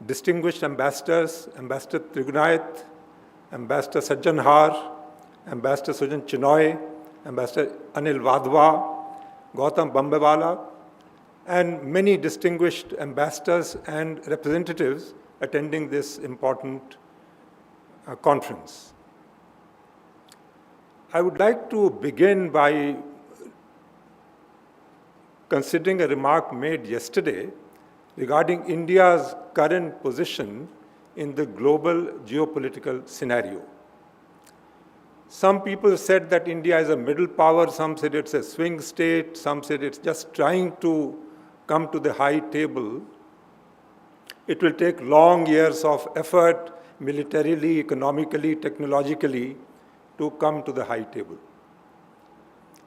distinguished ambassadors, Ambassador Trigunath, Ambassador Sajjan Har, Ambassador Sujan Chinoy, Ambassador Anil Vadhwa, Gautam Bambewala, and many distinguished ambassadors and representatives attending this important conference. I would like to begin by considering a remark made yesterday regarding India's current position in the global geopolitical scenario. Some people said that India is a middle power, some said it's a swing state, some said it's just trying to come to the high table. It will take long years of effort, militarily, economically, technologically, to come to the high table.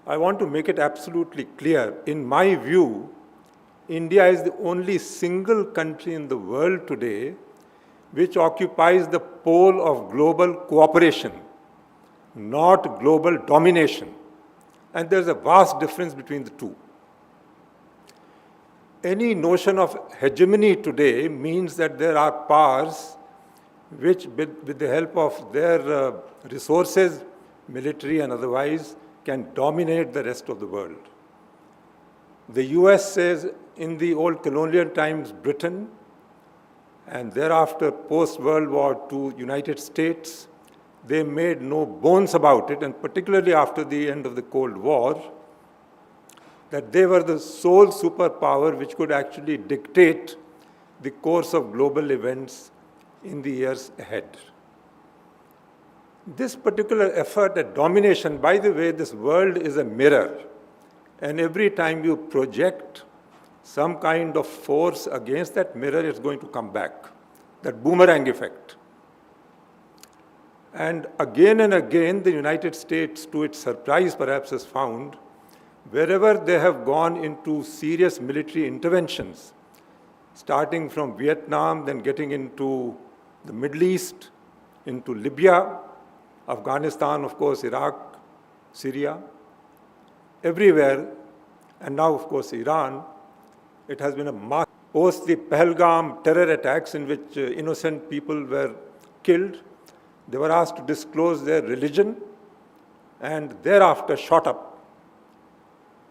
I want to make it absolutely clear. In my view, India is the only single country in the world today which occupies the pole of global cooperation, not global domination. And there's a vast difference between the two. Any notion of hegemony today means that there are powers which, with the help of their resources, military and otherwise, can dominate the rest of the world. The US says in the old colonial times, Britain, and thereafter post-World War II, United States, they made no bones about it, and particularly after the end of the Cold War, that they were the sole superpower which could actually dictate the course of global events in the years ahead. This particular effort at domination, by the way, this world is a mirror, and every time you project some kind of force against that mirror, it's going to come back, that boomerang effect. And again, the United States, to its surprise perhaps, has found wherever they have gone into serious military interventions, starting from Vietnam, then getting into the Middle East, into Libya, Afghanistan, of course, Iraq, Syria, everywhere, and now, of course, Iran, it has been a mass. Post the Pahalgam terror attacks in which innocent people were killed, they were asked to disclose their religion and thereafter shot up.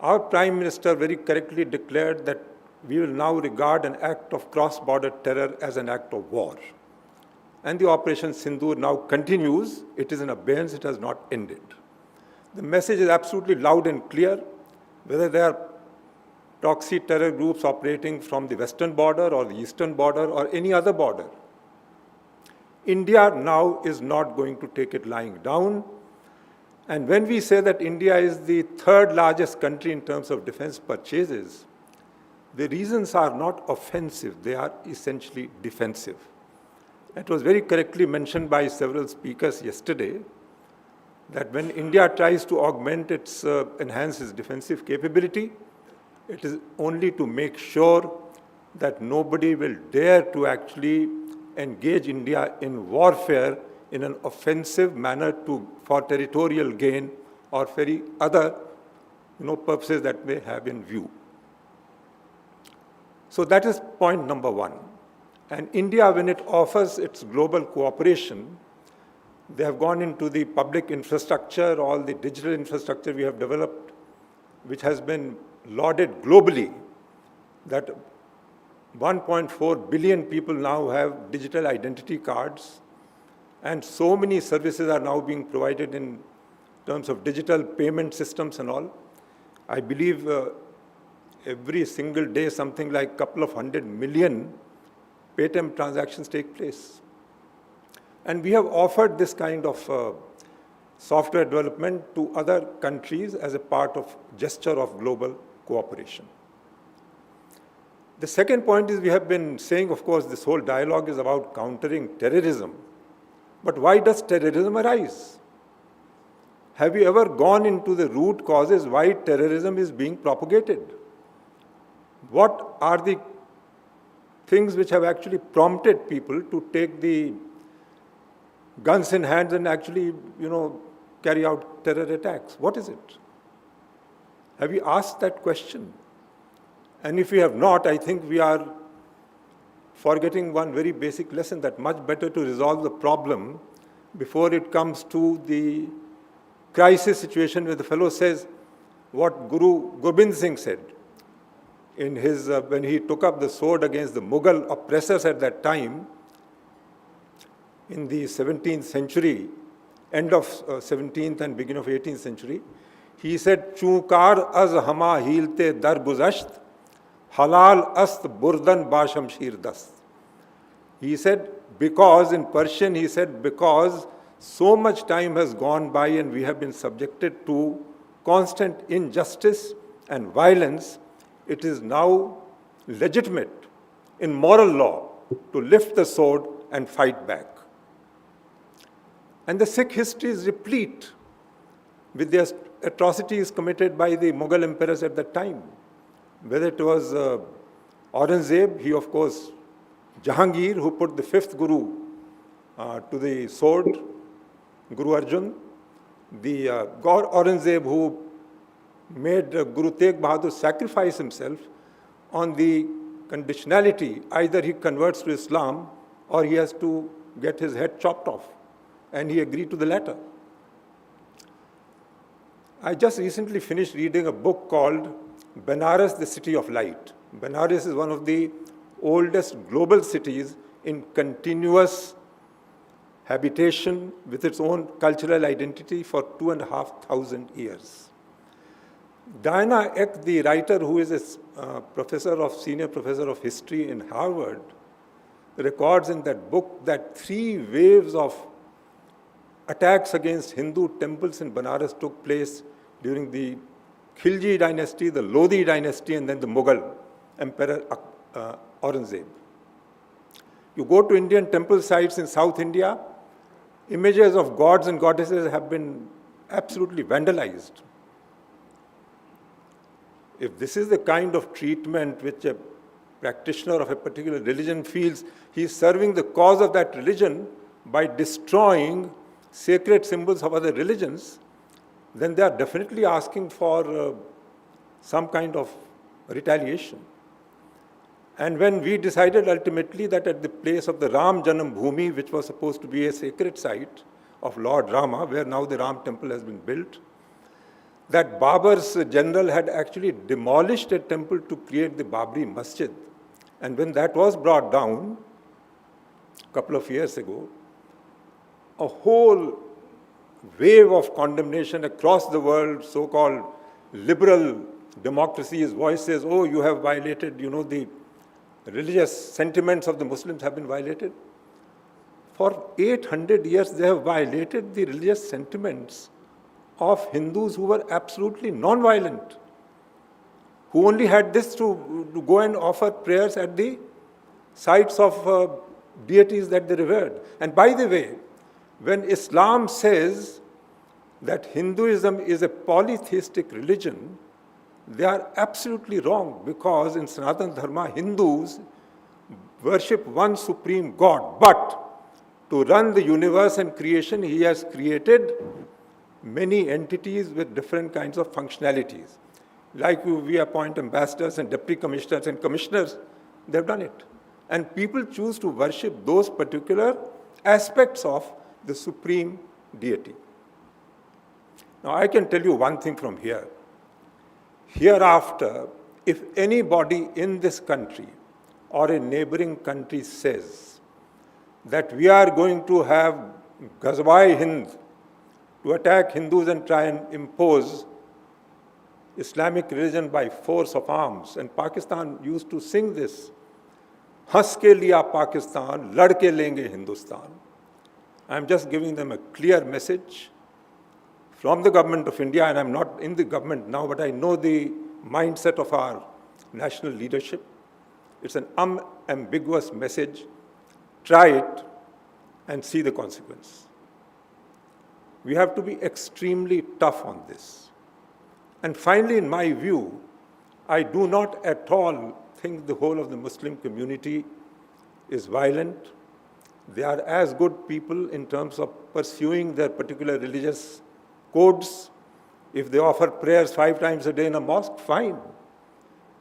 Our Prime Minister very correctly declared that we will now regard an act of cross-border terror as an act of war. And the Operation Sindoor now continues. It is in abeyance, it has not ended. The message is absolutely loud and clear, whether they are proxy terror groups operating from the western border or the eastern border or any other border. India now is not going to take it lying down. And when we say that India is the third largest country in terms of defense purchases, the reasons are not offensive, they are essentially defensive. It was very correctly mentioned by several speakers yesterday that when India tries to augment enhance its defensive capability, it is only to make sure that nobody will dare to actually engage India in warfare in an offensive manner for territorial gain or for other purposes that they have in view. So that is point number one. And India, when it offers its global cooperation, they have gone into the public infrastructure, all the digital infrastructure we have developed, which has been lauded globally, that 1.4 billion people now have digital identity cards, and so many services are now being provided in terms of digital payment systems and all. I believe every single day something like a couple of 100 million Paytm transactions take place. And we have offered this kind of software development to other countries as a part of gesture of global cooperation. The second point is we have been saying, of course, this whole dialogue is about countering terrorism. But why does terrorism arise? Have you ever gone into the root causes why terrorism is being propagated? What are the things which have actually prompted people to take the guns in hands and actually, carry out terror attacks? What is it? Have you asked that question? And if we have not, I think we are forgetting one very basic lesson, that much better to resolve the problem before it comes to the crisis situation where the fellow says what Guru Gobind Singh said in his, when he took up the sword against the Mughal oppressors at that time in the 17th century, end of 17th and beginning of 18th century. He said, "Chunkar az hama hilte dar guzasht, halal ast burdan bashamshir dast." He said, because, in Persian, he said, because so much time has gone by and we have been subjected to constant injustice and violence, it is now legitimate in moral law to lift the sword and fight back. And the Sikh history is replete with the atrocities committed by the Mughal emperors at that time. Whether it was Aurangzeb, he of course, Jahangir, who put the fifth Guru to the sword, Guru Arjan, the Aurangzeb who made Guru Tegh Bahadur sacrifice himself on the conditionality, either he converts to Islam or he has to get his head chopped off. And he agreed to the latter. I just recently finished reading a book called Benares, the City of Light. Benares is one of the oldest global cities in continuous habitation with its own cultural identity for 2,500 years. Diana Eck, the writer who is a senior professor of history in Harvard, records in that book that 3 waves of attacks against Hindu temples in Benares took place during the Khilji dynasty, the Lodi dynasty, and then the Mughal Emperor Aurangzeb. You go to Indian temple sites in South India, images of gods and goddesses have been absolutely vandalized. If this is the kind of treatment which a practitioner of a particular religion feels, he is serving the cause of that religion by destroying sacred symbols of other religions, then they are definitely asking for some kind of retaliation. And when we decided ultimately that at the place of the Ram Janam Bhoomi, which was supposed to be a sacred site of Lord Rama, where now the Ram temple has been built, that Babur's general had actually demolished a temple to create the Babri Masjid. And when that was brought down a couple of years ago, a whole wave of condemnation across the world, so-called liberal democracies, voices, oh, you have violated, the religious sentiments of the Muslims have been violated. For 800 years, they have violated the religious sentiments of Hindus who were absolutely non-violent, who only had this to go and offer prayers at the sites of deities that they revered. And by the way, when Islam says that Hinduism is a polytheistic religion, they are absolutely wrong, because in Sanatana Dharma, Hindus worship one supreme God. But to run the universe and creation, he has created many entities with different kinds of functionalities. Like we appoint ambassadors and deputy commissioners and commissioners, they've done it. And people choose to worship those particular aspects of the supreme deity. Now, I can tell you one thing from here. Hereafter, if anybody in this country or a neighboring country says that we are going to have Ghazwa-e-Hind to attack Hindus and try and impose Islamic religion by force of arms, and Pakistan used to sing this, "Hans ke liya Pakistan, lad ke lenge Hindustan." I'm just giving them a clear message from the government of India, and I'm not in the government now, but I know the mindset of our national leadership. It's an unambiguous message. Try it and see the consequence. We have to be extremely tough on this. And finally, in my view, I do not at all think the whole of the Muslim community is violent. They are as good people in terms of pursuing their particular religious codes. If they offer prayers 5 times a day in a mosque, fine.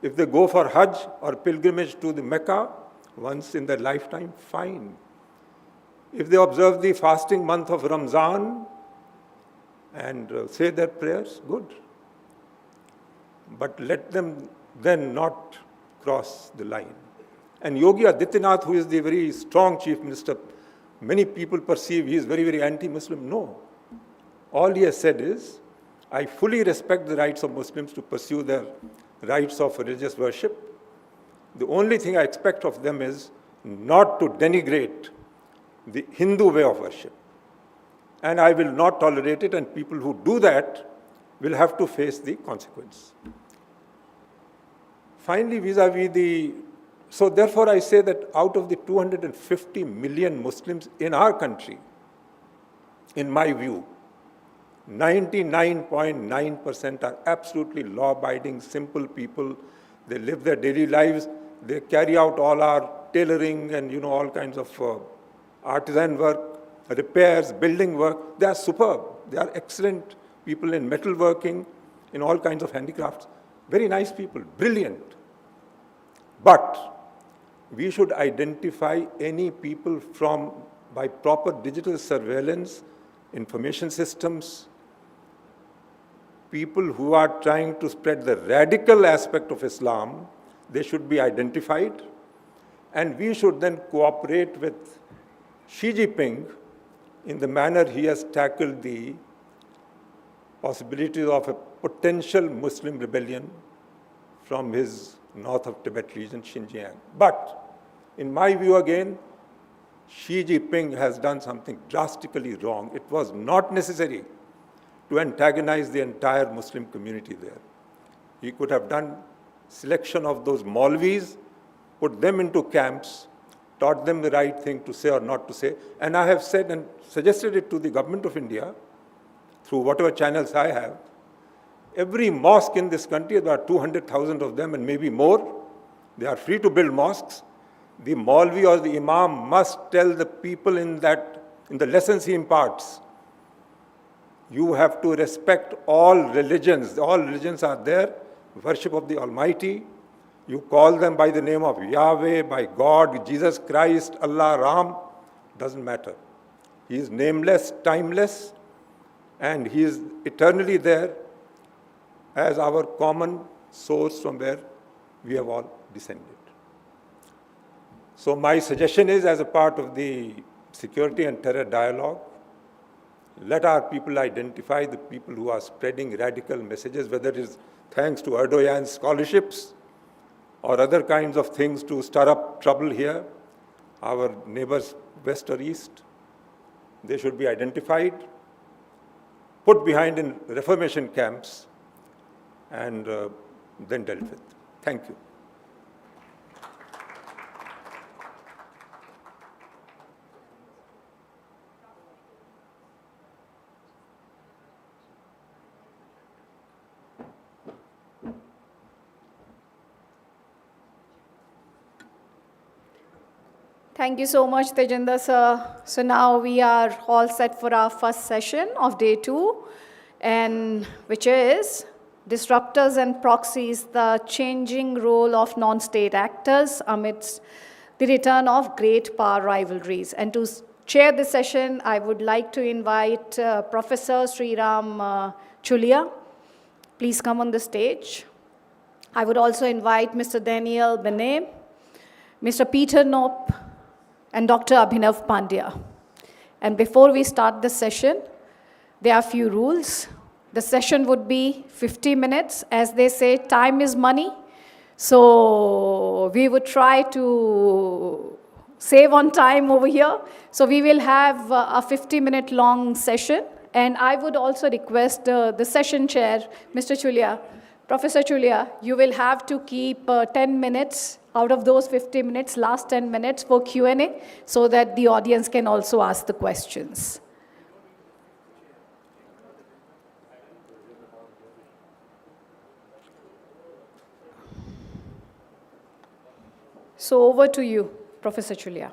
If they go for Hajj or pilgrimage to the Mecca once in their lifetime, fine. If they observe the fasting month of Ramzan and say their prayers, good. But let them then not cross the line. And Yogi Adityanath, who is the very strong chief minister, many people perceive he is very, very anti-Muslim. No. All he has said is, I fully respect the rights of Muslims to pursue their rights of religious worship. The only thing I expect of them is not to denigrate the Hindu way of worship. And I will not tolerate it, and people who do that will have to face the consequence. Finally, vis-a-vis so therefore I say that out of the 250 million Muslims in our country, in my view, 99.9% are absolutely law-abiding, simple people. They live their daily lives. They carry out all our tailoring and, all kinds of artisan work, repairs, building work. They are superb. They are excellent people in metalworking, in all kinds of handicrafts. Very nice people, brilliant. But we should identify any people by proper digital surveillance, information systems, people who are trying to spread the radical aspect of Islam. They should be identified. And we should then cooperate with Xi Jinping in the manner he has tackled the possibilities of a potential Muslim rebellion from his north of Tibet region, Xinjiang. But in my view, again, Xi Jinping has done something drastically wrong. It was not necessary to antagonize the entire Muslim community there. He could have done selection of those Maulvis, put them into camps, taught them the right thing to say or not to say. And I have said and suggested it to the government of India, through whatever channels I have. Every mosque in this country, there are 200,000 of them and maybe more. They are free to build mosques. The Maulvi or the Imam must tell the people in the lessons he imparts, you have to respect all religions. All religions are there. Worship of the Almighty. You call them by the name of Yahweh, by God, Jesus Christ, Allah, Ram. Doesn't matter. He is nameless, timeless, and he is eternally there as our common source from where we have all descended. So my suggestion is, as a part of the security and terror dialogue, let our people identify the people who are spreading radical messages, whether it is thanks to Erdogan's scholarships or other kinds of things to stir up trouble here, our neighbors west or east. They should be identified, put behind in reformation camps, and then dealt with. Thank you. Thank you so much, Tejinder sir. So now we are all set for our first session of day 2, and which is Disruptors and Proxies, the changing role of non-state actors amidst the return of great power rivalries. And to chair this session, I would like to invite Professor Sriram Chulia. Please come on the stage. I would also invite Mr. Daniel Benet, Mr. Peter Knopp, and Dr. Abhinav Pandya. And before we start the session, there are a few rules. The session would be 50 minutes. As they say, time is money. So we would try to save on time over here. So we will have a 50-minute long session. And I would also request the session chair, Mr. Chulia, Professor Chulia, you will have to keep 10 minutes out of those 50 minutes, last 10 minutes for Q&A, so that the audience can also ask the questions. So over to you, Professor Chulia.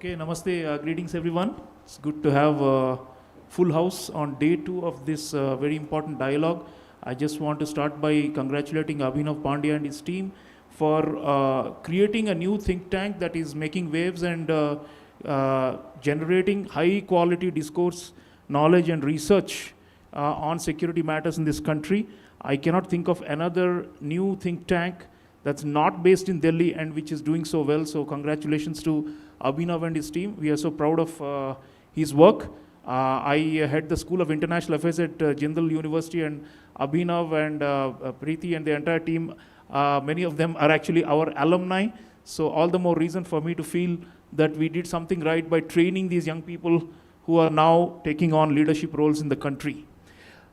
Okay, namaste, greetings everyone. It's good to have a full house on day 2 of this very important dialogue. I just want to start by congratulating Abhinav Pandya and his team for creating a new think tank that is making waves and generating high quality discourse, knowledge and research on security matters in this country. I cannot think of another new think tank that's not based in Delhi and which is doing so well. So congratulations to Abhinav and his team. We are so proud of his work. I head the School of International Affairs at Jindal University, and Abhinav and Preeti and the entire team, many of them are actually our alumni. So all the more reason for me to feel that we did something right by training these young people who are now taking on leadership roles in the country.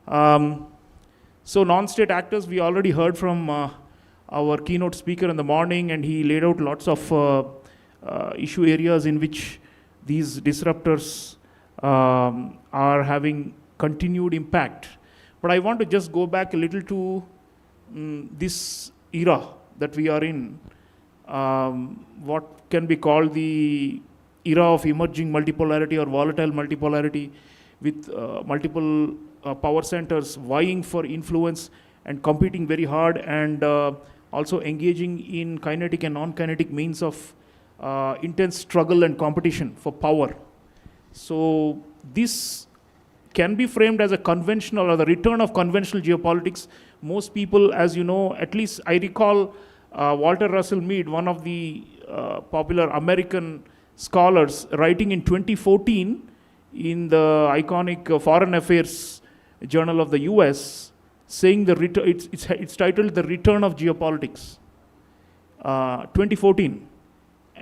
So non-state actors, we already heard from our keynote speaker in the morning, and he laid out lots of issue areas in which these disruptors are having continued impact. But I want to just go back a little to this era that we are in, what can be called the era of emerging multipolarity or volatile multipolarity, with multiple power centers vying for influence and competing very hard, and also engaging in kinetic and non-kinetic means of intense struggle and competition for power. So this can be framed as a conventional or the return of conventional geopolitics. Most people, as you know, at least I recall Walter Russell Mead, one of the popular American scholars, writing in 2014 in the iconic Foreign Affairs Journal of the US, saying it's titled The Return of Geopolitics, 2014.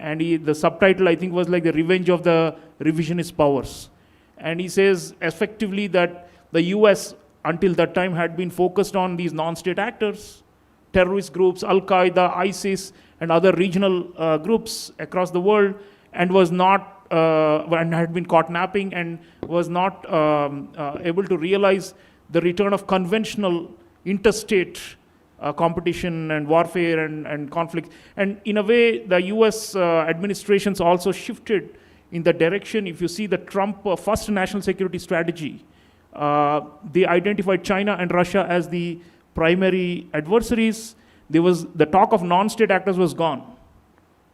And the subtitle, I think, was like The Revenge of the Revisionist Powers. And he says effectively that the US until that time had been focused on these non-state actors, terrorist groups, Al-Qaeda, ISIS, and other regional groups across the world, and was not, and had been caught napping, and was not able to realize the return of conventional interstate competition and warfare and conflict. And in a way, the US administrations also shifted in the direction. If you see the Trump first national security strategy, they identified China and Russia as the primary adversaries. The talk of non-state actors was gone.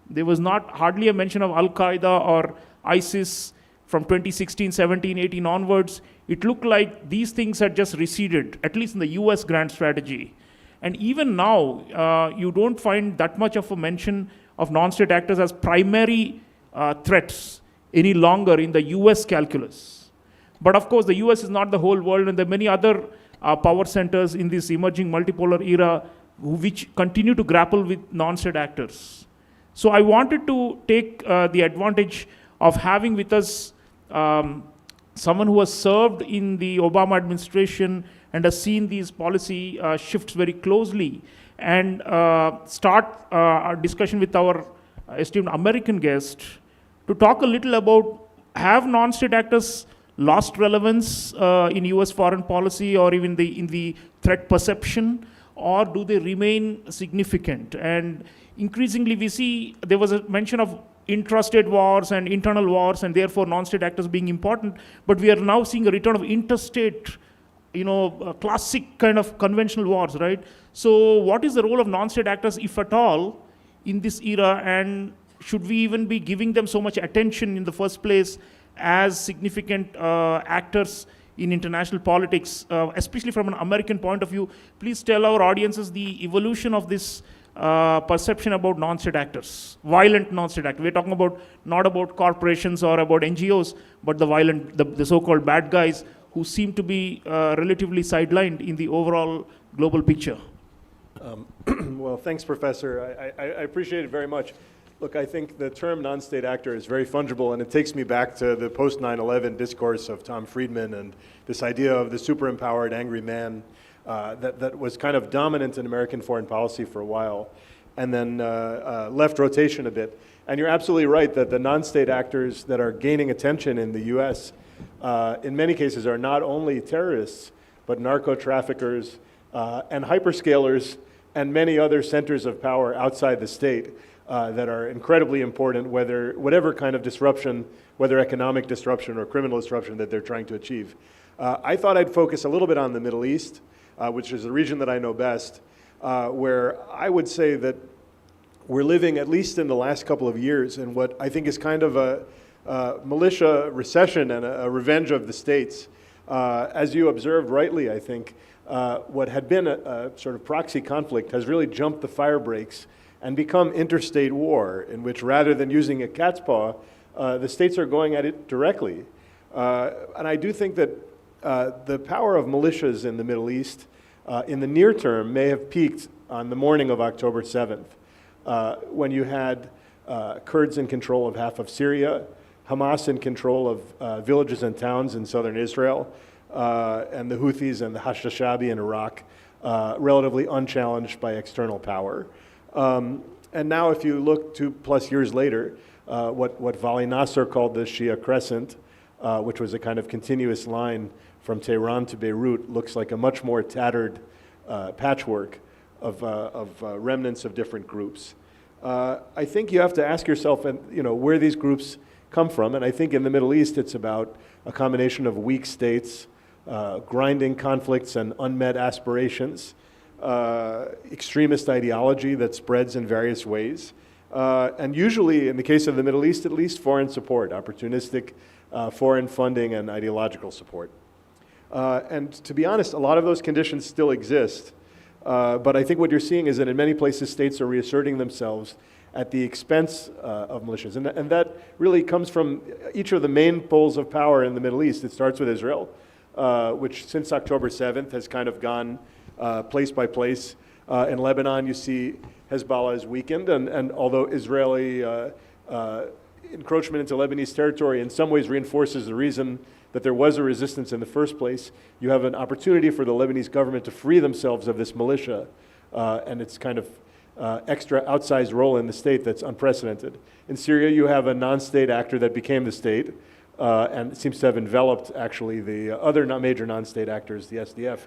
There was hardly a mention of Al-Qaeda or ISIS from 2016, 17, 18 onwards. It looked like these things had just receded, at least in the US grand strategy. And even now, you don't find that much of a mention of non-state actors as primary threats any longer in the US calculus. But of course, the US is not the whole world, and there are many other power centers in this emerging multipolar era which continue to grapple with non-state actors. So I wanted to take the advantage of having with us someone who has served in the Obama administration and has seen these policy shifts very closely, and start our discussion with our esteemed American guest to talk a little about, have non-state actors lost relevance in US foreign policy or even in the threat perception, or do they remain significant? And increasingly we see there was a mention of intrastate wars and internal wars, and therefore non-state actors being important, but we are now seeing a return of interstate, classic kind of conventional wars, right? So what is the role of non-state actors, if at all, in this era, and should we even be giving them so much attention in the first place as significant actors in international politics, especially from an American point of view? Please tell our audiences the evolution of this perception about non-state actors, violent non-state actors. We're talking about not about corporations or about NGOs, but the violent, the so-called bad guys who seem to be relatively sidelined in the overall global picture. Well, thanks, Professor. I appreciate it very much. Look, I think the term non-state actor is very fungible, and it takes me back to the post-9/11 discourse of Tom Friedman and this idea of the super-empowered angry man that was kind of dominant in American foreign policy for a while, and then left rotation a bit. And you're absolutely right that the non-state actors that are gaining attention in the US, in many cases, are not only terrorists, but narco-traffickers and hyperscalers and many other centers of power outside the state. that are incredibly important, whatever kind of disruption, whether economic disruption or criminal disruption that they're trying to achieve. I thought I'd focus a little bit on the Middle East, which is the region that I know best, where I would say that we're living, at least in the last couple of years, in what I think is kind of a militia recession and a revenge of the states. As you observed rightly, I think, what had been a sort of proxy conflict has really jumped the fire breaks and become interstate war, in which rather than using a cat's paw, the states are going at it directly. And I do think that the power of militias in the Middle East in the near term may have peaked on the morning of October 7th, when you had Kurds in control of half of Syria, Hamas in control of villages and towns in southern Israel, and the Houthis and the Hashd-Shabi in Iraq, relatively unchallenged by external power. And now if you look 2+ years later, what Vali Nasser called the Shia Crescent, which was a kind of continuous line from Tehran to Beirut, looks like a much more tattered patchwork of remnants of different groups. I think you have to ask yourself, where these groups come from, and I think in the Middle East it's about a combination of weak states, grinding conflicts and unmet aspirations, extremist ideology that spreads in various ways, and usually, in the case of the Middle East at least, foreign support, opportunistic foreign funding and ideological support. And to be honest, a lot of those conditions still exist, but I think what you're seeing is that in many places states are reasserting themselves at the expense of militias. And that really comes from each of the main poles of power in the Middle East. It starts with Israel, which since October 7th has kind of gone place by place. In Lebanon, you see Hezbollah is weakened, and although Israeli encroachment into Lebanese territory in some ways reinforces the reason that there was a resistance in the first place, you have an opportunity for the Lebanese government to free themselves of this militia and its kind of extra outsized role in the state that's unprecedented. In Syria, you have a non-state actor that became the state and seems to have enveloped, actually, the other major non-state actors, the SDF,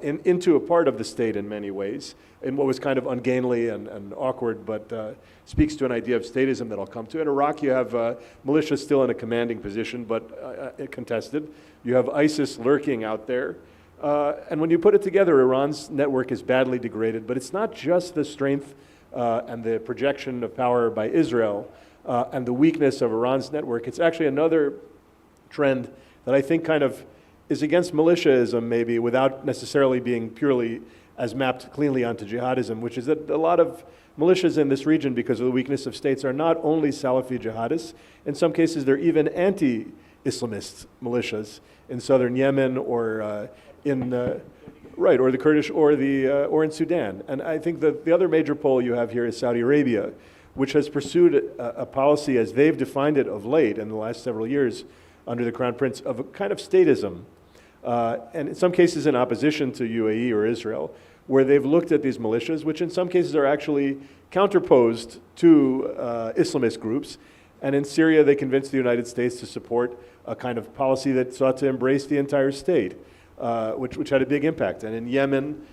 into a part of the state in many ways, in what was kind of ungainly and awkward, but speaks to an idea of statism that I'll come to. In Iraq, you have militia still in a commanding position, but contested. You have ISIS lurking out there. And when you put it together, Iran's network is badly degraded, but it's not just the strength and the projection of power by Israel and the weakness of Iran's network. It's actually another trend that I think kind of is against militiaism, maybe, without necessarily being purely as mapped cleanly onto jihadism, which is that a lot of militias in this region, because of the weakness of states, are not only Salafi jihadists. In some cases, they're even anti-Islamist militias in southern Yemen or or the Kurdish or in Sudan. And I think that the other major pole you have here is Saudi Arabia, which has pursued a policy, as they've defined it of late in the last several years under the Crown Prince, of a kind of statism. And in some cases in opposition to UAE or Israel, where they've looked at these militias, which in some cases are actually counterposed to Islamist groups. And in Syria, they convinced the United States to support a kind of policy that sought to embrace the entire state, which had a big impact. And in Yemen,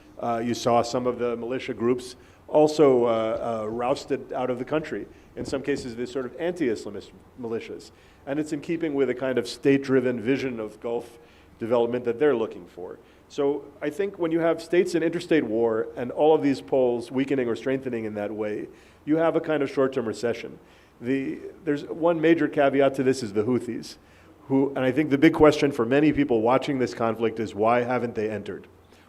you saw some of the militia groups also rousted out of the country. In some cases, they're sort of anti-Islamist militias. And it's in keeping with a kind of state-driven vision of Gulf development that they're looking for. So I think when you have states in interstate war and all of these poles weakening or strengthening in that way, you have a kind of short-term recession. There's one major caveat to this is the Houthis, and I think the big question for many people watching this conflict is, why haven't they entered?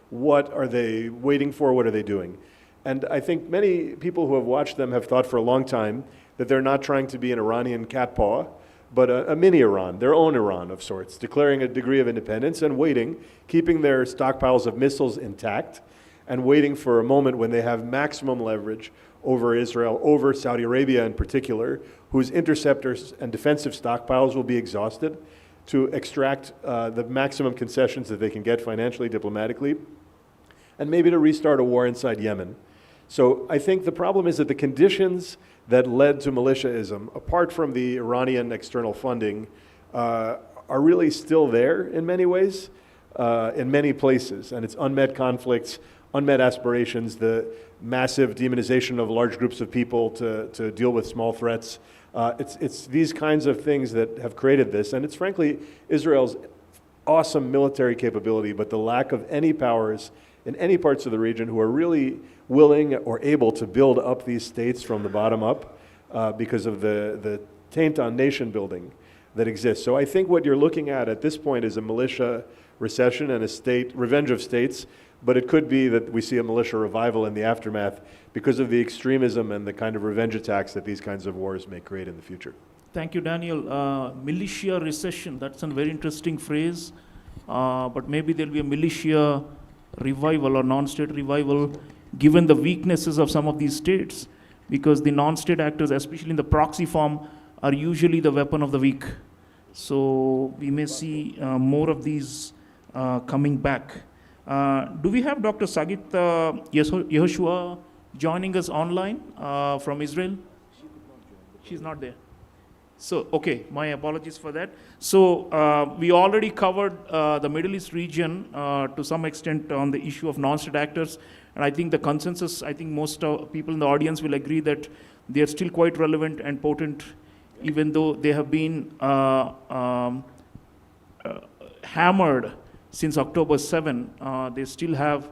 What are they waiting for? What are they doing? And I think many people who have watched them have thought for a long time that they're not trying to be an Iranian cat paw, but a mini Iran, their own Iran of sorts, declaring a degree of independence and waiting, keeping their stockpiles of missiles intact, and waiting for a moment when they have maximum leverage over Israel, over Saudi Arabia in particular, whose interceptors and defensive stockpiles will be exhausted, to extract the maximum concessions that they can get financially, diplomatically, and maybe to restart a war inside Yemen. So I think the problem is that the conditions that led to militiaism, apart from the Iranian external funding, are really still there in many ways, in many places. And it's unmet conflicts, unmet aspirations, the massive demonization of large groups of people to deal with small threats. It's these kinds of things that have created this, and it's frankly Israel's awesome military capability, but the lack of any powers in any parts of the region who are really willing or able to build up these states from the bottom up because of the taint on nation building that exists. So I think what you're looking at this point is a militia recession and a state revenge of states, but it could be that we see a militia revival in the aftermath because of the extremism and the kind of revenge attacks that these kinds of wars may create in the future. Thank you, Daniel. Militia recession, that's a very interesting phrase, but maybe there'll be a militia revival or non-state revival given the weaknesses of some of these states, because the non-state actors, especially in the proxy form, are usually the weapon of the weak. So we may see more of these coming back. Do we have Dr. Sagit Yehoshua joining us online from Israel? She's not there. So, okay, my apologies for that. So we already covered the Middle East region to some extent on the issue of non-state actors. And I think the consensus, I think most people in the audience will agree that they are still quite relevant and potent, even though they have been hammered since October 7. They still have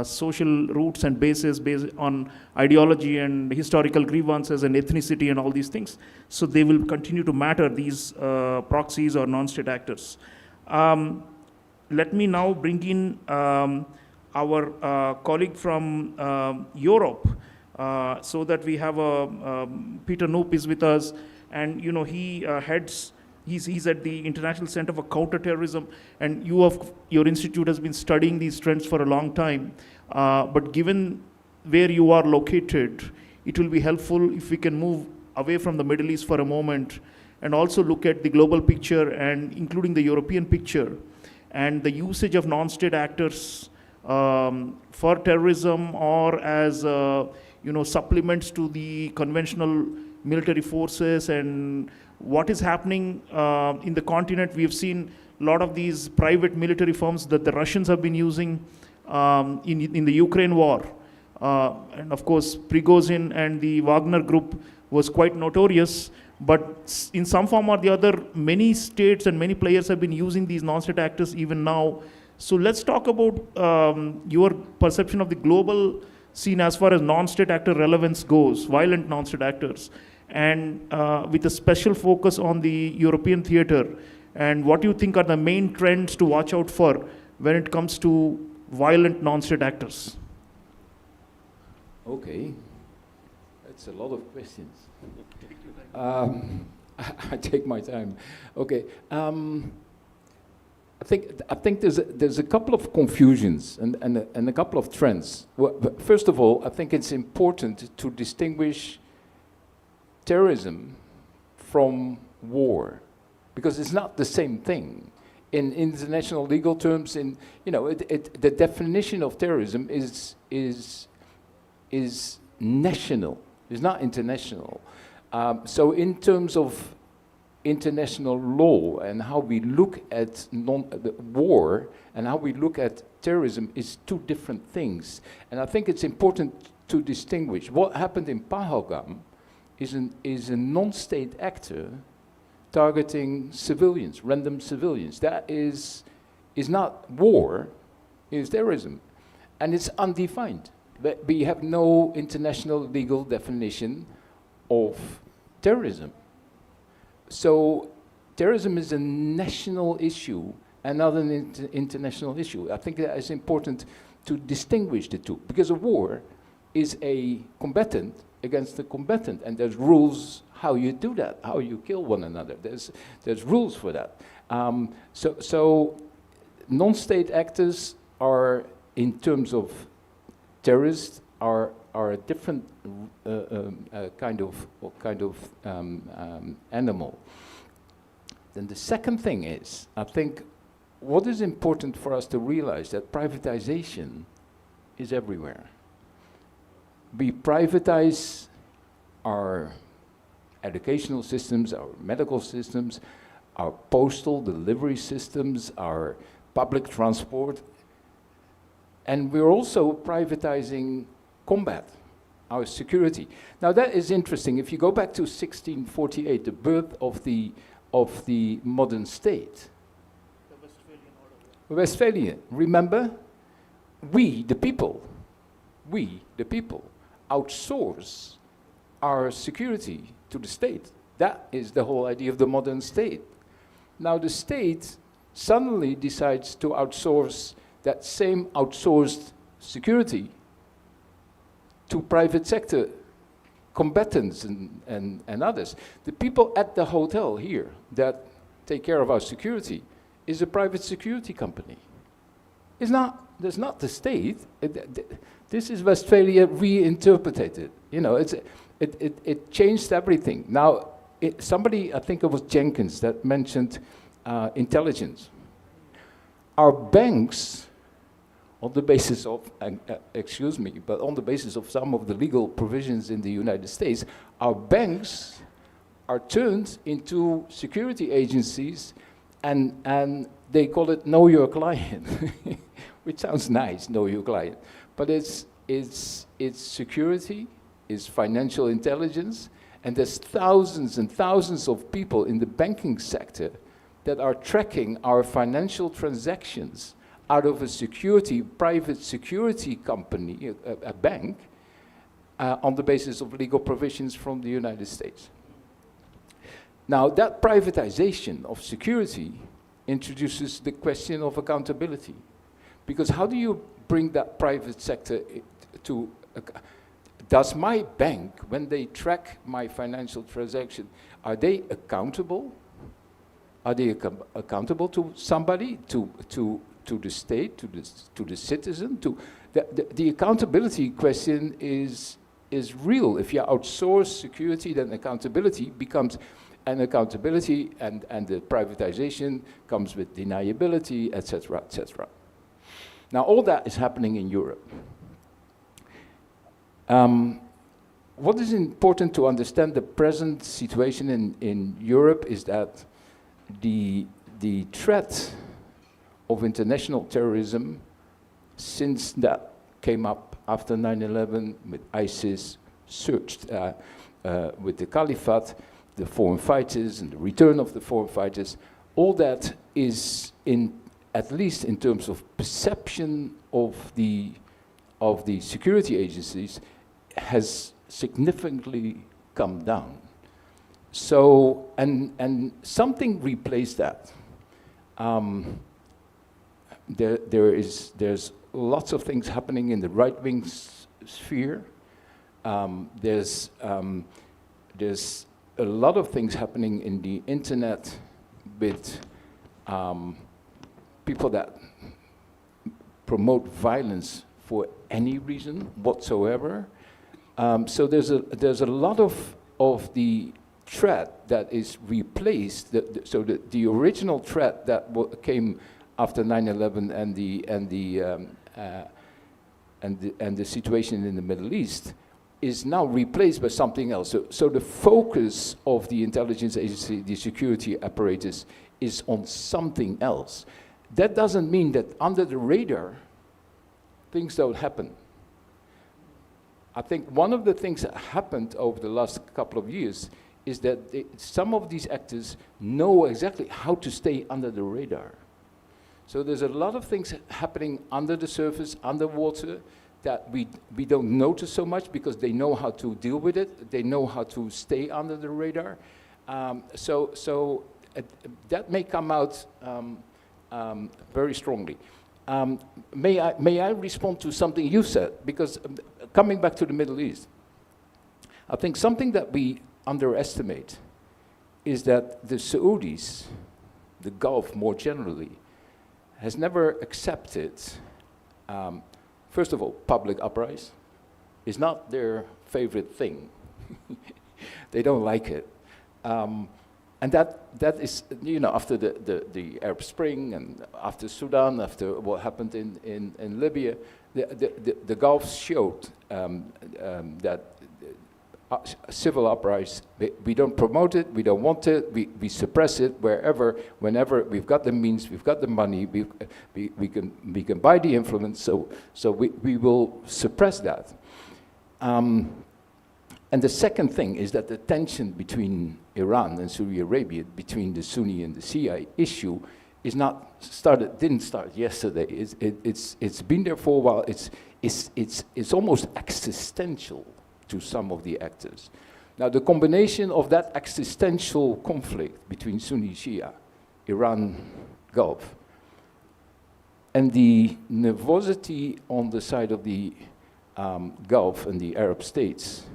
social roots and bases based on ideology and historical grievances and ethnicity and all these things. So they will continue to matter, these proxies or non-state actors. Let me now bring in our colleague from Europe, so that we have Peter Noop is with us, and he heads. He's at the International Center for Counterterrorism, and your institute has been studying these trends for a long time. But given where you are located, it will be helpful if we can move away from the Middle East for a moment and also look at the global picture, and including the European picture, and the usage of non-state actors for terrorism or as supplements to the conventional military forces, and what is happening in the continent. We have seen a lot of these private military firms that the Russians have been using in the Ukraine war. And of course, Prigozhin and the Wagner group was quite notorious, but in some form or the other, many states and many players have been using these non-state actors even now. So let's talk about your perception of the global scene as far as non-state actor relevance goes, violent non-state actors, and with a special focus on the European theater, and what you think are the main trends to watch out for when it comes to violent non-state actors. Okay, that's a lot of questions. I take my time. Okay, I think there's a couple of confusions and a couple of trends. Well, first of all, I think it's important to distinguish terrorism from war, because it's not the same thing. In international legal terms, the definition of terrorism is national. It's not international. So in terms of international law and how we look at war and how we look at terrorism is two different things. And I think it's important to distinguish. What happened in Pahalgam is a non-state actor targeting civilians, random civilians. That is not war, it's terrorism. And it's undefined. We have no international legal definition of terrorism. So terrorism is a national issue and not an international issue. I think that it's important to distinguish the two, because a war is a combatant against the combatant, and there's rules how you do that, how you kill one another. There's rules for that. So non-state actors are, in terms of terrorists, are a different kind of animal. Then the second thing is, I think, what is important for us to realize that privatization is everywhere. We privatize our educational systems, our medical systems, our postal delivery systems, our public transport. And we're also privatizing combat, our security. Now that is interesting. If you go back to 1648, the birth of the modern state. The Westphalian. Remember? We, the people, outsource our security to the state. That is the whole idea of the modern state. Now the state suddenly decides to outsource that same outsourced security to private sector combatants and others. The people at the hotel here that take care of our security is a private security company. There's not the state. This is Westphalia reinterpreted. You know, it changed everything. Now, somebody, I think it was Jenkins, that mentioned intelligence. Our banks, on the basis of, excuse me, but on the basis of some of the legal provisions in the United States, our banks are turned into security agencies, and they call it know your client, which sounds nice, know your client. But it's security, it's financial intelligence, and there's thousands and thousands of people in the banking sector that are tracking our financial transactions out of a private security company, a bank, on the basis of legal provisions from the United States. Now, that privatization of security introduces the question of accountability. Because how do you bring that private sector to... does my bank, when they track my financial transaction, are they accountable? Are they accountable to somebody, to the state, to the citizen? The accountability question is real. If you outsource security, then accountability becomes an accountability, and the privatization comes with deniability, etc., etc. Now, all that is happening in Europe. What is important to understand the present situation in Europe is that the threat of international terrorism, since that came up after 9/11 with ISIS, surged with the Caliphate, the foreign fighters and the return of the foreign fighters, all that is, at least in terms of perception of the security agencies, has significantly come down. So, and something replaced that. There's lots of things happening in the right-wing sphere. There's a lot of things happening in the internet with people that promote violence for any reason whatsoever. So there's a lot of the threat that is replaced. So the original threat that came after 9/11 and the situation in the Middle East is now replaced by something else. So the focus of the intelligence agency, the security apparatus, is on something else. That doesn't mean that under the radar, things don't happen. I think one of the things that happened over the last couple of years is that some of these actors know exactly how to stay under the radar. So there's a lot of things happening under the surface, underwater, that we don't notice so much because they know how to deal with it. They know how to stay under the radar. So that may come out very strongly. May I respond to something you said? Because coming back to the Middle East, I think something that we underestimate is that the Saudis, the Gulf more generally, has never accepted, first of all, public uprising. It's not their favorite thing. They don't like it. And that is, after the Arab Spring and after Sudan, after what happened in Libya, the Gulf showed that civil uprising. We don't promote it, we don't want it, we suppress it whenever we've got the means, we've got the money, we can buy the influence, so we will suppress that. And the second thing is that the tension between Iran and Saudi Arabia, between the Sunni and the Shia issue, didn't start yesterday. It's been there for a while. It's almost existential to some of the actors. Now, the combination of that existential conflict between Sunni Shia, Iran, Gulf, and the nervosity on the side of the Gulf and the Arab states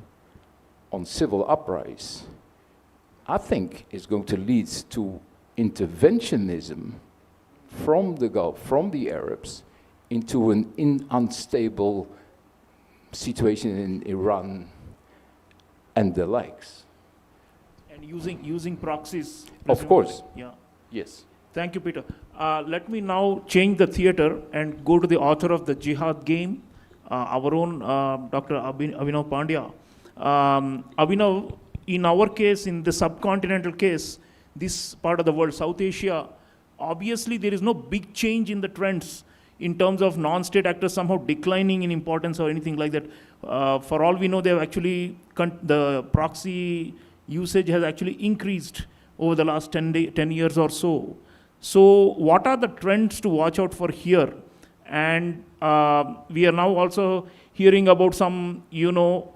on civil uprising, I think is going to lead to interventionism from the Gulf, from the Arabs, into an unstable situation in Iran and the likes. And using proxies. Of course. Yeah. Yes. Thank you, Peter. Let me now change the theater and go to the author of the Jihad Game, our own Dr. Abhinav Pandya. Abhinav, in our case, in the subcontinental case, this part of the world, South Asia, obviously there is no big change in the trends in terms of non-state actors somehow declining in importance or anything like that. For all we know, they have actually, the proxy usage has actually increased over the last 10 years or so. So what are the trends to watch out for here? And we are now also hearing about some,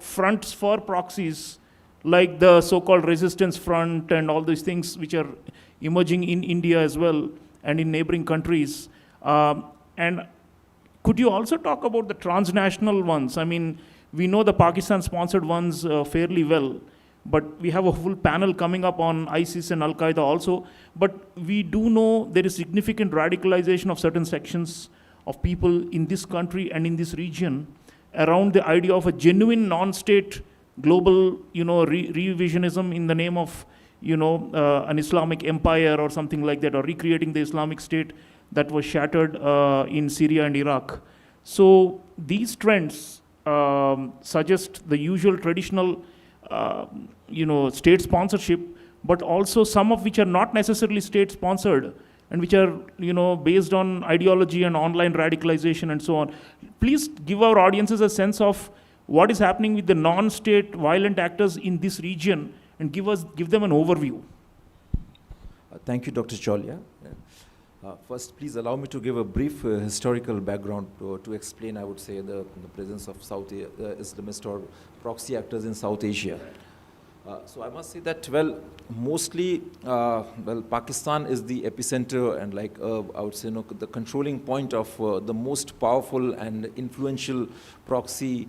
fronts for proxies, like the so-called resistance front and all these things which are emerging in India as well and in neighboring countries. And could you also talk about the transnational ones? I mean, we know the Pakistan-sponsored ones fairly well, but we have a full panel coming up on ISIS and Al-Qaeda also. But we do know there is significant radicalization of certain sections of people in this country and in this region around the idea of a genuine non-state global, revisionism in the name of, an Islamic empire or something like that, or recreating the Islamic State that was shattered in Syria and Iraq. So these trends suggest the usual traditional, state sponsorship, but also some of which are not necessarily state sponsored and which are, based on ideology and online radicalization and so on. Please give our audiences a sense of what is happening with the non-state violent actors in this region and give them an overview. Thank you, Dr. Cholia. First, please allow me to give a brief historical background to explain, I would say, the presence of Islamist or proxy actors in South Asia. So I must say that, mostly, Pakistan is the epicenter and I would say, the controlling point of the most powerful and influential proxy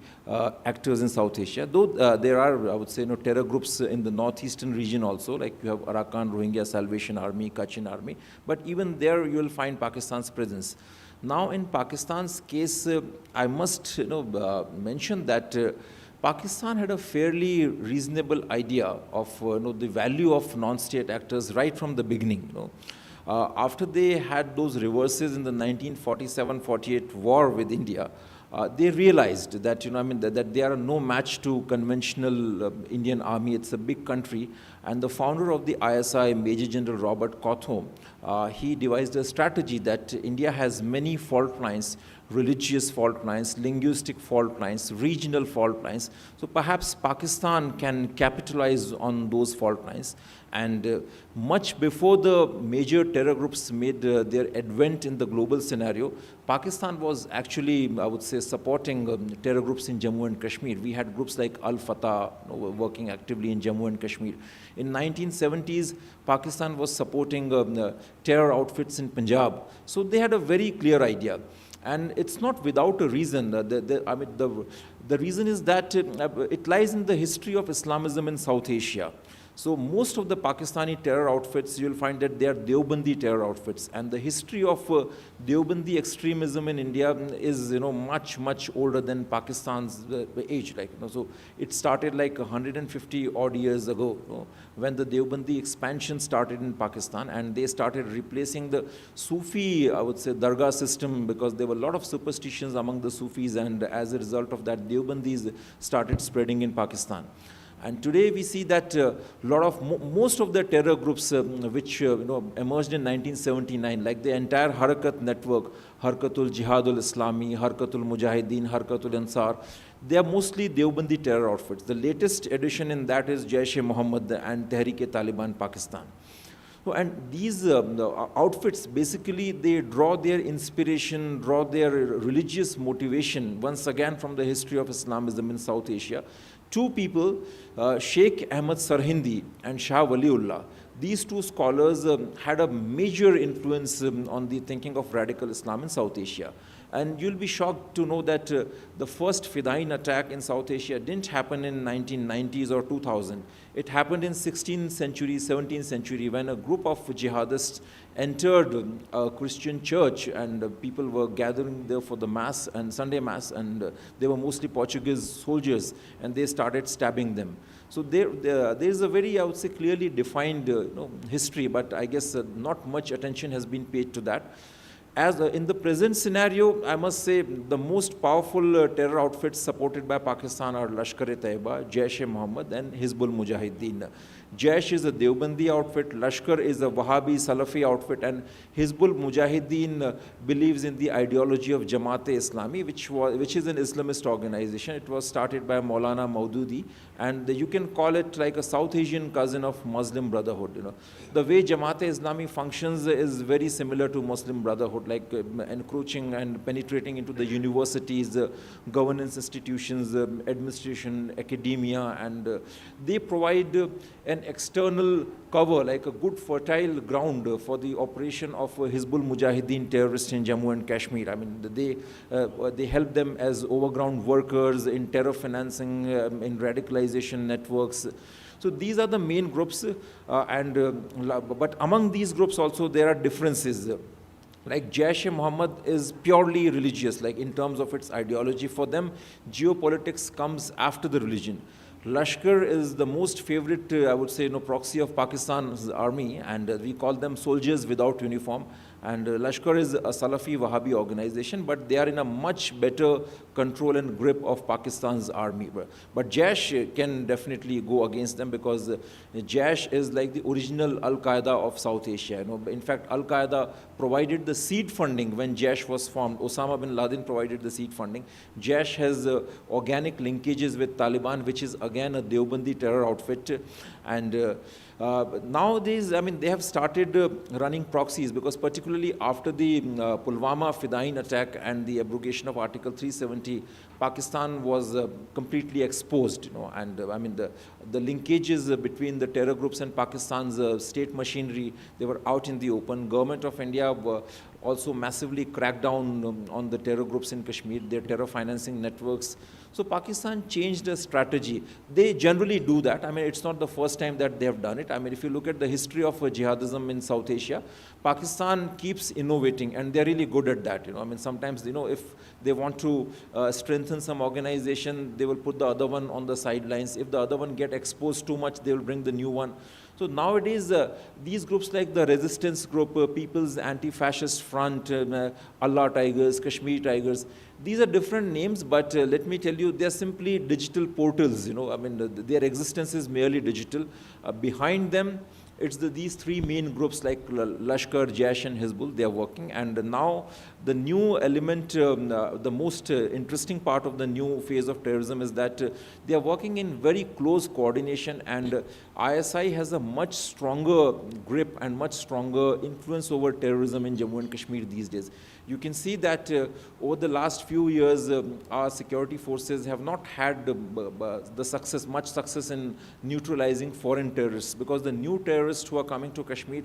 actors in South Asia. Though there are, I would say, terror groups in the northeastern region also, like you have Arakan Rohingya Salvation Army, Kachin Army, but even there you will find Pakistan's presence. Now in Pakistan's case, I must mention that Pakistan had a fairly reasonable idea of the value of non-state actors right from the beginning. After they had those reverses in the 1947-48 war with India, they realized that that they are no match to conventional Indian army. It's a big country, and the founder of the ISI, Major General Robert Kotham, he devised a strategy that India has many fault lines. Religious fault lines, linguistic fault lines, regional fault lines. So perhaps Pakistan can capitalize on those fault lines. And much before the major terror groups made their advent in the global scenario, Pakistan was actually, I would say, supporting terror groups in Jammu and Kashmir. We had groups like Al-Fatah working actively in Jammu and Kashmir. In 1970s, Pakistan was supporting terror outfits in Punjab. So they had a very clear idea. And it's not without a reason. The reason is that it lies in the history of Islamism in South Asia. So most of the Pakistani terror outfits, you'll find that they are Deobandi terror outfits. And the history of Deobandi extremism in India is, much, much older than Pakistan's age. So it started 150 odd years ago, when the Deobandi expansion started in Pakistan, and they started replacing the Sufi, I would say, Dargah system, because there were a lot of superstitions among the Sufis, and as a result of that, Deobandis started spreading in Pakistan. And today we see that most of the terror groups which emerged in 1979, like the entire Harakat network, Harkatul Jihadul Islami, Harkatul Mujahideen, Harkatul Ansar, they are mostly Deobandi terror outfits. The latest addition in that is Jaish-e-Mohammed and Tehreek-e-Taliban Pakistan. So, and these outfits, basically, they draw their inspiration, draw their religious motivation, once again from the history of Islamism in South Asia. Two people, Sheikh Ahmad Sarhindi and Shah Waliullah, these two scholars had a major influence on the thinking of radical Islam in South Asia. And you'll be shocked to know that the first Fidain attack in South Asia didn't happen in 1990s or 2000. It happened in 16th century, 17th century, when a group of jihadists entered a Christian church, and people were gathering there for the mass and Sunday mass, and they were mostly Portuguese soldiers, and they started stabbing them. So there is a very, I would say, clearly defined history, but I guess not much attention has been paid to that. As in the present scenario, I must say the most powerful terror outfits supported by Pakistan are Lashkar-e-Taiba, Jaish-e-Mohammed, and Hizbul Mujahideen. Jaish is a Deobandi outfit, Lashkar is a Wahhabi Salafi outfit, and Hizbul Mujahideen believes in the ideology of Jamaat-e-Islami, which is an Islamist organization. It was started by Maulana Maududi, and you can call it like a South Asian cousin of Muslim Brotherhood. The way Jamaat-e-Islami functions is very similar to Muslim Brotherhood, like encroaching and penetrating into the universities, governance institutions, administration, academia, and they provide an external cover, like a good fertile ground for the operation of Hizbul Mujahideen terrorists in Jammu and Kashmir. I mean, they help them as overground workers in terror financing, in radicalization networks. So these are the main groups, but among these groups also there are differences. Like Jaish-e-Mohammed is purely religious, like in terms of its ideology. For them, geopolitics comes after the religion. Lashkar is the most favorite, I would say, proxy of Pakistan's army, and we call them soldiers without uniform. And Lashkar is a Salafi Wahhabi organization, but they are in a much better control and grip of Pakistan's army. But Jaish can definitely go against them, because Jaish is like the original Al-Qaeda of South Asia. In fact, Al-Qaeda provided the seed funding when Jaish was formed. Osama bin Laden provided the seed funding. Jaish has organic linkages with Taliban, which is again a Deobandi terror outfit. And nowadays, I mean, they have started running proxies, because particularly after the Pulwama Fidain attack and the abrogation of Article 370, Pakistan was completely exposed, and I mean, the linkages between the terror groups and Pakistan's state machinery, they were out in the open. Government of India also massively cracked down on the terror groups in Kashmir, their terror financing networks. So Pakistan changed the strategy. They generally do that. I mean, it's not the first time that they have done it. I mean, if you look at the history of jihadism in South Asia, Pakistan keeps innovating, and they're really good at that. I mean, sometimes, if they want to strengthen some organization, they will put the other one on the sidelines. If the other one get exposed too much, they will bring the new one. So nowadays, these groups like the Resistance Group, People's Anti-Fascist Front, Allah Tigers, Kashmir Tigers, these are different names, but let me tell you, they're simply digital portals. I mean, their existence is merely digital. Behind them, it's these three main groups like Lashkar, Jaish, and Hizbul. They are working, and now the new element, the most interesting part of the new phase of terrorism is that they are working in very close coordination, and ISI has a much stronger grip and much stronger influence over terrorism in Jammu and Kashmir these days. You can see that over the last few years, our security forces have not had much success in neutralizing foreign terrorists, because the new terrorists who are coming to Kashmir,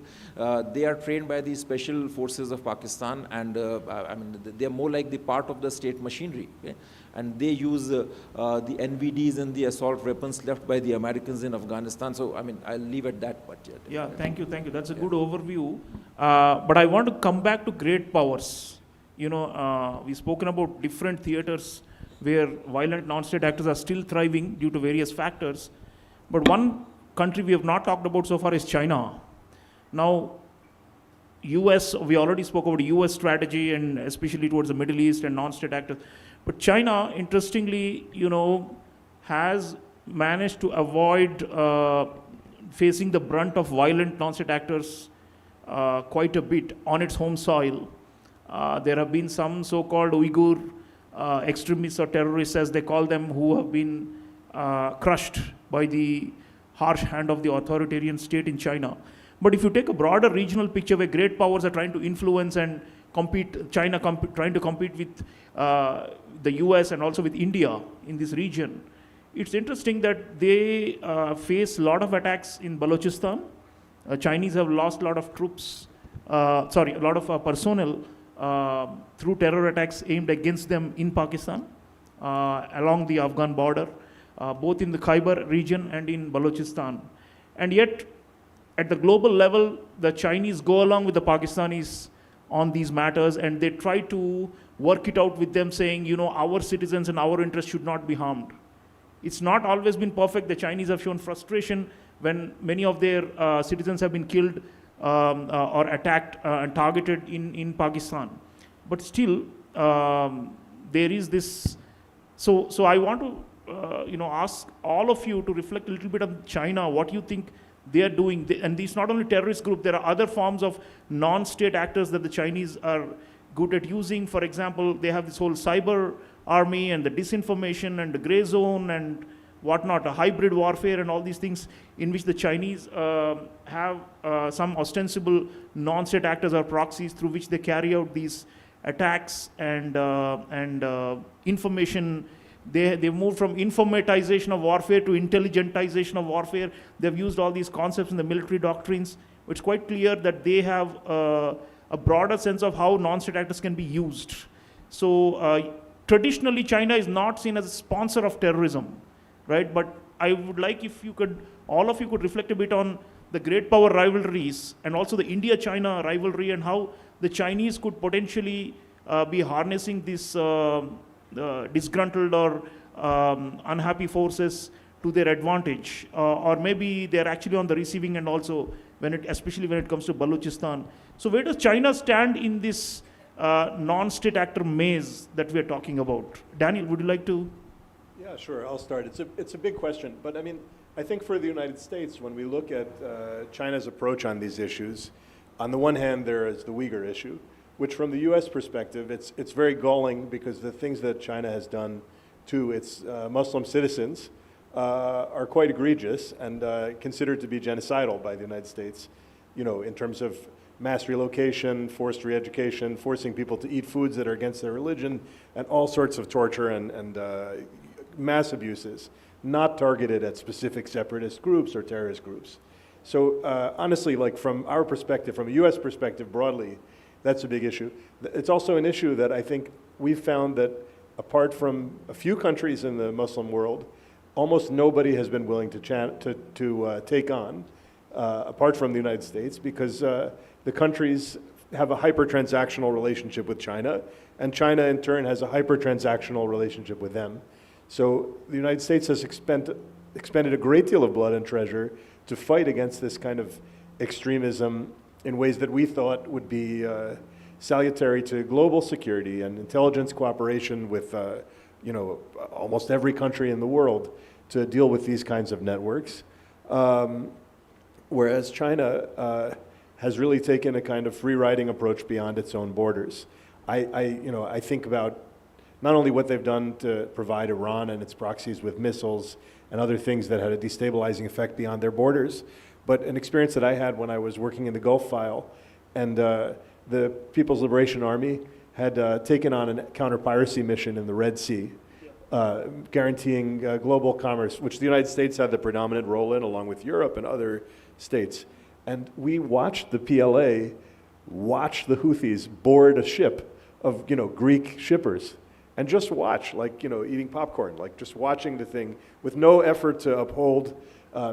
they are trained by the special forces of Pakistan, and I mean, they are more like the part of the state machinery. Okay? And they use the NVDs and the assault weapons left by the Americans in Afghanistan. So, I mean, I'll leave at that. But yeah, thank you. That's a good overview. But I want to come back to great powers. We've spoken about different theaters where violent non-state actors are still thriving due to various factors. But one country we have not talked about so far is China. Now, US, we already spoke about US strategy, and especially towards the Middle East and non-state actors. But China, interestingly, has managed to avoid facing the brunt of violent non-state actors quite a bit on its home soil. There have been some so-called Uyghur extremists or terrorists, as they call them, who have been crushed by the harsh hand of the authoritarian state in China. But if you take a broader regional picture where great powers are trying to influence and compete, China trying to compete with the US and also with India in this region, it's interesting that they face a lot of attacks in Balochistan. Chinese have lost a lot of troops, a lot of personnel through terror attacks aimed against them in Pakistan, along the Afghan border, both in the Khyber region and in Balochistan. And yet, at the global level, the Chinese go along with the Pakistanis on these matters, and they try to work it out with them, saying, you know, our citizens and our interests should not be harmed. It's not always been perfect. The Chinese have shown frustration when many of their citizens have been killed or attacked and targeted in Pakistan. But still, there is this. So I want to ask all of you to reflect a little bit on China, what you think they are doing. And these not only terrorist group, there are other forms of non-state actors that the Chinese are good at using. For example, they have this whole cyber army and the disinformation and the gray zone and whatnot, a hybrid warfare and all these things in which the Chinese have some ostensible non-state actors or proxies through which they carry out these attacks and information. They've moved from informatization of warfare to intelligentization of warfare. They've used all these concepts in the military doctrines. It's quite clear that they have a broader sense of how non-state actors can be used. So traditionally, China is not seen as a sponsor of terrorism, right? But I would like if you could, all of you could reflect a bit on the great power rivalries and also the India-China rivalry and how the Chinese could potentially be harnessing this disgruntled or unhappy forces to their advantage, or maybe they're actually on the receiving end also, especially when it comes to Balochistan. So where does China stand in this non-state actor maze that we're talking about? Daniel, would you like to? Yeah, sure, I'll start. It's a big question, but I mean, I think for the United States, when we look at China's approach on these issues, on the one hand, there is the Uyghur issue, which from the US perspective, it's very galling because the things that China has done to its Muslim citizens are quite egregious and considered to be genocidal by the United States, you know, in terms of mass relocation, forced re-education, forcing people to eat foods that are against their religion, and all sorts of torture and mass abuses, not targeted at specific separatist groups or terrorist groups. So honestly, like from our perspective, from a US perspective broadly, that's a big issue. It's also an issue that I think we've found that apart from a few countries in the Muslim world, almost nobody has been willing to take on, apart from the United States, because the countries have a hyper-transactional relationship with China, and China in turn has a hyper-transactional relationship with them. So the United States has expended a great deal of blood and treasure to fight against this kind of extremism in ways that we thought would be salutary to global security and intelligence cooperation with almost every country in the world to deal with these kinds of networks. Whereas China has really taken a kind of free-riding approach beyond its own borders. I think about not only what they've done to provide Iran and its proxies with missiles and other things that had a destabilizing effect beyond their borders, but an experience that I had when I was working in the Gulf File, and the People's Liberation Army had taken on a counter-piracy mission in the Red Sea, guaranteeing global commerce, which the United States had the predominant role in, along with Europe and other states. And we watched the PLA watch the Houthis board a ship of Greek shippers, and just watch, like eating popcorn, like just watching the thing with no effort to uphold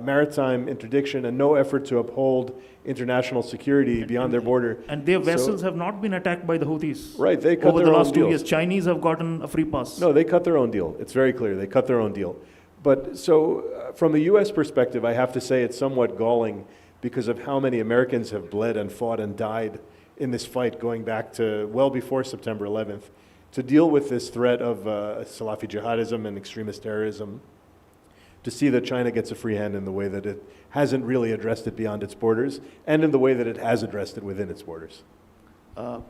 maritime interdiction and no effort to uphold international security beyond their border. And their vessels have not been attacked by the Houthis. Right, they cut over their the own last 2 deals. years. Chinese have gotten a free pass. No, they cut their own deal. It's very clear. They cut their own deal. But so from the US perspective, I have to say it's somewhat galling because of how many Americans have bled and fought and died in this fight going back to well before September 11th to deal with this threat of Salafi jihadism and extremist terrorism. to see that China gets a free hand in the way that it hasn't really addressed it beyond its borders, and in the way that it has addressed it within its borders.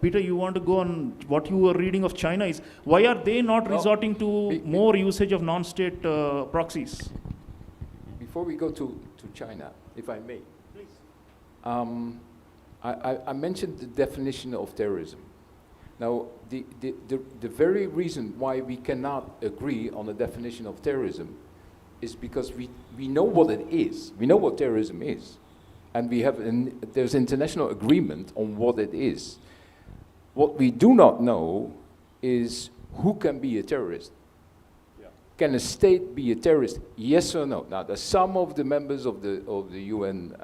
Peter, you want to go on what you were reading of China is, why are they not resorting to more usage of non-state proxies? Before we go to China, if I may. Please. I mentioned the definition of terrorism. Now, the very reason why we cannot agree on the definition of terrorism is because we know what it is. We know what terrorism is. And there's international agreement on what it is. What we do not know is who can be a terrorist. Yeah. Can a state be a terrorist? Yes or no? Now, some of the members of the UN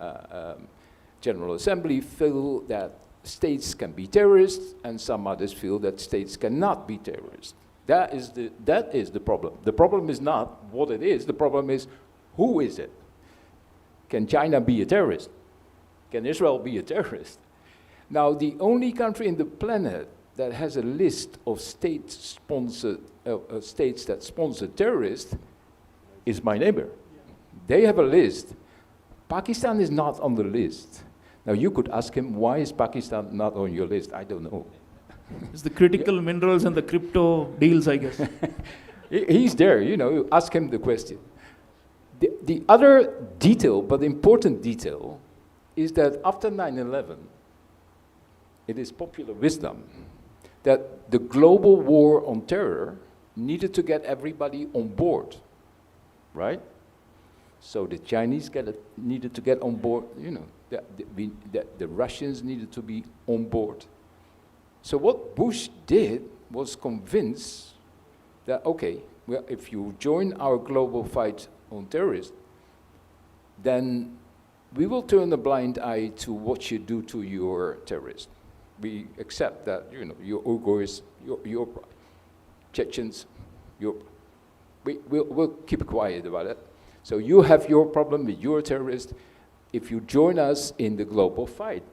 General Assembly feel that states can be terrorists, and some others feel that states cannot be terrorists. That is the problem. The problem is not what it is. The problem is who is it? Can China be a terrorist? Can Israel be a terrorist? Now, the only country in the planet that has a list of states that sponsor terrorists is my neighbor. They have a list. Pakistan is not on the list. Now, you could ask him, why is Pakistan not on your list? I don't know. It's the critical minerals and the crypto deals, I guess. He's there, you ask him the question. The other detail, but important detail, is that after 9/11, it is popular wisdom that the global war on terror needed to get everybody on board, right? So the Chinese needed to get on board, the Russians needed to be on board. So what Bush did was convince that, okay, well, if you join our global fight on terrorists, then we will turn a blind eye to what you do to your terrorists. We accept that, your Uyghurs, your Chechens, we'll keep quiet about it. So you have your problem with your terrorists if you join us in the global fight.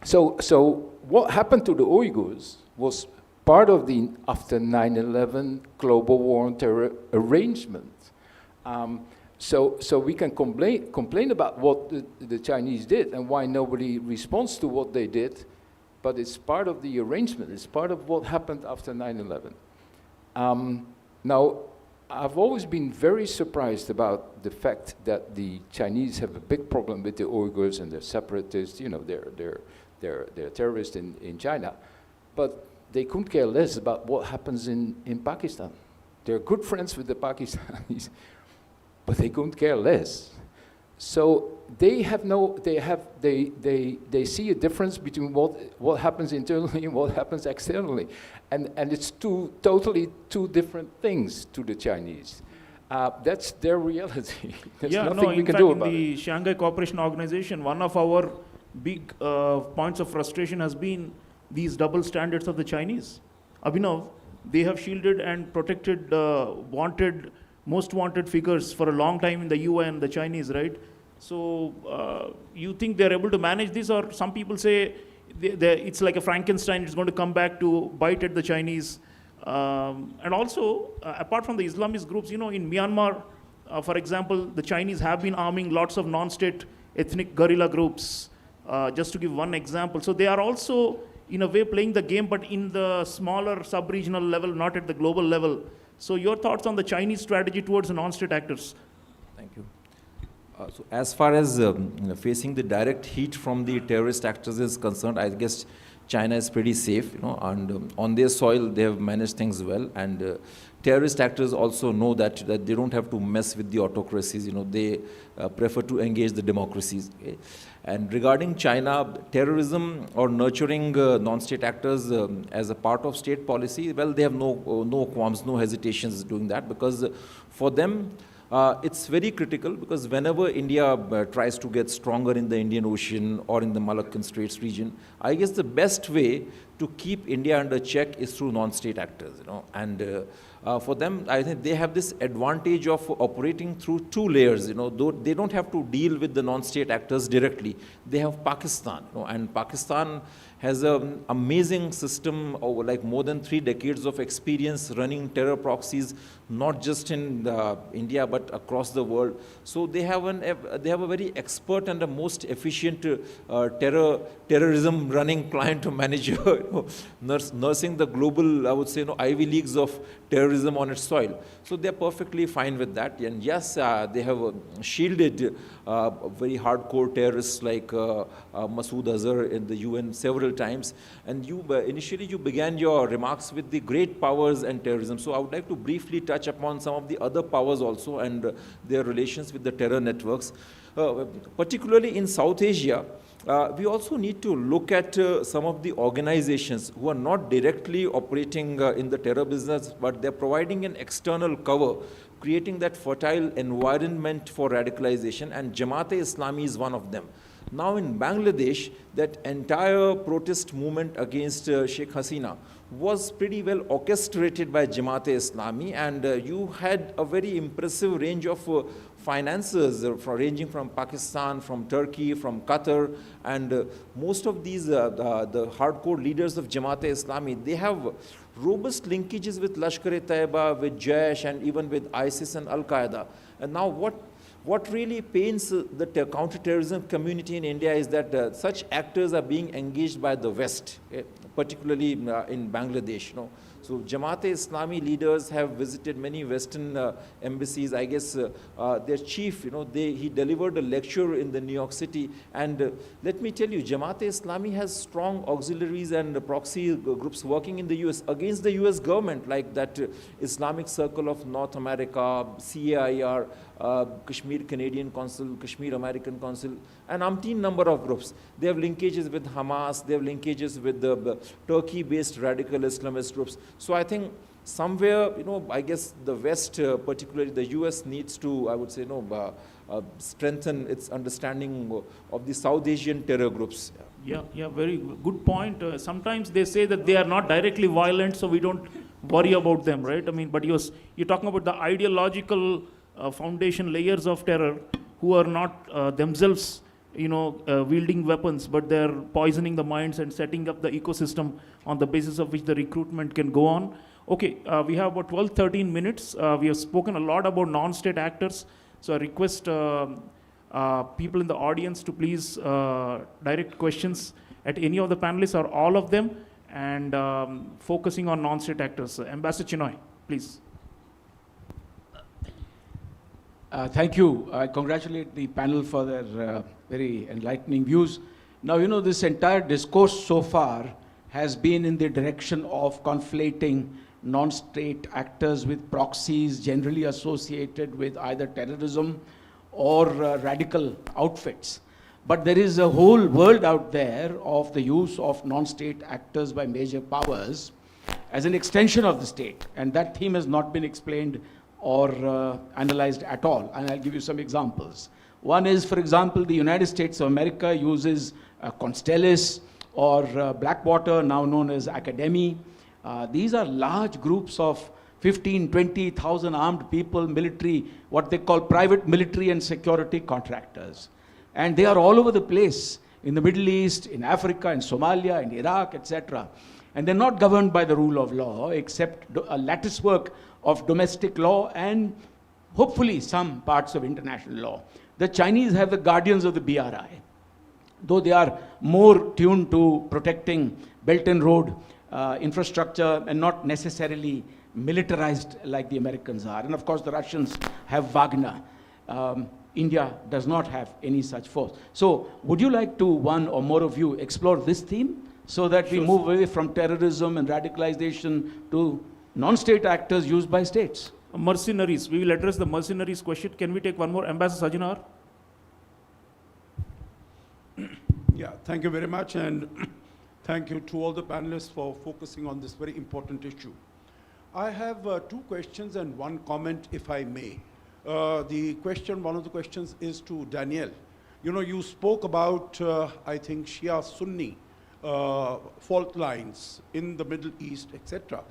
So what happened to the Uyghurs was part of the, after 9/11, global war on terror arrangement. So we can complain about what the Chinese did and why nobody responds to what they did, but it's part of the arrangement. It's part of what happened after 9/11. Now, I've always been very surprised about the fact that the Chinese have a big problem with the Uyghurs and they're separatists, they're terrorists in China, but they couldn't care less about what happens in Pakistan. They're good friends with the Pakistanis, but they couldn't care less. So they see a difference between what happens internally and what happens externally. And it's totally two different things to the Chinese. That's their reality. There's nothing we can do about it. In the Shanghai Cooperation Organization, one of our big points of frustration has been these double standards of the Chinese. Abhinav, they have shielded and protected most wanted figures for a long time in the UN, the Chinese, right? So you think they're able to manage this, or some people say it's like a Frankenstein, it's going to come back to bite at the Chinese. And also, apart from the Islamist groups, in Myanmar, for example, the Chinese have been arming lots of non-state ethnic guerrilla groups, just to give one example. So they are also, in a way, playing the game, but in the smaller sub-regional level, not at the global level. So your thoughts on the Chinese strategy towards the non-state actors? Thank you. So as far as facing the direct heat from the terrorist actors is concerned, I guess China is pretty safe, and on their soil they have managed things well. And terrorist actors also know that they don't have to mess with the autocracies. They prefer to engage the democracies. Okay? And regarding China, terrorism or nurturing non-state actors as a part of state policy, well, they have no qualms, no hesitations doing that, because for them, it's very critical, because whenever India tries to get stronger in the Indian Ocean or in the Malaccan Straits region, I guess the best way to keep India under check is through non-state actors, and for them, I think they have this advantage of operating through two layers, though they don't have to deal with the non-state actors directly. They have Pakistan, and Pakistan has an amazing system of like more than 3 decades of experience running terror proxies, not just in India but across the world. So they have a very expert and the most efficient terrorism running client manager, nursing the global, I would say, Ivy Leagues of terrorism on its soil. So they're perfectly fine with that. And yes, they have shielded very hardcore terrorists like Masood Azhar in the UN several times. And you initially you began your remarks with the great powers and terrorism. So I would like to briefly touch upon some of the other powers also and their relations with the terror networks. Particularly in South Asia, we also need to look at some of the organizations who are not directly operating in the terror business, but they're providing an external cover, creating that fertile environment for radicalization, and Jamaat-e-Islami is one of them. Now in Bangladesh, that entire protest movement against Sheikh Hasina was pretty well orchestrated by Jamaat-e-Islami, and you had a very impressive range of financiers ranging from Pakistan, from Turkey, from Qatar, and most of these, the hardcore leaders of Jamaat-e-Islami, they have robust linkages with Lashkar-e-Taiba, with Jaish, and even with ISIS and Al-Qaeda. And now what really pains the counterterrorism community in India is that such actors are being engaged by the West, particularly in Bangladesh. So Jamaat-e-Islami leaders have visited many Western embassies. I guess their chief, he delivered a lecture in the New York City. And let me tell you, Jamaat-e-Islami has strong auxiliaries and proxy groups working in the US against the US government, like that Islamic Circle of North America, CAIR, Kashmir Canadian Council, Kashmir American Council, an umpteen number of groups. They have linkages with Hamas, they have linkages with the Turkey-based radical Islamist groups. So I think somewhere, I guess the West, particularly the US, needs to, I would say, strengthen its understanding of the South Asian terror groups. Yeah, very good point. Sometimes they say that they are not directly violent, so we don't worry about them, right? I mean, but you're talking about the ideological foundation layers of terror who are not themselves, wielding weapons, but they're poisoning the minds and setting up the ecosystem on the basis of which the recruitment can go on. Okay, we have about 12-13 minutes. We have spoken a lot about non-state actors. So I request people in the audience to please direct questions at any of the panelists or all of them, and focusing on non-state actors. Ambassador Chinoy, please. Thank you. I congratulate the panel for their very enlightening views. Now, this entire discourse so far has been in the direction of conflating non-state actors with proxies generally associated with either terrorism or radical outfits. But there is a whole world out there of the use of non-state actors by major powers as an extension of the state, and that theme has not been explained or analyzed at all, and I'll give you some examples. One is, for example, the United States of America uses Constellis or Blackwater, now known as Academy. These are large groups of 15,000-20,000 armed people, military, what they call private military and security contractors. And they are all over the place, in the Middle East, in Africa, in Somalia, in Iraq, etc. And they're not governed by the rule of law, except a lattice work of domestic law and hopefully some parts of international law. The Chinese have the guardians of the BRI, though they are more tuned to protecting Belt and Road infrastructure and not necessarily militarized like the Americans are. And of course the Russians have Wagner. India does not have any such force. So would you like to, one or more of you, explore this theme so that we move away from terrorism and radicalization to non-state actors used by states? Mercenaries. We will address the mercenaries question. Can we take one more? Ambassador Sajinar? Yeah, thank you very much, and thank you to all the panelists for focusing on this very important issue. I have 2 questions and 1 comment, if I may. One of the questions is to Daniel. You spoke about, I think, Shia-Sunni fault lines in the Middle East, etc.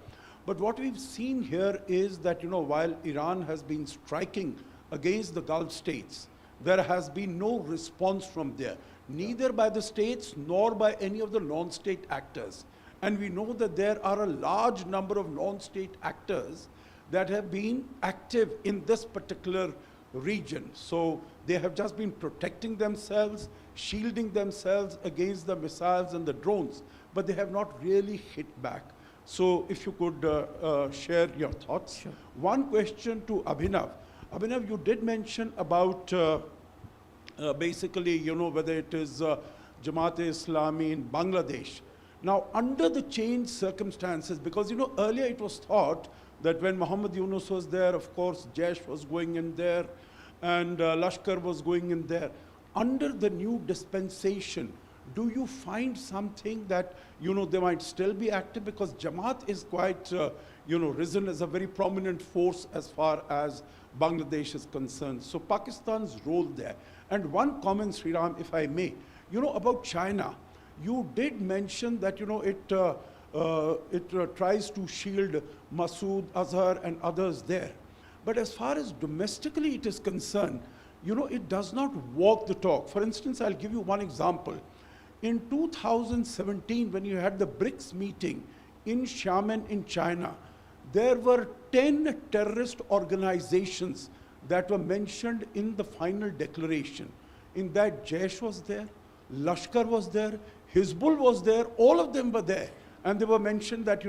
But what we've seen here is that, while Iran has been striking against the Gulf states, there has been no response from there, neither by the states nor by any of the non-state actors. And we know that there are a large number of non-state actors that have been active in this particular region. So they have just been protecting themselves, shielding themselves against the missiles and the drones, but they have not really hit back. So if you could share your thoughts. Sure. One question to Abhinav. Abhinav, you did mention about basically, whether it is Jamaat-e-Islami in Bangladesh. Now, under the changed circumstances, because, earlier it was thought that when Muhammad Yunus was there, of course, Jaish was going in there, and Lashkar was going in there. Under the new dispensation, do you find something that, they might still be active? Because Jamaat is quite, risen as a very prominent force as far as Bangladesh is concerned. So Pakistan's role there. And one comment, Sriram, if I may, about China, you did mention that, it tries to shield Masood, Azhar, and others there. But as far as domestically it is concerned, it does not walk the talk. For instance, I'll give you one example. In 2017, when you had the BRICS meeting in Xiamen in China, there were 10 terrorist organizations that were mentioned in the final declaration. In that, Jaish was there, Lashkar was there, Hizbul was there, all of them were there. And they were mentioned that,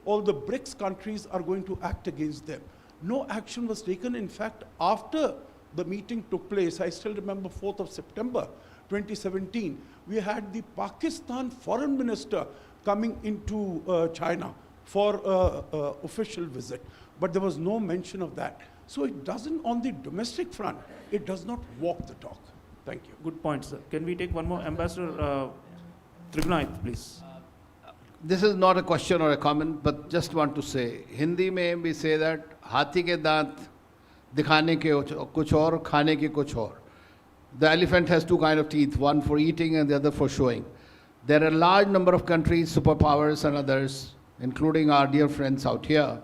all the BRICS countries are going to act against them. No action was taken. In fact, after the meeting took place, I still remember 4th of September, 2017, we had the Pakistan foreign minister coming into China for official visit. But there was no mention of that. So it doesn't, on the domestic front, it does not walk the talk. Thank you. Good point, sir. Can we take one more? Ambassador Tribunayat, please. This is not a question or a comment, but just want to say, Hindi mein we say that हाथी के दांत दिखाने के कुछ और, खाने के कुछ और. The elephant has two kinds of teeth, one for eating and the other for showing. There are a large number of countries, superpowers and others, including our dear friends out here.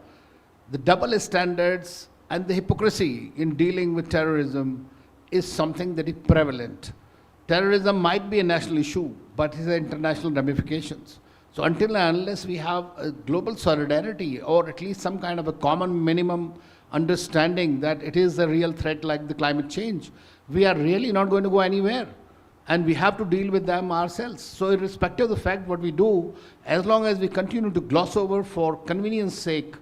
The double standards and the hypocrisy in dealing with terrorism is something that is prevalent. Terrorism might be a national issue, but it has international ramifications. So until and unless we have a global solidarity, or at least some kind of a common minimum understanding that it is a real threat like the climate change, we are really not going to go anywhere. And we have to deal with them ourselves. So irrespective of the fact what we do, as long as we continue to gloss over for convenience sake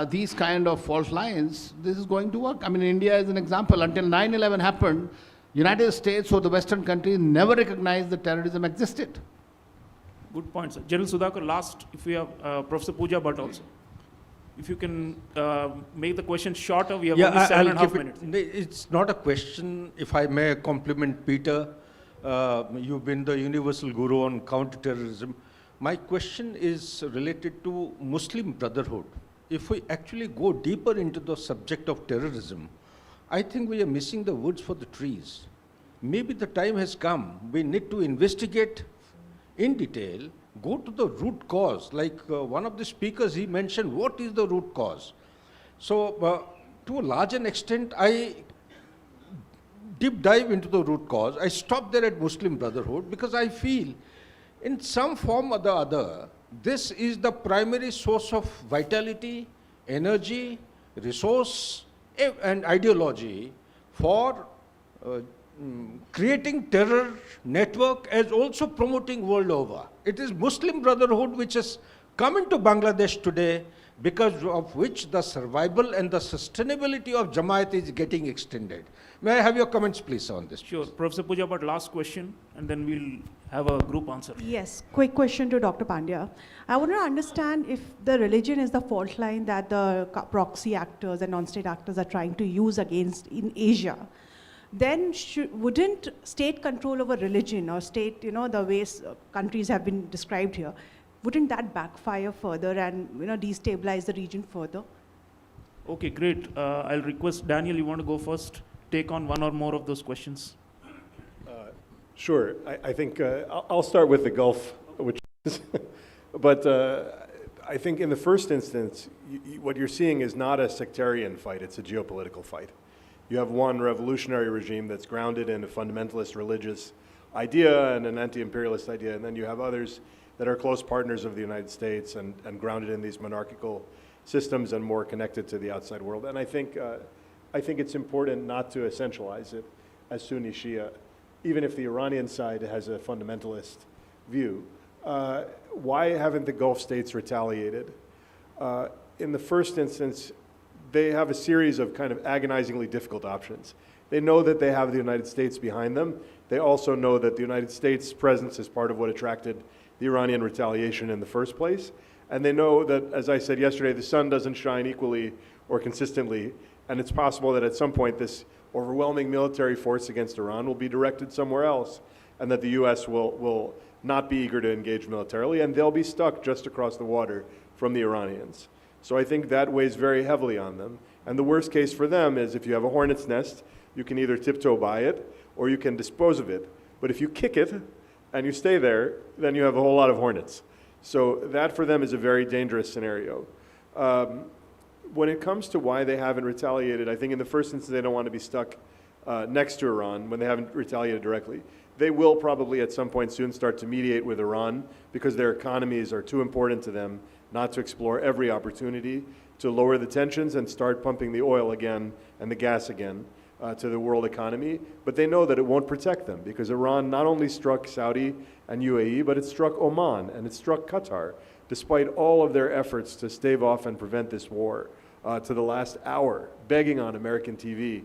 these kind of fault lines, this is going to work. I mean, India is an example. Until 9/11 happened, United States or the Western countries never recognized that terrorism existed. Good point, sir. General Sudhakar, last, if we have Professor Pooja Bhatt also. If you can make the question shorter, we have only 7.5 minutes. It's not a question, if I may compliment Peter. You've been the universal guru on counterterrorism. My question is related to Muslim Brotherhood. If we actually go deeper into the subject of terrorism, I think we are missing the woods for the trees. Maybe the time has come. We need to investigate in detail, go to the root cause. Like one of the speakers, he mentioned, what is the root cause? So to a large extent, I deep dive into the root cause. I stop there at Muslim Brotherhood because I feel in some form or the other, this is the primary source of vitality, energy, resource, and ideology for creating terror network as also promoting world over. It is Muslim Brotherhood which has come into Bangladesh today, because of which the survival and the sustainability of Jamaat is getting extended. May I have your comments, please, on this? Sure. Professor Pooja Bhatt, last question, and then we'll have a group answer. Yes, quick question to Dr. Pandya. I want to understand if the religion is the fault line that the proxy actors and non-state actors are trying to use against in Asia, then wouldn't state control over religion or state, the ways countries have been described here, wouldn't that backfire further and destabilize the region further? Okay, great. I'll request Daniel, you want to go first? Take on one or more of those questions. Sure. I think I'll start with the Gulf, which is, but I think in the first instance, what you're seeing is not a sectarian fight, it's a geopolitical fight. You have one revolutionary regime that's grounded in a fundamentalist religious idea and an anti-imperialist idea, and then you have others that are close partners of the United States and grounded in these monarchical systems and more connected to the outside world. And I think it's important not to essentialize it as Sunni Shia, even if the Iranian side has a fundamentalist view. Why haven't the Gulf states retaliated? In the first instance, they have a series of kind of agonizingly difficult options. They know that they have the United States behind them. They also know that the United States' presence is part of what attracted the Iranian retaliation in the first place. And they know that, as I said yesterday, the sun doesn't shine equally or consistently, and it's possible that at some point this overwhelming military force against Iran will be directed somewhere else, and that the US will not be eager to engage militarily, and they'll be stuck just across the water from the Iranians. So I think that weighs very heavily on them. And the worst case for them is if you have a hornet's nest, you can either tiptoe by it or you can dispose of it. But if you kick it and you stay there, then you have a whole lot of hornets. So that for them is a very dangerous scenario. When it comes to why they haven't retaliated, I think in the first instance they don't want to be stuck next to Iran when they haven't retaliated directly. They will probably at some point soon start to mediate with Iran because their economies are too important to them not to explore every opportunity to lower the tensions and start pumping the oil again and the gas again to the world economy. But they know that it won't protect them because Iran not only struck Saudi and UAE, but it struck Oman and it struck Qatar, despite all of their efforts to stave off and prevent this war to the last hour, begging on American TV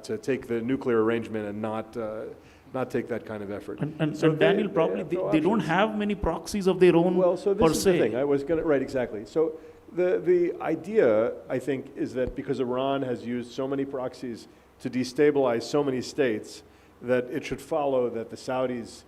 to take the nuclear arrangement and not take that kind of effort. So Daniel, probably they don't have many proxies of their own. Well, so this per is se. the thing. I was going to, right, exactly. So the idea, I think, is that because Iran has used so many proxies to destabilize so many states, that it should follow that the Saudis,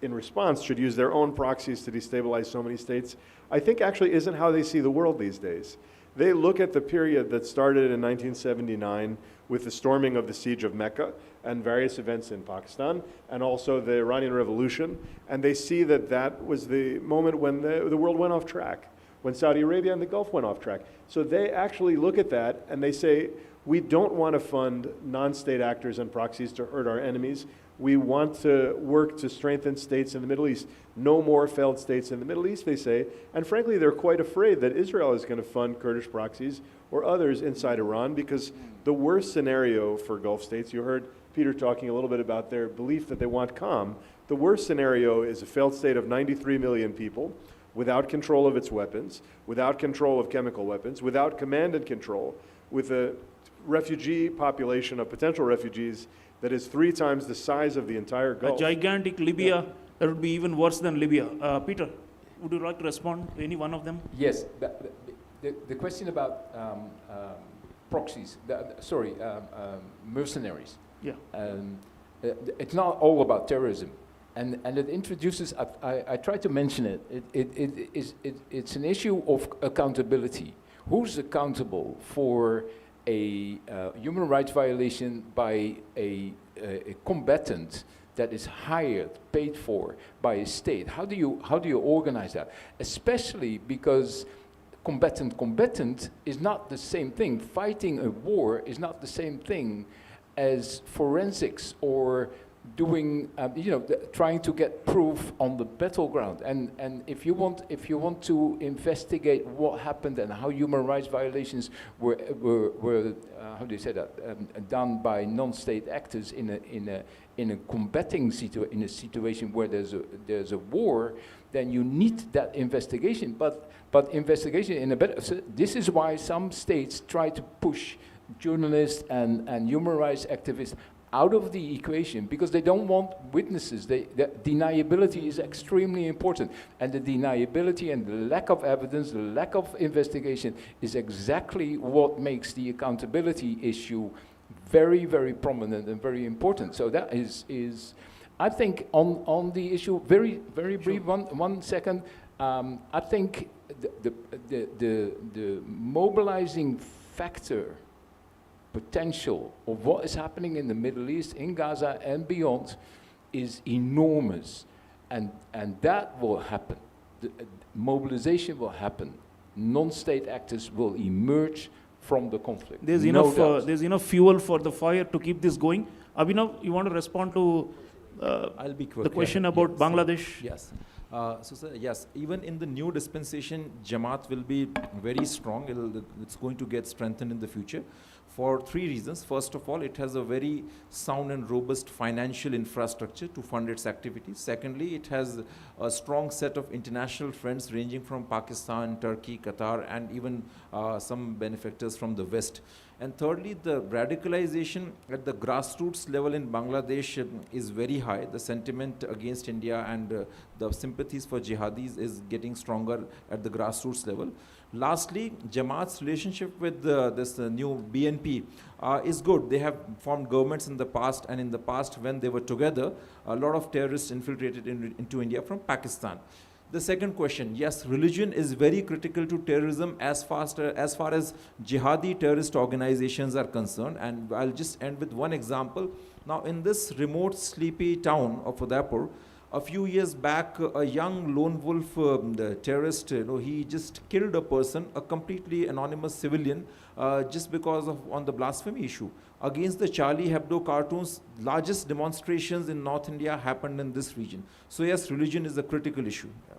in response, should use their own proxies to destabilize so many states, I think actually isn't how they see the world these days. They look at the period that started in 1979 with the storming of the siege of Mecca and various events in Pakistan, and also the Iranian Revolution, and they see that that was the moment when the world went off track, when Saudi Arabia and the Gulf went off track. So they actually look at that and they say, we don't want to fund non-state actors and proxies to hurt our enemies. We want to work to strengthen states in the Middle East. No more failed states in the Middle East, they say. And frankly, they're quite afraid that Israel is going to fund Kurdish proxies or others inside Iran, because the worst scenario for Gulf states, you heard Peter talking a little bit about their belief that they want calm. The worst scenario is a failed state of 93 million people without control of its weapons, without control of chemical weapons, without command and control, with a refugee population of potential refugees that is 3 times the size of the entire Gulf. A gigantic Libya, that would be even worse than Libya. Peter, would you like to respond to any one of them? Yes, the question about proxies, mercenaries. Yeah. It's not all about terrorism. And it introduces, I try to mention it, it's an issue of accountability. Who's accountable for a human rights violation by a combatant that is hired, paid for by a state? How do you organize that? Especially because combatant is not the same thing. Fighting a war is not the same thing as forensics or doing, trying to get proof on the battleground. And if you want to investigate what happened and how human rights violations were how do you say that, done by non-state actors in a combating in a situation where there's a war, then you need that investigation. But investigation in a better. So this is why some states try to push journalists and human rights activists out of the equation, because they don't want witnesses. The deniability is extremely important, and the deniability and the lack of evidence, the lack of investigation is exactly what makes the accountability issue very, very prominent and very important. So that is I think on the issue, very, very brief, one second, I think the mobilizing factor potential of what is happening in the Middle East, in Gaza and beyond, is enormous, and that will happen. The mobilization will happen. Non-state actors will emerge from the conflict. There's No enough. doubt. There's enough fuel for the fire to keep this going. Abhinav, you want to respond to I'll be quick. the question about Yes. Bangladesh? Yes. So, sir, yes, even in the new dispensation, Jamaat will be very strong. It's going to get strengthened in the future for three reasons. First of all, it has a very sound and robust financial infrastructure to fund its activities. Secondly, it has a strong set of international friends ranging from Pakistan, Turkey, Qatar, and even some benefactors from the West. And thirdly, the radicalization at the grassroots level in Bangladesh is very high. The sentiment against India and the sympathies for jihadis is getting stronger at the grassroots level. Lastly, Jamaat's relationship with this new BNP is good. They have formed governments in the past, and in the past when they were together, a lot of terrorists infiltrated into India from Pakistan. The second question, yes, religion is very critical to terrorism as far as jihadi terrorist organizations are concerned. And I'll just end with one example. Now, in this remote, sleepy town of Udaipur, a few years back, a young lone wolf terrorist, he just killed a person, a completely anonymous civilian, just because of on the blasphemy issue. Against the Charlie Hebdo cartoons, largest demonstrations in North India happened in this region. So yes, religion is a critical issue. Yeah.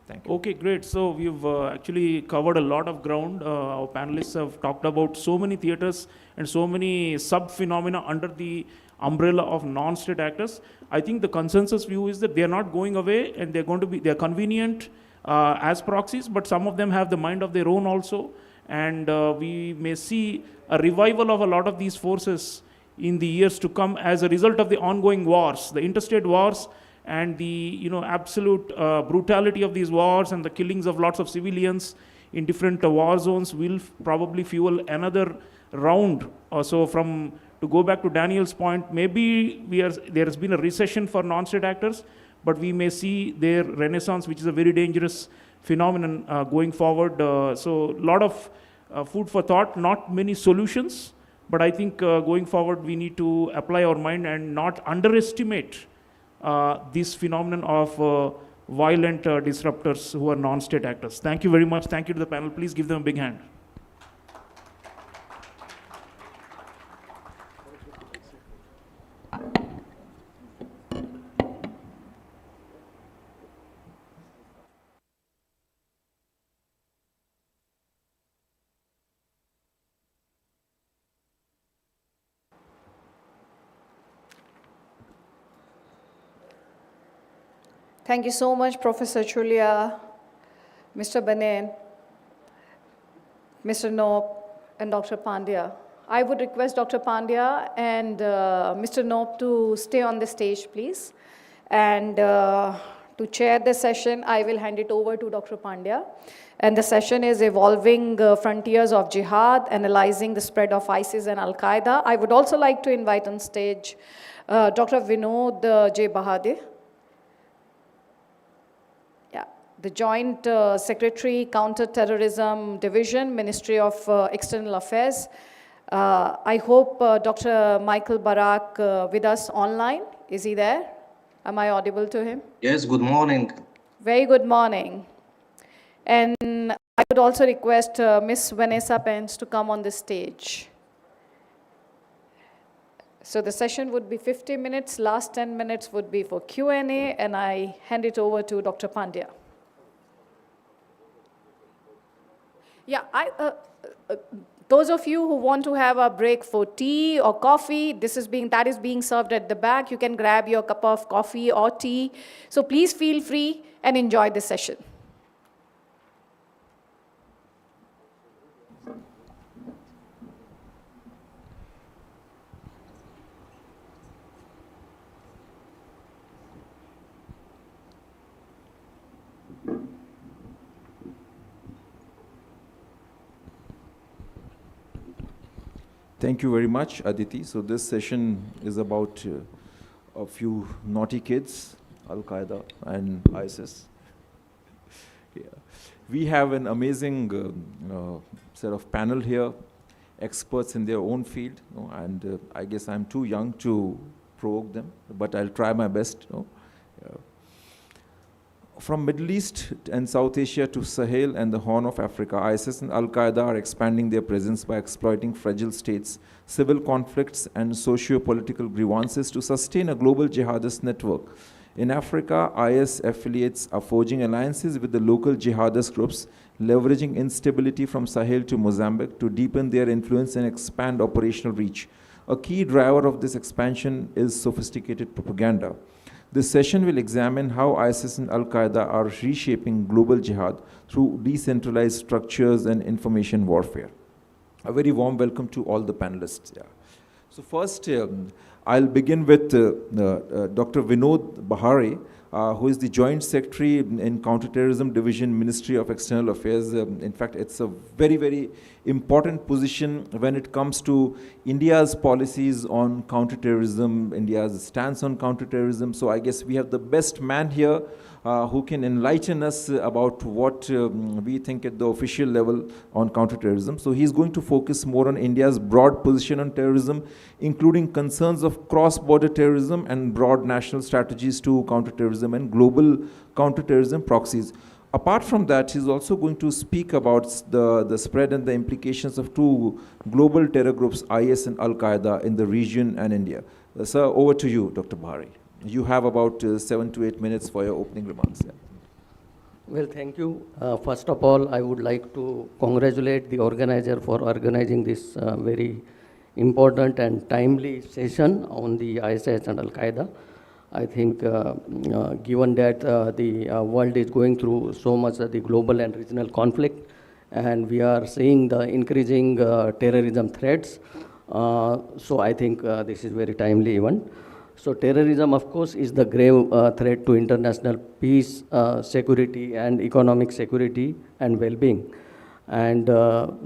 Thank you. Okay, great. So we've actually covered a lot of ground. Our panelists have talked about so many theaters and so many sub-phenomena under the umbrella of non-state actors. I think the consensus view is that they're not going away, and they're convenient as proxies, but some of them have the mind of their own also. And we may see a revival of a lot of these forces in the years to come as a result of the ongoing wars, the interstate wars, and the absolute brutality of these wars and the killings of lots of civilians in different war zones will probably fuel another round. So to go back to Daniel's point, maybe there has been a recession for non-state actors, but we may see their renaissance, which is a very dangerous phenomenon going forward. So a lot of food for thought, not many solutions, but I think going forward we need to apply our mind and not underestimate this phenomenon of violent disruptors who are non-state actors. Thank you very much. Thank you to the panel. Please give them a big hand. Thank you so much, Professor Chulia, Mr. Banen, Mr. Nope, and Dr. Pandya. I would request Dr. Pandya and Mr. Nope to stay on the stage, please. And to chair the session, I will hand it over to Dr. Pandya. And the session is Evolving Frontiers of Jihad, Analyzing the Spread of ISIS and Al-Qaeda. I would also like to invite on stage Dr. Vinod J. Bahadir, the Joint Secretary, Counter-Terrorism Division, Ministry of External Affairs. I hope Dr. Michael Barak with us online. Is he there? Am I audible to him? Yes, good morning. Very good morning. And I would also request Ms. Vanessa Pence to come on the stage. So the session would be 50 minutes. Last 10 minutes would be for Q&A, and I hand it over to Dr. Pandya. Yeah, those of you who want to have a break for tea or coffee, that is being served at the back. You can grab your cup of coffee or tea. So please feel free and enjoy the session. Thank you very much, Aditi. So this session is about a few naughty kids, Al-Qaeda and ISIS. Yeah. We have an amazing set of panel here, experts in their own field, and I guess I'm too young to provoke them, but I'll try my best. From Middle East and South Asia to Sahel and the Horn of Africa, ISIS and Al-Qaeda are expanding their presence by exploiting fragile states, civil conflicts, and socio-political grievances to sustain a global jihadist network. In Africa, IS affiliates are forging alliances with the local jihadist groups, leveraging instability from Sahel to Mozambique to deepen their influence and expand operational reach. A key driver of this expansion is sophisticated propaganda. This session will examine how ISIS and Al-Qaeda are reshaping global jihad through decentralized structures and information warfare. A very warm welcome to all the panelists. Yeah. So first, I'll begin with Dr. Vinod Bahare, who is the Joint Secretary in Counterterrorism Division, Ministry of External Affairs. In fact, it's a very, very important position when it comes to India's policies on counterterrorism, India's stance on counterterrorism. So I guess we have the best man here who can enlighten us about what we think at the official level on counterterrorism. So he's going to focus more on India's broad position on terrorism, including concerns of cross-border terrorism and broad national strategies to counterterrorism and global counterterrorism proxies. Apart from that, he's also going to speak about the spread and the implications of two global terror groups, IS and Al-Qaeda, in the region and India. Sir, over to you, Dr. Bahare. You have about 7 to 8 minutes for your opening remarks. Yeah. Well, thank you. First of all, I would like to congratulate the organizer for organizing this very important and timely session on the ISIS and Al-Qaeda. I think given that the world is going through so much of the global and regional conflict, and we are seeing the increasing terrorism threats, so I think this is very timely event. So terrorism, of course, is the grave threat to international peace, security, and economic security and well-being. And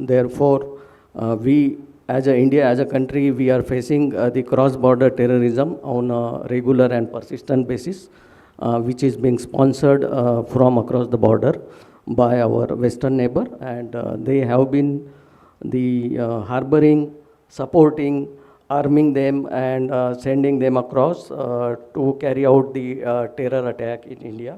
therefore, we, as India, as a country, we are facing the cross-border terrorism on a regular and persistent basis, which is being sponsored from across the border by our Western neighbor. And they have been harboring, supporting, arming them, and sending them across to carry out the terror attack in India.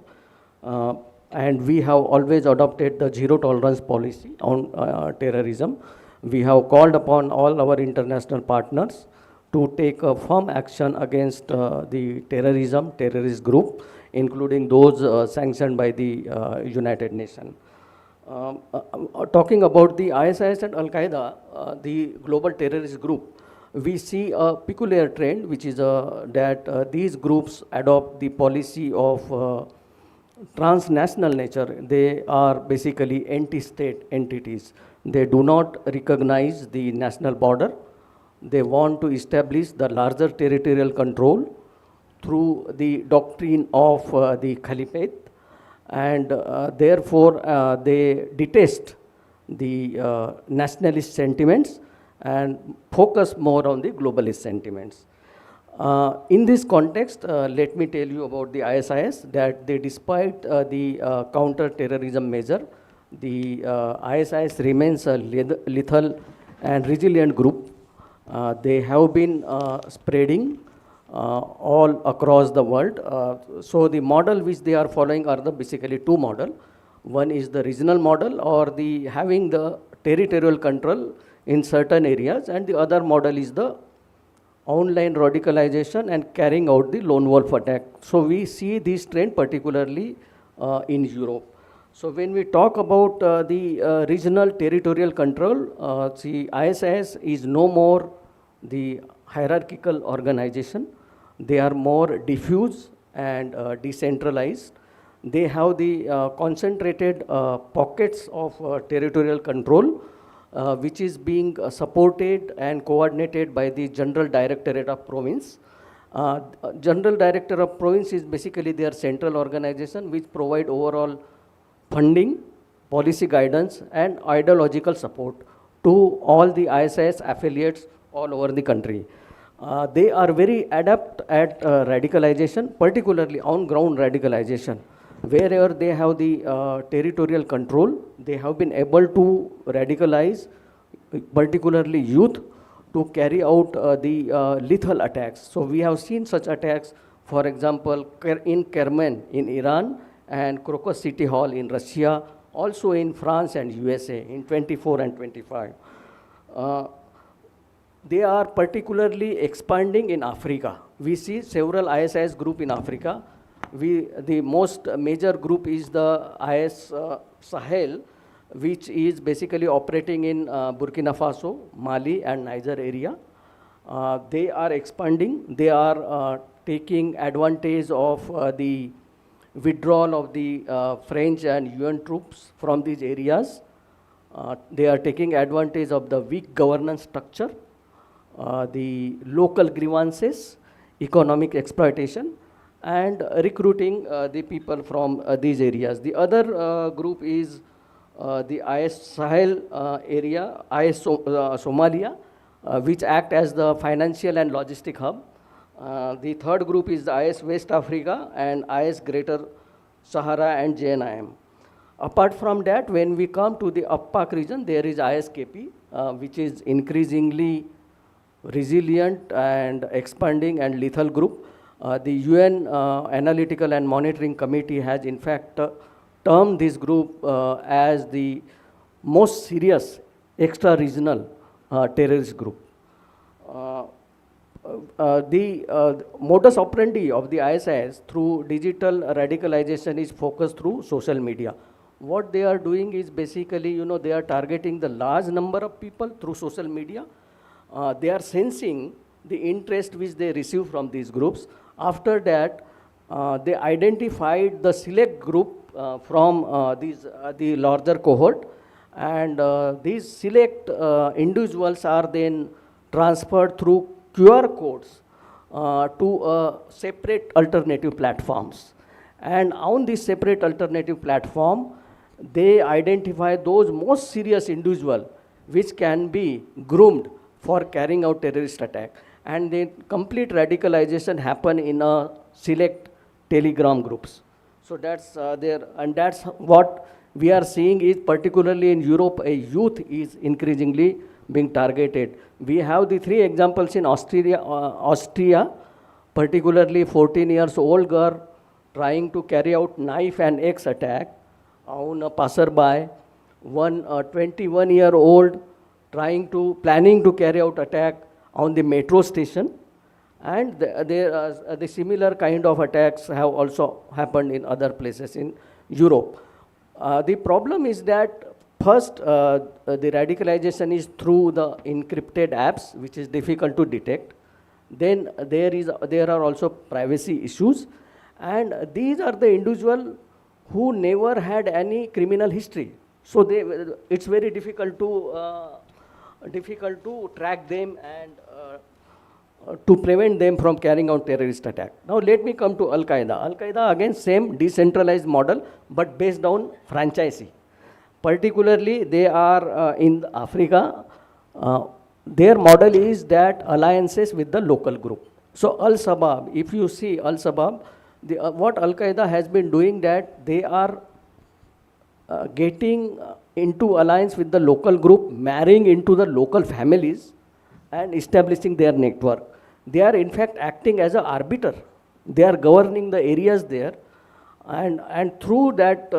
And we have always adopted the zero tolerance policy on terrorism. We have called upon all our international partners to take a firm action against the terrorist group, including those sanctioned by the United Nations. Talking about the ISIS and Al-Qaeda, the global terrorist group, we see a peculiar trend, which is that these groups adopt the policy of transnational nature. They are basically anti-state entities. They do not recognize the national border. They want to establish the larger territorial control through the doctrine of the caliphate, and therefore they detest the nationalist sentiments and focus more on the globalist sentiments. In this context, let me tell you about the ISIS, that they, despite the counter-terrorism measure, the ISIS remains a lethal and resilient group. They have been spreading all across the world. So the model which they are following are basically two models. One is the regional model, or the having the territorial control in certain areas, and the other model is the online radicalization and carrying out the lone wolf attack. So we see this trend particularly in Europe. So when we talk about the regional territorial control, see, ISIS is no more the hierarchical organization. They are more diffuse and decentralized. They have the concentrated pockets of territorial control, which is being supported and coordinated by the General Directorate of Province. General Director of Province is basically their central organization, which provide overall funding, policy guidance, and ideological support to all the ISIS affiliates all over the country. They are very adept at radicalization, particularly on-ground radicalization. Wherever they have the territorial control, they have been able to radicalize, particularly youth, to carry out the lethal attacks. So we have seen such attacks, for example, in Kerman in Iran, and Crocus City Hall in Russia, also in France and USA in 24 and 25. They are particularly expanding in Africa. We see several ISIS group in Africa. The most major group is the IS Sahel, which is basically operating in Burkina Faso, Mali, and Niger area. They are expanding. They are taking advantage of the withdrawal of the French and UN troops from these areas. They are taking advantage of the weak governance structure, the local grievances, economic exploitation, and recruiting the people from these areas. The other group is the IS Sahel area, IS Somalia, which act as the financial and logistic hub. The third group is the IS West Africa and IS Greater Sahara and JNIM. Apart from that, when we come to the APAC region, there is ISKP, which is increasingly resilient and expanding and lethal group. The UN Analytical and Monitoring Committee has in fact termed this group as the most serious extra-regional terrorist group. The modus operandi of the ISIS through digital radicalization is focused through social media. What they are doing is basically, they are targeting the large number of people through social media. They are sensing the interest which they receive from these groups. After that, they identified the select group from the larger cohort, and these select individuals are then transferred through QR codes to separate alternative platforms. And on this separate alternative platform, they identify those most serious individuals which can be groomed for carrying out terrorist attack. And then complete radicalization happen in a select Telegram groups. So that's there, and that's what we are seeing is particularly in Europe, a youth is increasingly being targeted. We have the 3 examples in Austria, particularly 14 years old girl trying to carry out knife and axe attack on a passerby, one 21-year-old planning to carry out attack on the metro station, and the similar kind of attacks have also happened in other places in Europe. The problem is that first, the radicalization is through the encrypted apps, which is difficult to detect. Then there are also privacy issues, and these are the individuals who never had any criminal history. So it's very difficult to track them and to prevent them from carrying out terrorist attack. Now let me come to Al-Qaeda. Al-Qaeda, again, same decentralized model, but based on franchisee. Particularly, they are in Africa. Their model is that alliances with the local group. So Al-Shabaab, if you see Al-Shabaab, what Al-Qaeda has been doing, that they are getting into alliance with the local group, marrying into the local families, and establishing their network. They are in fact acting as an arbiter. They are governing the areas there, and through that,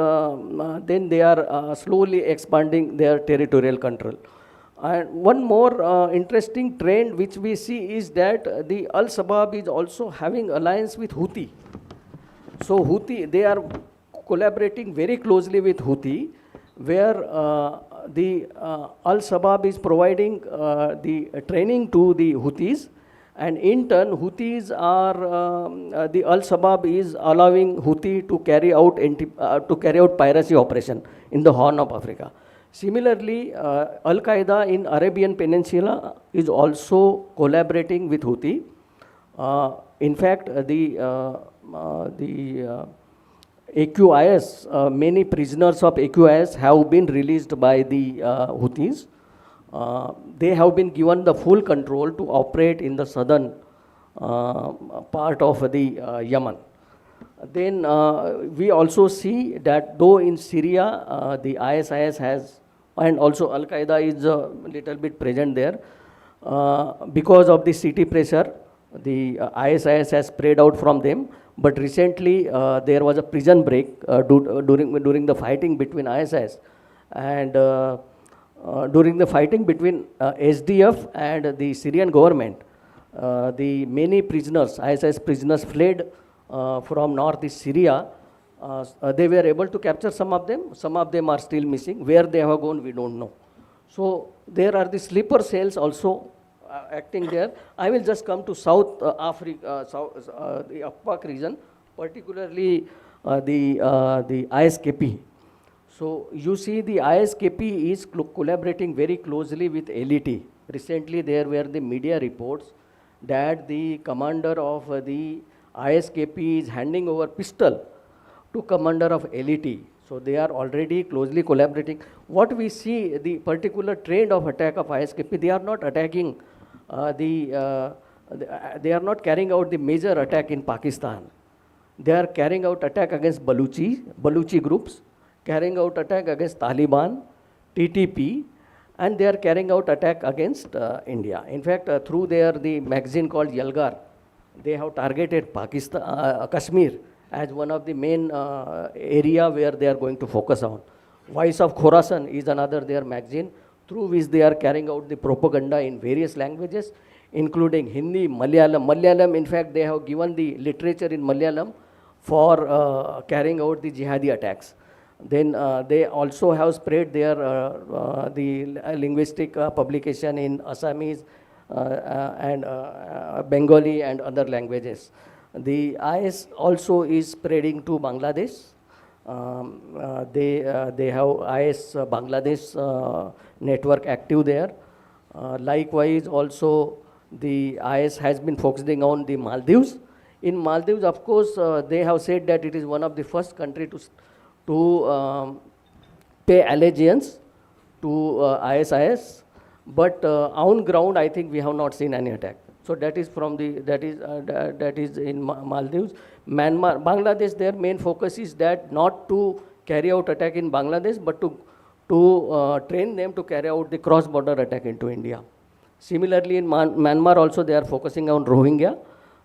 then they are slowly expanding their territorial control. And one more interesting trend which we see is that the Al-Shabaab is also having alliance with Houthi. So Houthi, they are collaborating very closely with Houthi, where the Al-Shabaab is providing the training to the Houthis, and in turn, Houthis are the Al-Shabaab is allowing Houthi to carry out piracy operation in the Horn of Africa. Similarly, Al-Qaeda in Arabian Peninsula is also collaborating with Houthi. In fact, the AQIS, many prisoners of AQIS have been released by the Houthis. They have been given the full control to operate in the southern part of the Yemen. Then we also see that though in Syria, the ISIS has, and also Al-Qaeda is a little bit present there, because of the city pressure, The ISIS has spread out from them, but recently there was a prison break during the fighting between ISIS and during the fighting between SDF and the Syrian government. The many prisoners, ISIS prisoners, fled from northeast Syria. They were able to capture some of them. Some of them are still missing. Where they have gone, we don't know. So there are the sleeper cells also acting there. I will just come to South Africa, the APAC region, particularly the ISKP. So you see the ISKP is collaborating very closely with LET. Recently there were the media reports that the commander of the ISKP is handing over pistol to commander of LET. So they are already closely collaborating. What we see, the particular trend of attack of ISKP, they are not attacking they are not carrying out the major attack in Pakistan. They are carrying out attack against Baluchi groups, carrying out attack against Taliban, TTP, and they are carrying out attack against India. In fact, through the magazine called Yalgar, they have targeted Pakistan, Kashmir as one of the main area where they are going to focus on. Voice of Khorasan is another their magazine through which they are carrying out the propaganda in various languages, including Hindi, Malayalam. Malayalam, in fact, they have given the literature in Malayalam for carrying out the jihadi attacks. Then they also have spread their the linguistic publication in Assamese and Bengali and other languages. The IS also is spreading to Bangladesh. They have IS Bangladesh network active there. Likewise, also the IS has been focusing on the Maldives. In Maldives, of course, they have said that it is one of the first country to pay allegiance to ISIS, but on ground, I think we have not seen any attack. So that is from the that is in Maldives. Myanmar, Bangladesh, their main focus is that not to carry out attack in Bangladesh, but to train them to carry out the cross-border attack into India. Similarly, in Myanmar also they are focusing on Rohingya.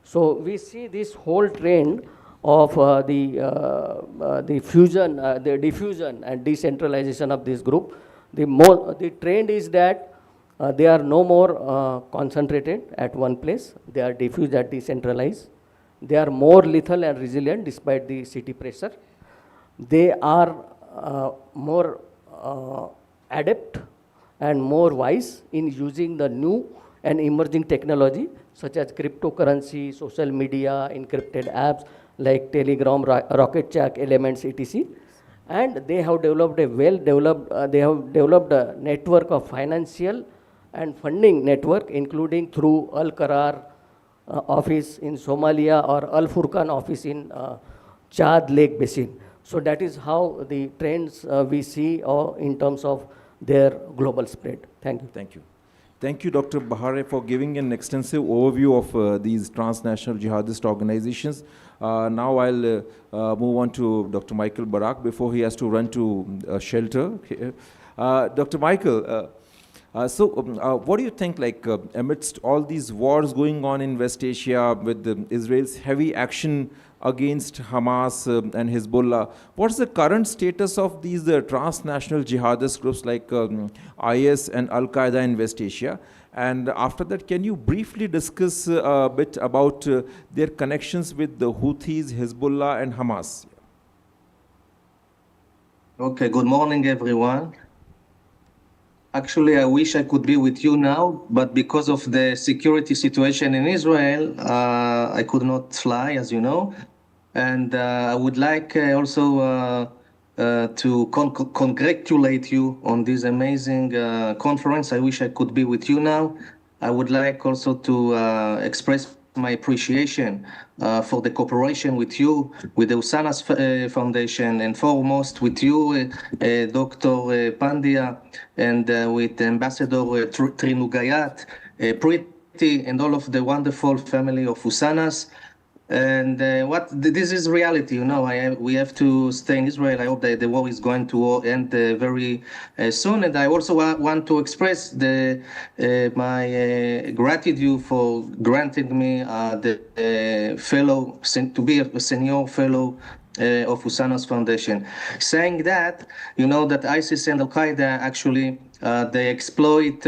So we see this whole trend of the fusion, the diffusion and decentralization of this group. The trend is that they are no more concentrated at one place. They are diffused and decentralized. They are more lethal and resilient despite the city pressure. They are more adept and more wise in using the new and emerging technology such as cryptocurrency, social media, encrypted apps like Telegram, Rocket Chat, Elements, etc. And they have developed a network of financial and funding network, including through Al-Qarar office in Somalia or Al-Furqan office in Chad Lake Basin. So that is how the trends we see in terms of their global spread. Thank you. Thank you. Thank you, Dr. Bahare, for giving an extensive overview of these transnational jihadist organizations. Now I'll move on to Dr. Michael Barak before he has to run to shelter. Dr. Michael, what do you think, like amidst all these wars going on in West Asia with Israel's heavy action against Hamas and Hezbollah, what's the current status of these transnational jihadist groups like IS and Al-Qaeda in West Asia? And after that, can you briefly discuss a bit about their connections with the Houthis, Hezbollah and Hamas? Okay, good morning, everyone. Actually, I wish I could be with you now, but because of the security situation in Israel, I could not fly, as you know. And I would like also to congratulate you on this amazing conference. I wish I could be with you now. I would like also to express my appreciation for the cooperation with you, with the Usanas Foundation, and foremost with you, Dr. Pandya, and with Ambassador Trinugayat, Priti, and all of the wonderful family of Usanas. And this is reality, you know. We have to stay in Israel. I hope that the war is going to end very soon. And I also want to express my gratitude for granting me the fellow to be a senior fellow of Usama's foundation. Saying that, you know that ISIS and Al-Qaeda actually they exploit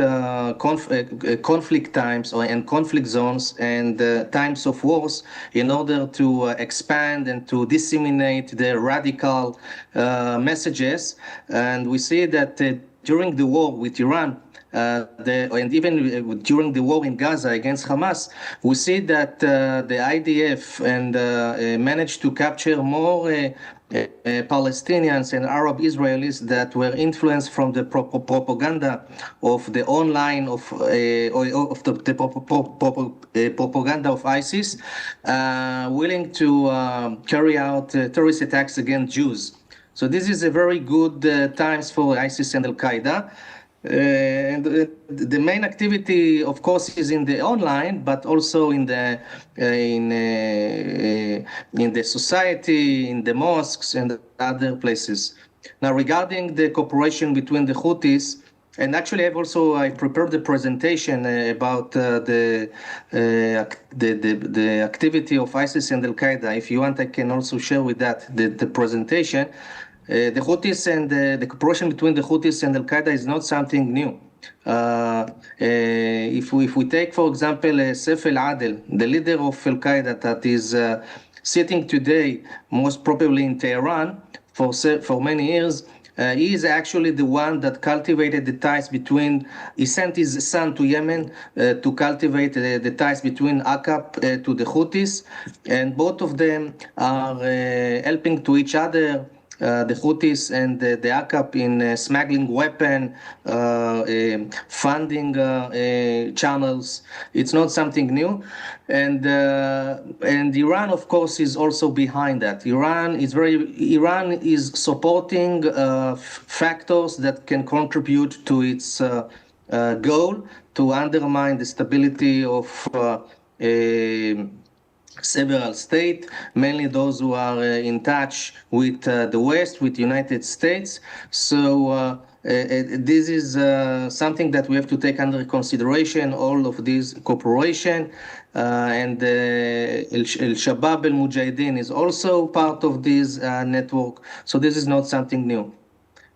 conflict times and conflict zones and times of wars in order to expand and to disseminate their radical messages. And we see that during the war with Iran, and even during the war in Gaza against Hamas, we see that the IDF managed to capture more Palestinians and Arab Israelis that were influenced from the propaganda of the online of the propaganda of ISIS, willing to carry out terrorist attacks against Jews. So this is a very good times for ISIS and Al-Qaeda. And the main activity, of course, is in the online, but also in the society, in the mosques, and other places. Now, regarding the cooperation between the Houthis, and actually, I prepared the presentation about the activity of ISIS and Al Qaeda. If you want, I can also share with that the presentation. The Houthis and the cooperation between the Houthis and Al Qaeda is not something new. If we take, for example, Saif al-Adel, the leader of Al Qaeda, that is sitting today most probably in Tehran for many years. He is actually the one that cultivated the ties between, he sent his son to Yemen to cultivate the ties between AQAP to the Houthis, and both of them are helping to each other, the Houthis and the AQAP, in smuggling weapon, funding channels. It's not something new. And Iran, of course, is also behind that. Iran is supporting factors that can contribute to its goal to undermine the stability of several states, mainly those who are in touch with the West, with the United States. So this is something that we have to take under consideration, all of this cooperation. And Al-Shabaab al-Mujahideen is also part of this network. So this is not something new.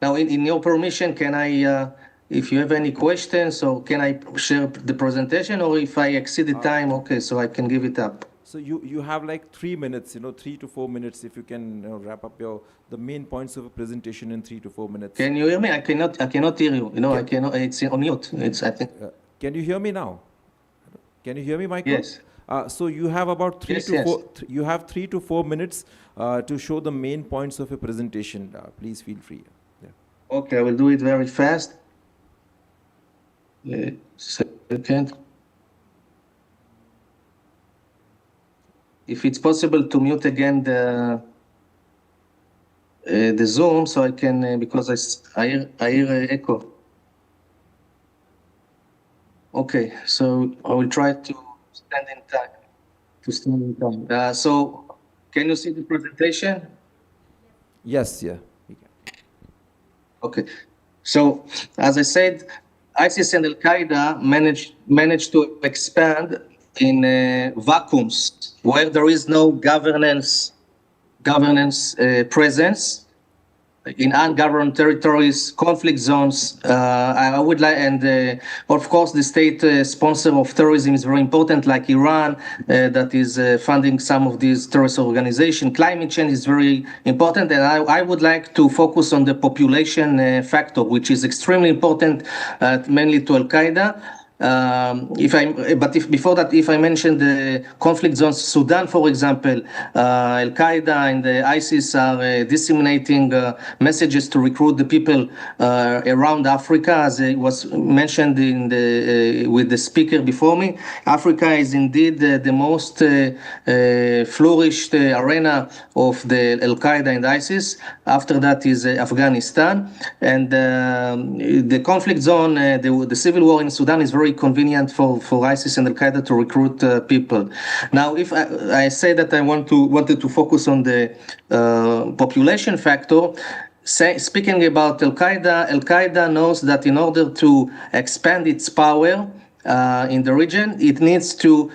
Now, in your permission, can I, if you have any questions, or can I share the presentation, or if I exceed the time, okay, so I can give it up. So you have like 3 minutes, 3 to 4 minutes, if you can wrap up the main points of a presentation in 3 to 4 minutes. Can you hear me? I cannot hear you. I cannot. It's on mute. I think. Can you hear me now? Can you hear me, Michael? Yes. So you have about 3 to 4 minutes to show the main points of a presentation. Please feel free. Yeah. Okay, I will do it very fast. Second. If it's possible to mute again the Zoom, so I can, because I hear echo. Okay, so I will try to stand in time. So, can you see the presentation? Yes, yeah. Okay, so as I said, ISIS and Al Qaeda managed to expand in vacuums where there is no governance presence, in ungoverned territories, conflict zones. I would like, and of course, the state sponsor of terrorism is very important, like Iran, that is funding some of these terrorist organizations. Climate change is very important, and I would like to focus on the population factor, which is extremely important, mainly to Al Qaeda. Before that, if I mention the conflict zones, Sudan, for example, Al Qaeda and the ISIS are disseminating messages to recruit the people around Africa, as it was mentioned with the speaker before me. Africa is indeed the most flourished arena of the Al Qaeda and ISIS. After that is Afghanistan, and the conflict zone, the civil war in Sudan is very very convenient for ISIS and Al-Qaeda to recruit people. Now, if I say that I wanted to focus on the population factor, speaking about Al-Qaeda knows that in order to expand its power in the region, it needs to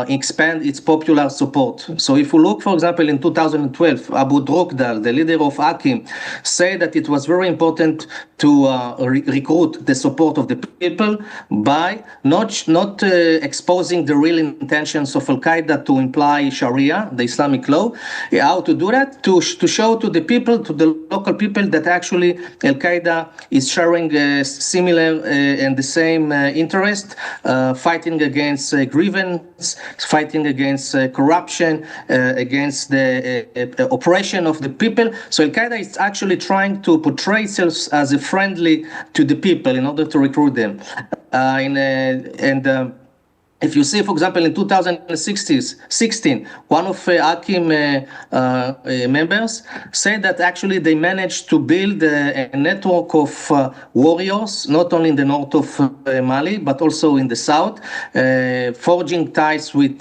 expand its popular support. So if you look, for example, in 2012, Abu Drukdal, the leader of Hakim, said that it was very important to recruit the support of the people by not exposing the real intentions of Al-Qaeda to imply Sharia, the Islamic law. How to do that? To show to the people, to the local people, that actually Al-Qaeda is sharing similar and the same interest, fighting against grievance, fighting against corruption, against the oppression of the people. So Al-Qaeda is actually trying to portray itself as a friendly to the people in order to recruit them. If you see, for example, in 2016, one of Hakim members said that actually they managed to build a network of warriors, not only in the north of Mali, but also in the south, forging ties with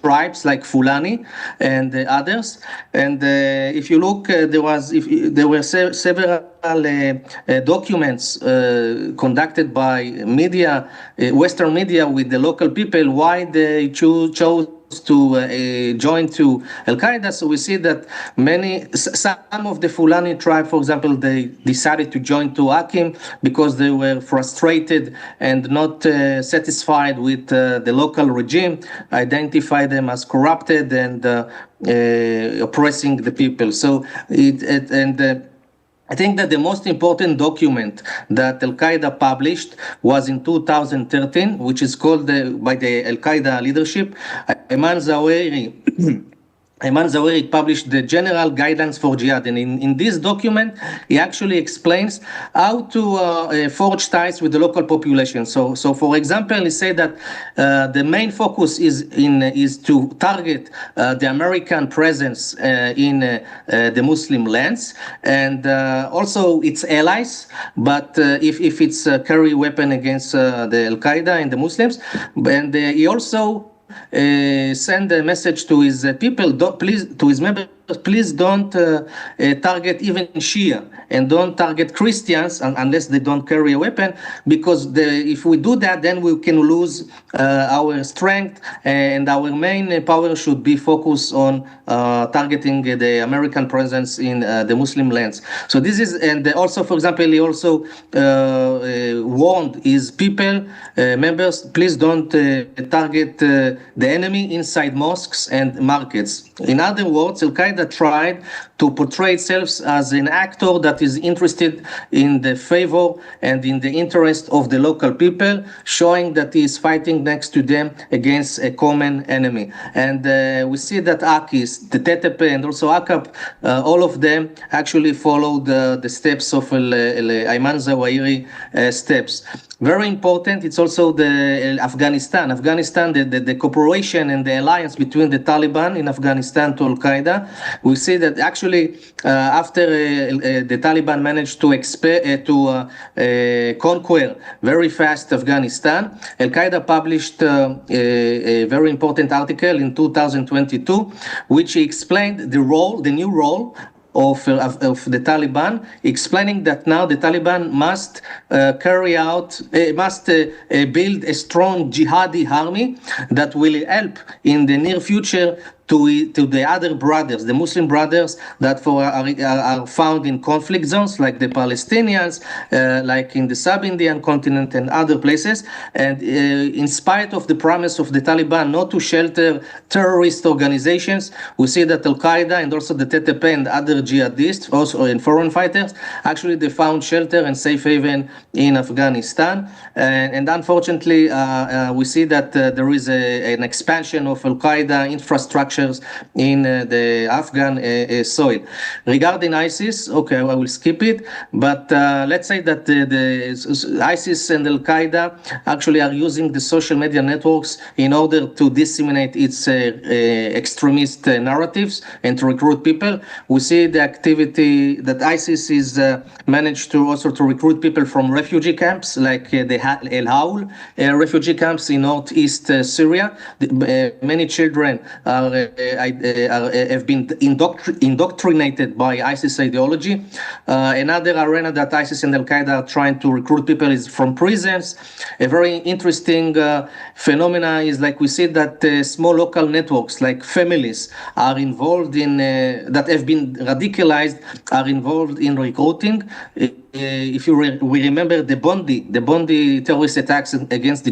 tribes like Fulani and others. And if you look, there were several documents conducted by media, Western media, with the local people, why they chose to join to Al-Qaeda. So we see that some of the Fulani tribe, for example, they decided to join to Hakim because they were frustrated and not satisfied with the local regime, identify them as corrupted and oppressing the people. So I think that the most important document that Al-Qaeda published was in 2013, which is called by the Al-Qaeda leadership, Ayman Zawahiri published the General Guidance for Jihad. And in this document, he actually explains how to forge ties with the local population. So for example, he said that the main focus is to target the American presence in the Muslim lands, and also its allies, but if it's carry weapon against the Al-Qaeda and the Muslims. And he also send a message to his people, to his members, please don't target even Shia, and don't target Christians unless they don't carry a weapon, because if we do that, then we can lose our strength, and our main power should be focused on targeting the American presence in the Muslim lands. So this is, and also, for example, he also warned his people, members, please don't target the enemy inside mosques and markets. In other words, Al-Qaeda tried to portray itself as an actor that is interested in the favor and in the interest of the local people, showing that he is fighting next to them against a common enemy. And we see that AKIS, the TTP, and also AKAP, all of them actually followed the steps of Ayman Zawahiri steps. Very important, it's also the Afghanistan, the cooperation and the alliance between the Taliban in Afghanistan to Al-Qaeda. We see that actually after the Taliban managed to conquer very fast Afghanistan, Al-Qaeda published a very important article in 2022, which explained the new role of the Taliban, explaining that now the Taliban must build a strong jihadi army that will help in the near future to the other brothers, the Muslim brothers that are found in conflict zones, like the Palestinians, like in the sub-Indian continent and other places. And in spite of the promise of the Taliban not to shelter terrorist organizations, we see that Al-Qaeda and also the TTP and other jihadists, also in foreign fighters, actually they found shelter and safe haven in Afghanistan. And unfortunately, we see that there is an expansion of Al-Qaeda infrastructure structures in the Afghan soil. Regarding ISIS, okay, I will skip it, but let's say that the ISIS and Al-Qaeda actually are using the social media networks in order to disseminate its extremist narratives and to recruit people. We see the activity that ISIS is managed to also to recruit people from refugee camps like the El Haul refugee camps in northeast Syria. Many children have been indoctrinated by ISIS ideology. Another arena that ISIS and Al-Qaeda are trying to recruit people is from prisons. A very interesting phenomena is like we see that small local networks like families are involved in, that have been radicalized, are involved in recruiting. If we remember the Bondi terrorist attacks against the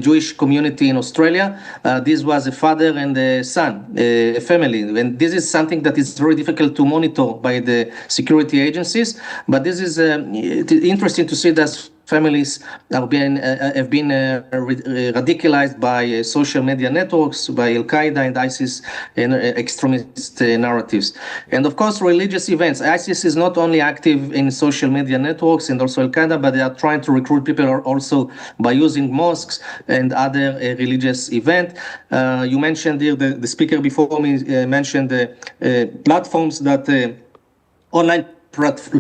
Jewish community in Australia, this was a father and a son, a family, and this is something that is very difficult to monitor by the security agencies. But this is interesting to see that families have been radicalized by social media networks, by Al-Qaeda and ISIS and extremist narratives. And of course, religious events. ISIS is not only active in social media networks and also Al-Qaeda, but they are trying to recruit people also by using mosques and other religious events. You mentioned here, the speaker before me mentioned the platforms that online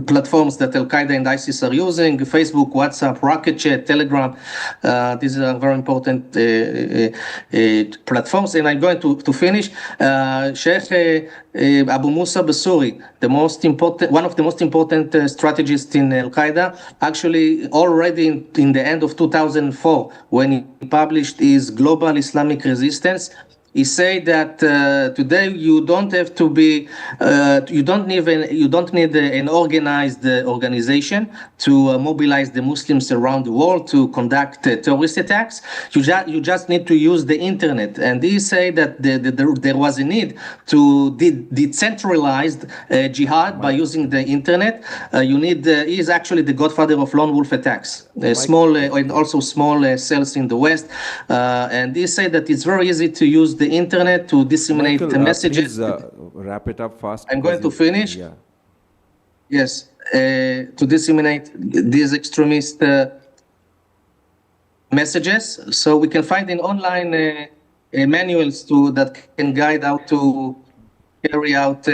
platforms that Al-Qaeda and ISIS are using: Facebook, WhatsApp, Rocket Chat, Telegram. These are very important platforms. And I'm going to finish. Sheikh Abu Musa Basuri, one of the most important strategists in Al-Qaeda, actually already in the end of 2004, when he published his Global Islamic Resistance, he said that today you don't have to be, you don't need an organized organization to mobilize the Muslims around the world to conduct terrorist attacks. You just need to use the internet. And he said that there was a need to decentralize jihad by using the internet. He is actually the godfather of lone wolf attacks, small and also small cells in the West. And he said that it's very easy to use the internet to disseminate the messages. Please, wrap it up fast. I'm going to finish. Yeah. Yes, to disseminate these extremist messages. So we can find in online manuals that can guide how to carry out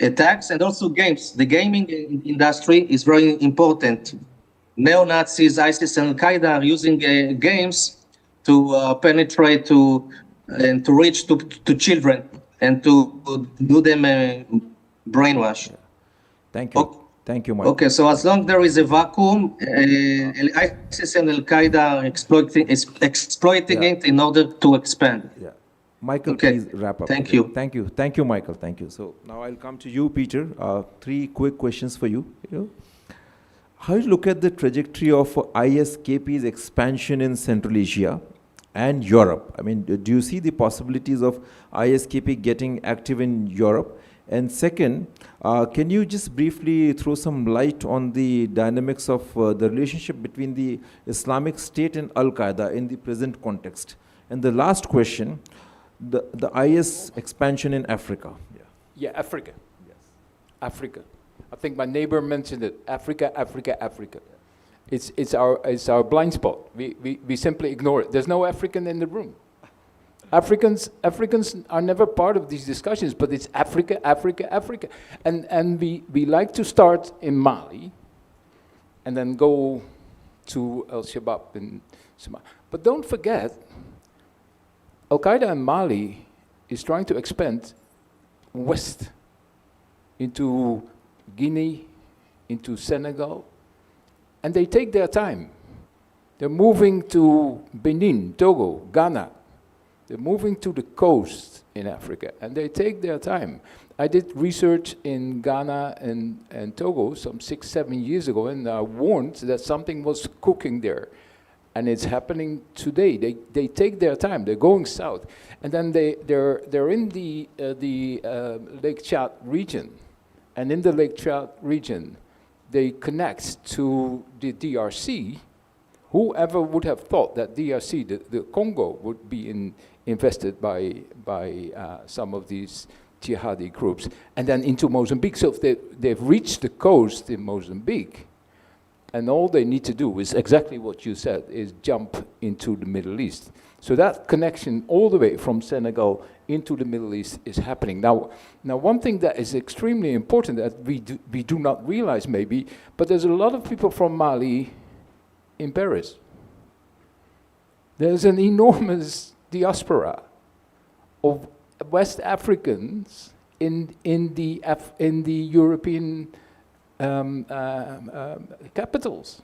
attacks, and also games. The gaming industry is very important. Neo-Nazis, ISIS, and Al-Qaeda are using games to penetrate and to reach to children and to do them brainwash. Thank you. Thank you, Michael. Okay, so as long as there is a vacuum, ISIS and Al-Qaeda are exploiting it in order to expand. Yeah. Michael, okay. Please wrap up. Thank you. Thank you. Thank you, Michael. Thank you. So now I'll come to you, Peter. 3 quick questions for you. How do you look at the trajectory of ISKP's expansion in Central Asia and Europe? I mean, do you see the possibilities of ISKP getting active in Europe? And second, can you just briefly throw some light on the dynamics of the relationship between the Islamic State and Al-Qaeda in the present context? And the last question, the IS expansion in Africa. Yeah, Africa. Yes. Africa. I think my neighbor mentioned it. Africa, Africa, Africa. It's our blind spot. We simply ignore it. There's no African in the room. Africans are never part of these discussions, but it's Africa, Africa, Africa. And we like to start in Mali and then go to Al-Shabaab in Somalia. But don't forget, Al-Qaeda in Mali is trying to expand west into Guinea, into Senegal, and they take their time. They're moving to Benin, Togo, Ghana. They're moving to the coast in Africa, and they take their time. I did research in Ghana and Togo some 6-7 years ago, and I warned that something was cooking there. And it's happening today. They take their time. They're going south, and then they're in the Lake Chad region, and in the Lake Chad region, they connect to the DRC, Whoever would have thought that DRC, the Congo, would be invested by some of these jihadi groups, and then into Mozambique. So if they've reached the coast in Mozambique, and all they need to do is exactly what you said, is jump into the Middle East. So that connection all the way from Senegal into the Middle East is happening. Now one thing that is extremely important that we do not realize maybe, but there's a lot of people from Mali in Paris. There's an enormous diaspora of West Africans in the European capitals.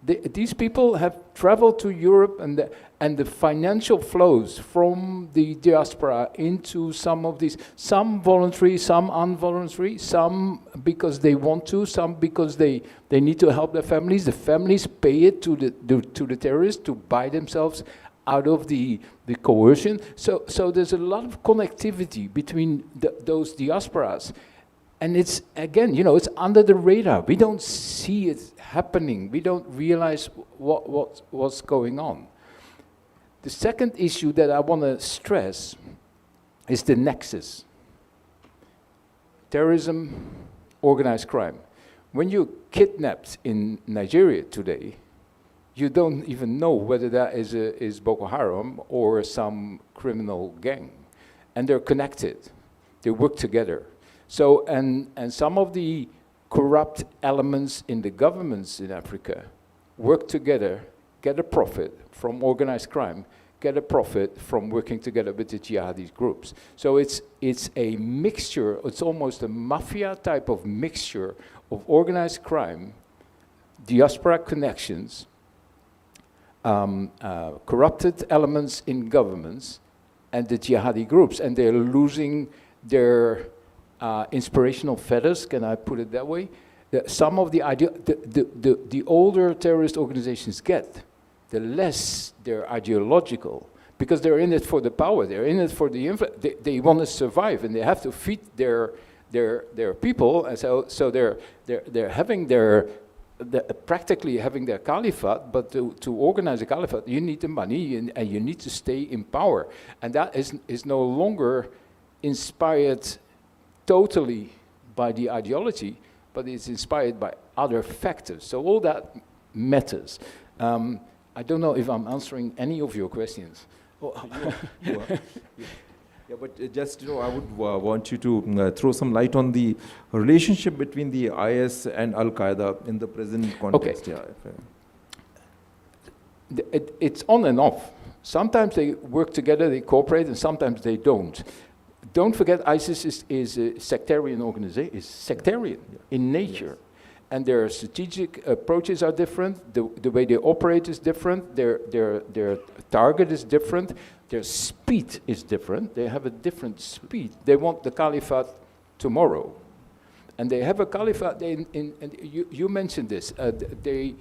These people have traveled to Europe, and the financial flows from the diaspora into some of these, some voluntary, some involuntary, some because they want to, some because they need to help their families. The families pay it to the terrorists to buy themselves out of the coercion. So there's a lot of connectivity between those diasporas. And it's, again, it's under the radar. We don't see it happening. We don't realize what's going on. The second issue that I want to stress is the nexus. Terrorism, organized crime. When you're kidnapped in Nigeria today, you don't even know whether that is Boko Haram or some criminal gang. And they're connected. They work together. So, and some of the corrupt elements in the governments in Africa work together, get a profit from organized crime, get a profit from working together with the jihadist groups. So it's a mixture, it's almost a mafia type of mixture of organized crime, diaspora connections, corrupted elements in governments, and the jihadi groups. And they're losing their inspirational feathers, can I put it that way? Some of the older terrorist organizations get, the less they're ideological, because they're in it for the power, they're in it for the they want to survive, and they have to feed their people, and so they're having practically having their caliphate, but to organize a caliphate, you need the money and you need to stay in power, and that is no longer inspired totally by the ideology, but it's inspired by other factors. So all that matters. I don't know if I'm answering any of your questions. You are. Yeah, but just, I would want you to throw some light on the relationship between the IS and Al-Qaeda in the present context. Okay. Yeah. It's on and off. Sometimes they work together, they cooperate, and sometimes they don't. Don't forget, ISIS is a sectarian organization, is sectarian in nature. Yes. And their strategic approaches are different, the way they operate is different, their target is different, their speed is different, they have a different speed. They want the caliphate tomorrow. And they have a caliphate, and you mentioned this, they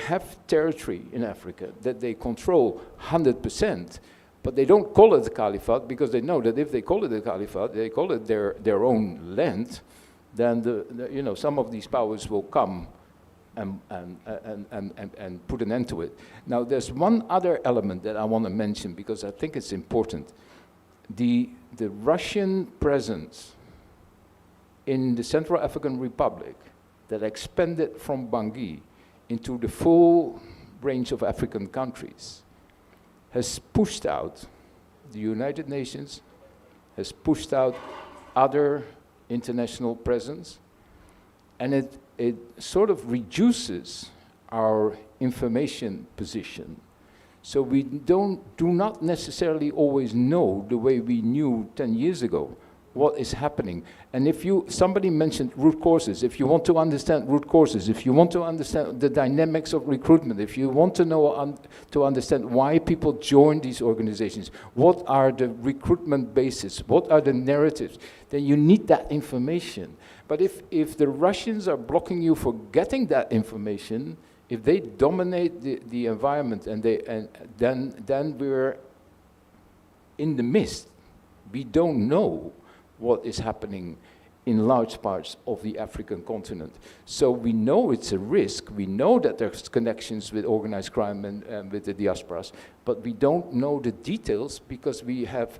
have territory in Africa that they control 100%. But they don't call it the caliphate because they know that if they call it the caliphate, they call it their own land, then some of these powers will come and put an end to it. Now there's one other element that I want to mention because I think it's important. The Russian presence in the Central African Republic that expanded from Bangui into the full range of African countries has pushed out the United Nations, has pushed out other international presence, and it sort of reduces our information position. So we do not necessarily always know the way we knew 10 years ago what is happening. And somebody mentioned root causes. If you want to understand root causes, if you want to understand the dynamics of recruitment, if you want to know to understand why people join these organizations, what are the recruitment bases, what are the narratives, then you need that information. But if the Russians are blocking you for getting that information, if they dominate the environment then we're in the mist. We don't know what is happening in large parts of the African continent. So we know it's a risk. We know that there's connections with organized crime and with the diasporas, but we don't know the details because we have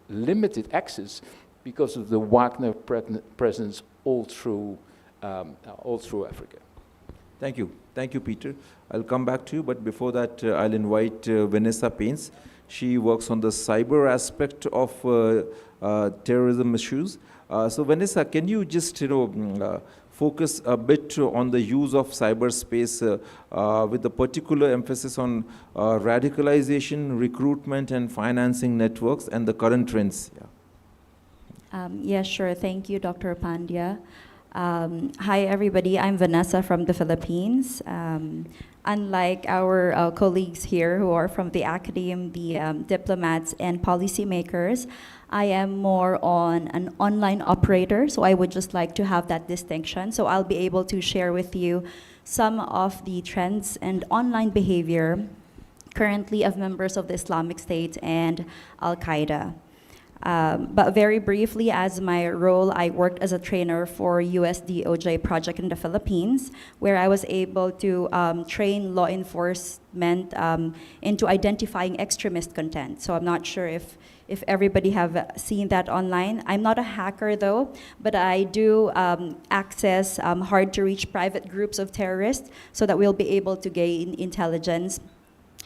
limited access because of the Wagner presence all through Africa. Thank you. Thank you, Peter. I'll come back to you, but before that, I'll invite Vanessa Paines. She works on the cyber aspect of terrorism issues. So Vanessa, can you just focus a bit on the use of cyberspace with a particular emphasis on radicalization, recruitment, and financing networks and the current trends? Yes, sure. Thank you, Dr. Pandya. Hi, everybody. I'm Vanessa from the Philippines. Unlike our colleagues here who are from the academe, the diplomats and policymakers, I am more on an online operator, so I would just like to have that distinction. So I'll be able to share with you some of the trends and online behavior currently of members of the Islamic State and Al-Qaeda. But very briefly, as my role, I worked as a trainer for US DOJ project in the Philippines, where I was able to train law enforcement into identifying extremist content. So I'm not sure if everybody have seen that online. I'm not a hacker though, but I do access hard to reach private groups of terrorists so that we'll be able to gain intelligence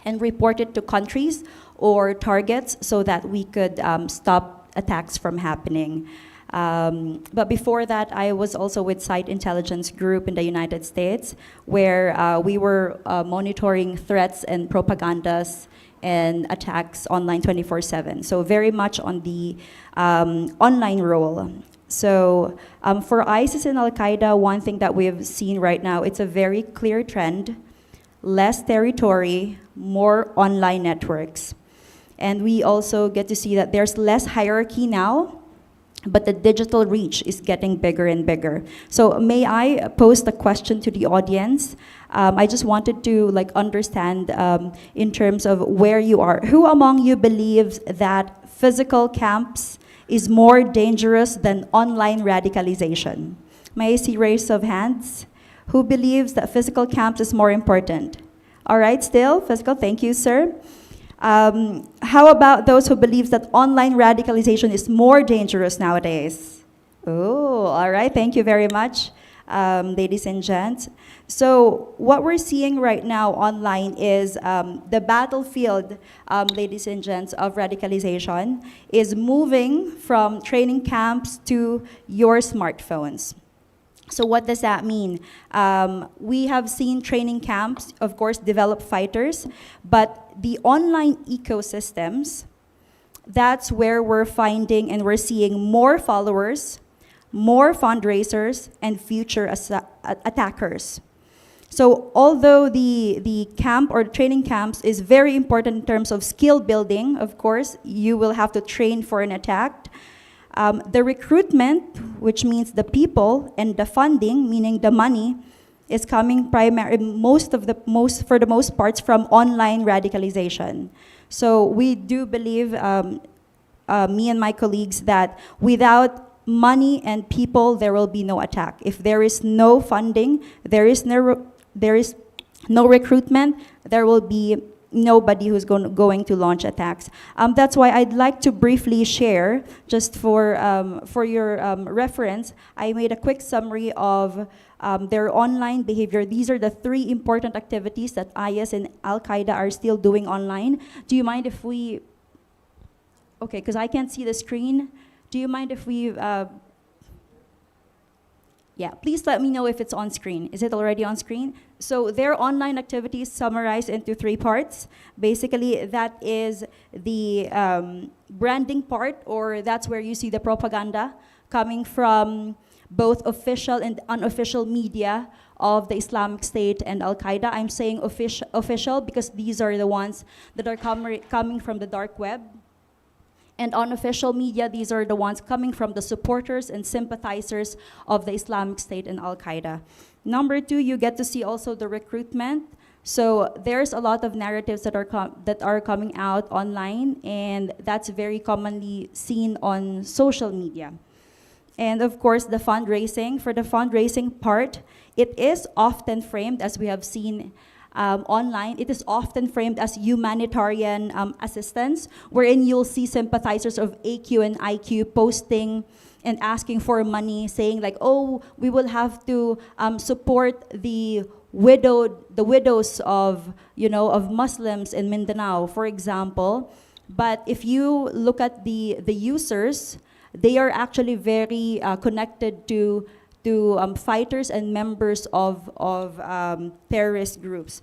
and report it to countries or targets so that we could stop attacks from happening. But before that, I was also with Site Intelligence Group in the United States, where we were monitoring threats and propagandas and attacks online 24/7. So very much on the online role. So for ISIS and Al-Qaeda, one thing that we've seen right now, it's a very clear trend: less territory, more online networks. And we also get to see that there's less hierarchy now, but the digital reach is getting bigger and bigger. So may I pose the question to the audience? I just wanted to understand in terms of where you are. Who among you believes that physical camps is more dangerous than online radicalization? May I see raise of hands? Who believes that physical camps is more important? All right, still physical, thank you, sir. How about those who believe that online radicalization is more dangerous nowadays? Oh, all right, thank you very much, ladies and gents. So what we're seeing right now online is the battlefield, ladies and gents, of radicalization is moving from training camps to your smartphones. So what does that mean? We have seen training camps, of course, develop fighters, but the online ecosystems, that's where we're finding and we're seeing more followers, more fundraisers, and future attackers. So although the camp or training camps is very important in terms of skill building, of course, you will have to train for an attack. The recruitment, which means the people, and the funding, meaning the money, is coming for the most parts from online radicalization. So we do believe, me and my colleagues, that without money and people, there will be no attack. If there is no funding, there is no recruitment, there will be nobody who's going to launch attacks. That's why I'd like to briefly share, just for your reference, I made a quick summary of their online behavior. These are the 3 important activities that IS and Al-Qaeda are still doing online. Do you mind if we, okay, because I can't see the screen. Do you mind if we, yeah, please let me know if it's on screen. Is it already on screen? So their online activities summarized into 3 parts. Basically, that is the branding part, or that's where you see the propaganda coming from both official and unofficial media of the Islamic State and Al-Qaeda. I'm saying official because these are the ones that are coming from the dark web. And unofficial media, these are the ones coming from the supporters and sympathizers of the Islamic State and Al-Qaeda. Number 2, you get to see also the recruitment. So there's a lot of narratives that are coming out online, and that's very commonly seen on social media. And of course, the fundraising. For the fundraising part, it is often framed, as we have seen online, it is often framed as humanitarian assistance, wherein you'll see sympathizers of AQ and IQ posting and asking for money, saying like, oh, we will have to support the widows of, of Muslims in Mindanao, for example. But if you look at the users, they are actually very connected to fighters and members of terrorist groups.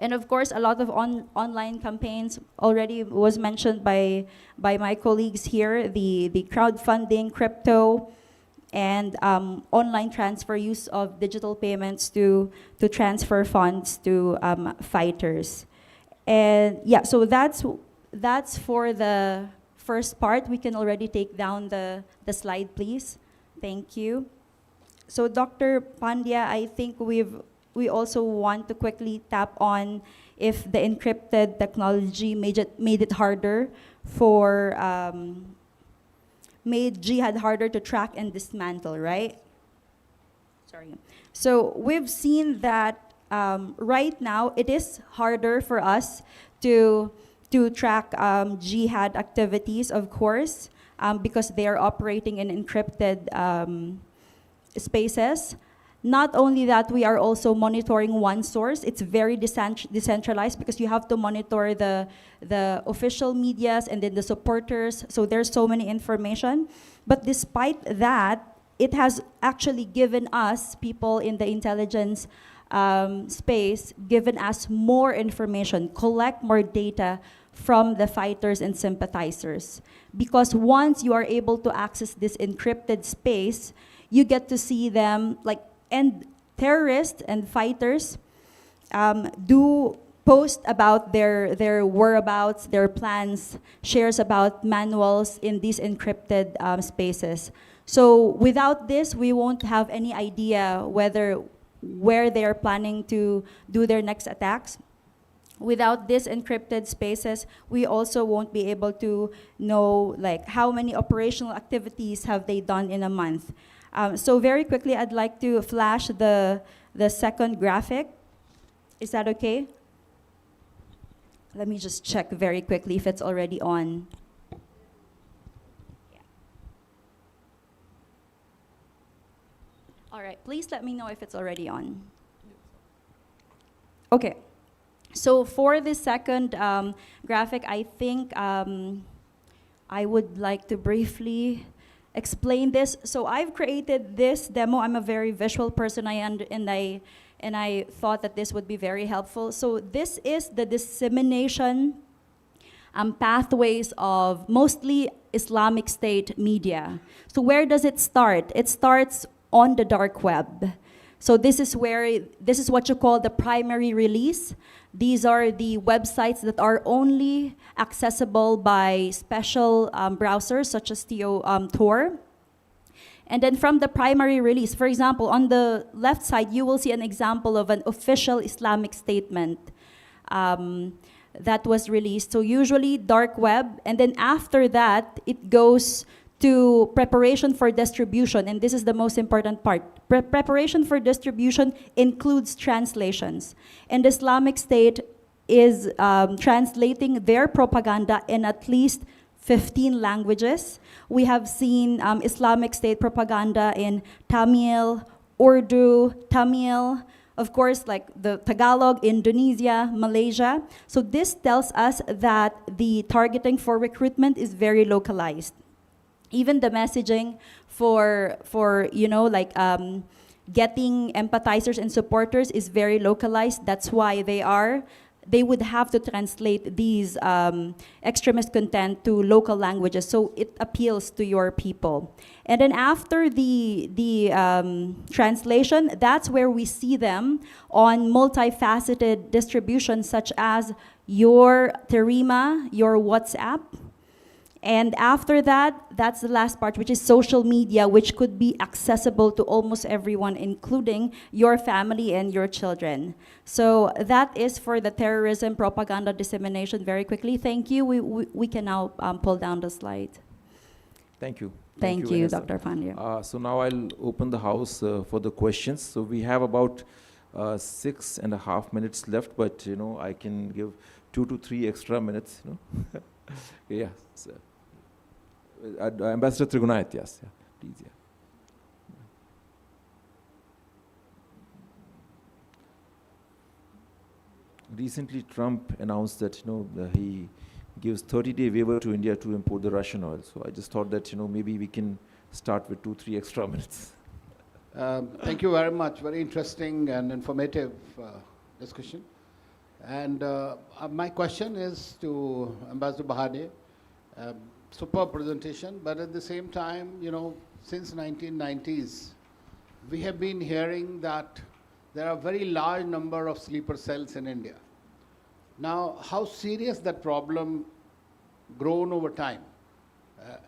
And of course, a lot of online campaigns already was mentioned by my colleagues here, the crowdfunding, crypto, and online transfer, use of digital payments to transfer funds to fighters. And yeah, so that's for the first part. We can already take down the slide, please. Thank you. So Dr. Pandya, I think we also want to quickly tap on if the encrypted technology made it harder for, made jihad harder to track and dismantle, right? Sorry. So we've seen that right now it is harder for us to track jihad activities, of course, because they are operating in encrypted spaces. Not only that, we are also monitoring one source. It's very decentralized because you have to monitor the official medias and then the supporters. So there's so many information. But despite that, it has actually given us, people in the intelligence space, given us more information, collect more data from the fighters and sympathizers. Because once you are able to access this encrypted space, you get to see them, like, and terrorists and fighters do post about their whereabouts, their plans, shares about manuals in these encrypted spaces. So without this, we won't have any idea where they are planning to do their next attacks. Without these encrypted spaces, we also won't be able to know like how many operational activities have they done in a month. So very quickly, I'd like to flash the second graphic. Is that okay? Let me just check very quickly if it's already on. Yeah. All right, please let me know if it's already on. Okay. So for the second graphic, I think I would like to briefly explain this. So I've created this demo. I'm a very visual person, and I thought that this would be very helpful. So this is the dissemination pathways of mostly Islamic State media. So where does it start? It starts on the dark web. So this is what you call the primary release. These are the websites that are only accessible by special browsers such as Tor. And then from the primary release, for example, on the left side, you will see an example of an official Islamic statement that was released. So usually dark web, and then after that, it goes to preparation for distribution, and this is the most important part. Preparation for distribution includes translations, and the Islamic State is translating their propaganda in at least 15 languages. We have seen Islamic State propaganda in Tamil, Urdu, Tamil, of course, like the Tagalog, Indonesia, Malaysia. So this tells us that the targeting for recruitment is very localized. Even the messaging for getting empathizers and supporters is very localized. That's why they would have to translate these extremist content to local languages, so it appeals to your people. And then after the translation, that's where we see them on multifaceted distribution, such as your Terima, your WhatsApp. And after that, that's the last part, which is social media, which could be accessible to almost everyone, including your family and your children. So that is for the terrorism propaganda dissemination very quickly. Thank you. We can now pull down the slide. Thank you. Thank you, Vanessa. Dr. Pandya. So now I'll open the house for the questions. So we have about 6.5 minutes left, but I can give 2 to 3 extra minutes. Yeah. So, Ambassador Trigunayat, yes, yeah, please, yeah. Recently, Trump announced that he gives 30-day waiver to India to import the Russian oil. So I just thought that maybe we can start with 2-3 extra minutes. Thank you very much. Very interesting and informative discussion. And my question is to Ambassador Bahade. Superb presentation, but at the same time, since 1990s, we have been hearing that there are a very large number of sleeper cells in India. Now, how serious that problem grown over time?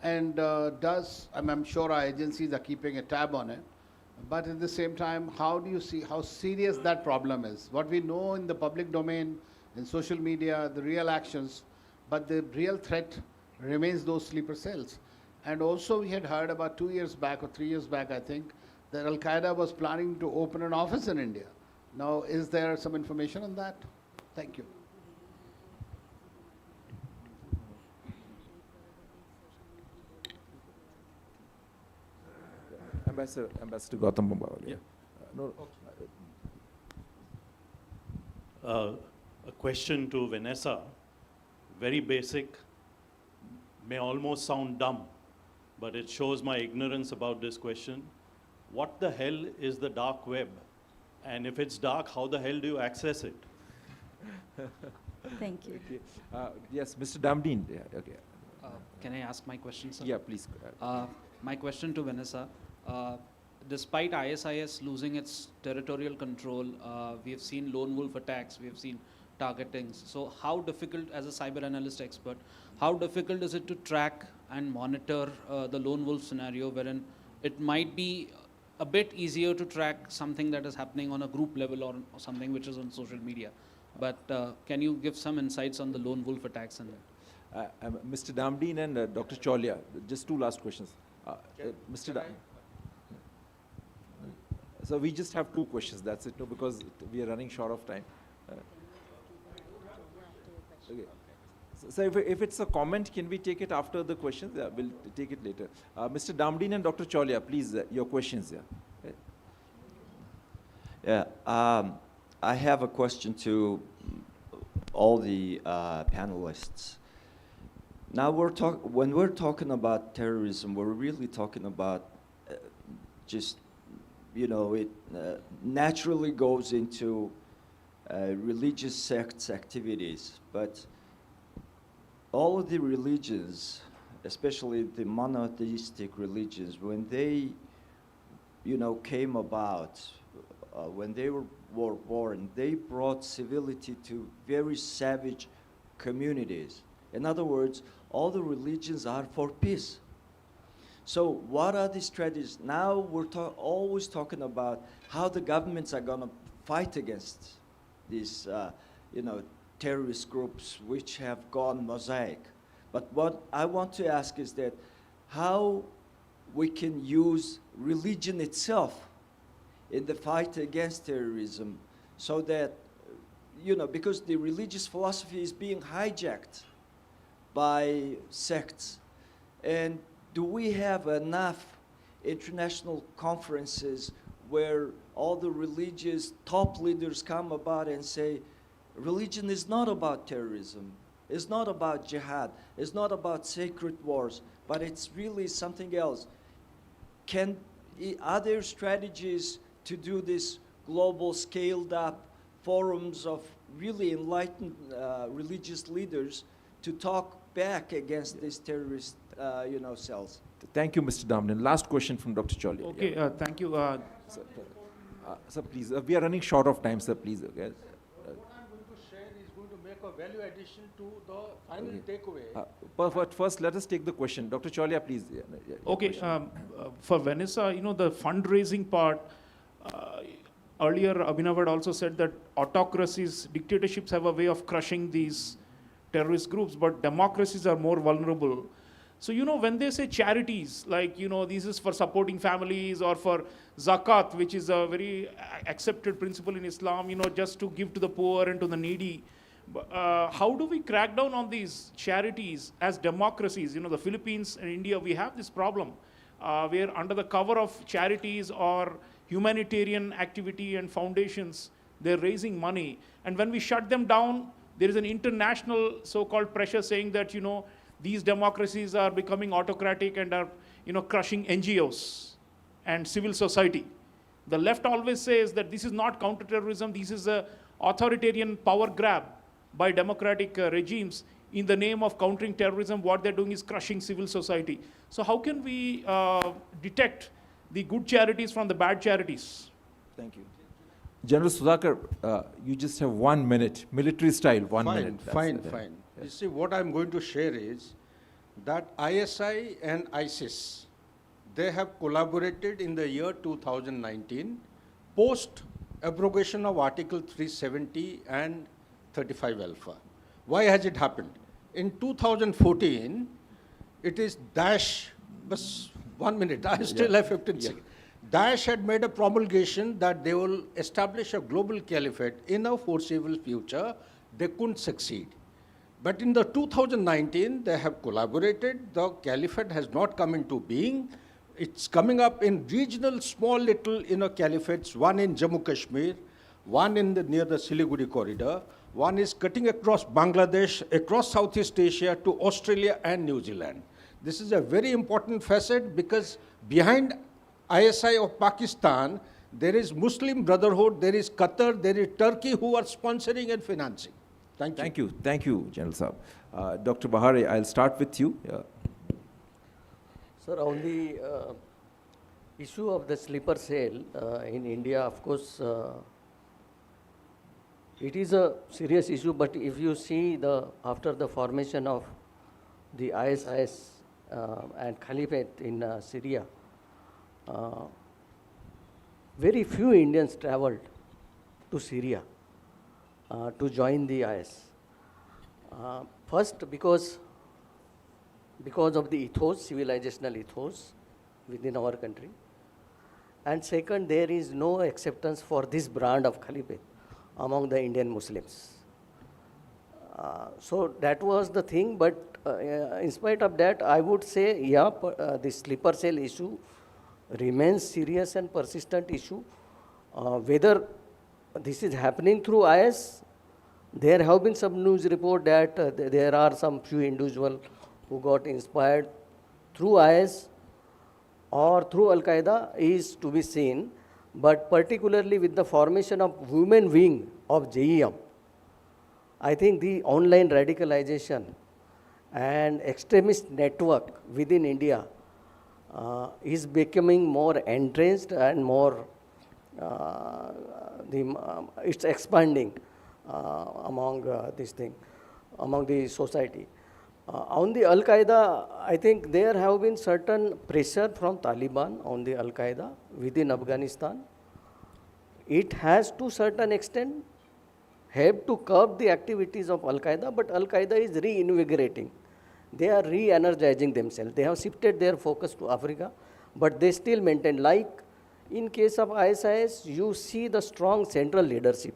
I'm sure our agencies are keeping a tab on it, but at the same time, how do you see how serious that problem is? What we know in the public domain, in social media, the real actions, but the real threat remains those sleeper cells. And also we had heard about 2 years back or 3 years back, I think, that Al-Qaeda was planning to open an office in India. Now, is there some information on that? Thank you. Ambassador Gautam Bambawal. Yeah. A question to Vanessa, very basic, may almost sound dumb, but it shows my ignorance about this question. What the hell is the dark web? And if it's dark, how the hell do you access it? Thank you. Okay. Yes, Mr. Damdeen. Yeah, okay. Can I ask my question, sir? Yeah, please. My question to Vanessa. Despite ISIS losing its territorial control, we have seen lone wolf attacks, we have seen targetings. So how difficult, as a cyber analyst expert, how difficult is it to track and monitor the lone wolf scenario, wherein it might be a bit easier to track something that is happening on a group level or something which is on social media? But can you give some insights on the lone wolf attacks? And Mr. Damdeen and Dr. Cholia, just 2 last questions. Mr. So we just have 2 questions, that's it, because we are running short of time. Okay. So if it's a comment, can we take it after the questions? Yeah, we'll take it later. Mr. Damdeen and Dr. Cholia, please, your questions. Yeah, I have a question to all the panelists. Now when we're talking about terrorism, we're really talking about just, it naturally goes into religious sects activities, but all of the religions, especially the monotheistic religions, when they, came about, when they were born, they brought civility to very savage communities. In other words, all the religions are for peace. So what are the strategies? Now we're always talking about how the governments are going to fight against these, terrorist groups which have gone mosaic. But what I want to ask is that how we can use religion itself in the fight against terrorism so that, because the religious philosophy is being hijacked by sects. And do we have enough international conferences where all the religious top leaders come about and say, religion is not about terrorism, it's not about jihad, it's not about sacred wars, but it's really something else? Are there strategies to do this global scaled up forums of really enlightened religious leaders to talk back against these terrorist cells? Thank you, Mr. Damdeen. Last question from Dr. Cholia. Okay, thank you. Sir, please, we are running short of time, sir, please. Okay. What I'm going to share is going to make a value addition to the final takeaway. But first, let us take the question. Dr. Cholia, please. Okay, for Vanessa, the fundraising part, earlier Abhinav had also said that autocracies, dictatorships have a way of crushing these terrorist groups, but democracies are more vulnerable. So, when they say charities, like, this is for supporting families or for zakat, which is a very accepted principle in Islam, just to give to the poor and to the needy. How do we crack down on these charities as democracies? The Philippines and India, we have this problem where under the cover of charities or humanitarian activity and foundations, they're raising money. And when we shut them down, there is an international so-called pressure saying that, these democracies are becoming autocratic and are, crushing NGOs and civil society. The left always says that this is not counterterrorism, this is a authoritarian power grab by democratic regimes. In the name of countering terrorism, what they're doing is crushing civil society. So how can we detect the good charities from the bad charities? Thank you. General Sudhakar, you just have 1 minute, military style, 1 minute. Fine. You see, what I'm going to share is that ISI and ISIS, they have collaborated in the year 2019, post abrogation of Article 370 and 35 alpha. Why has it happened? In 2014, it is Daesh, bas 1 minute, I still have 15 seconds. Daesh had made a promulgation that they will establish a global caliphate in a foreseeable future. They couldn't succeed. But in the 2019, they have collaborated. The caliphate has not come into being. It's coming up in regional, small little caliphates, one in Jammu Kashmir, one in near the Siliguri corridor, one is cutting across Bangladesh, across Southeast Asia to Australia and New Zealand. This is a very important facet because behind ISI of Pakistan, there is Muslim Brotherhood, there is Qatar, there is Turkey who are sponsoring and financing. Thank you. Thank you, General Saab. Dr. Bahare, I'll start with you. Sir, on the issue of the sleeper cell in India, of course, it is a serious issue, but if you see after the formation of the ISIS and Caliphate in Syria, very few Indians traveled to Syria to join the IS. First, because of the ethos, civilizational ethos within our country. And second, there is no acceptance for this brand of Caliphate among the Indian Muslims. So that was the thing, but in spite of that, I would say, the sleeper cell issue remains serious and persistent issue. Whether this is happening through IS, there have been some news report that there are some few individuals who got inspired through IS or through Al-Qaeda is to be seen, but particularly with the formation of women wing of JEM, I think the online radicalization and extremist network within India is becoming more entrenched and more, it's expanding among among the society. On the Al-Qaeda, I think there have been certain pressure from Taliban on the Al-Qaeda within Afghanistan. It has to certain extent helped to curb the activities of Al-Qaeda, but Al-Qaeda is reinvigorating. They are re-energizing themselves. They have shifted their focus to Africa, but they still maintain, like in case of ISIS, you see the strong central leadership,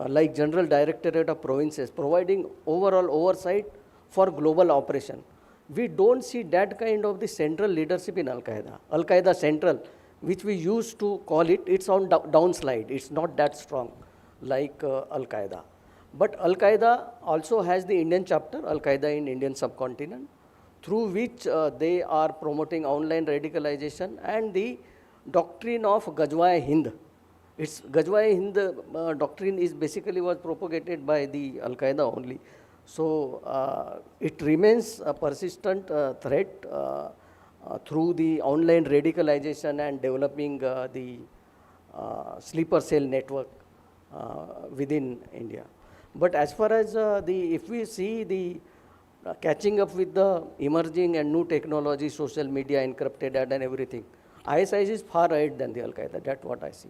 like General Directorate of Provinces, providing overall oversight for global operation. We don't see that kind of the central leadership in Al-Qaeda. Al-Qaeda Central, which we used to call it, it's on downslide. It's not that strong like Al-Qaeda. But Al-Qaeda also has the Indian chapter, Al-Qaeda in Indian subcontinent, through which they are promoting online radicalization and the doctrine of Gajwa-e-Hind. Its Gajwa-e-Hind doctrine is basically was propagated by the Al-Qaeda only. So it remains a persistent threat through the online radicalization and developing the sleeper cell network within India. But as far as if we see the catching up with the emerging and new technology, social media, encrypted data and everything, ISIS is far ahead than the Al-Qaeda. That's what I see.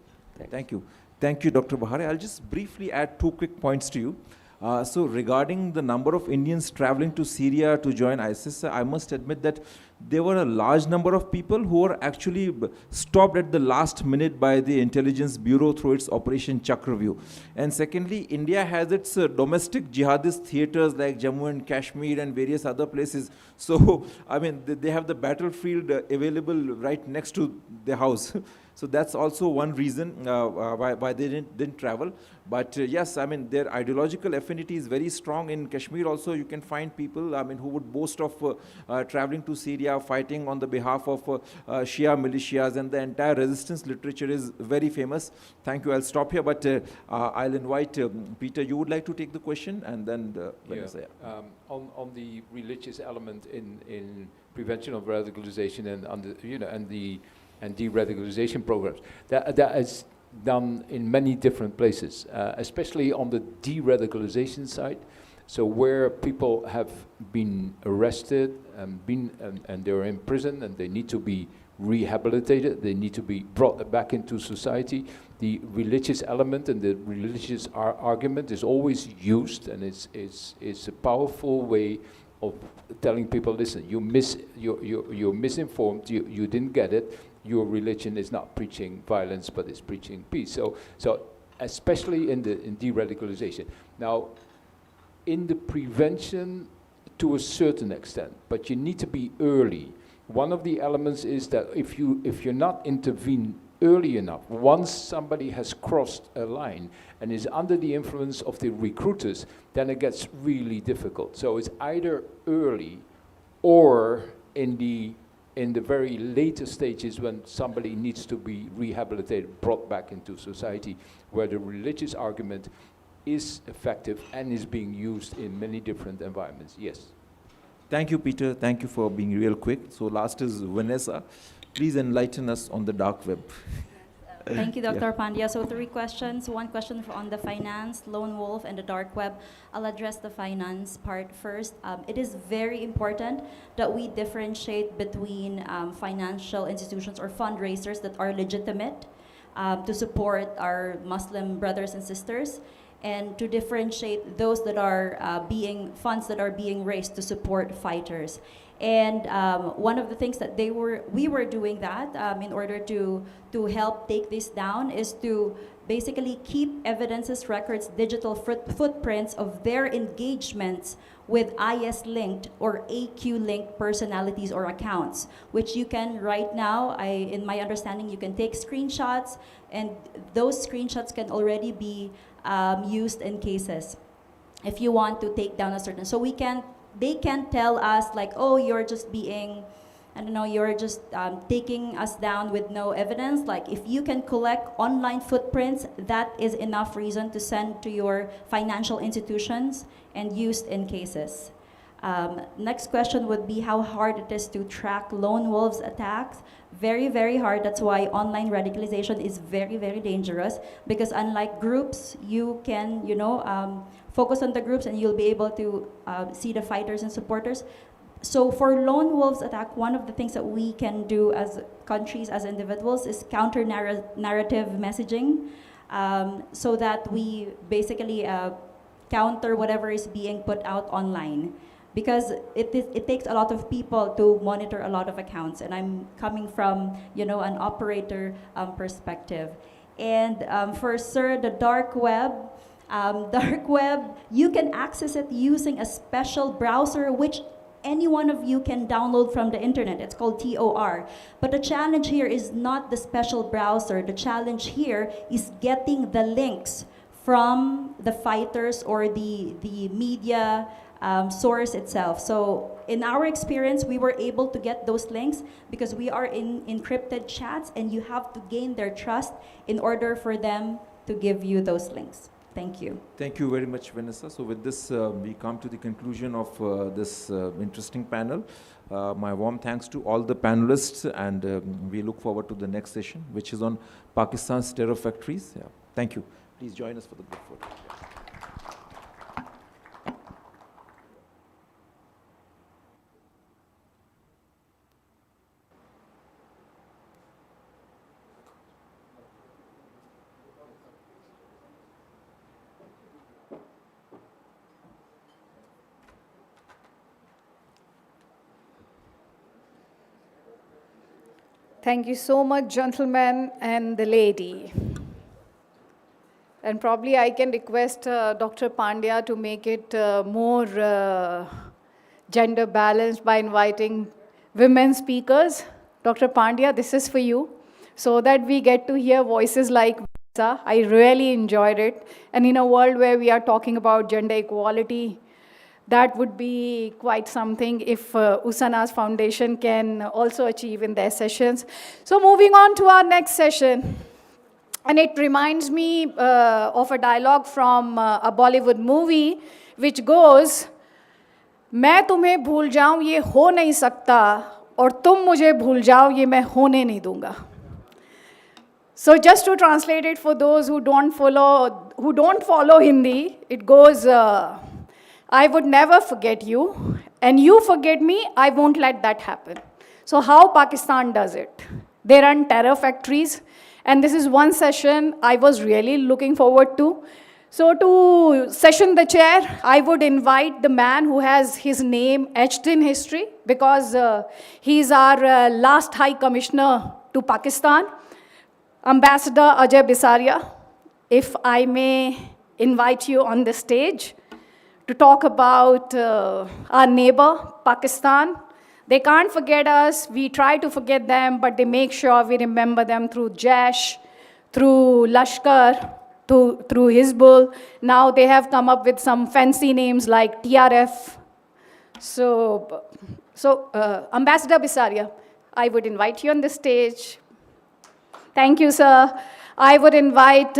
Thank you. Thank you, Dr. Bahare. I'll just briefly add 2 quick points to you. So regarding the number of Indians traveling to Syria to join ISIS, I must admit that there were a large number of people who were actually stopped at the last minute by the intelligence bureau through its Operation Chakravyuh. And secondly, India has its domestic jihadist theaters like Jammu and Kashmir and various other places. So, I mean, they have the battlefield available right next to their house. So that's also one reason why they didn't travel. But yes, I mean, their ideological affinity is very strong. In Kashmir also, you can find people, I mean, who would boast of traveling to Syria, fighting on the behalf of Shia militias, and the entire resistance literature is very famous. Thank you, I'll stop here, but I'll invite Peter, you would like to take the question, and then Vanessa. On the religious element in prevention of radicalization and de-radicalization programs. That is done in many different places, especially on the de-radicalization side. So where people have been arrested and they're in prison and they need to be rehabilitated, they need to be brought back into society. The religious element and the religious argument is always used, and it's a powerful way of telling people, listen, you're misinformed, you didn't get it. Your religion is not preaching violence, but it's preaching peace. So especially in de-radicalization. Now, in the prevention to a certain extent, but you need to be early. One of the elements is that if you're not intervene early enough, once somebody has crossed a line and is under the influence of the recruiters, then it gets really difficult. So it's either early or in the very later stages when somebody needs to be rehabilitated, brought back into society, where the religious argument is effective and is being used in many different environments. Yes. Thank you, Peter. Thank you for being real quick. So last is Vanessa. Please enlighten us on the dark web. Thank you, Dr. Pandya. So 3 questions. 1 question on the finance, lone wolf, and the dark web. I'll address the finance part first. It is very important that we differentiate between financial institutions or fundraisers that are legitimate to support our Muslim brothers and sisters, and to differentiate those that are funds that are being raised to support fighters. And one of the things that we were doing that in order to help take this down is to basically keep evidences, records, digital footprints of their engagements with IS-linked or AQ-linked personalities or accounts, which you can right now, in my understanding, you can take screenshots, and those screenshots can already be used in cases if you want to take down a certain. So they can tell us like, oh, you're just being, I don't know, you're just taking us down with no evidence. Like, if you can collect online footprints, that is enough reason to send to your financial institutions and used in cases. Next question would be how hard it is to track lone wolves attacks. Very, very hard. That's why online radicalization is very, very dangerous, because unlike groups, you can, focus on the groups and you'll be able to see the fighters and supporters. So for lone wolves attack, one of the things that we can do as countries, as individuals, is counter-narrative messaging, so that we basically counter whatever is being put out online. Because it takes a lot of people to monitor a lot of accounts, and I'm coming from an operator perspective. And for the dark web, you can access it using a special browser which any one of you can download from the internet. It's called TOR. But the challenge here is not the special browser. The challenge here is getting the links from the fighters or the media source itself. So in our experience, we were able to get those links because we are in encrypted chats, and you have to gain their trust in order for them to give you those links. Thank you. Thank you very much, Vanessa. So with this, we come to the conclusion of this interesting panel. My warm thanks to all the panelists, and we look forward to the next session, which is on Pakistan's terror factories. Yeah. Thank you. Please join us for the group photo. Thank you so much, gentlemen and the lady. And probably I can request Dr. Pandya to make it more gender balanced by inviting women speakers. Dr. Pandya, this is for you, so that we get to hear voices like Vanessa. I really enjoyed it. And in a world where we are talking about gender equality, that would be quite something if Usana's foundation can also achieve in their sessions. So moving on to our next session. And it reminds me of a dialogue from a Bollywood movie, which goes, मैं तुम्हें भूल जाऊं ये हो नहीं सकता और तुम मुझे भूल जाओ ये मैं होने नहीं दूंगा. So just to translate it for those who don't follow Hindi, it goes, I would never forget you, and you forget me, I won't let that happen. So how Pakistan does it? They run terror factories, and this is one session I was really looking forward to. So to session the chair, I would invite the man who has his name etched in history, because he's our last High Commissioner to Pakistan, Ambassador Ajay Bisaria. If I may invite you on the stage to talk about our neighbor, Pakistan. They can't forget us. We try to forget them, but they make sure we remember them through Jaish, through Lashkar, through Hizbul. Now they have come up with some fancy names like TRF. So Ambassador Bisaria, I would invite you on the stage. Thank you, sir. I would invite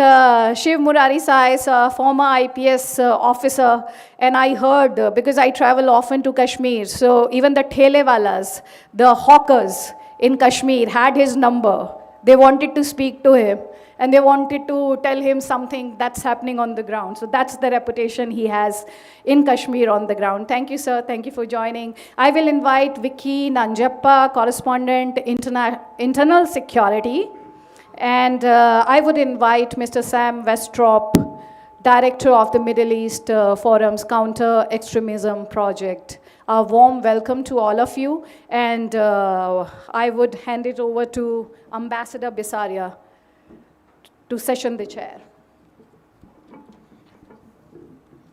Shiv Murari Sai, sir, former IPS officer, and I heard, because I travel often to Kashmir, so even the thelewalas, the hawkers in Kashmir had his number. They wanted to speak to him, and they wanted to tell him something that's happening on the ground. So that's the reputation he has in Kashmir on the ground. Thank you, sir. Thank you for joining. I will invite Vicky Nanjappa, correspondent, internal security. And I would invite Mr. Sam Westrop, Director of the Middle East Forum's Counter Extremism Project. A warm welcome to all of you. And I would hand it over to Ambassador Bisaria to session the chair.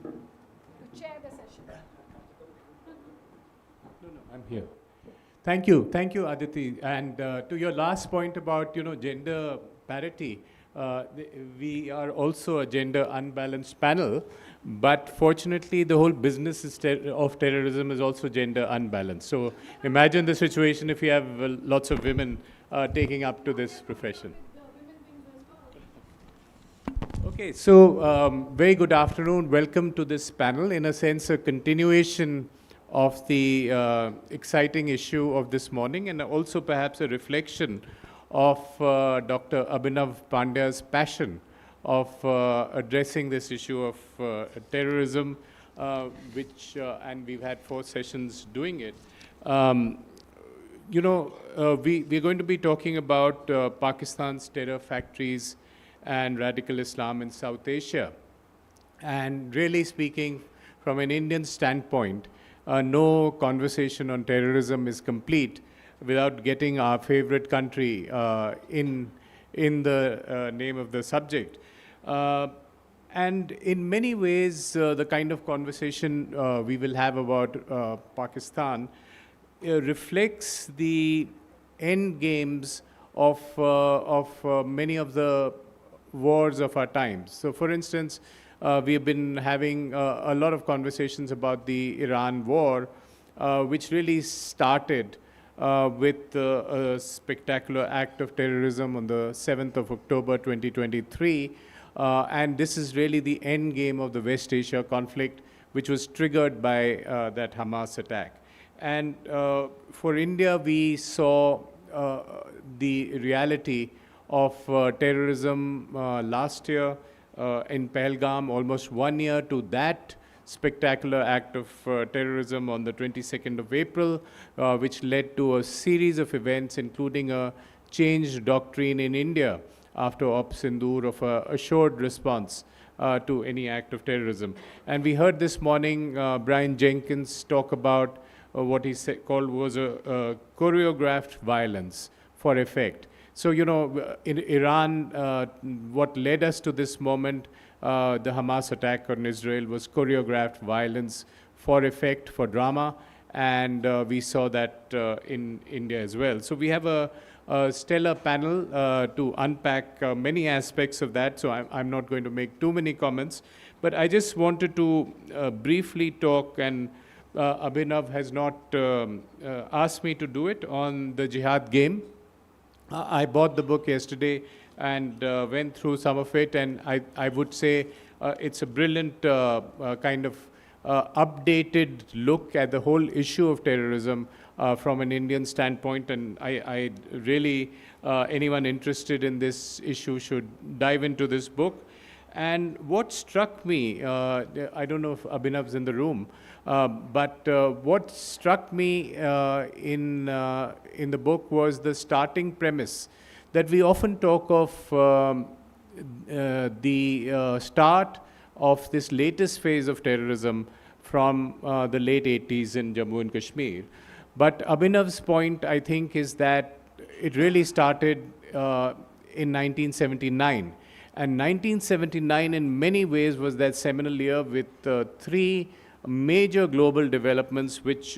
To chair the session. No, I'm here. Thank you, Aditi. And to your last point about gender parity, we are also a gender unbalanced panel, but fortunately the whole business of terrorism is also gender unbalanced. So imagine the situation if you have lots of women taking up to this profession. Okay, so very good afternoon. Welcome to this panel. In a sense, a continuation of the exciting issue of this morning, and also perhaps a reflection of Dr. Abhinav Pandya's passion of addressing this issue of terrorism, and we've had 4 sessions doing it. We're going to be talking about Pakistan's terror factories and radical Islam in South Asia. And really speaking from an Indian standpoint, no conversation on terrorism is complete without getting our favorite country in the name of the subject. And in many ways, the kind of conversation we will have about Pakistan reflects the end games of many of the wars of our times. So for instance, we have been having a lot of conversations about the Iran war, which really started with a spectacular act of terrorism on the 7th of October 2023. And this is really the end game of the West Asia conflict, which was triggered by that Hamas attack. And for India, we saw the reality of terrorism last year, in Pahalgam, almost 1 year to that spectacular act of terrorism on the 22nd of April, which led to a series of events, including a changed doctrine in India after Op Sindoor of a assured response to any act of terrorism. And we heard this morning Brian Jenkins talk about what he called was a choreographed violence for effect. So, you know, in Iran, what led us to this moment, the Hamas attack on Israel, was choreographed violence for effect, for drama, and we saw that in India as well. So we have a stellar panel to unpack many aspects of that, so I'm not going to make too many comments, but I just wanted to briefly talk, and Abhinav has not asked me to do it, on the jihad game. I bought the book yesterday and went through some of it, and I would say it's a brilliant kind of updated look at the whole issue of terrorism from an Indian standpoint, and I really, anyone interested in this issue should dive into this book. And what struck me, I don't know if Abhinav's in the room, but what struck me in the book was the starting premise that we often talk of the start of this latest phase of terrorism from the late 80s in Jammu and Kashmir. But Abhinav's point, I think, is that it really started in 1979. And 1979 in many ways was that seminal year with three major global developments which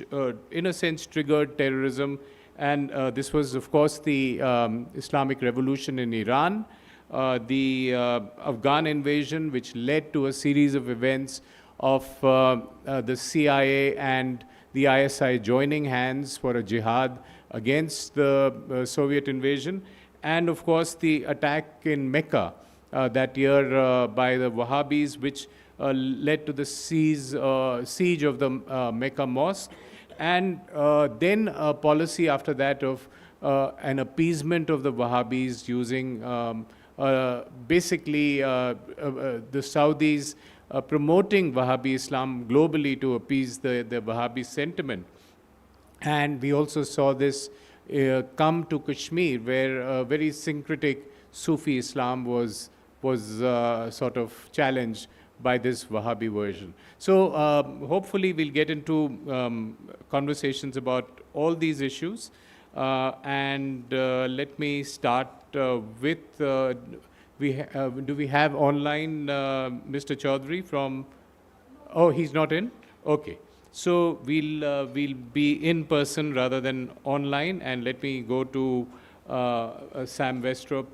in a sense triggered terrorism. And this was, of course, the Islamic Revolution in Iran, the Afghan invasion, which led to a series of events of the CIA and the ISI joining hands for a jihad against the Soviet invasion, and of course the attack in Mecca that year by the Wahhabis, which led to the siege of the Mecca mosque, and then a policy after that of an appeasement of the Wahhabis using basically the Saudis promoting Wahhabi Islam globally to appease the Wahhabi sentiment. And we also saw this come to Kashmir, where very syncretic Sufi Islam was sort of challenged by this Wahhabi version. So hopefully we'll get into conversations about all these issues. And let me start with, do we have online Mr. Chaudhary from, oh, he's not in? Okay. So we'll be in person rather than online, and let me go to Sam Westrup.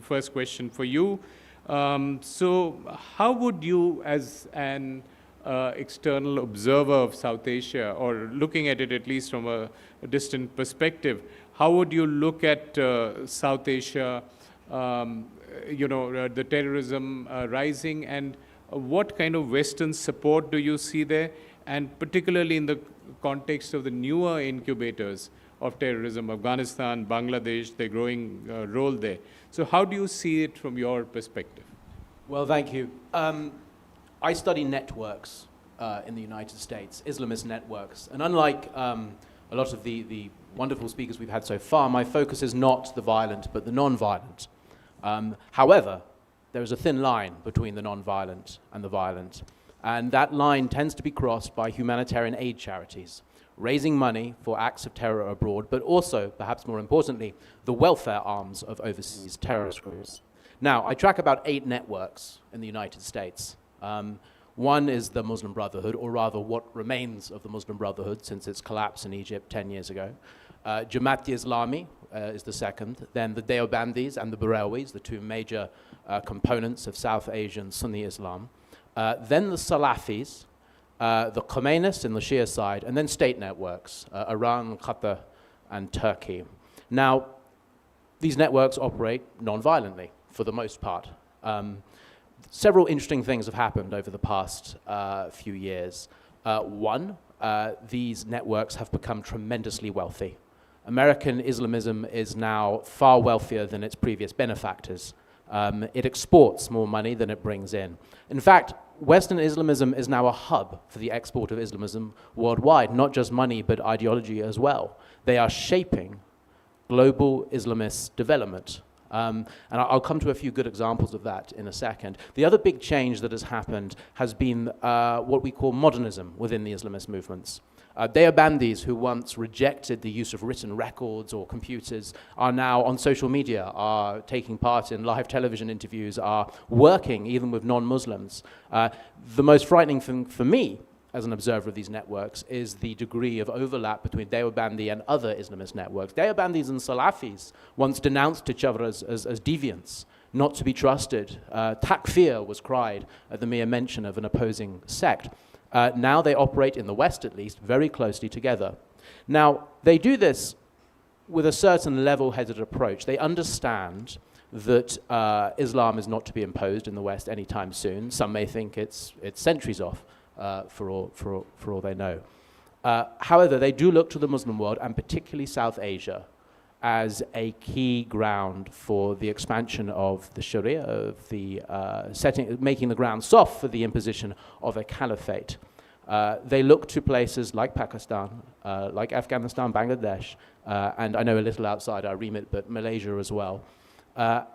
First question for you. So how would you, as an external observer of South Asia, or looking at it at least from a distant perspective, how would you look at South Asia, the terrorism rising, and what kind of Western support do you see there, and particularly in the context of the newer incubators of terrorism, Afghanistan, Bangladesh, their growing role there. So how do you see it from your perspective? Well, thank you. I study networks in the United States, Islamist networks. And unlike a lot of the wonderful speakers we've had so far, my focus is not the violent, but the non-violent. However, there is a thin line between the non-violent and the violent. And that line tends to be crossed by humanitarian aid charities, raising money for acts of terror abroad, but also, perhaps more importantly, the welfare arms of overseas terrorist groups. Now, I track about 8 networks in the United States. One is the Muslim Brotherhood, or rather what remains of the Muslim Brotherhood since its collapse in Egypt 10 years ago. Jamaat-e-Islami is the second. Then the Deobandis and the Barelwis, the two major components of South Asian Sunni Islam. Then the Salafis, the Khomeinists in the Shia side, and then state networks, Iran, Qatar, and Turkey. Now, these networks operate non-violently, for the most part. Several interesting things have happened over the past few years. One, these networks have become tremendously wealthy. American Islamism is now far wealthier than its previous benefactors. It exports more money than it brings in. In fact, Western Islamism is now a hub for the export of Islamism worldwide, not just money, but ideology as well. They are shaping global Islamist development. And I'll come to a few good examples of that in a second. The other big change that has happened has been what we call modernism within the Islamist movements. Deobandis, who once rejected the use of written records or computers, are now on social media, are taking part in live television interviews, are working even with non-Muslims. The most frightening thing for me as an observer of these networks is the degree of overlap between Deobandi and other Islamist networks. Deobandis and Salafis once denounced each other as deviants, not to be trusted. Takfir was cried at the mere mention of an opposing sect. Now they operate, in the West at least, very closely together. Now, they do this with a certain level-headed approach. They understand that Islam is not to be imposed in the West anytime soon. Some may think it's centuries off, for all they know. However, they do look to the Muslim world, and particularly South Asia, as a key ground for the expansion of the Sharia, of the making the ground soft for the imposition of a caliphate. They look to places like Pakistan, like Afghanistan, Bangladesh, and I know a little outside our remit, but Malaysia as well,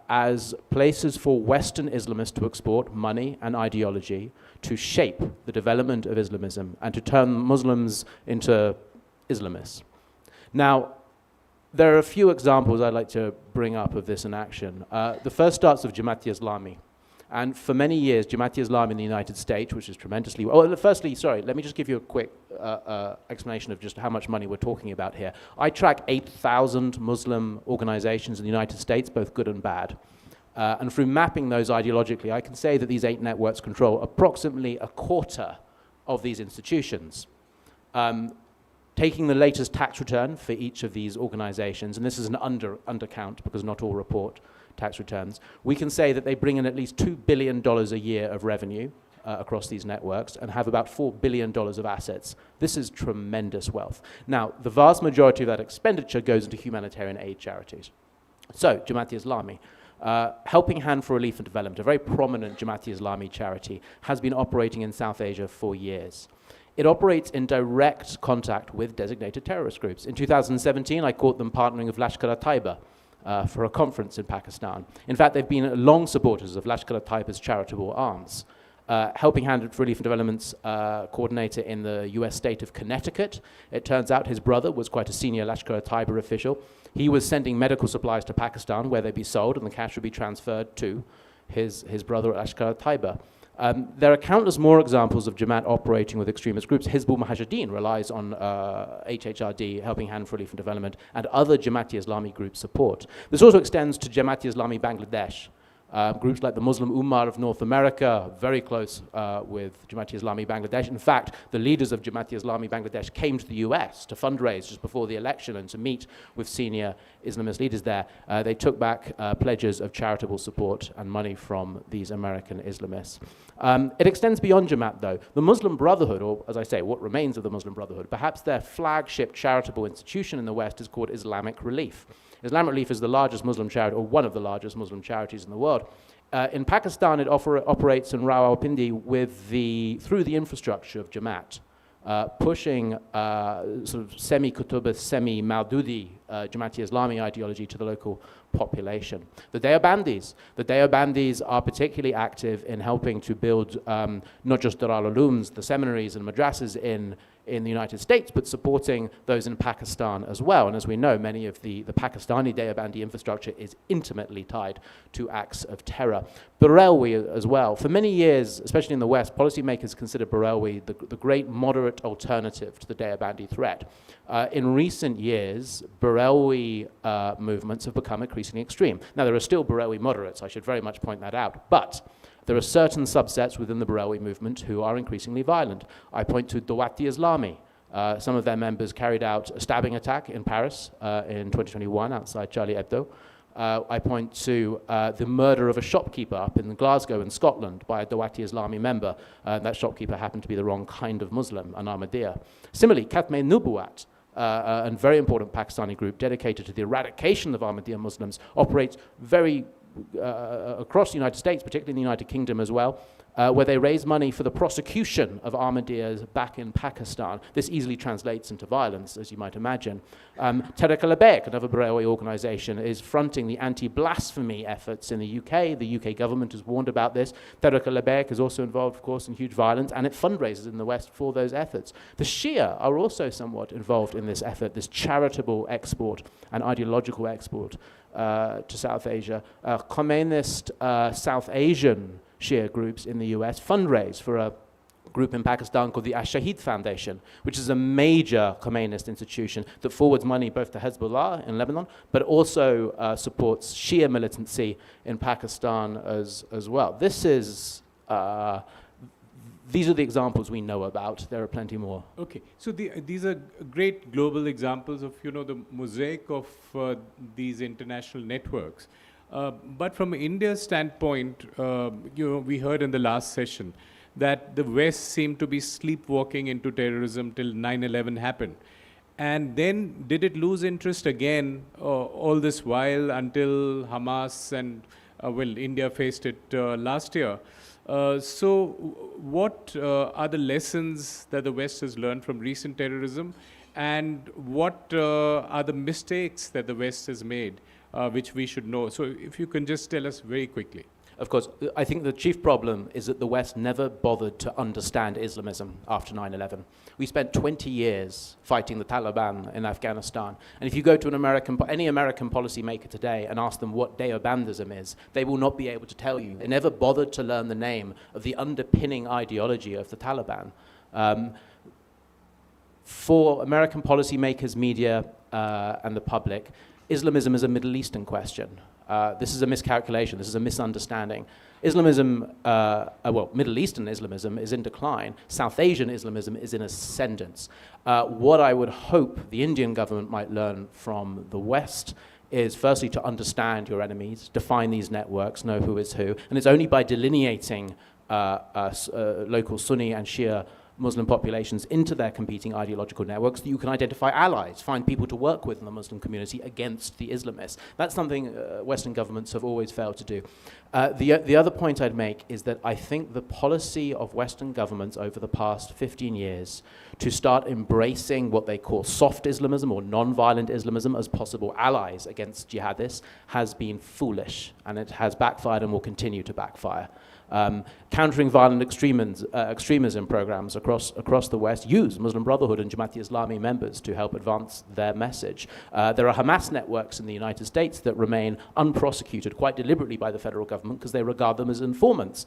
as places for Western Islamists to export money and ideology to shape the development of Islamism and to turn Muslims into Islamists. Now, there are a few examples I'd like to bring up of this in action. The first starts with Jamaat-e-Islami. And for many years, Jamaat-e-Islami in the United States, which is tremendously... Oh, firstly, sorry, let me just give you a quick explanation of just how much money we're talking about here. I track 8,000 Muslim organizations in the United States, both good and bad. And through mapping those ideologically, I can say that these 8 networks control approximately a quarter of these institutions. Taking the latest tax return for each of these organizations, and this is an undercount because not all report tax returns, we can say that they bring in at least $2 billion a year of revenue across these networks and have about $4 billion of assets. This is tremendous wealth. Now, the vast majority of that expenditure goes into humanitarian aid charities. So, Jamaat-e-Islami, Helping Hand for Relief and Development, a very prominent Jamaat-e-Islami charity, has been operating in South Asia for years. It operates in direct contact with designated terrorist groups. In 2017, I caught them partnering with Lashkar-e-Taiba for a conference in Pakistan. In fact, they've been long supporters of Lashkar-e-Taiba's charitable arms. Helping Hand for Relief and Development's coordinator in the US state of Connecticut. It turns out his brother was quite a senior Lashkar-e-Taiba official. He was sending medical supplies to Pakistan where they'd be sold and the cash would be transferred to his brother at Lashkar-e-Taiba. There are countless more examples of Jamaat operating with extremist groups. Hizbul Mujahideen relies on HHRD, Helping Hand for Relief and Development, and other Jamaat-e-Islami group support. This also extends to Jamaat-e-Islami Bangladesh. Groups like the Muslim Ummah of North America, very close with Jamaat-e-Islami Bangladesh. In fact, the leaders of Jamaat-e-Islami Bangladesh came to the US to fundraise just before the election and to meet with senior Islamist leaders there. They took back pledges of charitable support and money from these American Islamists. It extends beyond Jamaat, though. The Muslim Brotherhood, or as I say, what remains of the Muslim Brotherhood, perhaps their flagship charitable institution in the West is called Islamic Relief. Islamic Relief is the largest Muslim charity, or one of the largest Muslim charities in the world. In Pakistan, it operates in Rawalpindi through the infrastructure of Jamaat, pushing sort of semi-Qutubist, semi-Maududi Jamaat-e-Islami ideology to the local population. The Deobandis are particularly active in helping to build not just Dar al-Ulooms, the seminaries and madrasas in the United States, but supporting those in Pakistan as well. And as we know, many of the Pakistani Deobandi infrastructure is intimately tied to acts of terror. Barelwi as well. For many years, especially in the West, policymakers considered Barelwi the great moderate alternative to the Deobandi threat. In recent years, Barelwi movements have become increasingly extreme. Now, there are still Barelwi moderates, I should very much point that out, but there are certain subsets within the Barelwi movement who are increasingly violent. I point to Dawat-e-Islami. Some of their members carried out a stabbing attack in Paris in 2021 outside Charlie Hebdo. I point to the murder of a shopkeeper up in Glasgow in Scotland by a Dawat-e-Islami member. That shopkeeper happened to be the wrong kind of Muslim, an Ahmadiyya. Similarly, Khatme Nubuwat, a very important Pakistani group dedicated to the eradication of Ahmadiyya Muslims, operates very across the United States, particularly in the United Kingdom as well, where they raise money for the prosecution of Ahmadiyas back in Pakistan. This easily translates into violence, as you might imagine. Tehrik-e-Labbaik, another Barelwi organization, is fronting the anti-blasphemy efforts in the UK. The UK government has warned about this. Tehrik-e-Labbaik is also involved, of course, in huge violence, and it fundraises in the West for those efforts. The Shia are also somewhat involved in this effort, this charitable export and ideological export to South Asia. Communist South Asian Shia groups in the US fundraise for a group in Pakistan called the Ash-Shahid Foundation, which is a major Khomeinist institution that forwards money both to Hezbollah in Lebanon, but also supports Shia militancy in Pakistan as well. This is, these are the examples we know about. There are plenty more. Okay, so these are great global examples of, the mosaic of these international networks. But from India's standpoint, we heard in the last session that the West seemed to be sleepwalking into terrorism till 9/11 happened. And then did it lose interest again all this while until Hamas and, India faced it last year. So what are the lessons that the West has learned from recent terrorism, and what are the mistakes that the West has made which we should know? So if you can just tell us very quickly. Of course, I think the chief problem is that the West never bothered to understand Islamism after 9/11. We spent 20 years fighting the Taliban in Afghanistan. And if you go to any American policymaker today and ask them what Deobandism is, they will not be able to tell you. They never bothered to learn the name of the underpinning ideology of the Taliban. For American policymakers, media, and the public, Islamism is a Middle Eastern question. This is a miscalculation. This is a misunderstanding. Islamism, Middle Eastern Islamism is in decline. South Asian Islamism is in ascendance. What I would hope the Indian government might learn from the West is firstly to understand your enemies, define these networks, know who is who, and it's only by delineating local Sunni and Shia Muslim populations into their competing ideological networks that you can identify allies, find people to work with in the Muslim community against the Islamists. That's something Western governments have always failed to do. The other point I'd make is that I think the policy of Western governments over the past 15 years to start embracing what they call soft Islamism or non-violent Islamism as possible allies against jihadists has been foolish, and it has backfired and will continue to backfire. Countering violent extremism programs across the West use Muslim Brotherhood and Jamaat-e-Islami members to help advance their message. There are Hamas networks in the United States that remain unprosecuted quite deliberately by the federal government because they regard them as informants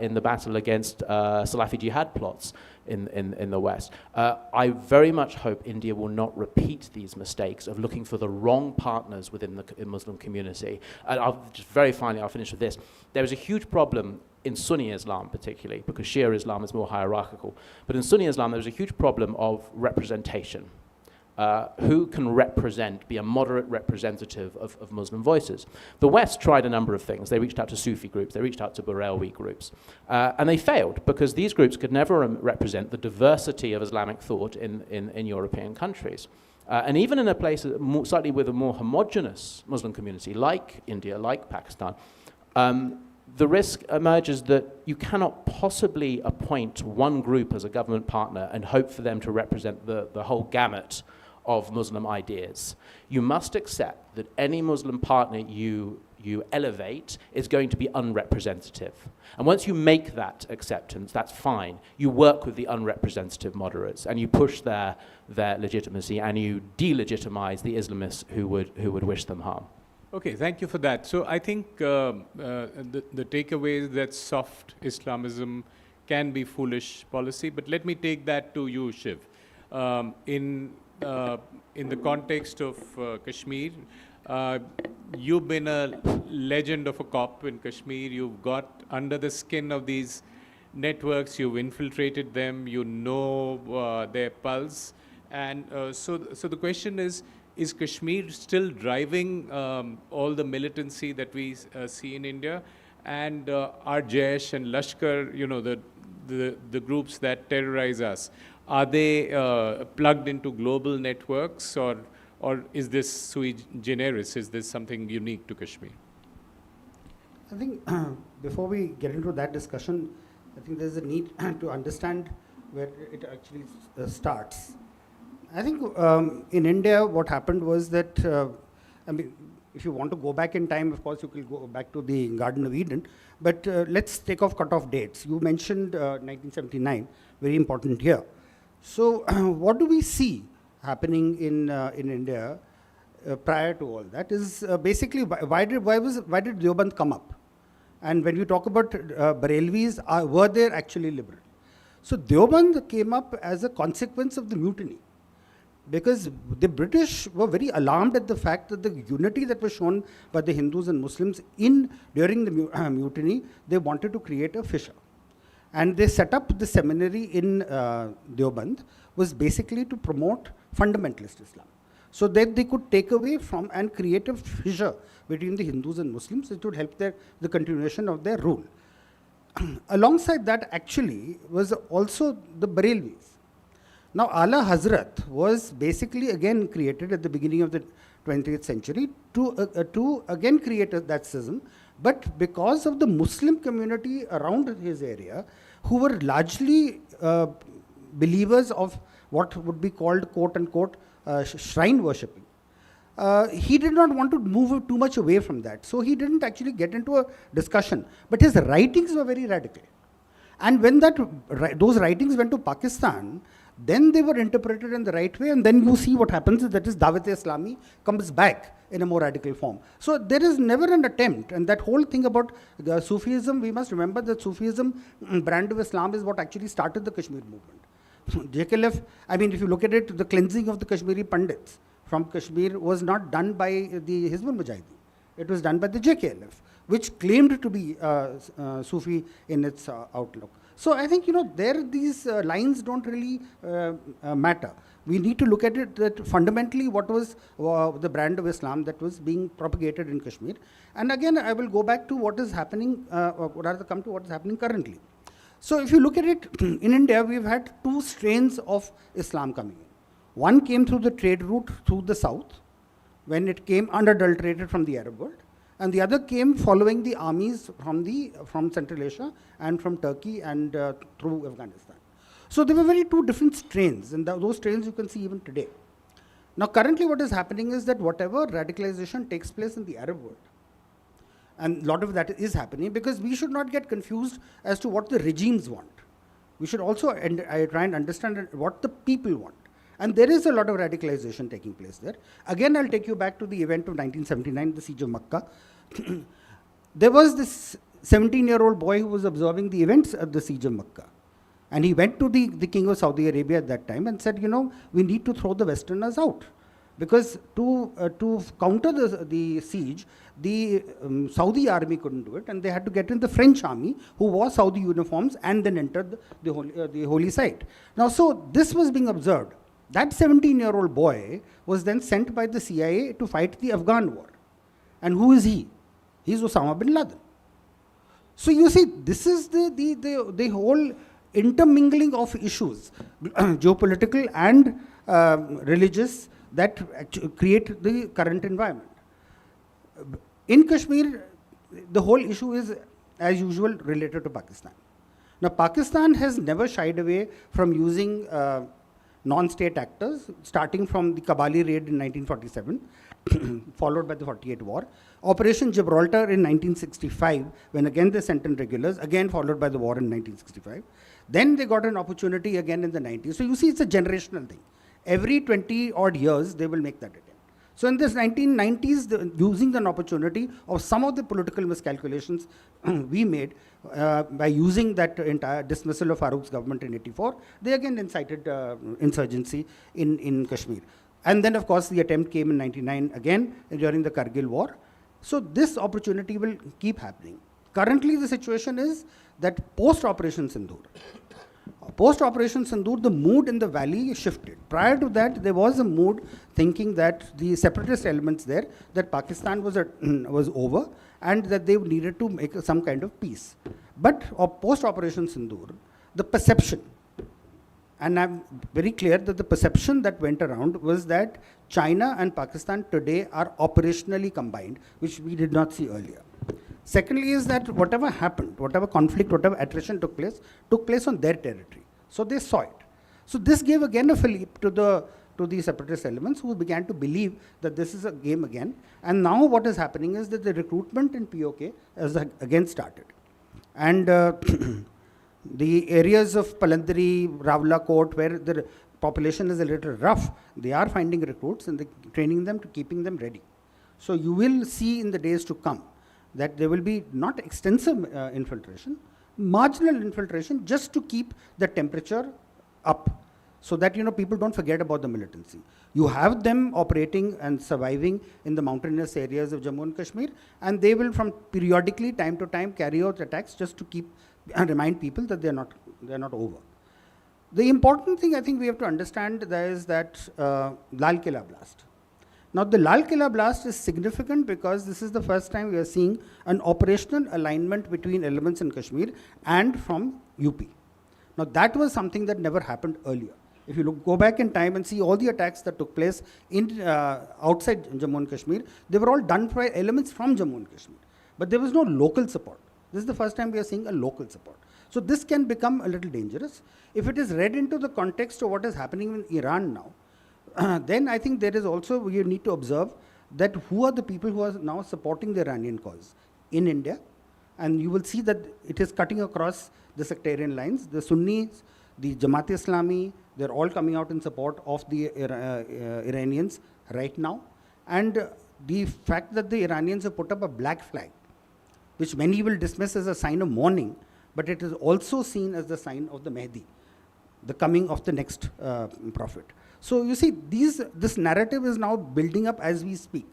in the battle against Salafi jihad plots in the West. I very much hope India will not repeat these mistakes of looking for the wrong partners within the Muslim community. And very finally, I'll finish with this. There is a huge problem in Sunni Islam particularly, because Shia Islam is more hierarchical. But in Sunni Islam, there's a huge problem of representation. Who can be a moderate representative of Muslim voices? The West tried a number of things. They reached out to Sufi groups, they reached out to Barelwi groups, and they failed because these groups could never represent the diversity of Islamic thought in European countries. And even in a place slightly with a more homogenous Muslim community, like India, like Pakistan, the risk emerges that you cannot possibly appoint one group as a government partner and hope for them to represent the whole gamut of Muslim ideas. You must accept that any Muslim partner you elevate is going to be unrepresentative. And once you make that acceptance, that's fine. You work with the unrepresentative moderates and you push their legitimacy and you delegitimize the Islamists who would wish them harm. Okay, thank you for that. So I think the takeaway is that soft Islamism can be foolish policy, but let me take that to you, Shiv. In the context of Kashmir, you've been a legend of a cop in Kashmir. You've got under the skin of these networks, you've infiltrated them, you know their pulse. And so the question is Kashmir still driving all the militancy that we see in India? And are Jaish and Lashkar, the groups that terrorize us, are they plugged into global networks, or is this sui generis? Is this something unique to Kashmir? I think before we get into that discussion, I think there's a need to understand where it actually starts. I think in India, what happened was that, I mean, if you want to go back in time, of course, you can go back to the Garden of Eden. But let's take off cut-off dates. You mentioned 1979, very important here. So what do we see happening in India prior to all that is basically why did Deoband come up? And when we talk about Barelvis, were they actually liberal? So Deoband came up as a consequence of the mutiny, because the British were very alarmed at the fact that the unity that was shown by the Hindus and Muslims during the mutiny, they wanted to create a fissure. And they set up the seminary in Deoband, was basically to promote fundamentalist Islam, so that they could take away from and create a fissure between the Hindus and Muslims, which would help the continuation of their rule. Alongside that actually was also the Barelvis. Now Ala Hazrat was basically again created at the beginning of the 20th century to again create that schism, but because of the Muslim community around his area, who were largely believers of what would be called quote unquote shrine worshipping. He did not want to move too much away from that, so he didn't actually get into a discussion, but his writings were very radical. And when those writings went to Pakistan, then they were interpreted in the right way, and then you see what happens, that is Dawat-e-Islami comes back in a more radical form. So there is never an attempt, and that whole thing about Sufism, we must remember that Sufism, brand of Islam, is what actually started the Kashmir movement. JKLF, I mean, if you look at it, the cleansing of the Kashmiri Pandits from Kashmir was not done by the Hizbul Mujahideen. It was done by the JKLF, which claimed to be Sufi in its outlook. So I think, these lines don't really matter. We need to look at it that fundamentally what was the brand of Islam that was being propagated in Kashmir. And again, I will go back to what is happening, or rather come to what is happening currently. So if you look at it, in India, we've had two strains of Islam coming in. One came through the trade route through the south, when it came unadulterated from the Arab world, and the other came following the armies from Central Asia and from Turkey and through Afghanistan. So there were very two different strains, and those strains you can see even today. Now currently what is happening is that whatever radicalization takes place in the Arab world, and a lot of that is happening, because we should not get confused as to what the regimes want. We should also try and understand what the people want. And there is a lot of radicalization taking place there. Again, I'll take you back to the event of 1979, the siege of Makkah. There was this 17-year-old boy who was observing the events at the siege of Makkah. And he went to the king of Saudi Arabia at that time and said, we need to throw the Westerners out. Because to counter the siege, the Saudi army couldn't do it, and they had to get in the French army, who wore Saudi uniforms, and then entered the holy site. Now, so this was being observed. That 17-year-old boy was then sent by the CIA to fight the Afghan war. And who is he? He's Osama bin Laden. So you see, this is the whole intermingling of issues, geopolitical and religious, that create the current environment. In Kashmir, the whole issue is, as usual, related to Pakistan. Now, Pakistan has never shied away from using non-state actors, starting from the Kabali raid in 1947, followed by the 48 war. Operation Gibraltar in 1965, when again they sent in regulars, again followed by the war in 1965. Then they got an opportunity again in the 90s. So you see, it's a generational thing. Every 20 odd years, they will make that attempt. So in this 1990s, using an opportunity of some of the political miscalculations we made by using that entire dismissal of Farouk's government in 84, they again incited insurgency in Kashmir. And then, of course, the attempt came in 99 again during the Kargil war. So this opportunity will keep happening. Currently, the situation is that post-Operation Sindoor, the mood in the valley shifted. Prior to that, there was a mood thinking that the separatist elements there, that Pakistan was over and that they needed to make some kind of peace. But post-Operation Sindoor, the perception, and I'm very clear that the perception that went around was that China and Pakistan today are operationally combined, which we did not see earlier. Secondly is that whatever happened, whatever conflict, whatever attrition took place on their territory. So they saw it. So this gave again a fillip to the separatist elements who began to believe that this is a game again. And now what is happening is that the recruitment in POK has again started. And the areas of Palandri, Ravla Court, where the population is a little rough, they are finding recruits and training them to keeping them ready. So you will see in the days to come that there will be not extensive infiltration, marginal infiltration just to keep the temperature up so that people don't forget about the militancy. You have them operating and surviving in the mountainous areas of Jammu and Kashmir, and they will from periodically time to time carry out attacks just to keep and remind people that they're not over. The important thing I think we have to understand is that Lal Killa blast. Now the Lal Killa blast is significant because this is the first time we are seeing an operational alignment between elements in Kashmir and from UP. Now that was something that never happened earlier. If you go back in time and see all the attacks that took place in outside Jammu and Kashmir, they were all done by elements from Jammu and Kashmir. But there was no local support. This is the first time we are seeing a local support. So this can become a little dangerous. If it is read into the context of what is happening in Iran now, then I think there is also, we need to observe that who are the people who are now supporting the Iranian cause in India. And you will see that it is cutting across the sectarian lines. The Sunnis, the Jamaat-e-Islami, they're all coming out in support of the Iranians right now. And the fact that the Iranians have put up a black flag, which many will dismiss as a sign of mourning, but it is also seen as the sign of the Mahdi, the coming of the next prophet. So you see, this narrative is now building up as we speak.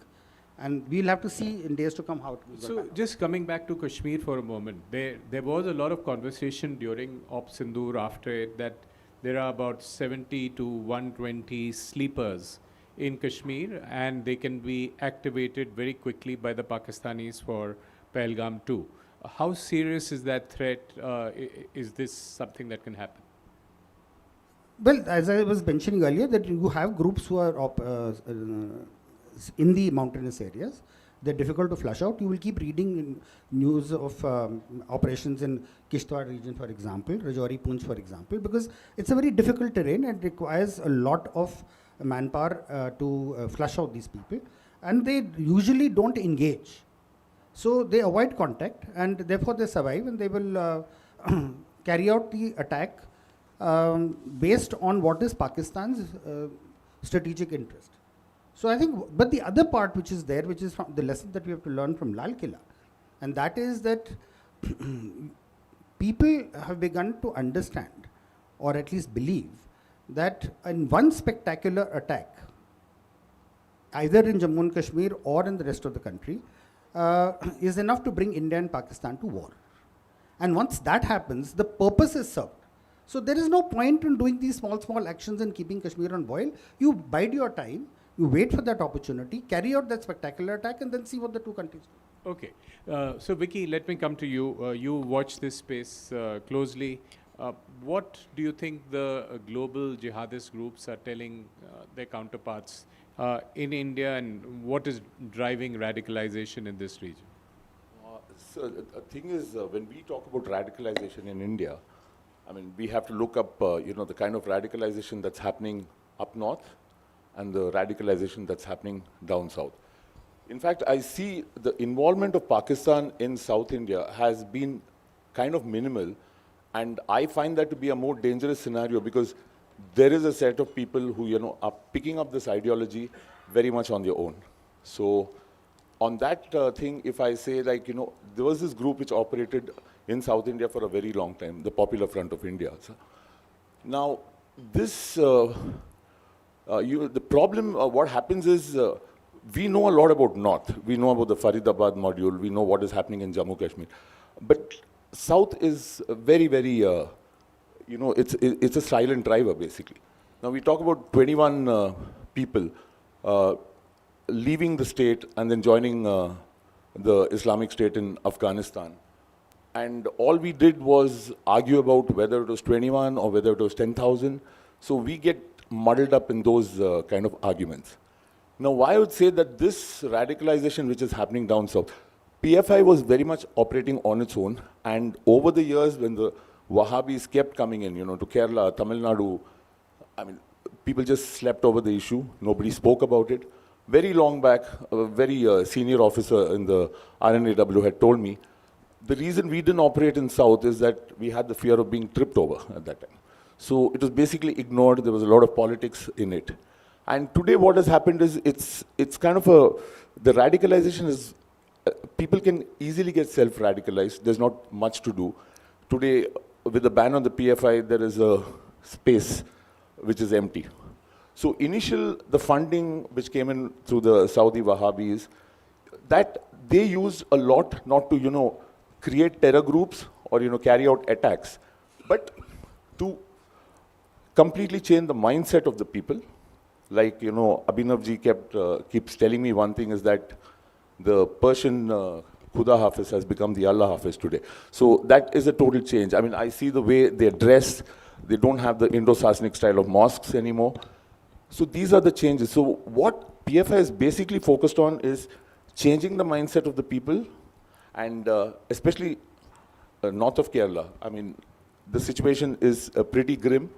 And we'll have to see in days to come how it will So just coming back to Kashmir for a moment, there was a lot of conversation during Op Sindoor after it that there are about 70 to 120 sleepers in Kashmir and they can be activated very quickly by the Pakistanis for Pahalgam too. How serious is that threat? Is this something that can happen? Well, as I was mentioning earlier, that you have groups who are in the mountainous areas. They're difficult to flush out. You will keep reading news of operations in Kishtwar region, for example, Rajouri, Poonch, for example, because it's a very difficult terrain and requires a lot of manpower to flush out these people. And they usually don't engage. So they avoid contact and therefore they survive and they will carry out the attack based on what is Pakistan's strategic interest. So I think, but the other part which is there, which is from the lesson that we have to learn from Lal Killa, and that is that people have begun to understand, or at least believe, that in one spectacular attack, either in Jammu and Kashmir or in the rest of the country, is enough to bring India and Pakistan to war. And once that happens, the purpose is served. So there is no point in doing these small actions and keeping Kashmir on boil. You bide your time, you wait for that opportunity, carry out that spectacular attack, and then see what the two countries do. Okay. So Vicky, let me come to you. You watch this space closely. What do you think the global jihadist groups are telling their counterparts in India, and what is driving radicalization in this region? So the thing is, when we talk about radicalization in India, I mean, we have to look up, the kind of radicalization that's happening up north and the radicalization that's happening down south. In fact, I see the involvement of Pakistan in South India has been kind of minimal, and I find that to be a more dangerous scenario because there is a set of people who, are picking up this ideology very much on their own. So on that thing, if I say there was this group which operated in South India for a very long time, the Popular Front of India. So now, this, the problem, what happens is, we know a lot about North. We know about the Faridabad module. We know what is happening in Jammu Kashmir. But South is very, very, it's a silent driver, basically. Now, we talk about 21 people leaving the state and then joining the Islamic State in Afghanistan. And all we did was argue about whether it was 21 or whether it was 10,000. So we get muddled up in those kind of arguments. Now, why I would say that this radicalization which is happening down south, PFI was very much operating on its own, and over the years when the Wahhabis kept coming in, to Kerala, Tamil Nadu, I mean, people just slept over the issue. Nobody spoke about it. Very long back, a very senior officer in the RNAW had told me, the reason we didn't operate in South is that we had the fear of being tripped over at that time. So it was basically ignored. There was a lot of politics in it. And today what has happened is it's kind of the radicalization is, people can easily get self-radicalized. There's not much to do. Today, with the ban on the PFI, there is a space which is empty. So the funding which came in through the Saudi Wahhabis, that they used a lot not to, create terror groups or, carry out attacks, but to completely change the mindset of the people. Like, Abhinavji keeps telling me one thing is that the Persian Khuda Hafiz has become the Allah Hafiz today. So that is a total change. I mean, I see the way they dress. They don't have the Indo-Sasanic style of mosques anymore. So these are the changes. So what PFI is basically focused on is changing the mindset of the people, and especially north of Kerala. I mean, the situation is pretty grim.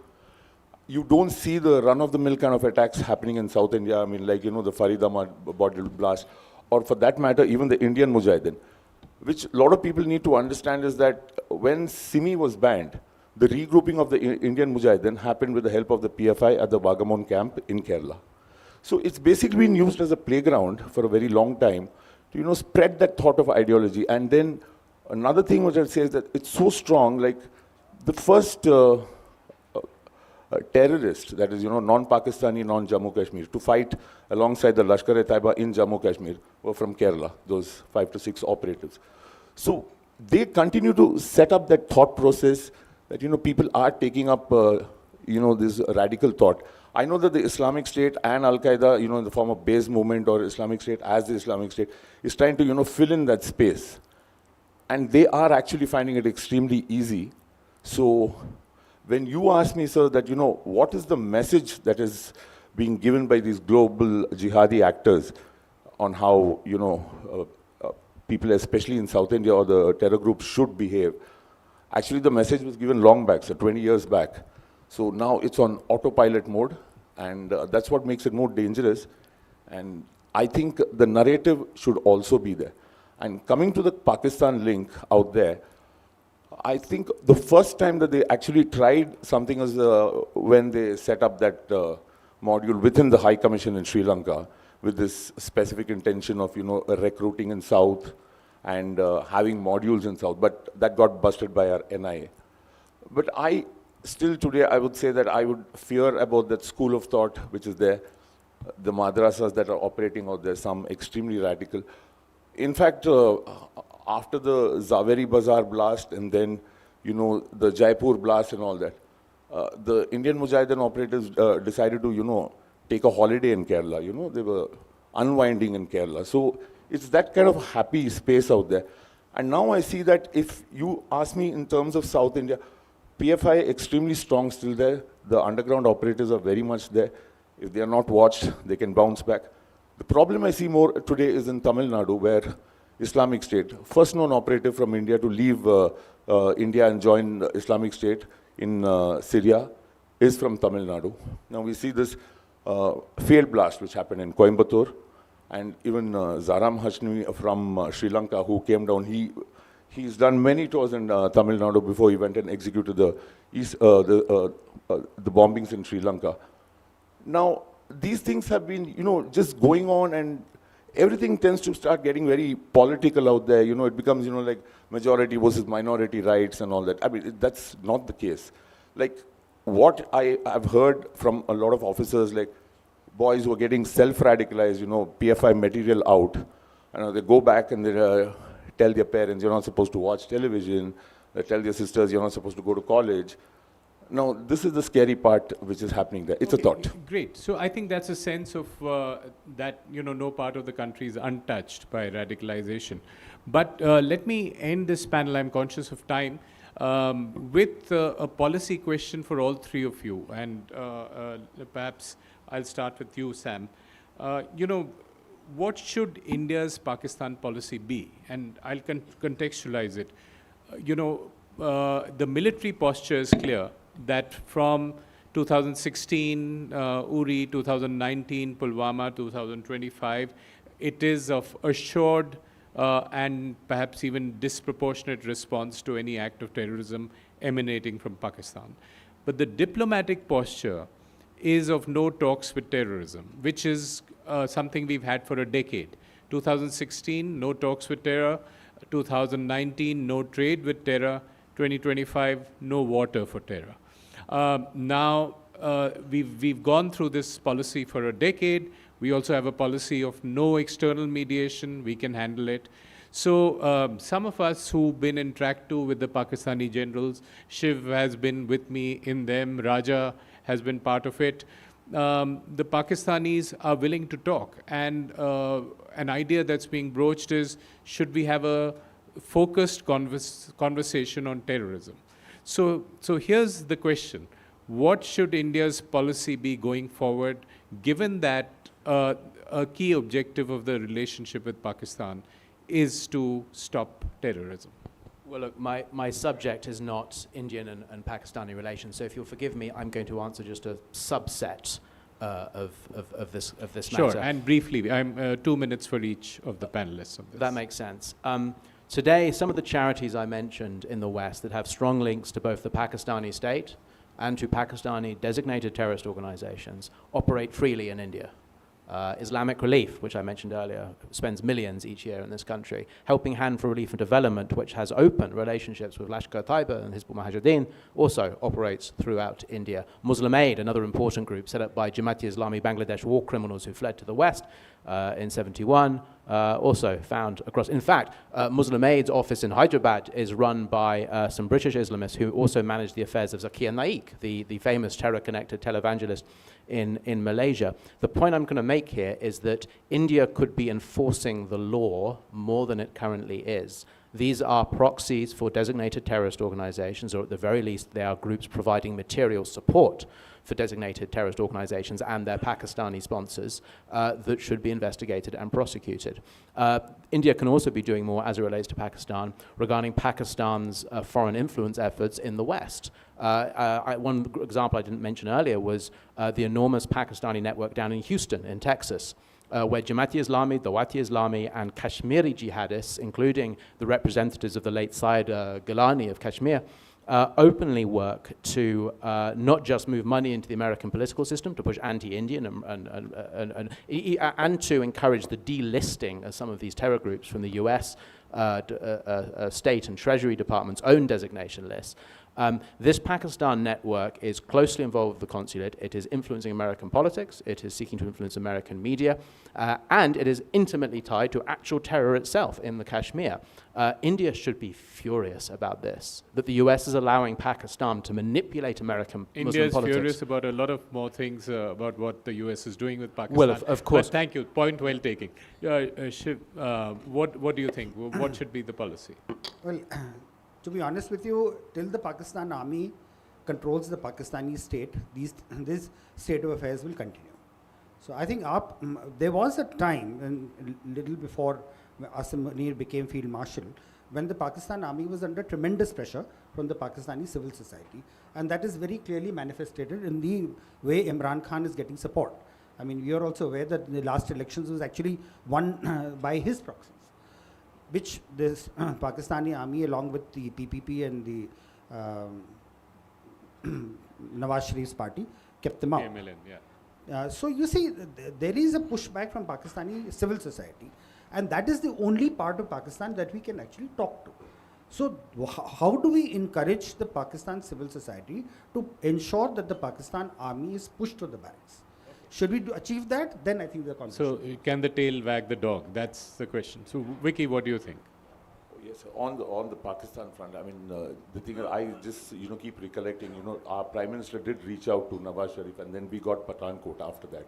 You don't see the run-of-the-mill kind of attacks happening in South India. I mean, like, the Faridabad bottle blast, or for that matter, even the Indian Mujahideen, which a lot of people need to understand is that when Simi was banned, the regrouping of the Indian Mujahideen happened with the help of the PFI at the Vagamon camp in Kerala. So it's basically been used as a playground for a very long time to, spread that thought of ideology. And then another thing which I'd say is that it's so strong, like the first terrorist, that is, non-Pakistani, non-Jammu Kashmir, to fight alongside the Lashkar-e-Taiba in Jammu Kashmir were from Kerala, those 5 to 6 operatives. So they continue to set up that thought process that, people are taking up, this radical thought. I know that the Islamic State and Al-Qaeda, in the form of base movement or Islamic State as the Islamic State, is trying to, fill in that space. And they are actually finding it extremely easy. So when you ask me, sir, that, what is the message that is being given by these global jihadi actors on how, people, especially in South India or the terror groups, should behave? Actually, the message was given long back, so 20 years back. So now it's on autopilot mode, and that's what makes it more dangerous. And I think the narrative should also be there. And coming to the Pakistan link out there, I think the first time that they actually tried something was when they set up that module within the High Commission in Sri Lanka with this specific intention of, recruiting in South and having modules in South, but that got busted by our NIA. But still today, I would say that I would fear about that school of thought which is there, the madrasas that are operating out there, some extremely radical. In fact, after the Zaveri Bazaar blast and then, the Jaipur blast and all that, the Indian Mujahideen operators decided to, take a holiday in Kerala. They were unwinding in Kerala. So it's that kind of happy space out there. And now I see that if you ask me in terms of South India, PFI extremely strong still there. The underground operators are very much there. If they are not watched, they can bounce back. The problem I see more today is in Tamil Nadu, where Islamic State, first known operative from India to leave India and join Islamic State in Syria, is from Tamil Nadu. Now we see this failed blast which happened in Coimbatore, and even Zaram Hashmi from Sri Lanka, who came down, he's done many tours in Tamil Nadu before he went and executed the bombings in Sri Lanka. Now, these things have been, just going on, and everything tends to start getting very political out there. It becomes, like majority versus minority rights and all that. I mean, that's not the case. Like, what I've heard from a lot of officers, like boys who are getting self-radicalized, PFI material out, they go back and they tell their parents, you're not supposed to watch television. They tell their sisters, you're not supposed to go to college. Now, this is the scary part which is happening there. It's a thought. Great. So I think that's a sense of that, no part of the country is untouched by radicalization. But let me end this panel, I'm conscious of time, with a policy question for all three of you. And perhaps I'll start with you, Sam. what should India's Pakistan policy be? And I'll contextualize it. The military posture is clear that from 2016, Uri, 2019, Pulwama, 2025, it is of assured and perhaps even disproportionate response to any act of terrorism emanating from Pakistan. But the diplomatic posture is of no talks with terrorism, which is something we've had for a decade. 2016, no talks with terror. 2019, no trade with terror. 2025, no water for terror. Now, we've gone through this policy for a decade. We also have a policy of no external mediation. We can handle it. So some of us who've been in track 2 with the Pakistani generals, Shiv has been with me in them, Raja has been part of it. The Pakistanis are willing to talk. And an idea that's being broached is, should we have a focused conversation on terrorism? So here's the question. What should India's policy be going forward, given that a key objective of the relationship with Pakistan is to stop terrorism? Well, look, my subject is not Indian and Pakistani relations, so if you'll forgive me, I'm going to answer just a subset of this matter. Sure, and briefly, I'm 2 minutes for each of the panelists on this. That makes sense. Today, some of the charities I mentioned in the West that have strong links to both the Pakistani state and to Pakistani designated terrorist organizations operate freely in India. Islamic Relief, which I mentioned earlier, spends millions each year in this country. Helping Hand for Relief and Development, which has open relationships with Lashkar-e-Taiba and Hizbul Mujahideen, also operates throughout India. Muslim Aid, another important group set up by Jamaat-e-Islami Bangladesh war criminals who fled to the West in '71, also found across. In fact, Muslim Aid's office in Hyderabad is run by some British Islamists who also manage the affairs of Zakir Naik, the famous terror-connected televangelist in Malaysia. The point I'm going to make here is that India could be enforcing the law more than it currently is. These are proxies for designated terrorist organizations, or at the very least, they are groups providing material support for designated terrorist organizations and their Pakistani sponsors that should be investigated and prosecuted. India can also be doing more as it relates to Pakistan regarding Pakistan's foreign influence efforts in the West. One example I didn't mention earlier was the enormous Pakistani network down in Houston, in Texas, where Jamaat-e-Islami, Dawat-e-Islami, and Kashmiri jihadists, including the representatives of the late Syed Gilani of Kashmir, openly work to not just move money into the American political system to push anti-Indian and to encourage the delisting of some of these terror groups from the US state and treasury departments' own designation lists. This Pakistan network is closely involved with the consulate. It is influencing American politics. It is seeking to influence American media. And it is intimately tied to actual terror itself in the Kashmir. India should be furious about this, that the US is allowing Pakistan to manipulate American Muslim politics. India is furious about a lot of more things about what the US is doing with Pakistan. Well, of course. But thank you. Point well taken. Shiv, what do you think? What should be the policy? Well, to be honest with you, till the Pakistan army controls the Pakistani state, this state of affairs will continue. So I think there was a time, little before Asim Munir became Field Marshal, when the Pakistan army was under tremendous pressure from the Pakistani civil society. And that is very clearly manifested in the way Imran Khan is getting support. I mean, we are also aware that the last elections was actually won by his proxies, which this Pakistani army, along with the PPP and the Nawaz Sharif's party, kept them out. So you see, there is a pushback from Pakistani civil society, and that is the only part of Pakistan that we can actually talk to. So how do we encourage the Pakistan civil society to ensure that the Pakistan army is pushed to the barracks? Should we achieve that? Then I think the conversation. So can the tail wag the dog? That's the question. So Vicky, what do you think? Yes, on the Pakistan front, I mean, the thing is, I just keep recollecting. Our Prime Minister did reach out to Nawaz Sharif, and then we got Pathankot after that,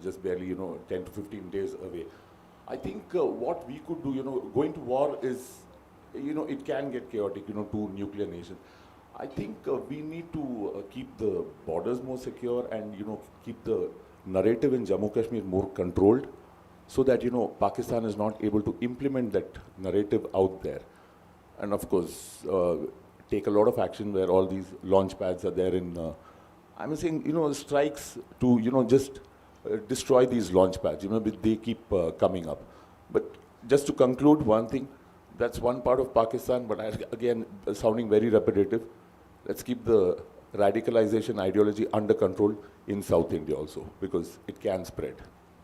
just barely 10 to 15 days away. I think what we could do, going to war is, it can get chaotic, to nuclear nations. I think we need to keep the borders more secure and keep the narrative in Jammu Kashmir more controlled. so that, Pakistan is not able to implement that narrative out there. And of course, take a lot of action where all these launch pads are there in, I'm saying, strikes to, just destroy these launch pads, but they keep coming up. But just to conclude one thing, that's one part of Pakistan, but again, sounding very repetitive. Let's keep the radicalization ideology under control in South India also, because it can spread.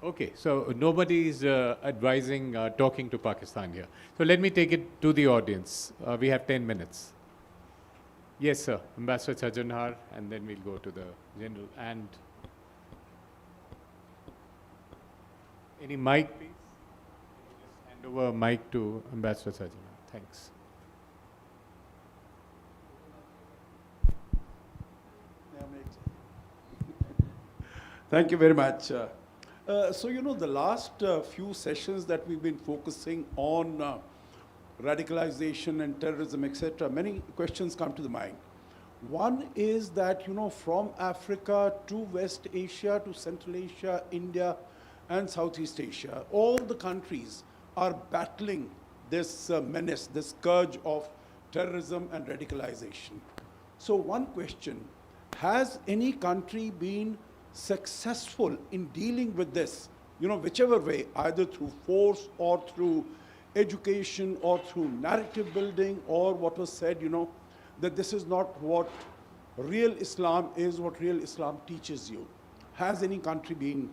Okay, so nobody is advising talking to Pakistan here. So let me take it to the audience. We have 10 minutes. Yes, sir. Ambassador Chajanhar, and then we'll go to the general. And any mic, please? Just hand over a mic to Ambassador Chajanhar. Thanks. Thank you very much. So, the last few sessions that we've been focusing on radicalization and terrorism, etc., many questions come to the mind. One is that, from Africa to West Asia to Central Asia, India, and Southeast Asia, all the countries are battling this menace, this scourge of terrorism and radicalization. So one question, has any country been successful in dealing with this, whichever way, either through force or through education or through narrative building, or what was said, that this is not what real Islam is, what real Islam teaches you? Has any country been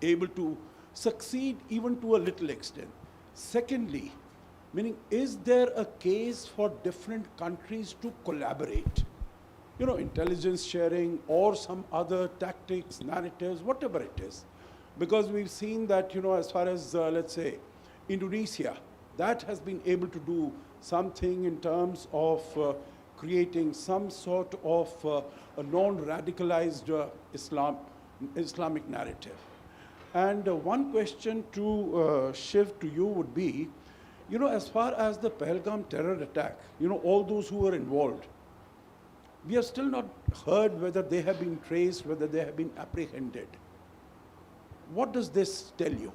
able to succeed even to a little extent? Secondly, meaning, is there a case for different countries to collaborate? Intelligence sharing or some other tactics, narratives, whatever it is. Because we've seen that, as far as, let's say, Indonesia, that has been able to do something in terms of creating some sort of a non-radicalized Islamic narrative. And one question to shift to you would be, as far as the Pahalgam terror attack, all those who were involved, we have still not heard whether they have been traced, whether they have been apprehended. What does this tell you?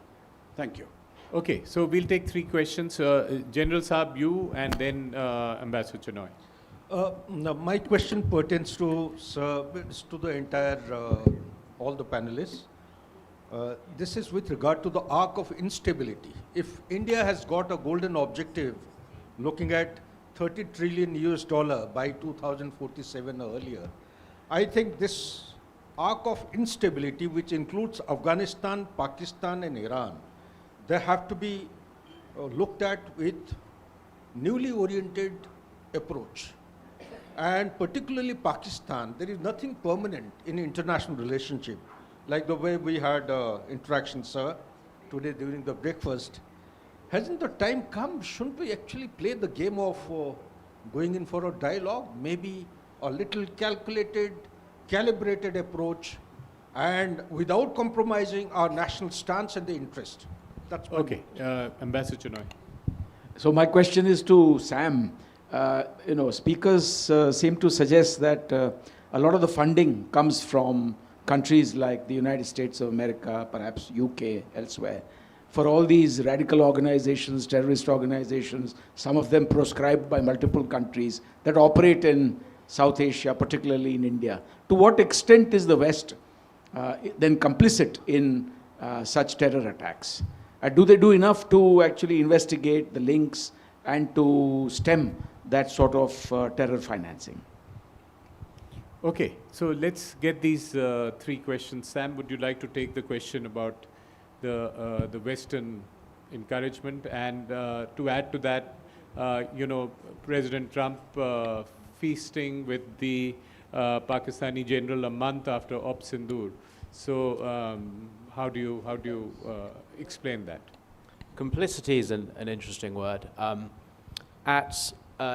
Thank you. Okay, so we'll take 3 questions. General Saab, you, and then Ambassador Chinoy. Now my question pertains to the entire, all the panelists. This is with regard to the arc of instability. If India has got a golden objective looking at $30 trillion by 2047 or earlier, I think this arc of instability, which includes Afghanistan, Pakistan, and Iran, they have to be looked at with newly oriented approach. And particularly Pakistan, there is nothing permanent in international relationship. Like the way we had interaction, sir, today during the breakfast. Hasn't the time come? Shouldn't we actually play the game of going in for a dialogue? Maybe a little calculated, calibrated approach, and without compromising our national stance and the interest. That's okay. Ambassador Chinoy. So my question is to Sam. Speakers seem to suggest that a lot of the funding comes from countries like the United States of America, perhaps UK, elsewhere, for all these radical organizations, terrorist organizations, some of them proscribed by multiple countries that operate in South Asia, particularly in India. To what extent is the West then complicit in such terror attacks? Do they do enough to actually investigate the links and to stem that sort of terror financing? Okay, so let's get these 3 questions. Sam, would you like to take the question about the Western encouragement? And to add to that, President Trump feasting with the Pakistani general a month after Op Sindoor. So how do you explain that? Complicity is an interesting word. At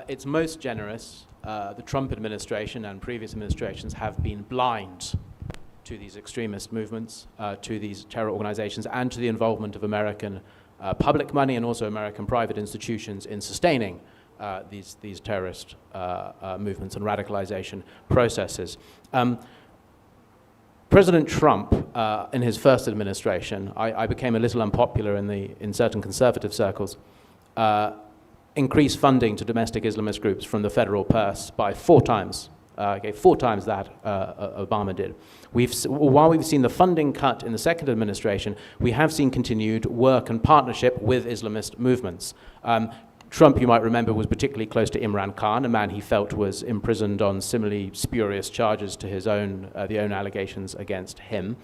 its most generous, the Trump administration and previous administrations have been blind to these extremist movements, to these terror organizations, and to the involvement of American public money and also American private institutions in sustaining these terrorist movements and radicalization processes. President Trump in his first administration, I became a little unpopular in certain conservative circles, increased funding to domestic Islamist groups from the federal purse by 4 times. 4 times that Obama did. While we've seen the funding cut in the second administration, we have seen continued work and partnership with Islamist movements. Trump, you might remember, was particularly close to Imran Khan, a man he felt was imprisoned on similarly spurious charges to his own, the own allegations against him.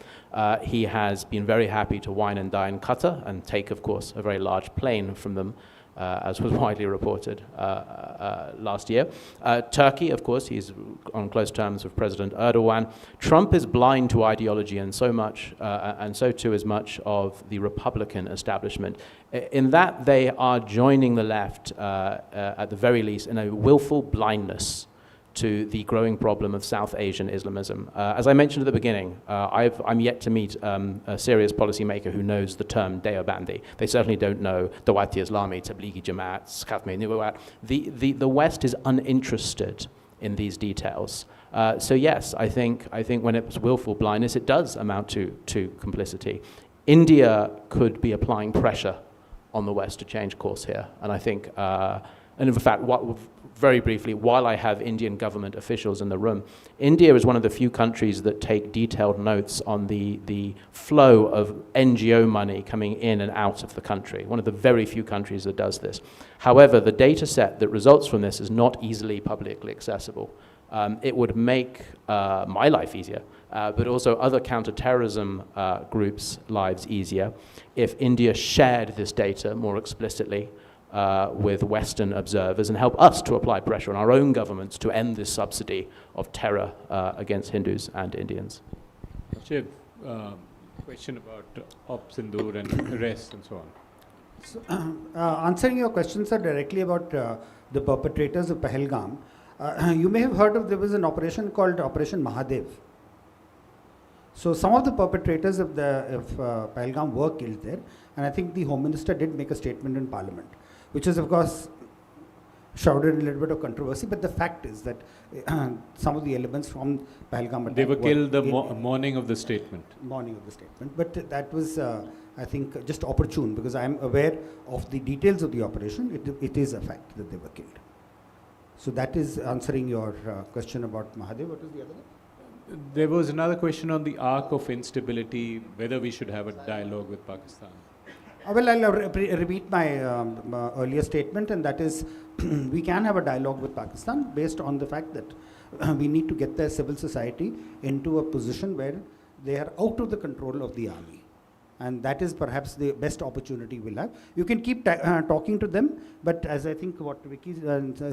He has been very happy to wine and dine Qatar and take, of course, a very large plane from them, as was widely reported last year. Turkey, of course, he's on close terms with President Erdogan. Trump is blind to ideology, and so much, and so too is much of the Republican establishment. In that, they are joining the left, at the very least, in a willful blindness to the growing problem of South Asian Islamism. As I mentioned at the beginning, I'm yet to meet a serious policymaker who knows the term Deobandi. They certainly don't know Dawati Islami, Tablighi Jamaat, Khatmi Nubuwat. The West is uninterested in these details. So yes, I think when it's willful blindness, it does amount to complicity. India could be applying pressure on the West to change course here. And I think, and in fact, very briefly, while I have Indian government officials in the room, India is one of the few countries that take detailed notes on the flow of NGO money coming in and out of the country. One of the very few countries that does this. However, the data set that results from this is not easily publicly accessible. It would make my life easier, but also other counterterrorism groups' lives easier if India shared this data more explicitly with Western observers and help us to apply pressure on our own governments to end this subsidy of terror against Hindus and Indians. Shiv, question about Op Sindoor and arrests and so on. So, answering your question, sir, directly about the perpetrators of Pahalgam, you may have heard of, there was an operation called Operation Mahadev. So some of the perpetrators of Pahalgam were killed there, and I think the Home Minister did make a statement in Parliament, which is, of course, shrouded in a little bit of controversy, but the fact is that some of the elements from Pahalgam attack they were killed the morning of the statement. Morning of the statement, but that was, I think, just opportune, because I am aware of the details of the operation. It is a fact that they were killed. So that is answering your question about Mahadev. What was the other one? There was another question on the arc of instability, whether we should have a dialogue with Pakistan. Well, I'll repeat my earlier statement, and that is we can have a dialogue with Pakistan based on the fact that we need to get their civil society into a position where they are out of the control of the army. And that is perhaps the best opportunity we'll have. You can keep talking to them, but as I think what Vicky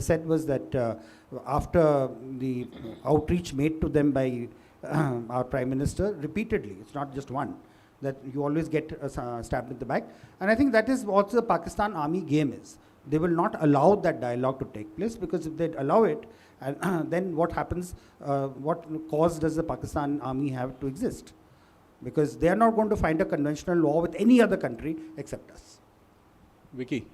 said was that after the outreach made to them by our Prime Minister repeatedly, it's not just one, that you always get stabbed in the back. And I think that is what the Pakistan army game is. They will not allow that dialogue to take place, because if they allow it, then what happens, what cause does the Pakistan army have to exist? Because they are not going to find a conventional war with any other country except us. Vicky,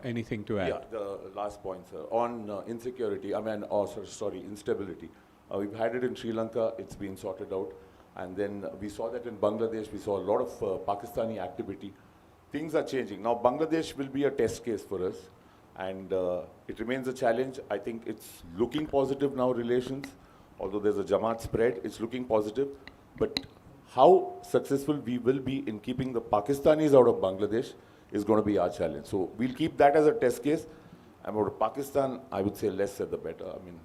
anything to add? Yeah, the last point, sir. On insecurity, instability. We've had it in Sri Lanka, it's been sorted out. And then we saw that in Bangladesh, we saw a lot of Pakistani activity. Things are changing. Now, Bangladesh will be a test case for us, and it remains a challenge. I think it's looking positive now, relations. Although there's a Jamaat spread, it's looking positive. But how successful we will be in keeping the Pakistanis out of Bangladesh is going to be our challenge. So we'll keep that as a test case. And about Pakistan, I would say less said the better. I mean,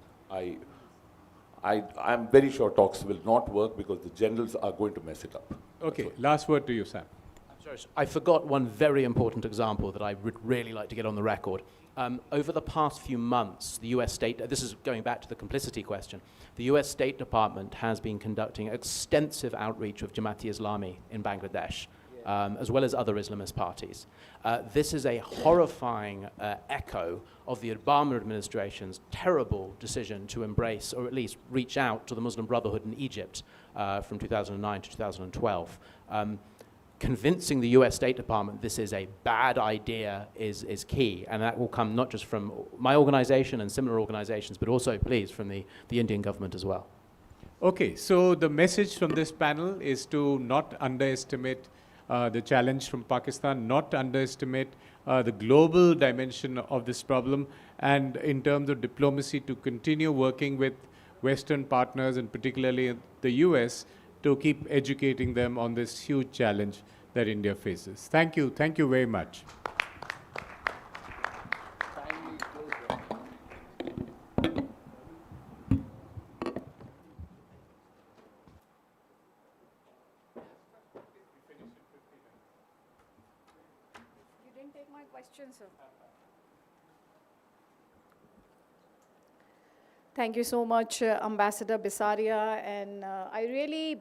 I'm very sure talks will not work because the generals are going to mess it up. Okay, last word to you, Sam. I'm sorry, I forgot one very important example that I would really like to get on the record. Over the past few months, the US State, this is going back to the complicity question, the US State Department has been conducting extensive outreach of Jamaat-e-Islami in Bangladesh, as well as other Islamist parties. This is a horrifying echo of the Obama administration's terrible decision to embrace, or at least reach out to the Muslim Brotherhood in Egypt from 2009 to 2012. Convincing the US State Department this is a bad idea is key, and that will come not just from my organization and similar organizations, but also, please, from the Indian government as well. Okay, so the message from this panel is to not underestimate the challenge from Pakistan, not underestimate the global dimension of this problem, and in terms of diplomacy, to continue working with Western partners, and particularly the US, to keep educating them on this huge challenge that India faces. Thank you very much. Take my question, sir. Thank you so much, Ambassador Bisaria. And I really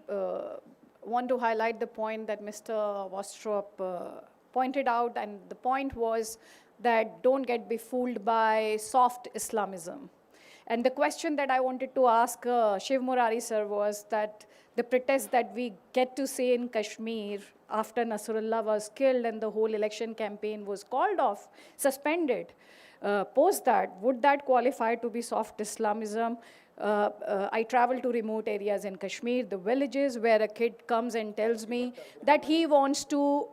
want to highlight the point that Mr. Vostrop pointed out. And the point was that don't get befooled by soft Islamism. And the question that I wanted to ask Shiv Murari sir was that the protest that we get to see in Kashmir after Nasrullah was killed and the whole election campaign was called off, suspended, post that, would that qualify to be soft Islamism? I travel to remote areas in Kashmir, the villages where a kid comes and tells me that he wants to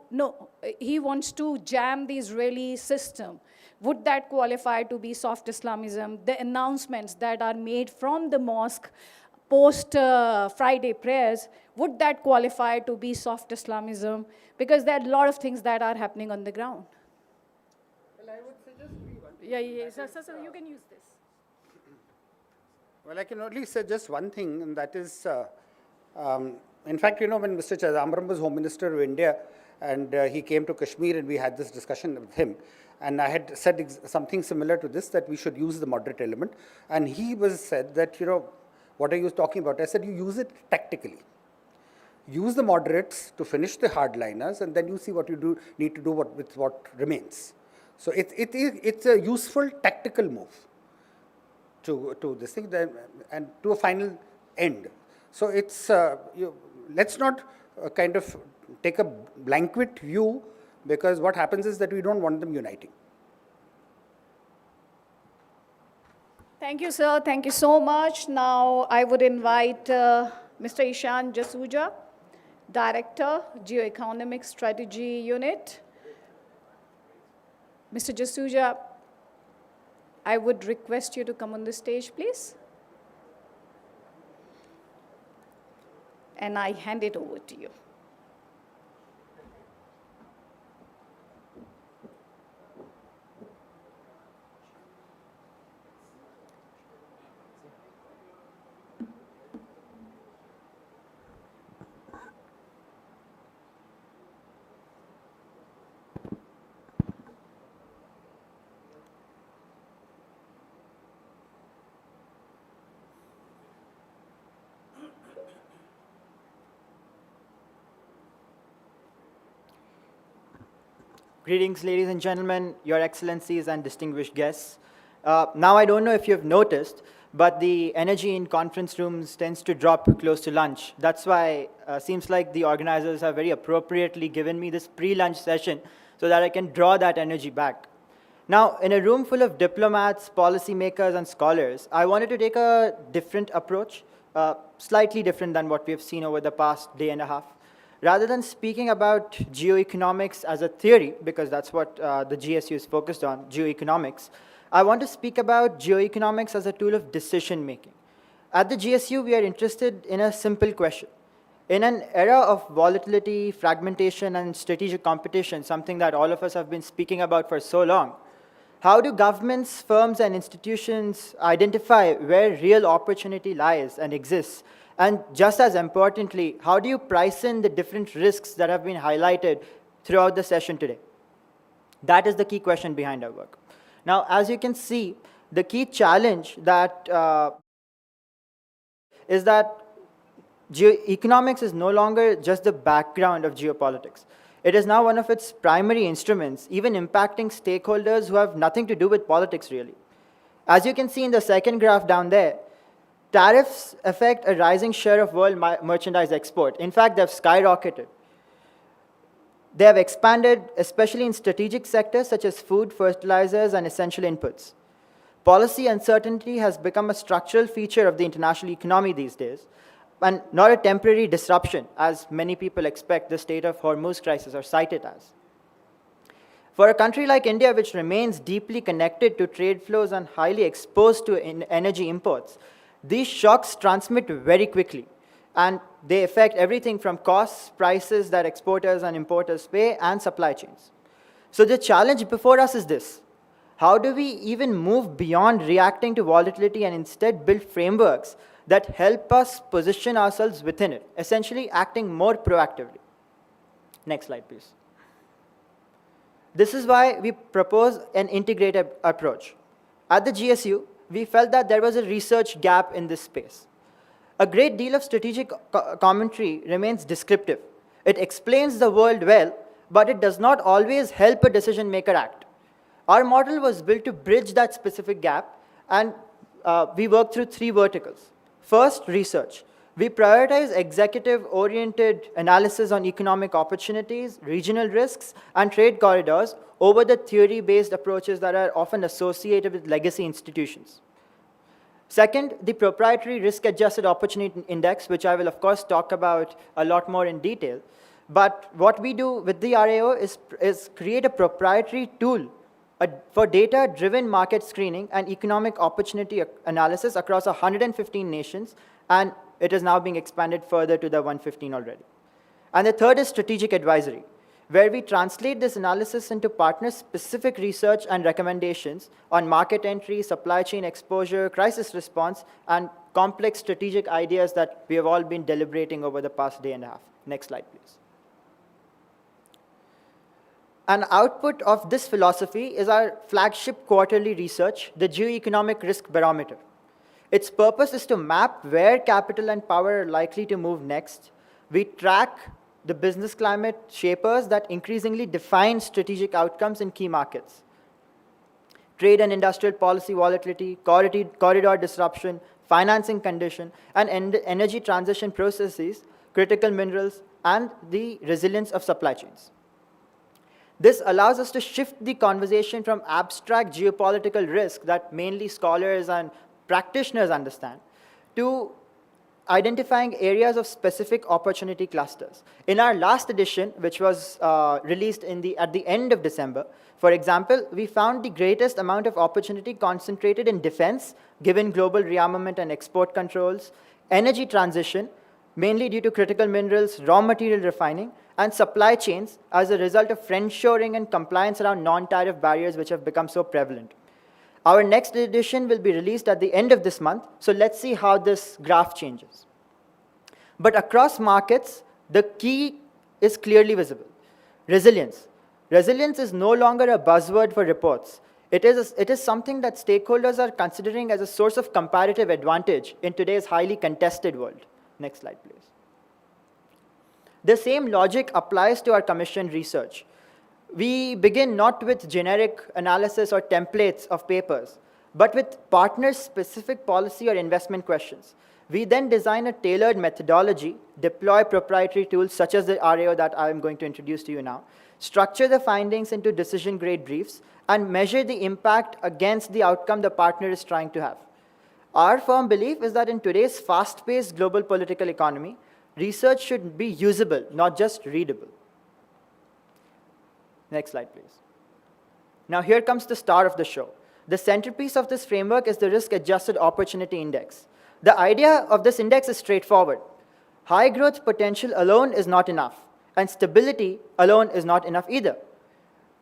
jam the Israeli system. Would that qualify to be soft Islamism? The announcements that are made from the mosque post Friday prayers, would that qualify to be soft Islamism? Because there are a lot of things that are happening on the ground. Well, I would suggest So you can use this. Well, I can only say just one thing, and that is, in fact, when Mr. Chidambaram was Home Minister of India, and he came to Kashmir, and we had this discussion with him, and I had said something similar to this, that we should use the moderate element, and he said that, what are you talking about? I said, you use it tactically. Use the moderates to finish the hardliners, and then you see what you need to do with what remains. So it's a useful tactical move to this thing, and to a final end. So it's let's not kind of take a blanket view, because what happens is that we don't want them uniting. Thank you, sir. Thank you so much. Now I would invite Mr. Ishan Jasuja, Director, Geoeconomics Strategy Unit. Mr. Jasuja, I would request you to come on the stage, please. And I hand it over to you. Greetings, ladies and gentlemen, your excellencies and distinguished guests. Now, I don't know if you've noticed, but the energy in conference rooms tends to drop close to lunch. That's why seems like the organizers have very appropriately given me this pre-lunch session so that I can draw that energy back. Now, in a room full of diplomats, policymakers, and scholars, I wanted to take a different approach, slightly different than what we have seen over the past day and a half. Rather than speaking about geoeconomics as a theory, because that's what the GSU is focused on, geoeconomics, I want to speak about geoeconomics as a tool of decision making. At the GSU, we are interested in a simple question. In an era of volatility, fragmentation, and strategic competition, something that all of us have been speaking about for so long, how do governments, firms, and institutions identify where real opportunity lies and exists? And just as importantly, how do you price in the different risks that have been highlighted throughout the session today? That is the key question behind our work. Now, as you can see, the key challenge that is that geoeconomics is no longer just the background of geopolitics. It is now one of its primary instruments, even impacting stakeholders who have nothing to do with politics, really. As you can see in the second graph down there, tariffs affect a rising share of world merchandise export. In fact, they've skyrocketed. They have expanded, especially in strategic sectors such as food, fertilizers, and essential inputs. Policy uncertainty has become a structural feature of the international economy these days. and not a temporary disruption, as many people expect the state of Hormuz crisis or cite it as. For a country like India, which remains deeply connected to trade flows and highly exposed to energy imports, these shocks transmit very quickly, and they affect everything from costs, prices that exporters and importers pay, and supply chains. So the challenge before us is this: how do we even move beyond reacting to volatility and instead build frameworks that help us position ourselves within it, essentially acting more proactively? Next slide, please. This is why we propose an integrated approach. At the GSU, we felt that there was a research gap in this space. A great deal of strategic commentary remains descriptive. It explains the world well, but it does not always help a decision maker act. Our model was built to bridge that specific gap, and we worked through 3 verticals. First, research. We prioritize executive-oriented analysis on economic opportunities, regional risks, and trade corridors over the theory-based approaches that are often associated with legacy institutions. Second, the proprietary risk-adjusted opportunity index, which I will, of course, talk about a lot more in detail. But what we do with the RAO is create a proprietary tool for data-driven market screening and economic opportunity analysis across 115 nations, and it is now being expanded further to the 115 already. And the third is strategic advisory, where we translate this analysis into partner-specific research and recommendations on market entry, supply chain exposure, crisis response, and complex strategic ideas that we have all been deliberating over the past day and a half. Next slide, please. An output of this philosophy is our flagship quarterly research, the Geoeconomic Risk Barometer. Its purpose is to map where capital and power are likely to move next. We track the business climate shapers that increasingly define strategic outcomes in key markets. Trade and industrial policy volatility, corridor disruption, financing condition, and energy transition processes, critical minerals, and the resilience of supply chains. This allows us to shift the conversation from abstract geopolitical risk that mainly scholars and practitioners understand to identifying areas of specific opportunity clusters. In our last edition, which was released at the end of December, for example, we found the greatest amount of opportunity concentrated in defense, given global rearmament and export controls, energy transition, mainly due to critical minerals, raw material refining, and supply chains as a result of friendshoring and compliance around non-tariff barriers which have become so prevalent. Our next edition will be released at the end of this month, so let's see how this graph changes. But across markets, the key is clearly visible. Resilience. Resilience is no longer a buzzword for reports. It is something that stakeholders are considering as a source of comparative advantage in today's highly contested world. Next slide, please. The same logic applies to our commissioned research. We begin not with generic analysis or templates of papers, but with partner-specific policy or investment questions. We then design a tailored methodology, deploy proprietary tools such as the RAO that I'm going to introduce to you now, structure the findings into decision-grade briefs, and measure the impact against the outcome the partner is trying to have. Our firm belief is that in today's fast-paced global political economy, research should be usable, not just readable. Next slide, please. Now here comes the star of the show. The centerpiece of this framework is the risk-adjusted opportunity index. The idea of this index is straightforward. High growth potential alone is not enough, and stability alone is not enough either.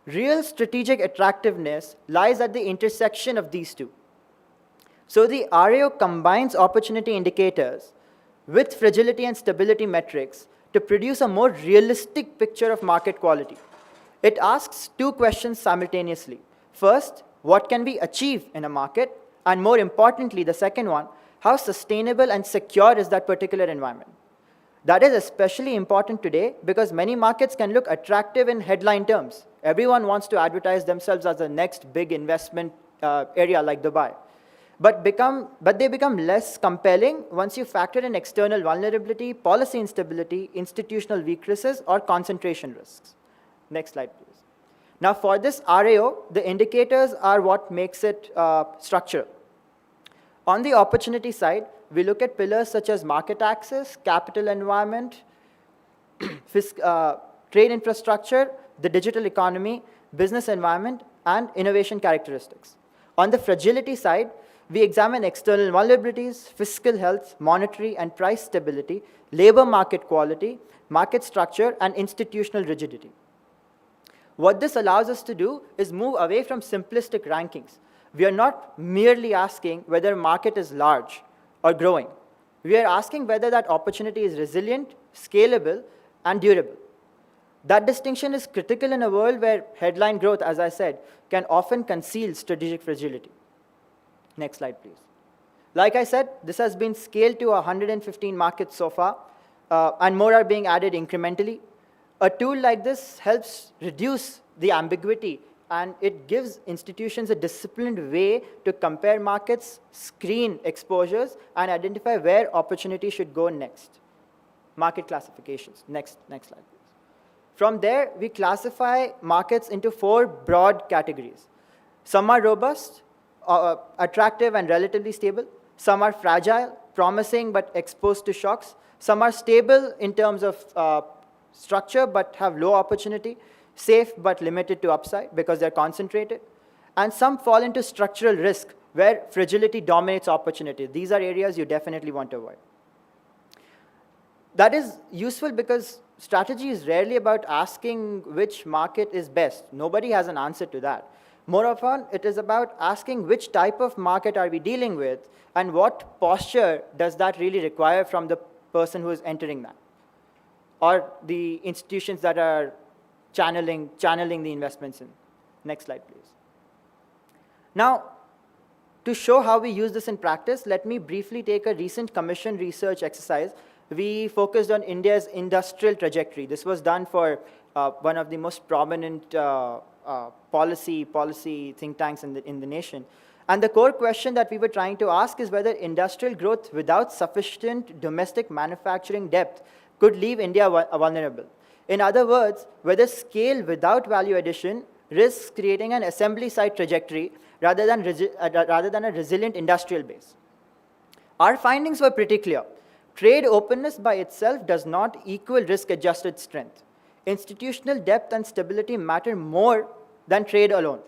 Real strategic attractiveness lies at the intersection of these two. So the RAO combines opportunity indicators with fragility and stability metrics to produce a more realistic picture of market quality. It asks 2 questions simultaneously. First, what can we achieve in a market? And more importantly, the second one, how sustainable and secure is that particular environment? That is especially important today because many markets can look attractive in headline terms. Everyone wants to advertise themselves as the next big investment area like Dubai. But they become less compelling once you factor in external vulnerability, policy instability, institutional weaknesses, or concentration risks. Next slide, please. Now for this RAO, the indicators are what makes it structural. On the opportunity side, we look at pillars such as market access, capital environment, trade infrastructure, the digital economy, business environment, and innovation characteristics. On the fragility side, we examine external vulnerabilities, fiscal health, monetary and price stability, labor market quality, market structure, and institutional rigidity. What this allows us to do is move away from simplistic rankings. We are not merely asking whether market is large or growing. We are asking whether that opportunity is resilient, scalable, and durable. That distinction is critical in a world where headline growth, as I said, can often conceal strategic fragility. Next slide, please. Like I said, this has been scaled to 115 markets so far, and more are being added incrementally. A tool like this helps reduce the ambiguity, and it gives institutions a disciplined way to compare markets, screen exposures, and identify where opportunity should go next. Market classifications. Next slide, please. From there, we classify markets into 4 broad categories. Some are robust, attractive, and relatively stable. Some are fragile, promising, but exposed to shocks. Some are stable in terms of structure, but have low opportunity, safe, but limited to upside because they're concentrated. And some fall into structural risk, where fragility dominates opportunity. These are areas you definitely want to avoid. That is useful because strategy is rarely about asking which market is best. Nobody has an answer to that. More often, it is about asking which type of market are we dealing with and what posture does that really require from the person who is entering that, or the institutions that are channeling the investments in. Next slide, please. Now, to show how we use this in practice, let me briefly take a recent commission research exercise. We focused on India's industrial trajectory. This was done for one of the most prominent policy think tanks in the nation. And the core question that we were trying to ask is whether industrial growth without sufficient domestic manufacturing depth could leave India vulnerable. In other words, whether scale without value addition risks creating an assembly side trajectory rather than a resilient industrial base. Our findings were pretty clear. Trade openness by itself does not equal risk-adjusted strength. Institutional depth and stability matter more than trade alone.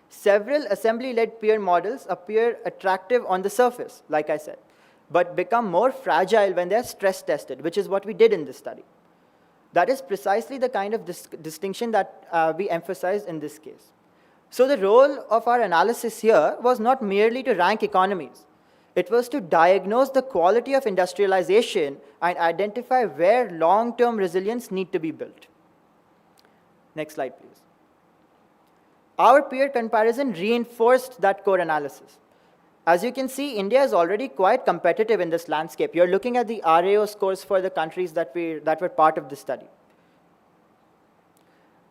Several assembly-led peer models appear attractive on the surface, like I said, but become more fragile when they're stress-tested, which is what we did in this study. That is precisely the kind of distinction that we emphasized in this case. So the role of our analysis here was not merely to rank economies. It was to diagnose the quality of industrialization and identify where long-term resilience need to be built. Next slide, please. Our peer comparison reinforced that core analysis. As you can see, India is already quite competitive in this landscape. You're looking at the RAO scores for the countries that were part of this study.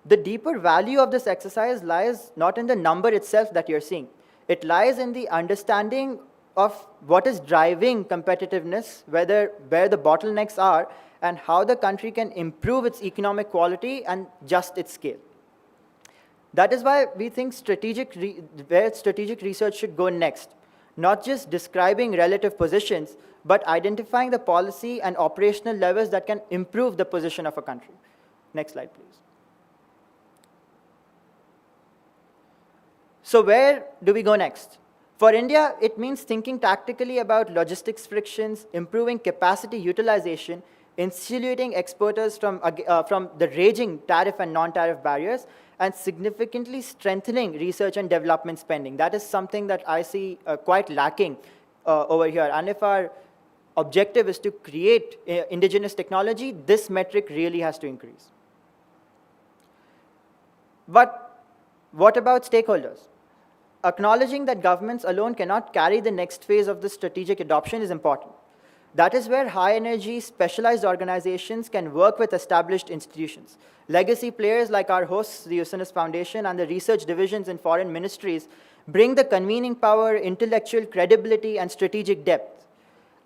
The deeper value of this exercise lies not in the number itself that you're seeing. It lies in the understanding of what is driving competitiveness, where the bottlenecks are, and how the country can improve its economic quality and just its scale. That is why we think where strategic research should go next. Not just describing relative positions, but identifying the policy and operational levels that can improve the position of a country. Next slide, please. So where do we go next? For India, it means thinking tactically about logistics frictions, improving capacity utilization, insulating exporters from the raging tariff and non-tariff barriers, and significantly strengthening research and development spending. That is something that I see quite lacking over here. And if our objective is to create indigenous technology, this metric really has to increase. But what about stakeholders? Acknowledging that governments alone cannot carry the next phase of the strategic adoption is important. That is where high-energy, specialized organizations can work with established institutions. Legacy players like our hosts, the Islamist Foundation, and the research divisions in foreign ministries bring the convening power, intellectual credibility, and strategic depth.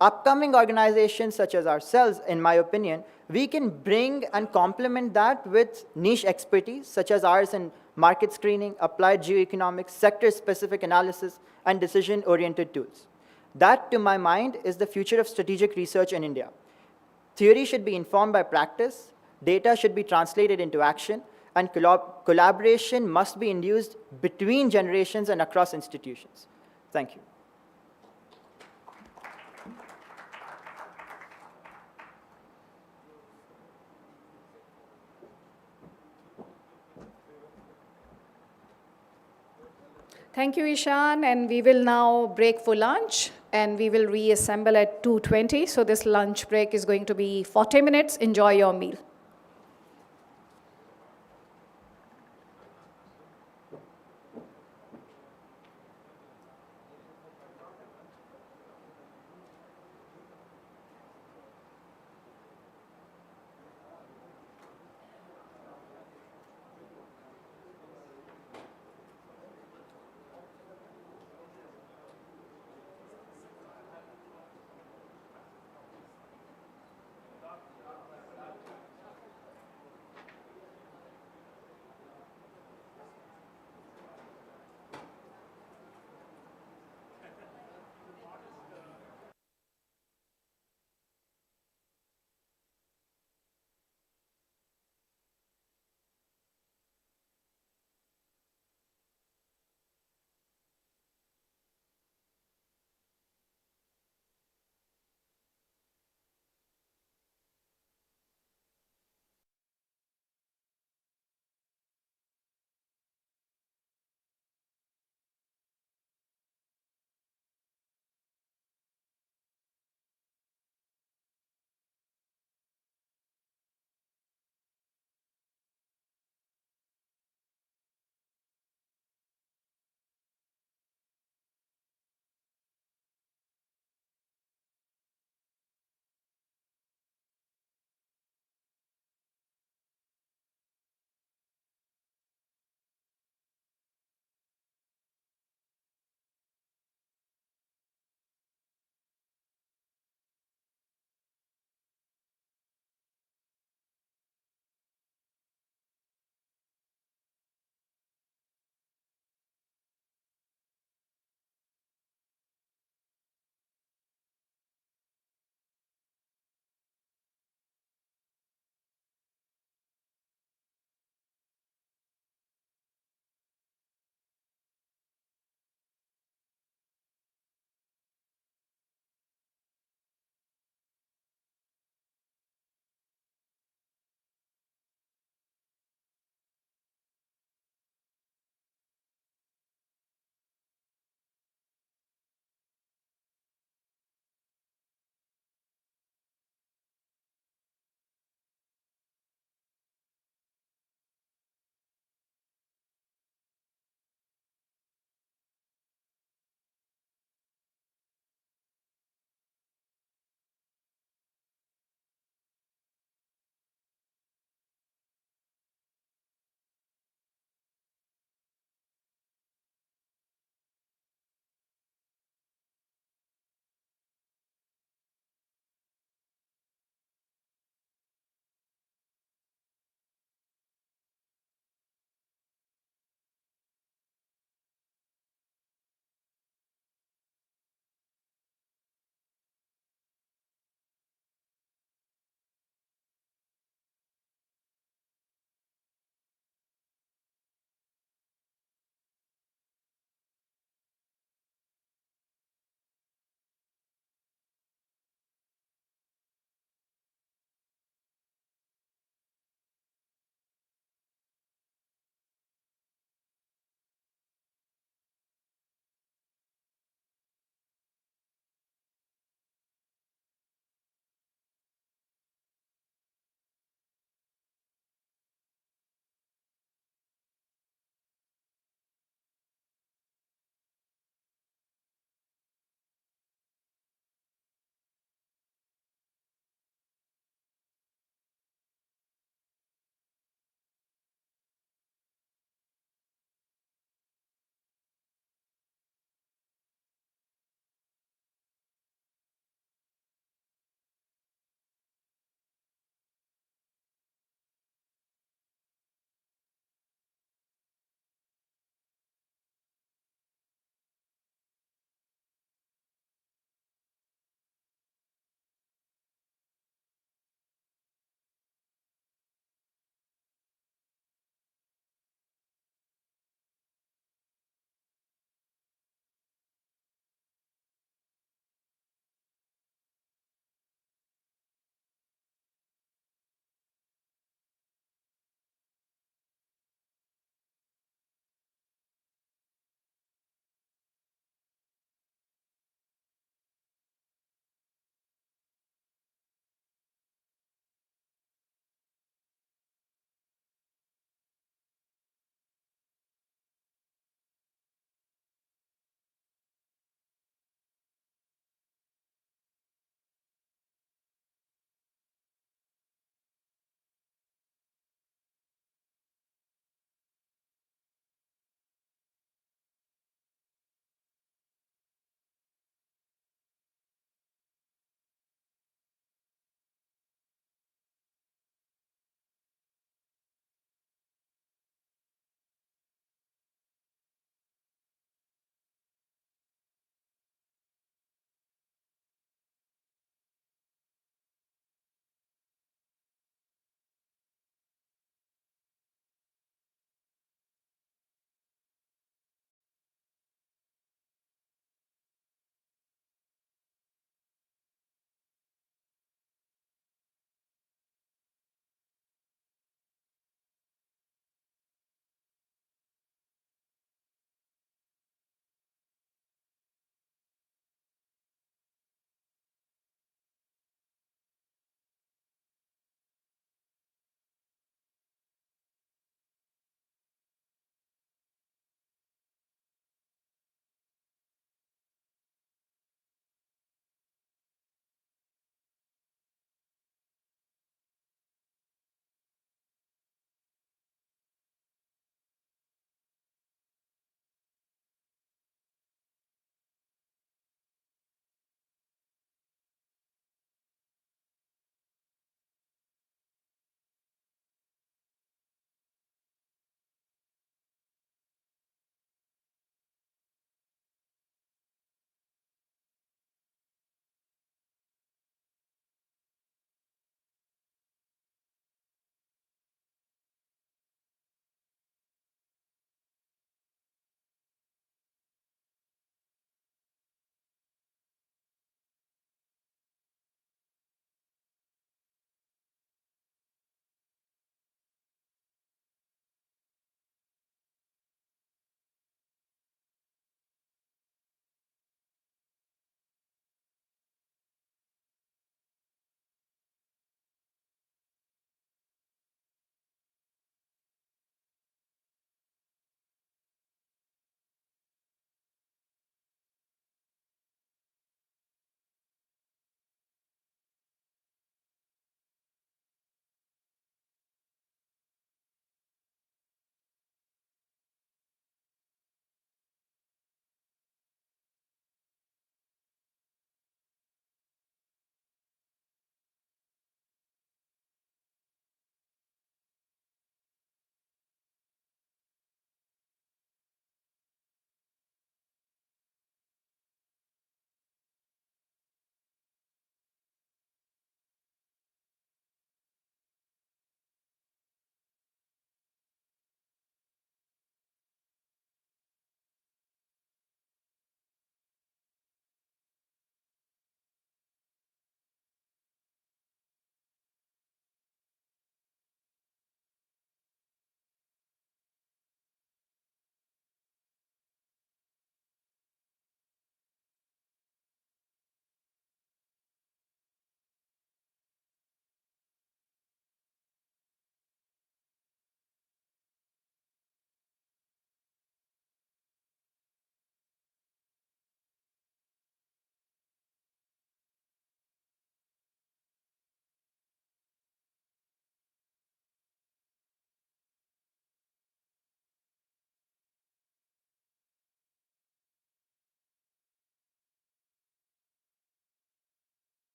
Upcoming organizations such as ourselves, in my opinion, we can bring and complement that with niche expertise, such as ours in market screening, applied geoeconomics, sector-specific analysis, and decision-oriented tools. That, to my mind, is the future of strategic research in India. Theory should be informed by practice, data should be translated into action, and collaboration must be induced between generations and across institutions. Thank you. Thank you, Ishan, and we will now break for lunch, and we will reassemble at 2:20. So this lunch break is going to be 40 minutes. Enjoy your meal.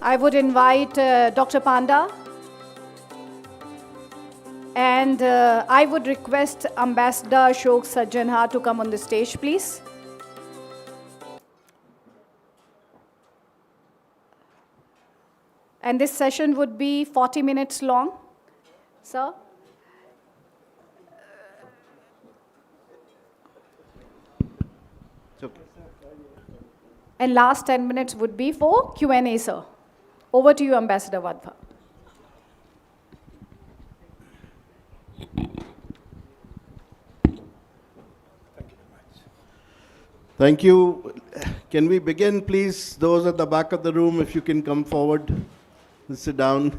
I would invite Dr. Panda, and I would request Ambassador Ashok Sajjanha to come on the stage, please. And this session would be 40 minutes long. Sir? And last 10 minutes would be for Q&A, sir. Over to you, Ambassador Wadhwa. Thank you. Can we begin, please? Those at the back of the room, if you can come forward and sit down.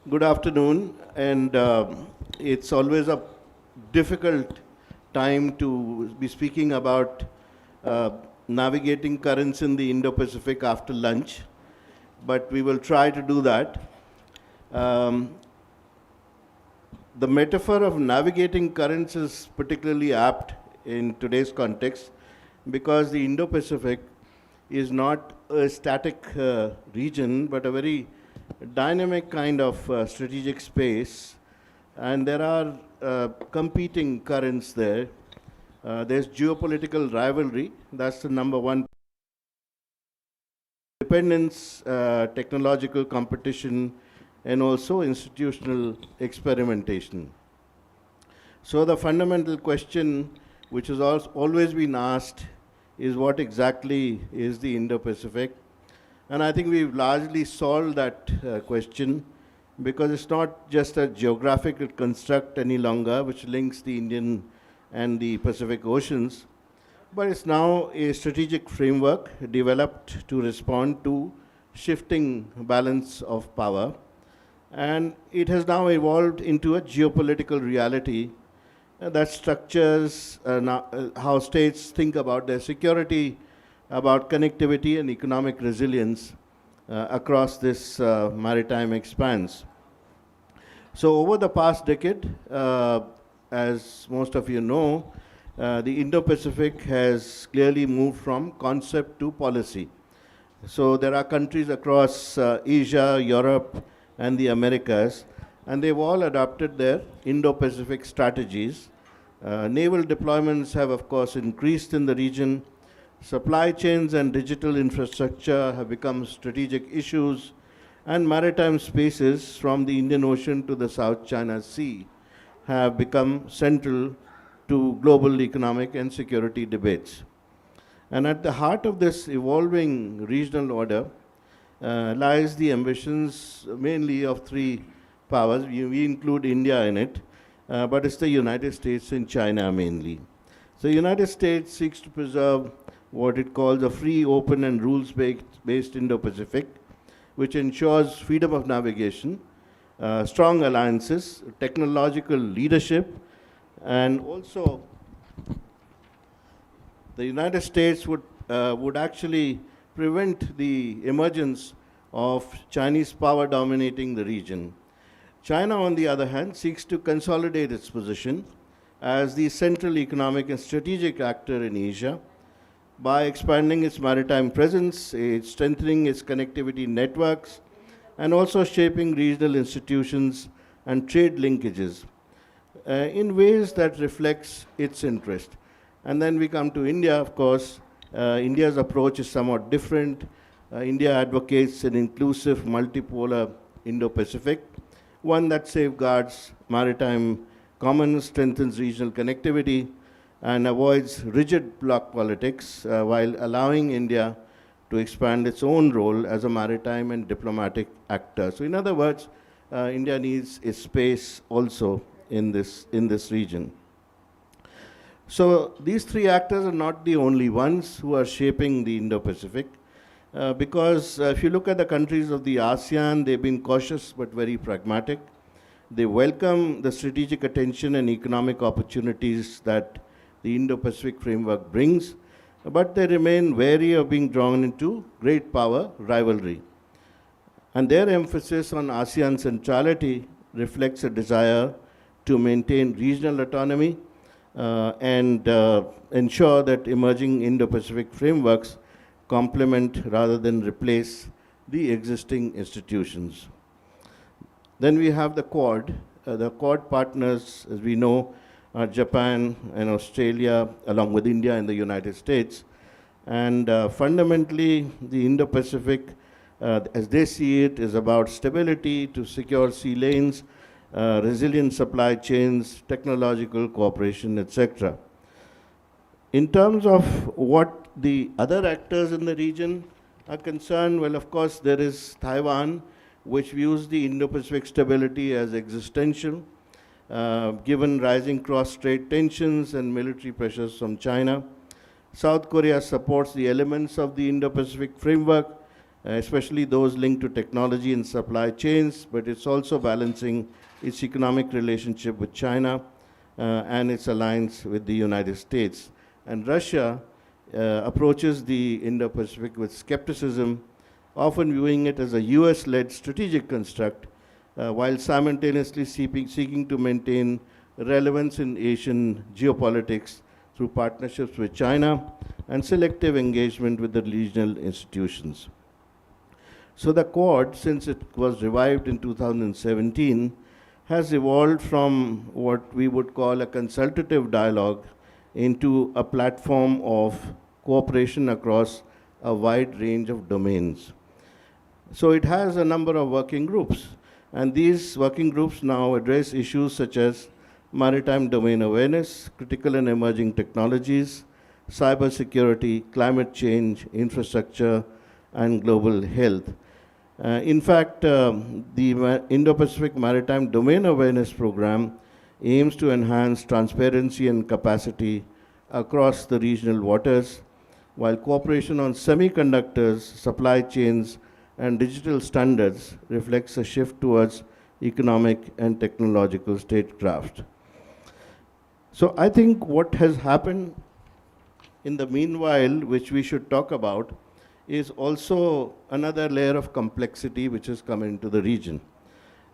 Good afternoon, and it's always a difficult time to be speaking about navigating currents in the Indo-Pacific after lunch, but we will try to do that. The metaphor of navigating currents is particularly apt in today's context because the Indo-Pacific is not a static region, but a very dynamic kind of strategic space, and there are competing currents there. There's geopolitical rivalry, that's the number one. Dependence, technological competition, and also institutional experimentation. So the fundamental question, which has always been asked, is what exactly is the Indo-Pacific? And I think we've largely solved that question because it's not just a geographical construct any longer which links the Indian and the Pacific Oceans, but it's now a strategic framework developed to respond to shifting balance of power. And it has now evolved into a geopolitical reality that structures how states think about their security, about connectivity and economic resilience across this maritime expanse. So over the past decade, as most of you know, the Indo-Pacific has clearly moved from concept to policy. So there are countries across Asia, Europe, and the Americas, and they've all adopted their Indo-Pacific strategies. Naval deployments have, of course, increased in the region. Supply chains and digital infrastructure have become strategic issues, and maritime spaces from the Indian Ocean to the South China Sea have become central to global economic and security debates. And at the heart of this evolving regional order lies the ambitions mainly of three powers. We include India in it, but it's the United States and China mainly. So the United States seeks to preserve what it calls a free, open, and rules-based Indo-Pacific, which ensures freedom of navigation, strong alliances, technological leadership, and also the United States would actually prevent the emergence of Chinese power dominating the region. China, on the other hand, seeks to consolidate its position as the central economic and strategic actor in Asia, by expanding its maritime presence, strengthening its connectivity networks, and also shaping regional institutions and trade linkages in ways that reflects its interest. And then we come to India, of course. India's approach is somewhat different. India advocates an inclusive, multipolar Indo-Pacific, one that safeguards maritime commons, strengthens regional connectivity, and avoids rigid bloc politics while allowing India to expand its own role as a maritime and diplomatic actor. So in other words, India needs a space also in this region. So these three actors are not the only ones who are shaping the Indo-Pacific because if you look at the countries of the ASEAN, they've been cautious but very pragmatic. They welcome the strategic attention and economic opportunities that the Indo-Pacific framework brings, but they remain wary of being drawn into great power rivalry. And their emphasis on ASEAN centrality reflects a desire to maintain regional autonomy and ensure that emerging Indo-Pacific frameworks complement rather than replace the existing institutions. Then we have the Quad. The Quad partners, as we know, are Japan and Australia, along with India and the United States. And fundamentally, the Indo-Pacific, as they see it, is about stability to secure sea lanes, resilient supply chains, technological cooperation, etc. In terms of what the other actors in the region are concerned, well, of course, there is Taiwan, which views the Indo-Pacific stability as existential, given rising cross-strait tensions and military pressures from China. South Korea supports the elements of the Indo-Pacific framework, especially those linked to technology and supply chains, but it's also balancing its economic relationship with China and its alliance with the United States. And Russia approaches the Indo-Pacific with skepticism, often viewing it as a US-led strategic construct, while simultaneously seeking to maintain relevance in Asian geopolitics through partnerships with China and selective engagement with the regional institutions. So the Quad, since it was revived in 2017, has evolved from what we would call a consultative dialogue into a platform of cooperation across a wide range of domains. So it has a number of working groups, and these working groups now address issues such as maritime domain awareness, critical and emerging technologies, cybersecurity, climate change, infrastructure, and global health. In fact, the Indo-Pacific Maritime Domain Awareness Program aims to enhance transparency and capacity across the regional waters, while cooperation on semiconductors, supply chains, and digital standards reflects a shift towards economic and technological statecraft. So I think what has happened in the meanwhile, which we should talk about, is also another layer of complexity which has come into the region.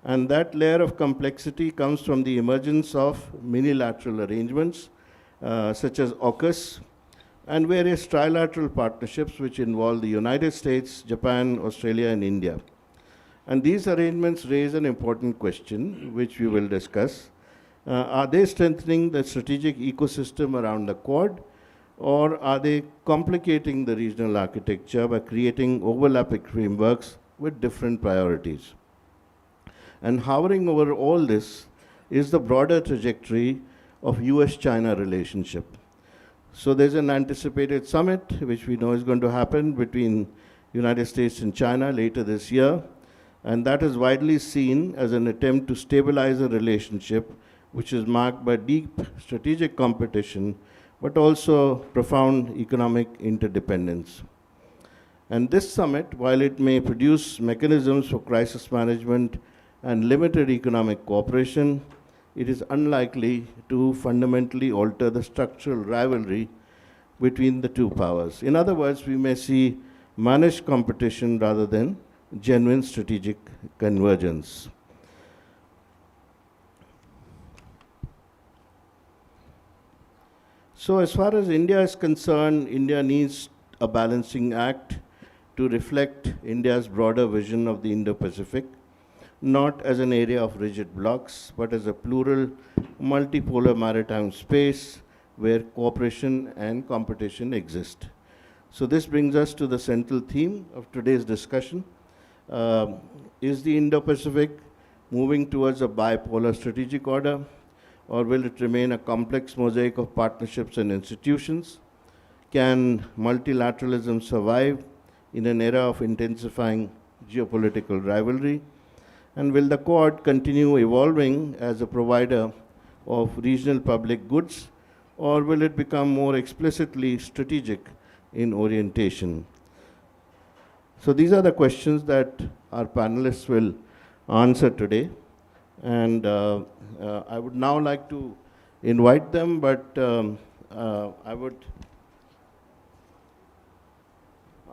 And that layer of complexity comes from the emergence of unilateral arrangements, such as AUKUS, and various trilateral partnerships which involve the United States, Japan, Australia, and India. And these arrangements raise an important question, which we will discuss. Are they strengthening the strategic ecosystem around the Quad, or are they complicating the regional architecture by creating overlapping frameworks with different priorities? And hovering over all this is the broader trajectory of US-China relationship. So there's an anticipated summit, which we know is going to happen between United States and China later this year, and that is widely seen as an attempt to stabilize a relationship which is marked by deep strategic competition, but also profound economic interdependence. And this summit, while it may produce mechanisms for crisis management and limited economic cooperation, it is unlikely to fundamentally alter the structural rivalry between the two powers. In other words, we may see managed competition rather than genuine strategic convergence. So as far as India is concerned, India needs a balancing act to reflect India's broader vision of the Indo-Pacific, not as an area of rigid blocks, but as a plural, multipolar maritime space where cooperation and competition exist. So this brings us to the central theme of today's discussion. Is the Indo-Pacific moving towards a bipolar strategic order, or will it remain a complex mosaic of partnerships and institutions? Can multilateralism survive in an era of intensifying geopolitical rivalry? And will the Quad continue evolving as a provider of regional public goods, or will it become more explicitly strategic in orientation? So these are the questions that our panelists will answer today. And I would now like to invite them, but I would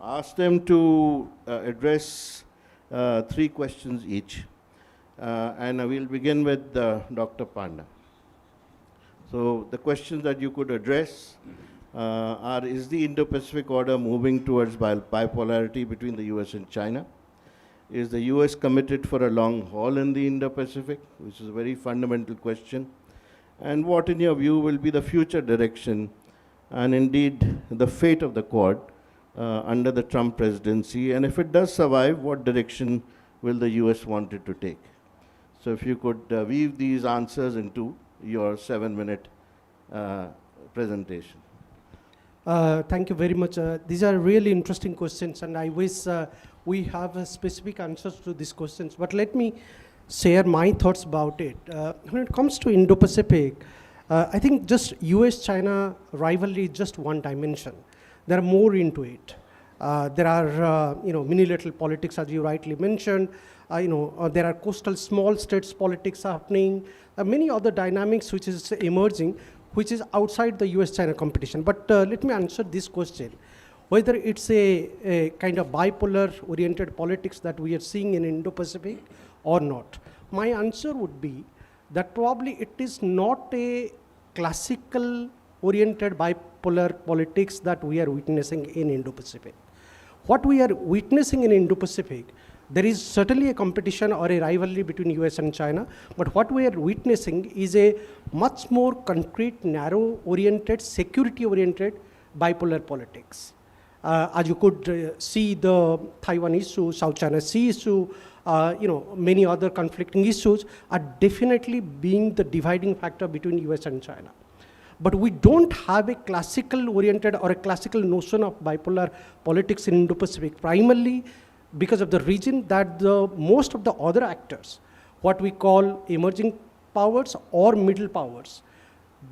ask them to address 3 questions each. And we'll begin with Dr. Panda. So the questions that you could address are, is the Indo-Pacific order moving towards bipolarity between the US and China? Is the US committed for a long haul in the Indo-Pacific, which is a very fundamental question? And what, in your view, will be the future direction and indeed the fate of the Quad under the Trump presidency? And if it does survive, what direction will the US want it to take? So if you could weave these answers into your 7-minute presentation. Thank you very much. These are really interesting questions, and I wish we have specific answers to these questions. But let me share my thoughts about it. When it comes to Indo-Pacific, I think just US-China rivalry is just one dimension. There are more into it. There are, unilateral politics, as you rightly mentioned. There are coastal small states politics happening. Many other dynamics which is emerging, which is outside the US-China competition. But let me answer this question. Whether it's a kind of bipolar-oriented politics that we are seeing in Indo-Pacific or not. My answer would be that probably it is not a classical-oriented bipolar politics that we are witnessing in Indo-Pacific. What we are witnessing in Indo-Pacific, there is certainly a competition or a rivalry between US and China, but what we are witnessing is a much more concrete, narrow-oriented, security-oriented bipolar politics. As you could see the Taiwan issue, South China Sea issue, many other conflicting issues are definitely being the dividing factor between US and China. But we don't have a classical-oriented or a classical notion of bipolar politics in Indo-Pacific, primarily because of the reason that most of the other actors, what we call emerging powers or middle powers,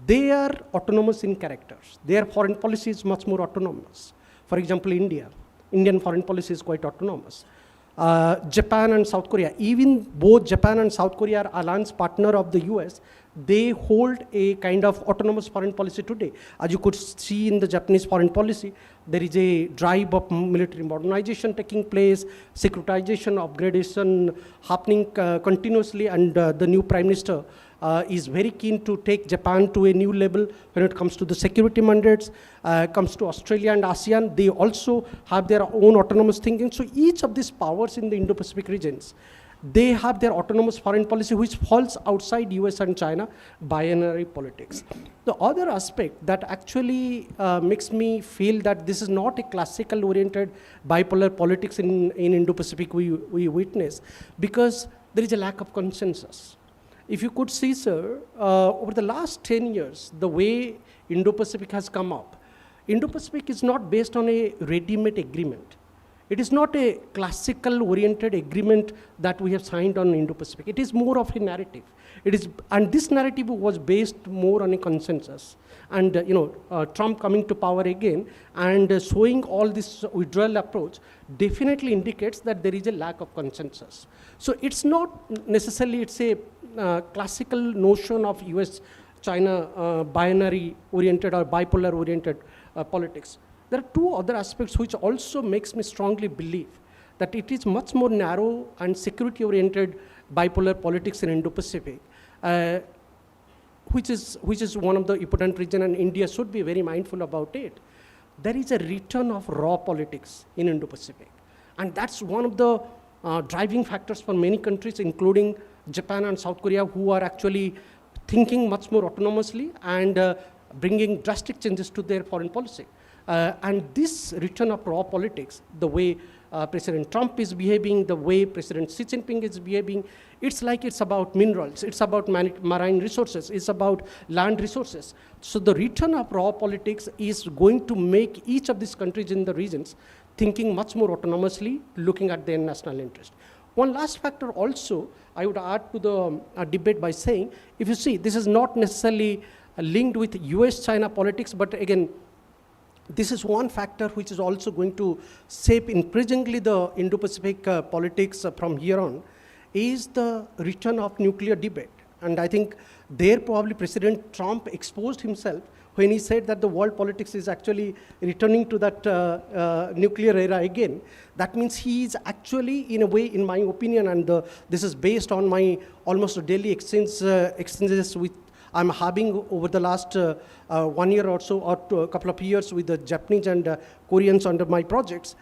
they are autonomous in characters. Their foreign policy is much more autonomous. For example, Indian foreign policy is quite autonomous. Japan and South Korea, even both Japan and South Korea are alliance partner of the US, they hold a kind of autonomous foreign policy today. As you could see in the Japanese foreign policy, there is a drive of military modernization taking place, securitization, upgradation happening continuously, and the new Prime Minister is very keen to take Japan to a new level when it comes to the security mandates, comes to Australia and ASEAN. They also have their own autonomous thinking. So each of these powers in the Indo-Pacific regions, they have their autonomous foreign policy which falls outside US and China binary politics. The other aspect that actually makes me feel that this is not a classical oriented bipolar politics in Indo-Pacific we witness, because there is a lack of consensus. If you could see, sir, over the last 10 years, the way Indo-Pacific has come up, Indo-Pacific is not based on a ready-made agreement. It is not a classical oriented agreement that we have signed on Indo-Pacific. It is more of a narrative. And this narrative was based more on a consensus. And Trump coming to power again and showing all this withdrawal approach definitely indicates that there is a lack of consensus. So it's not necessarily, it's a classical notion of US-China binary oriented or bipolar oriented politics. There are two other aspects which also makes me strongly believe that it is much more narrow and security-oriented bipolar politics in Indo-Pacific, which is one of the important reasons, and India should be very mindful about it. There is a return of raw politics in Indo-Pacific, and that's one of the driving factors for many countries, including Japan and South Korea, who are actually thinking much more autonomously and bringing drastic changes to their foreign policy. And this return of raw politics, the way President Trump is behaving, the way President Xi Jinping is behaving, it's like it's about minerals, it's about marine resources, it's about land resources. So the return of raw politics is going to make each of these countries in the regions thinking much more autonomously, looking at their national interest. One last factor also, I would add to the debate by saying, if you see, this is not necessarily linked with US-China politics, but again, this is one factor which is also going to shape increasingly the Indo-Pacific politics from here on, is the return of nuclear debate. And I think there probably President Trump exposed himself when he said that the world politics is actually returning to that nuclear era again. That means he is actually, in a way, in my opinion, and this is based on my almost daily exchanges with I'm having over the last 1 year or so, or a couple of years with the Japanese and Koreans under my projects,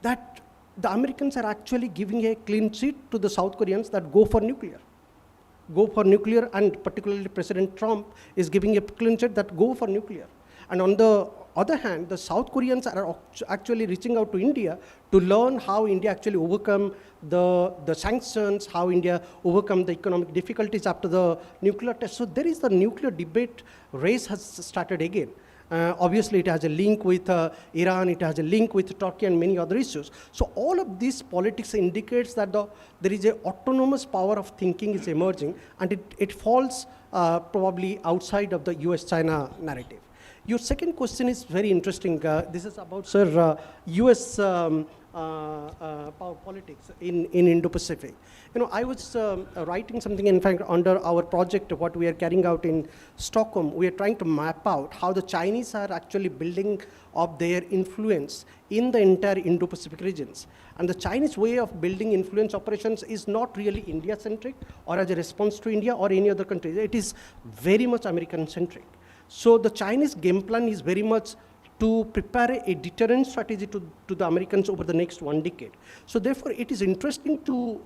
that the Americans are actually giving a clean sheet to the South Koreans that go for nuclear. Go for nuclear, and particularly President Trump is giving a clean sheet that go for nuclear. And on the other hand, the South Koreans are actually reaching out to India to learn how India actually overcome the sanctions, how India overcome the economic difficulties after the nuclear test. So there is the nuclear debate race has started again. Obviously, it has a link with Iran, it has a link with Turkey and many other issues. So all of this politics indicates that there is an autonomous power of thinking is emerging, and it falls probably outside of the US-China narrative. Your second question is very interesting. This is about, sir, US power politics in Indo-Pacific. You know, I was writing something, in fact, under our project, what we are carrying out in Stockholm. We are trying to map out how the Chinese are actually building up their influence in the entire Indo-Pacific regions. And the Chinese way of building influence operations is not really India-centric or as a response to India or any other country. It is very much American-centric. So the Chinese game plan is very much to prepare a deterrent strategy to the Americans over the next 1 decade. So therefore, it is interesting to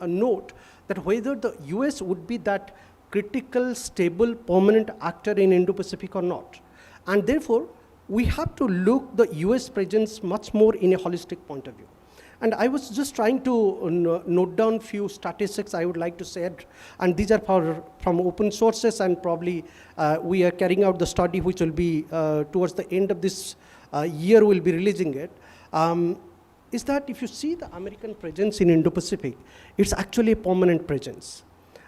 note that whether the US would be that critical, stable, permanent actor in Indo-Pacific or not. And therefore, we have to look the US presence much more in a holistic point of view. And I was just trying to note down few statistics I would like to share, and these are from open sources, and probably we are carrying out the study which will be towards the end of this year we'll be releasing it, is that if you see the American presence in Indo-Pacific, it's actually a permanent presence,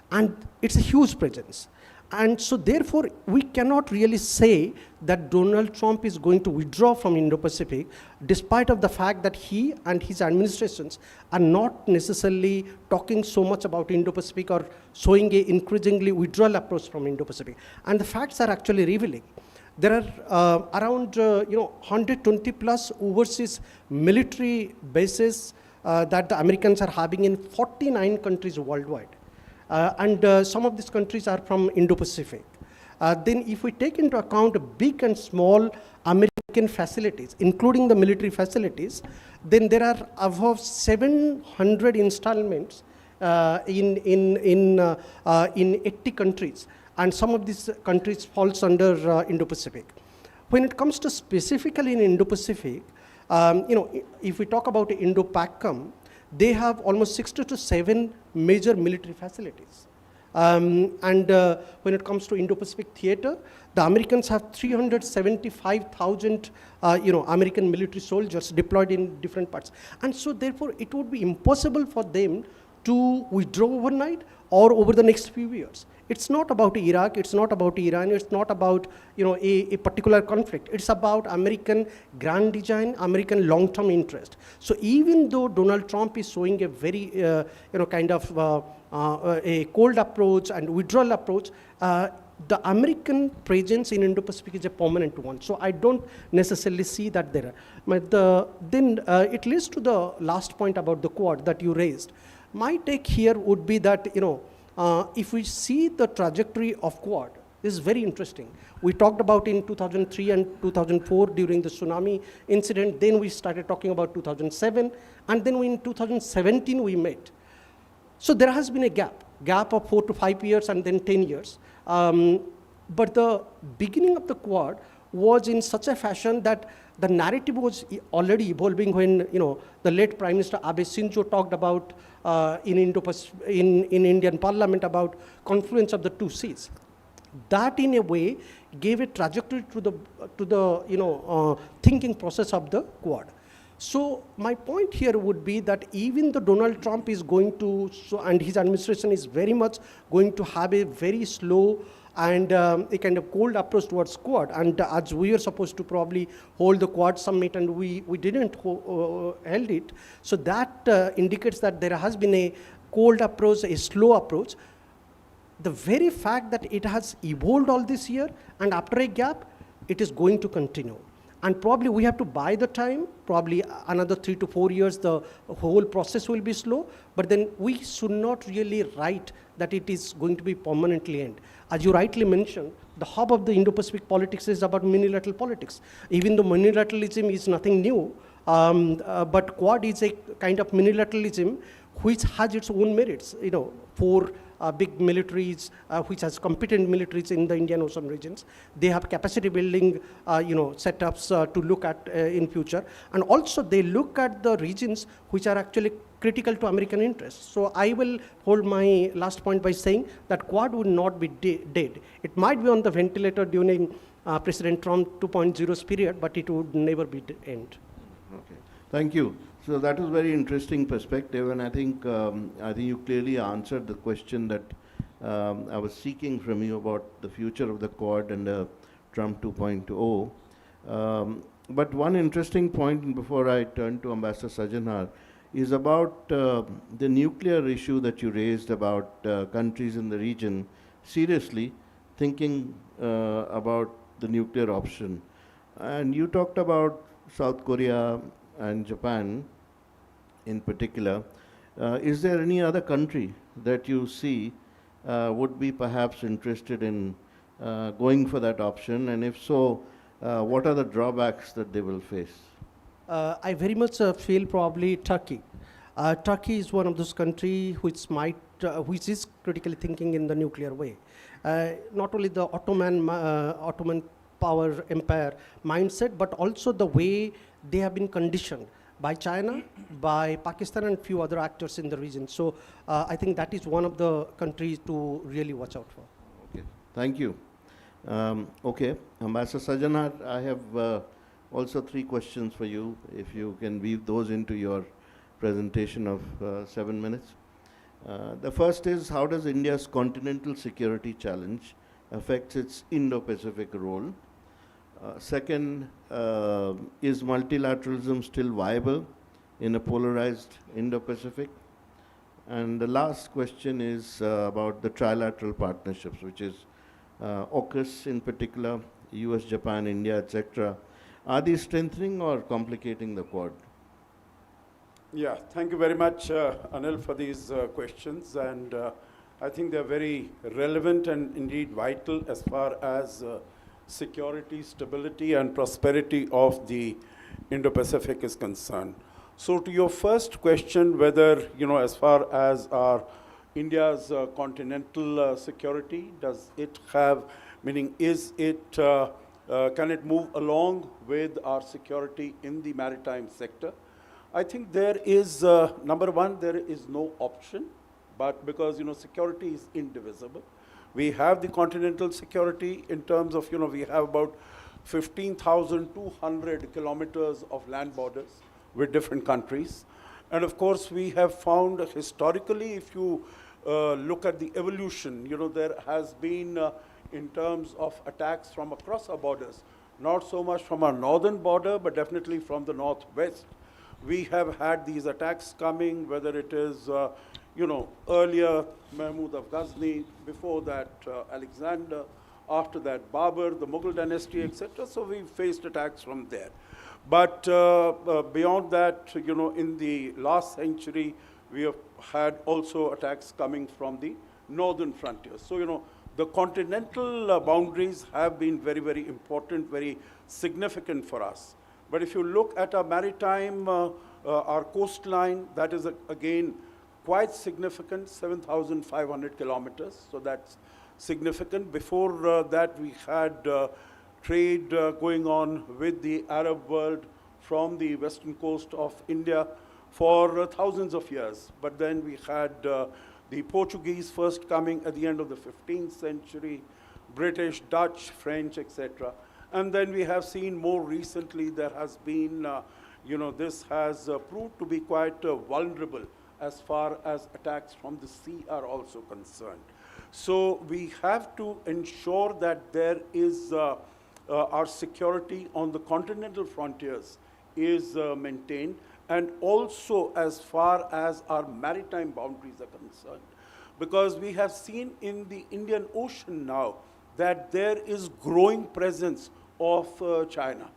and it's a huge presence. And so therefore, we cannot really say that Donald Trump is going to withdraw from Indo-Pacific, despite of the fact that he and his administrations are not necessarily talking so much about Indo-Pacific or showing a increasingly withdrawal approach from Indo-Pacific. And the facts are actually revealing. There are around 120 plus overseas military bases that the Americans are having in 49 countries worldwide. And some of these countries are from Indo-Pacific. Then if we take into account big and small American facilities, including the military facilities, then there are above 700 installments in 80 countries. And some of these countries falls under Indo-Pacific. When it comes to specifically in Indo-Pacific, if we talk about Indo-PACOM, they have almost 6 to 7 major military facilities. And when it comes to Indo-Pacific theater, the Americans have 375,000 American military soldiers deployed in different parts. And so therefore, it would be impossible for them to withdraw overnight or over the next few years. It's not about Iraq, it's not about Iran, it's not about a particular conflict. It's about American grand design, American long-term interest. So even though Donald Trump is showing a very kind of a cold approach and withdrawal approach, the American presence in Indo-Pacific is a permanent one. So I don't necessarily see that there. But then it leads to the last point about the Quad that you raised. My take here would be that if we see the trajectory of Quad, this is very interesting. We talked about in 2003 and 2004 during the tsunami incident. Then we started talking about 2007. And then in 2017 we met. So there has been a gap of 4 to 5 years and then 10 years. But the beginning of the Quad was in such a fashion that the narrative was already evolving when the late Prime Minister Abe Shinzo talked about in Indian Parliament about confluence of the two seas. That in a way gave a trajectory to the thinking process of the Quad. So my point here would be that even though Donald Trump is going to, and his administration is very much going to have a very slow and a kind of cold approach towards Quad, and as we were supposed to probably hold the Quad summit and we didn't held it, so that indicates that there has been a cold approach, a slow approach. the very fact that it has evolved all this year, and after a gap, it is going to continue. And probably we have to buy the time, probably another 3 to 4 years, the whole process will be slow, but then we should not really write that it is going to be permanently end. As you rightly mentioned, the hub of the Indo-Pacific politics is about unilateral politics. Even though multilateralism is nothing new, but Quad is a kind of unilateralism which has its own merits. You know, four big militaries, which has competent militaries in the Indian Ocean regions. They have capacity building, setups to look at in future. And also they look at the regions which are actually critical to American interests. So I will hold my last point by saying that Quad would not be dead. It might be on the ventilator during President Trump 2.0's period, but it would never be the end. Okay, thank you. So that was very interesting perspective, and I think you clearly answered the question that I was seeking from you about the future of the Quad and Trump 2.0. But one interesting point before I turn to Ambassador Sajanar is about the nuclear issue that you raised about countries in the region seriously thinking about the nuclear option. And you talked about South Korea and Japan in particular. Is there any other country that you see would be perhaps interested in going for that option? And if so, what are the drawbacks that they will face? I very much feel probably Turkey. Turkey is one of those countries which is critically thinking in the nuclear way. Not only the Ottoman power empire mindset, but also the way they have been conditioned by China, by Pakistan, and few other actors in the region. So I think that is one of the countries to really watch out for. Okay, thank you. Okay, Ambassador Sajanar, I have also 3 questions for you, if you can weave those into your presentation of 7 minutes. The first is, how does India's continental security challenge affect its Indo-Pacific role? Second, is multilateralism still viable in a polarized Indo-Pacific? And the last question is about the trilateral partnerships, which is AUKUS in particular, US, Japan, India, etc. Are these strengthening or complicating the Quad? Yeah, thank you very much, Anil, for these questions. And I think they're very relevant and indeed vital as far as security, stability, and prosperity of the Indo-Pacific is concerned. So to your first question, whether, as far as India's continental security, does it have, meaning is it, can it move along with our security in the maritime sector? I think there is, number one, there is no option, but because, security is indivisible. We have the continental security in terms of, we have about 15,200 kilometers of land borders with different countries. And of course, we have found historically, if you look at the evolution, there has been, in terms of attacks from across our borders, not so much from our northern border, but definitely from the northwest. We have had these attacks coming, whether it is, earlier Mahmud of Ghazni, before that Alexander, after that Babur, the Mughal dynasty, etc. So we faced attacks from there. But beyond that, in the last century, we have had also attacks coming from the northern frontiers. So, the continental boundaries have been very, very important, very significant for us. But if you look at our maritime, our coastline, that is again quite significant, 7,500 kilometers. So that's significant. Before that, we had trade going on with the Arab world from the western coast of India for thousands of years. But then we had the Portuguese first coming at the end of the 15th century, British, Dutch, French, etc. And then we have seen more recently there has been, this has proved to be quite vulnerable as far as attacks from the sea are also concerned. So we have to ensure that there is our security on the continental frontiers is maintained, and also as far as our maritime boundaries are concerned. because we have seen in the Indian Ocean now that there is growing presence of China.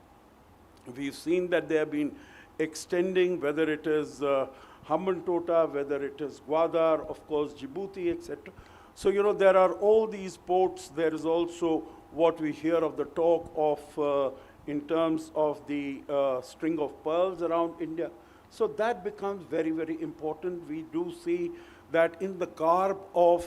We've seen that they have been extending, whether it is Hambantota, whether it is Gwadar, of course, Djibouti, etc. So, there are all these ports. There is also what we hear of the talk of in terms of the string of pearls around India. So that becomes very, very important. We do see that in the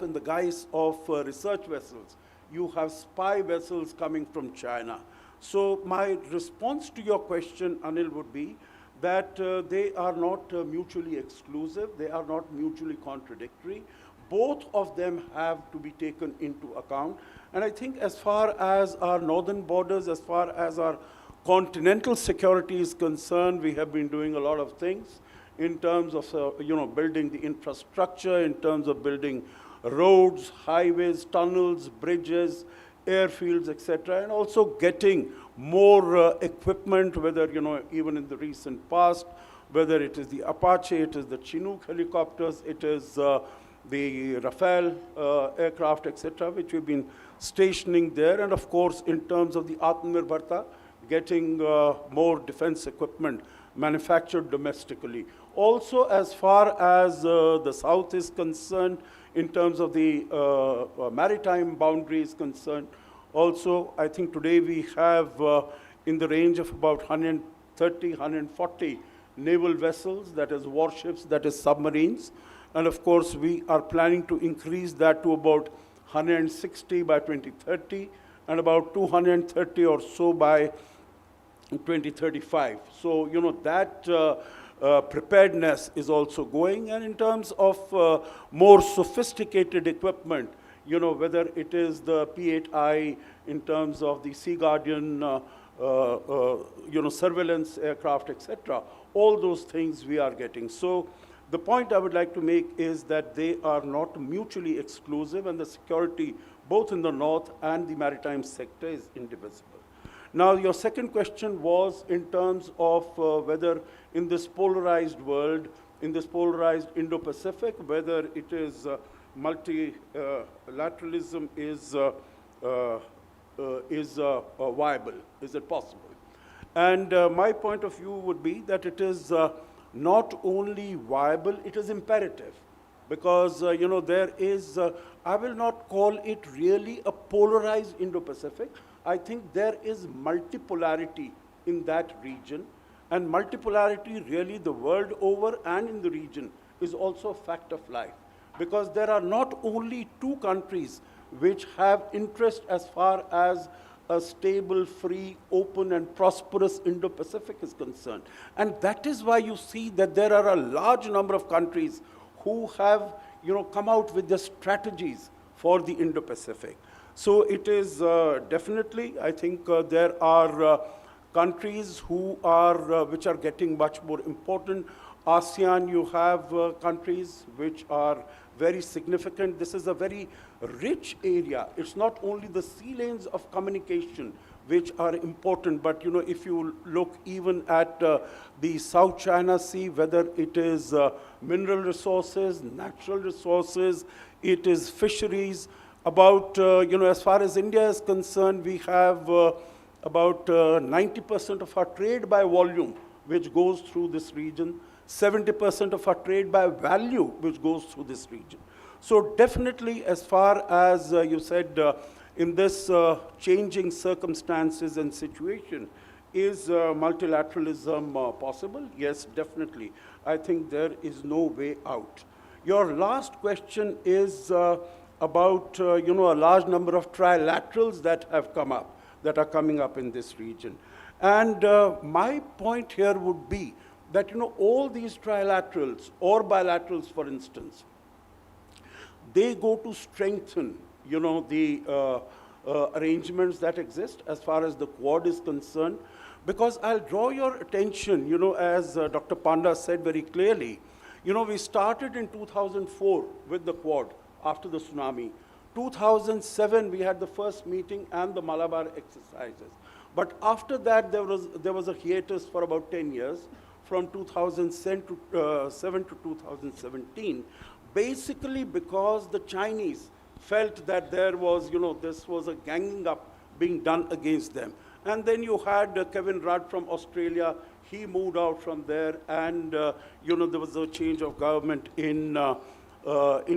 in the guise of research vessels, you have spy vessels coming from China. So my response to your question, Anil, would be that they are not mutually exclusive. They are not mutually contradictory. Both of them have to be taken into account. And I think as far as our northern borders, as far as our continental security is concerned, we have been doing a lot of things in terms of building the infrastructure, in terms of building roads, highways, tunnels, bridges, airfields, etc., and also getting more equipment, whether, even in the recent past, whether it is the Apache, it is the Chinook helicopters, it is the Rafale aircraft, etc., which we've been stationing there. And of course, in terms of the Atmanirbharta, getting more defense equipment manufactured domestically. Also, as far as the South is concerned, in terms of the maritime boundaries concerned, also, I think today we have in the range of about 130, 140 naval vessels, that is warships, that is submarines. And of course, we are planning to increase that to about 160 by 2030 and about 230 or so by 2035. So, that preparedness is also going. And in terms of more sophisticated equipment, whether it is the P-8I in terms of the Sea Guardian, surveillance aircraft, etc., all those things we are getting. So the point I would like to make is that they are not mutually exclusive, and the security, both in the north and the maritime sector, is indivisible. Now, your second question was in terms of whether in this polarized world, in this polarized Indo-Pacific, whether it is multilateralism is viable, is it possible? And my point of view would be that it is not only viable, it is imperative. Because, there is, I will not call it really a polarized Indo-Pacific. I think there is multipolarity in that region. And multipolarity really the world over and in the region is also a fact of life. Because there are not only two countries which have interest as far as a stable, free, open, and prosperous Indo-Pacific is concerned. And that is why you see that there are a large number of countries who have, come out with the strategies for the Indo-Pacific. So it is definitely, I think there are countries who are, which are getting much more important. ASEAN, you have countries which are very significant. This is a very rich area. It's not only the sea lanes of communication which are important, but if you look even at the South China Sea, whether it is mineral resources, natural resources, it is fisheries. About, as far as India is concerned, we have about 90% of our trade by volume which goes through this region, 70% of our trade by value which goes through this region. So definitely, as far as you said, in this changing circumstances and situation, is multilateralism possible? Yes, definitely. I think there is no way out. Your last question is about a large number of trilaterals that have come up, that are coming up in this region. And my point here would be that all these trilaterals or bilaterals, for instance, they go to strengthen the arrangements that exist as far as the Quad is concerned. Because I'll draw your attention, as Dr. Panda said very clearly, we started in 2004 with the Quad after the tsunami. 2007, we had the first meeting and the Malabar exercises. But after that, there was a hiatus for about 10 years, from 2007 to 2017. basically because the Chinese felt that there was, this was a ganging up being done against them. And then you had Kevin Rudd from Australia. He moved out from there, and there was a change of government in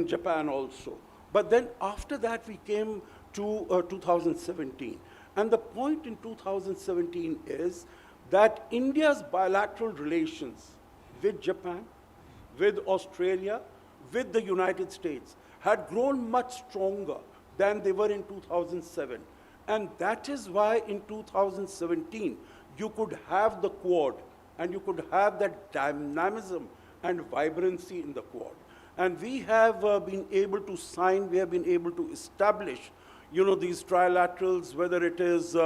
Japan also. But then after that, we came to 2017. And the point in 2017 is that India's bilateral relations with Japan, with Australia, with the United States had grown much stronger than they were in 2007. And that is why in 2017, you could have the Quad, and you could have that dynamism and vibrancy in the Quad. And we have been able to sign, we have been able to establish, these trilaterals, whether it is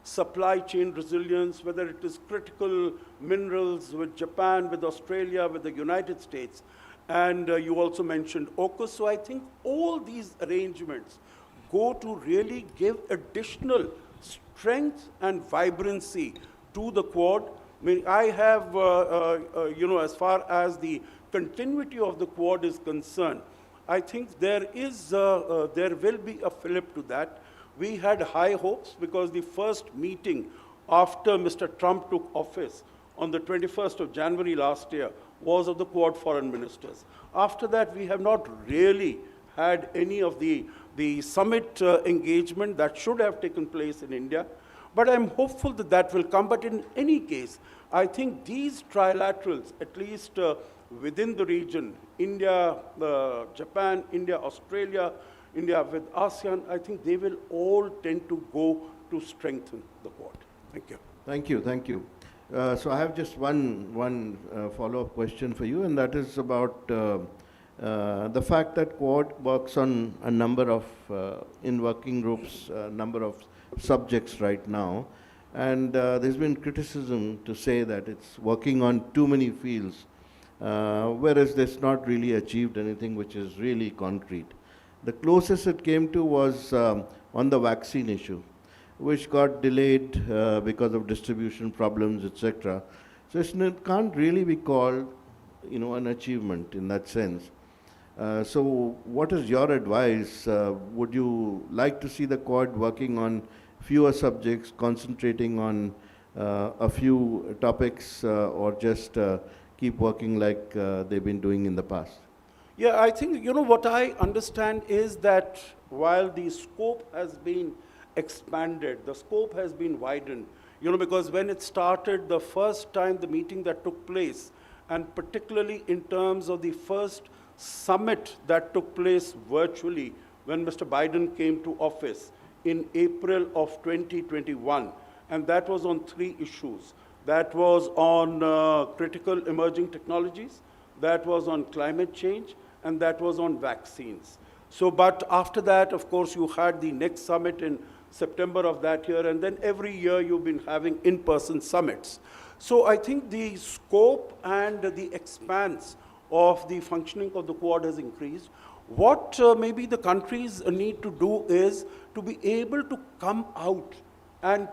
supply chain resilience, whether it is critical minerals with Japan, with Australia, with the United States. And you also mentioned AUKUS. So I think all these arrangements go to really give additional strength and vibrancy to the Quad. I mean, I have, as far as the continuity of the Quad is concerned, I think there will be a fillip to that. We had high hopes because the first meeting after Mr. Trump took office on the 21st of January last year was of the Quad foreign ministers. After that, we have not really had any of the summit engagement that should have taken place in India. But I'm hopeful that that will come. But in any case, I think these trilaterals, at least within the region, India, Japan, India, Australia, India with ASEAN, I think they will all tend to go to strengthen the Quad. Thank you. Thank you, thank you. So I have just one follow-up question for you, and that is about the fact that Quad works on a number of, in working groups, a number of subjects right now, and there's been criticism to say that it's working on too many fields, whereas it's not really achieved anything which is really concrete. The closest it came to was on the vaccine issue, which got delayed because of distribution problems, etc. So it can't really be called, an achievement in that sense. So what is your advice? Would you like to see the Quad working on fewer subjects, concentrating on a few topics, or just keep working like they've been doing in the past? Yeah, I think, what I understand is that while the scope has been expanded, the scope has been widened, because when it started, the first time the meeting that took place, and particularly in terms of the first summit that took place virtually when Mr. Biden came to office in April of 2021, and that was on 3 issues. That was on critical emerging technologies, that was on climate change, and that was on vaccines. So, but after that, of course, you had the next summit in September of that year, and then every year you've been having in-person summits. So I think the scope and the expanse of the functioning of the Quad has increased. What maybe the countries need to do is to be able to come out and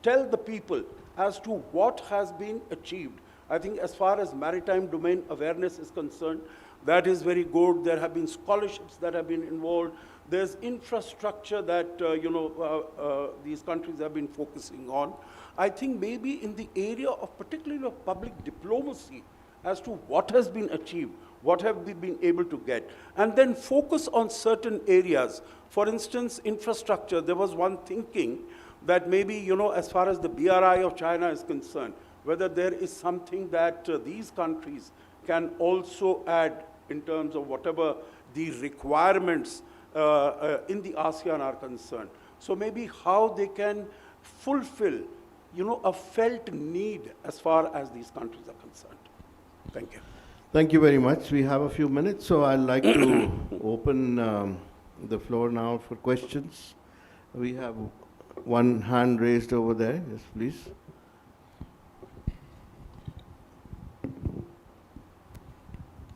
tell the people as to what has been achieved. I think as far as maritime domain awareness is concerned, that is very good. There have been scholarships that have been involved. There's infrastructure that these countries have been focusing on. I think maybe in the area of particularly of public diplomacy as to what has been achieved, what have we been able to get, and then focus on certain areas. For instance, infrastructure. There was one thinking that maybe, as far as the BRI of China is concerned, whether there is something that these countries can also add in terms of whatever the requirements in the ASEAN are concerned. So maybe how they can fulfill, a felt need as far as these countries are concerned. Thank you. Thank you very much. We have a few minutes, so I'd like to open the floor now for questions. We have one hand raised over there. Yes, please.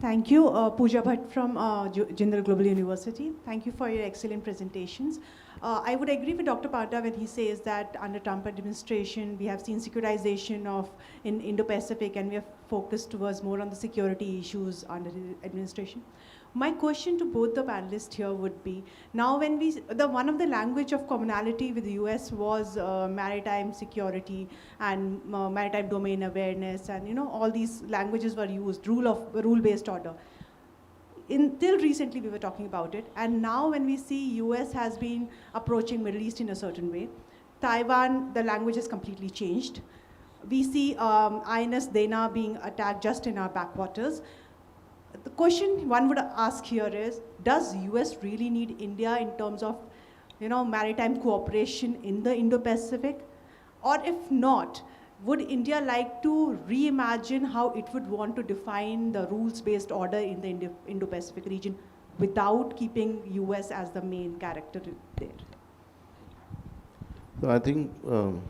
Thank you, Pooja Bhatt from Jindal Global University. Thank you for your excellent presentations. I would agree with Dr. Pata when he says that under Trump administration, we have seen securitization in Indo-Pacific, and we have focused towards more on the security issues under the administration. My question to both the panelists here would be, now when one of the language of commonality with the US was maritime security and maritime domain awareness, and all these languages were used, rule-based order. Until recently we were talking about it, and now when we see US has been approaching Middle East in a certain way, Taiwan, the language has completely changed. We see INS Dana being attacked just in our backwaters. The question one would ask here is, does US really need India in terms of maritime cooperation in the Indo-Pacific? Or if not, would India like to reimagine how it would want to define the rules-based order in the Indo-Pacific region without keeping US as the main character there? So I think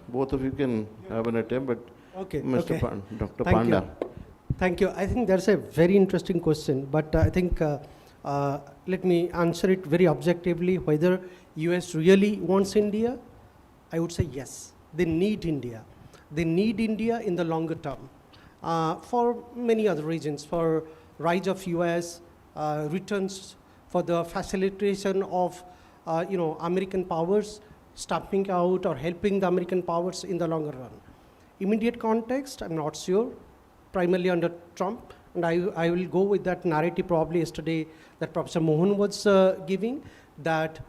both of you can have an attempt, but Okay, Mr. okay. Dr. Thank Panda. you. Thank you. I think that's a very interesting question, but I think let me answer it very objectively. Whether US really wants India, I would say yes. They need India. They need India in the longer term for many other reasons, for rise of US, returns, for the facilitation of American powers stamping out or helping the American powers in the longer run. Immediate context, I'm not sure, primarily under Trump, and I will go with that narrative probably yesterday that Professor Mohan was giving, that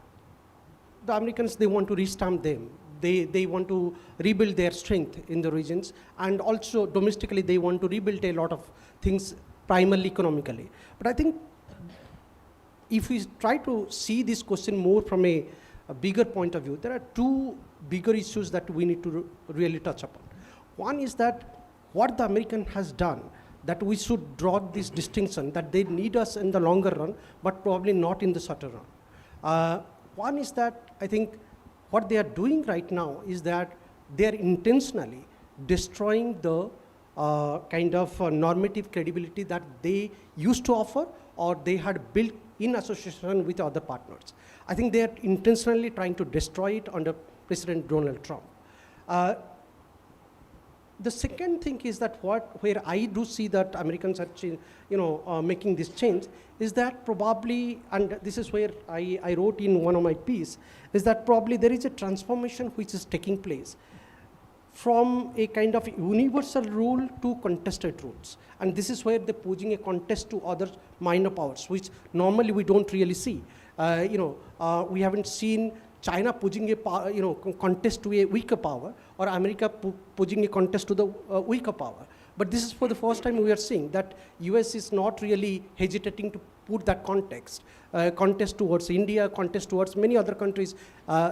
the Americans, they want to restamp them. They want to rebuild their strength in the regions, and also domestically they want to rebuild a lot of things, primarily economically. But I think if we try to see this question more from a bigger point of view, there are two bigger issues that we need to really touch upon. One is that what the American has done, that we should draw this distinction, that they need us in the longer run, but probably not in the shorter run. One is that I think what they are doing right now is that they are intentionally destroying the kind of normative credibility that they used to offer or they had built in association with other partners. I think they are intentionally trying to destroy it under President Donald Trump. The second thing is that where I do see that Americans are making this change is that probably, and this is where I wrote in one of my pieces, is that probably there is a transformation which is taking place from a kind of universal rule to contested rules. And this is where they're posing a contest to other minor powers, which normally we don't really see. We haven't seen China posing a contest to a weaker power, or America posing a contest to the weaker power. But this is for the first time we are seeing that US is not really hesitating to put that contest towards India, contest towards many other countries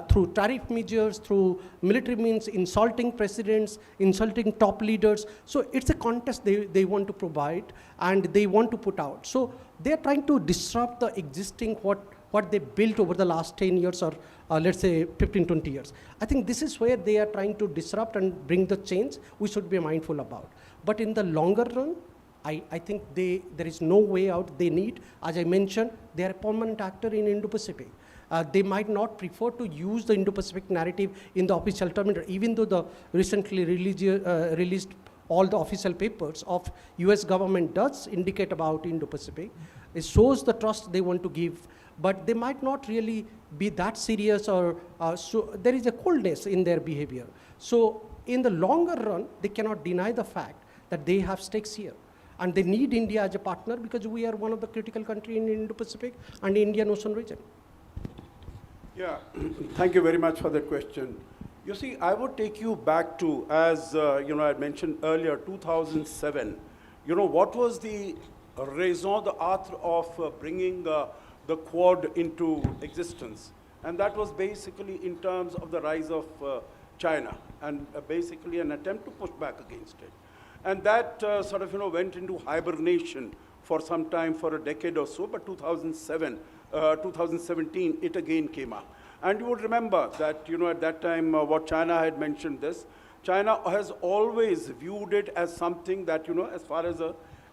through tariff measures, through military means, insulting presidents, insulting top leaders. So it's a contest they want to provide and they want to put out. So they're trying to disrupt the existing what they built over the last 10 years or let's say 15, 20 years. I think this is where they are trying to disrupt and bring the change we should be mindful about. But in the longer run, I think there is no way out. They need, as I mentioned, they are a permanent actor in Indo-Pacific. They might not prefer to use the Indo-Pacific narrative in the official term, even though the recently released all the official papers of US government does indicate about Indo-Pacific. It shows the trust they want to give, but they might not really be that serious, or so there is a coldness in their behavior. So in the longer run, they cannot deny the fact that they have stakes here. And they need India as a partner because we are one of the critical countries in Indo-Pacific and Indian Ocean region. Yeah, thank you very much for that question. You see, I would take you back to, as I mentioned earlier, 2007. What was the raison d'etre of bringing the Quad into existence? And that was basically in terms of the rise of China and basically an attempt to push back against it. And that went into hibernation for some time, for a decade or so, but 2017, it again came up. And you would remember that, at that time, what China had mentioned this, China has always viewed it as something that, as far as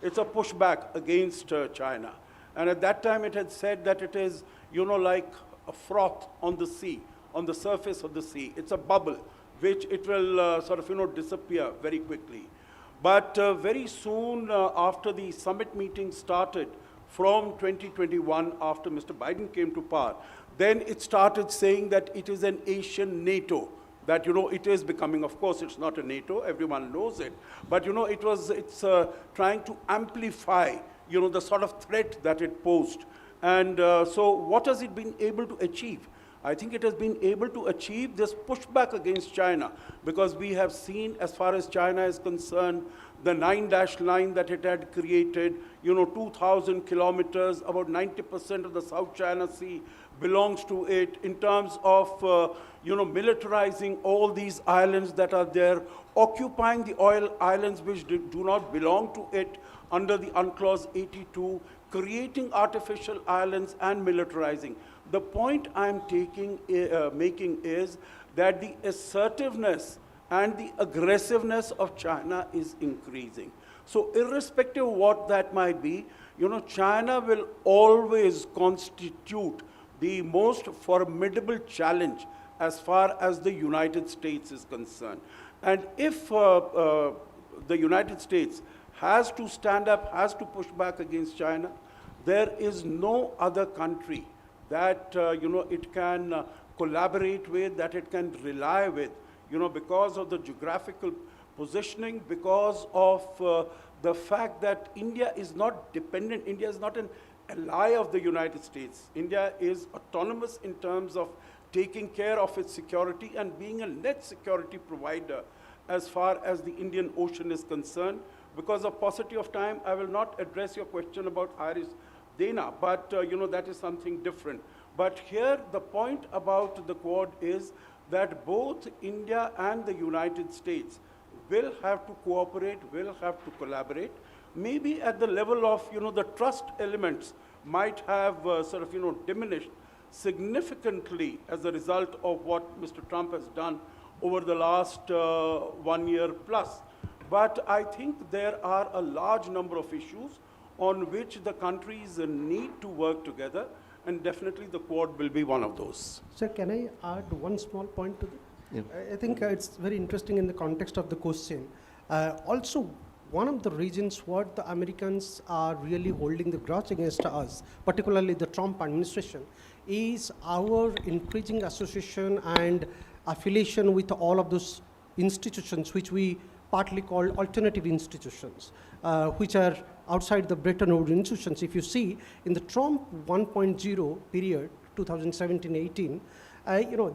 it's a pushback against China. And at that time, it had said that it is, like a froth on the sea, on the surface of the sea. It's a bubble, which it will disappear very quickly. But very soon after the summit meeting started from 2021 after Mr. Biden came to power, then it started saying that it is an Asian NATO, that, it is becoming, of course, it's not a NATO, everyone knows it, but, it's trying to amplify, the sort of threat that it posed. And so what has it been able to achieve? I think it has been able to achieve this pushback against China, because we have seen, as far as China is concerned, the 9-dash line that it had created, 2,000 kilometers, about 90% of the South China Sea belongs to it, in terms of, militarizing all these islands that are there, occupying the oil islands which do not belong to it under the UNCLOS 82, creating artificial islands and militarizing. The point I'm making is that the assertiveness and the aggressiveness of China is increasing. So irrespective of what that might be, China will always constitute the most formidable challenge as far as the United States is concerned. And if the United States has to stand up, has to push back against China, there is no other country that it can collaborate with, that it can rely with, because of the geographical positioning, because of the fact that India is not dependent, India is not an ally of the United States. India is autonomous in terms of taking care of its security and being a net security provider as far as the Indian Ocean is concerned. Because of paucity of time, I will not address your question about Iris Dana, but that is something different. But here the point about the Quad is that both India and the United States will have to cooperate, will have to collaborate. Maybe at the level of, the trust elements might have diminished significantly as a result of what Mr. Trump has done over the last 1 year plus. But I think there are a large number of issues on which the countries need to work together, and definitely the Quad will be one of those. Sir, can I add one small point to that? Yeah. I think it's very interesting in the context of the question. Also, one of the reasons what the Americans are really holding the grudge against us, particularly the Trump administration, is our increasing association and affiliation with all of those institutions which we partly call alternative institutions, which are outside the Bretton Woods institutions. If you see, in the Trump 1.0 period, 2017-18,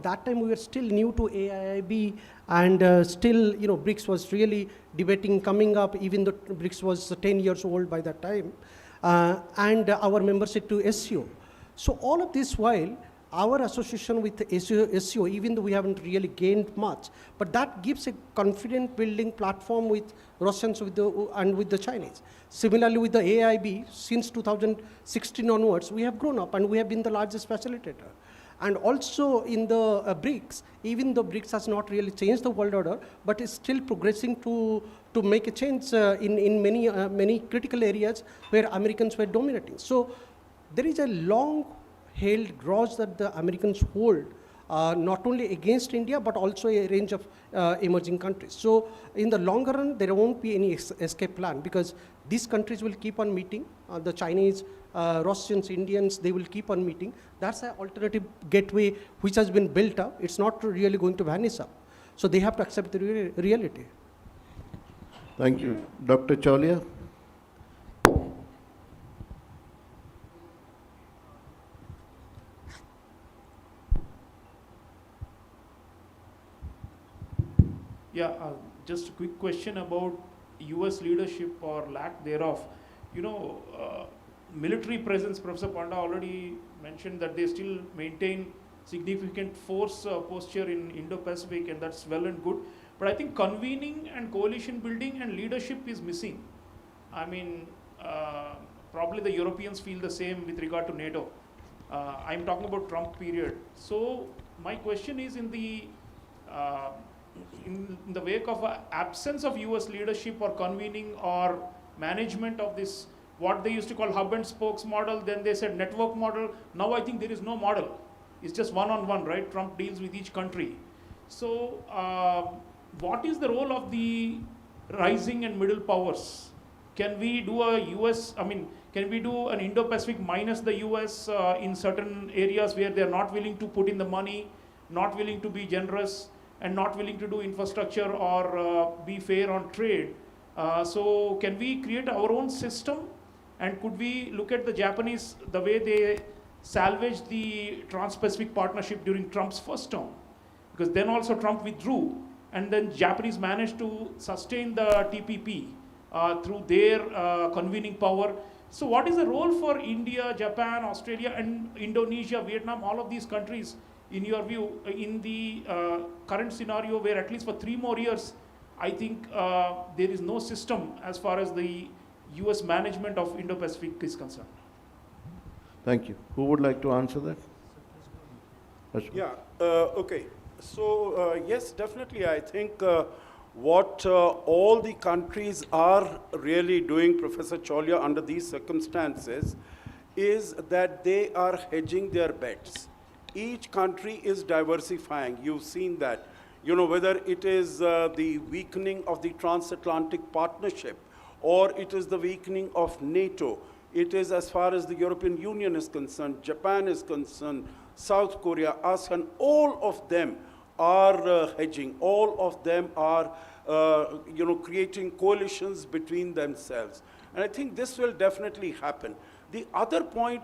that time we were still new to AIIB, and still, BRICS was really debating coming up, even though BRICS was 10 years old by that time, and our membership to SCO. So all of this while, our association with the SCO, even though we haven't really gained much, but that gives a confident building platform with Russians and with the Chinese. Similarly with the AIB, since 2016 onwards, we have grown up and we have been the largest facilitator. And also in the BRICS, even though BRICS has not really changed the world order, but is still progressing to make a change in many critical areas where Americans were dominating. So there is a long-held grudge that the Americans hold, not only against India, but also a range of emerging countries. So in the longer run, there won't be any escape plan, because these countries will keep on meeting. The Chinese, Russians, Indians, they will keep on meeting. That's an alternative gateway which has been built up. It's not really going to vanish up. So they have to accept the reality. Thank you. Dr. Cholia? Yeah, just a quick question about US leadership or lack thereof. Military presence, Professor Panda already mentioned that they still maintain significant force posture in Indo-Pacific, and that's well and good. But I think convening and coalition building and leadership is missing. I mean, probably the Europeans feel the same with regard to NATO. I'm talking about Trump period. So my question is, in the wake of absence of US leadership or convening or management of this, what they used to call hub and spokes model, then they said network model. Now I think there is no model. It's just one-on-one, right? Trump deals with each country. So what is the role of the rising and middle powers? Can we do a Can we do an Indo-Pacific minus the US in certain areas where they're not willing to put in the money, not willing to be generous, and not willing to do infrastructure or be fair on trade? So can we create our own system? And could we look at the Japanese, the way they salvaged the Trans-Pacific Partnership during Trump's first term? Because then also Trump withdrew, and then Japanese managed to sustain the TPP through their convening power. So what is the role for India, Japan, Australia, and Indonesia, Vietnam, all of these countries, in your view, in the current scenario where at least for 3 more years, I think there is no system as far as the US management of Indo-Pacific is concerned? Thank you. Who would like to answer that? Yeah, okay. So, yes, definitely, I think what all the countries are really doing, Professor Cholya, under these circumstances, is that they are hedging their bets. Each country is diversifying. You've seen that. You know, whether it is the weakening of the transatlantic partnership, or it is the weakening of NATO. It is as far as the European Union is concerned, Japan is concerned, South Korea, ASEAN, all of them are hedging. All of them are, creating coalitions between themselves. And I think this will definitely happen. The other point,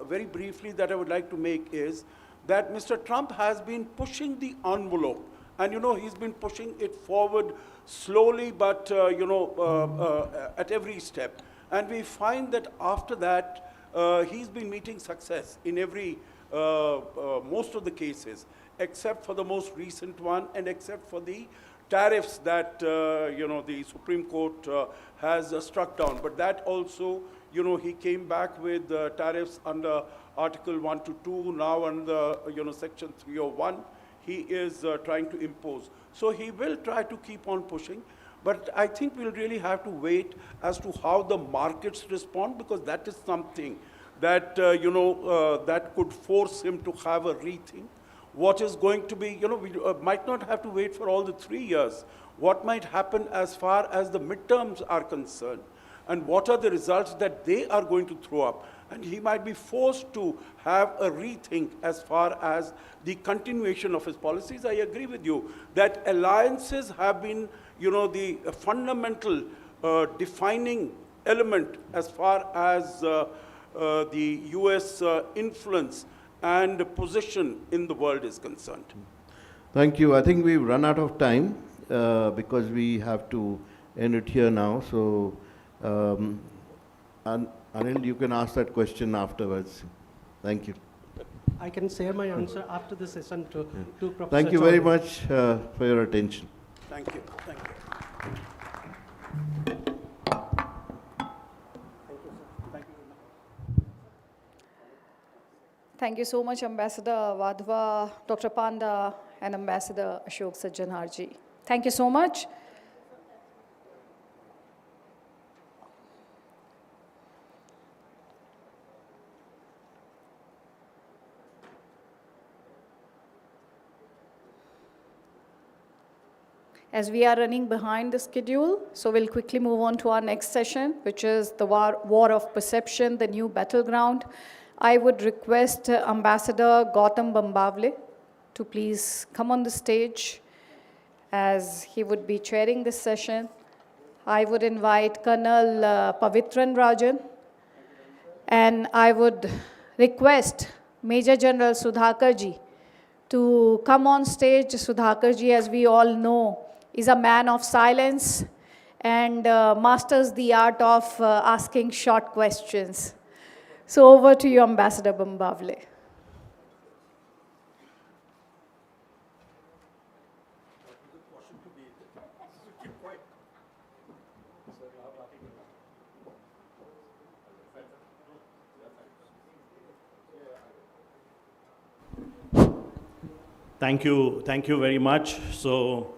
very briefly, that I would like to make is that Mr. Trump has been pushing the envelope. And, he's been pushing it forward slowly, but, at every step. And we find that after that, he's been meeting success in every, most of the cases, except for the most recent one, and except for the tariffs that, the Supreme Court has struck down. But that also, he came back with tariffs under Article 122, now under, Section 301. He is trying to impose. So he will try to keep on pushing. But I think we'll really have to wait as to how the markets respond, because that is something that, that could force him to have a rethink. What is going to be, we might not have to wait for all the 3 years. What might happen as far as the midterms are concerned, and what are the results that they are going to throw up. And he might be forced to have a rethink as far as the continuation of his policies. I agree with you that alliances have been, the fundamental defining element as far as the US influence and position in the world is concerned. Thank you. I think we've run out of time because we have to end it here now. So, Anil, you can ask that question afterwards. Thank you. I can share my answer after the session to Professor Thank you very much for your attention. Thank you. Thank you. Thank you so much, Ambassador Wadhwa, Dr. Panda, and Ambassador Ashok Sajjanarji. Thank you so much. As we are running behind the schedule, so we'll quickly move on to our next session, which is the war of perception, the new battleground. I would request Ambassador Gautam Bambavle to please come on the stage as he would be chairing this session. I would invite Colonel Pavitran Rajan, and I would request Major General Sudhakarji to come on stage. Sudhakarji, as we all know, is a man of silence and masters the art of asking short questions. So over to you, Ambassador Bambavle. Thank you very much. So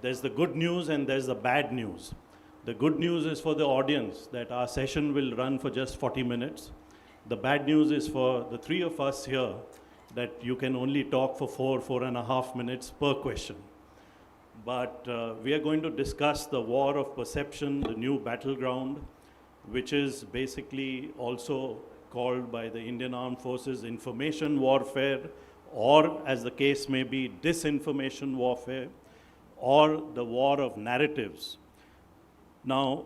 there's the good news and there's the bad news. The good news is for the audience that our session will run for just 40 minutes. The bad news is for the 3 of us here that you can only talk for 4.5 minutes per question. But we are going to discuss the war of perception, the new battleground. which is basically also called by the Indian Armed Forces information warfare, or as the case may be, disinformation warfare, or the war of narratives. Now,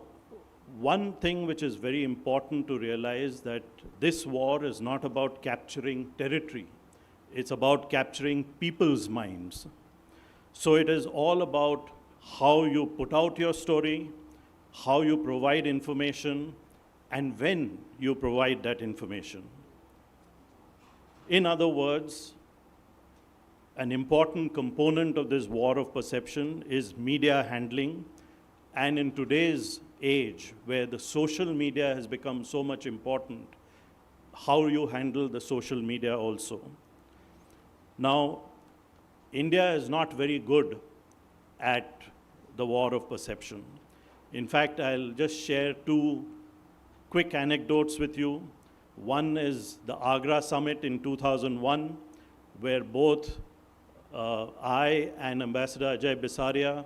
one thing which is very important to realize that this war is not about capturing territory. It's about capturing people's minds. So it is all about how you put out your story, how you provide information, and when you provide that information. In other words, an important component of this war of perception is media handling. And in today's age, where the social media has become so much important, how you handle the social media also. Now, India is not very good at the war of perception. In fact, I'll just share two quick anecdotes with you. One is the Agra summit in 2001, where both I and Ambassador Ajay Bisaria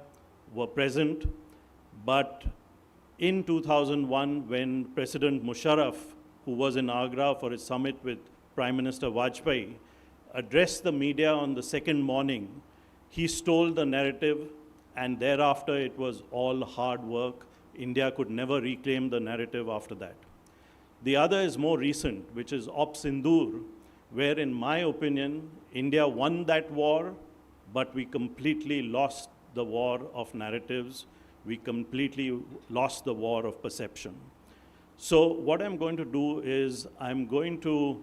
were present. But in 2001, when President Musharraf, who was in Agra for his summit with Prime Minister Vajpayee, addressed the media on the second morning, he stole the narrative, and thereafter it was all hard work. India could never reclaim the narrative after that. The other is more recent, which is Op Sindoor, where in my opinion, India won that war, but we completely lost the war of narratives. We completely lost the war of perception. So what I'm going to do is I'm going to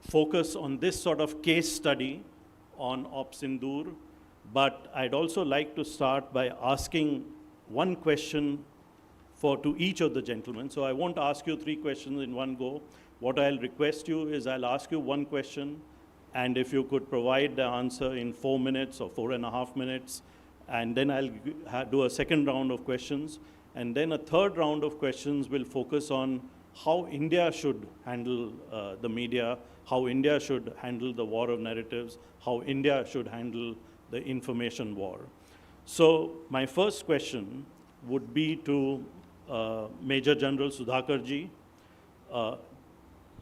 focus on this sort of case study on Op Sindoor, but I'd also like to start by asking one question to each of the gentlemen. So I won't ask you 3 questions in one go. What I'll request you is I'll ask you one question, and if you could provide the answer in 4 minutes or 4.5 minutes, and then I'll do a second round of questions, and then a third round of questions will focus on how India should handle the media, how India should handle the war of narratives, how India should handle the information war. So my first question would be to Major General Sudhakarji.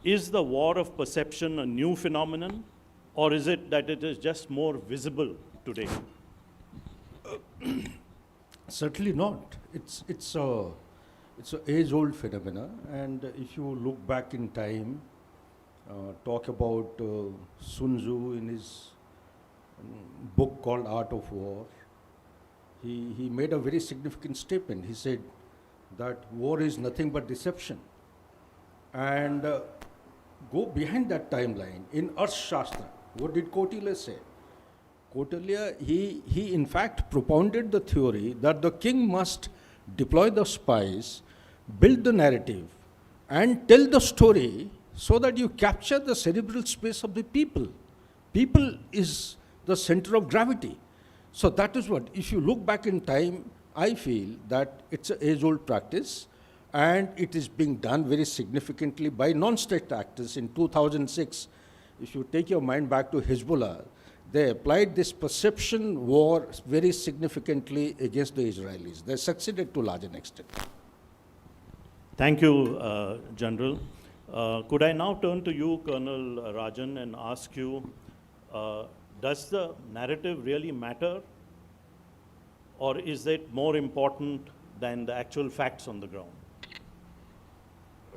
Is the war of perception a new phenomenon, or is it that it is just more visible today? Certainly not. It's a age-old phenomena, and if you look back in time, talk about Sun Tzu in his book called Art of War, he made a very significant statement. He said that war is nothing but deception. And go behind that timeline. In Arthashastra, what did Kautilya say? Kautilya, he in fact propounded the theory that the king must deploy the spies, build the narrative, and tell the story so that you capture the cerebral space of the people. People is the center of gravity. So that is what, if you look back in time, I feel that it's an age-old practice, and it is being done very significantly by non-state actors. In 2006, if you take your mind back to Hezbollah, they applied this perception war very significantly against the Israelis. They succeeded to a large extent. Thank you, General. Could I now turn to you, Colonel Rajan, and ask you, does the narrative really matter, or is it more important than the actual facts on the ground?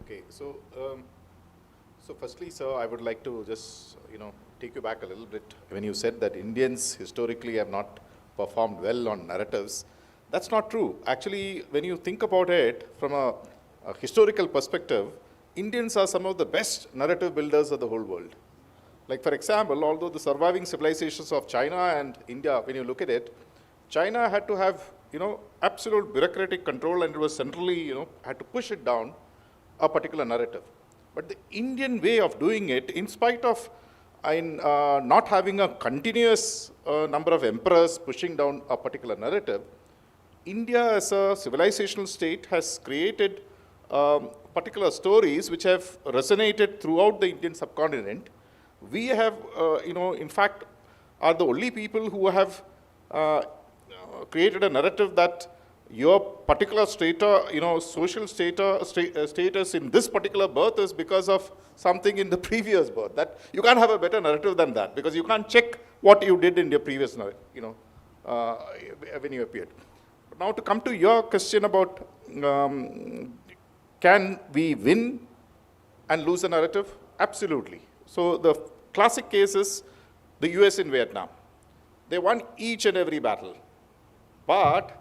Okay, so firstly, sir, I would like to just, take you back a little bit. When you said that Indians historically have not performed well on narratives, that's not true. Actually, when you think about it from a historical perspective, Indians are some of the best narrative builders of the whole world. Like, for example, although the surviving civilizations of China and India, when you look at it, China had to have, absolute bureaucratic control, and it was centrally, had to push it down a particular narrative. But the Indian way of doing it, in spite of not having a continuous number of emperors pushing down a particular narrative, India as a civilizational state has created particular stories which have resonated throughout the Indian subcontinent. We have, in fact, are the only people who have created a narrative that, your particular social status in this particular birth is because of something in the previous birth. That you can't have a better narrative than that, because you can't check what you did in your previous, when you appeared. Now to come to your question about can we win and lose the narrative? Absolutely. So the classic case is the US in Vietnam. They won each and every battle. But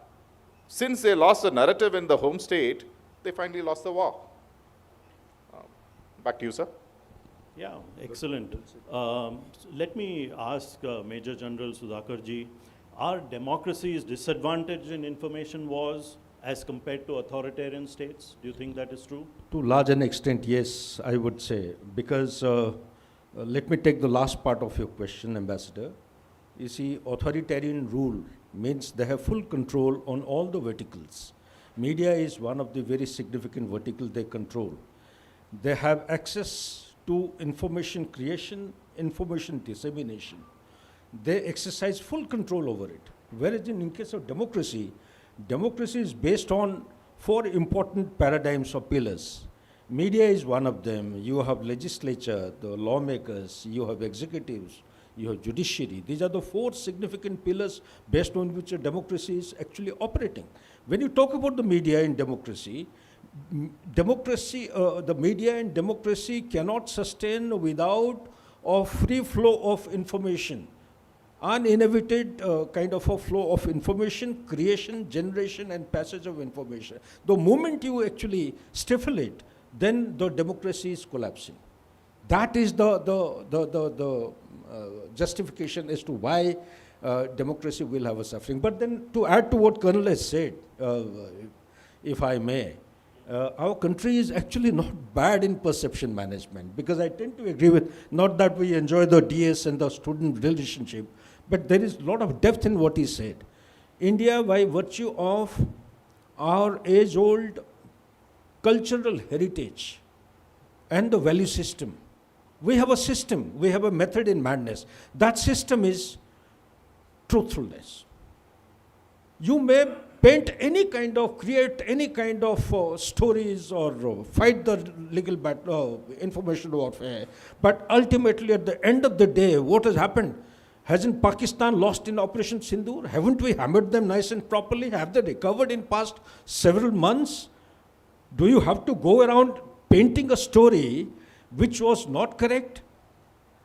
since they lost the narrative in the home state, they finally lost the war. Back to you, sir. Yeah, excellent. Let me ask Major General Sudhakarji, are democracies disadvantaged in information wars as compared to authoritarian states? Do you think that is true? To large an extent, yes, I would say. Because let me take the last part of your question, Ambassador. You see, authoritarian rule means they have full control on all the verticals. Media is one of the very significant verticals they control. They have access to information creation, information dissemination. They exercise full control over it. Whereas in case of democracy, democracy is based on 4 important paradigms or pillars. Media is one of them. You have legislature, the lawmakers, you have executives, you have judiciary. These are the 4 significant pillars based on which a democracy is actually operating. When you talk about the media in democracy, the media in democracy cannot sustain without a free flow of information, uninhibited kind of a flow of information, creation, generation, and passage of information. The moment you actually stifle it, then the democracy is collapsing. That is the justification as to why democracy will have a suffering. But then to add to what Colonel has said, if I may, our country is actually not bad in perception management, because I tend to agree with, not that we enjoy the DS and the student relationship, but there is a lot of depth in what he said. India, by virtue of our age-old cultural heritage and the value system, we have a system, we have a method in madness. That system is truthfulness. You may paint any kind of, create any kind of stories or fight the legal battle, information warfare, but ultimately at the end of the day, what has happened? Hasn't Pakistan lost in Operation Sindoor? Haven't we hammered them nice and properly? Have they recovered in past several months? Do you have to go around painting a story which was not correct?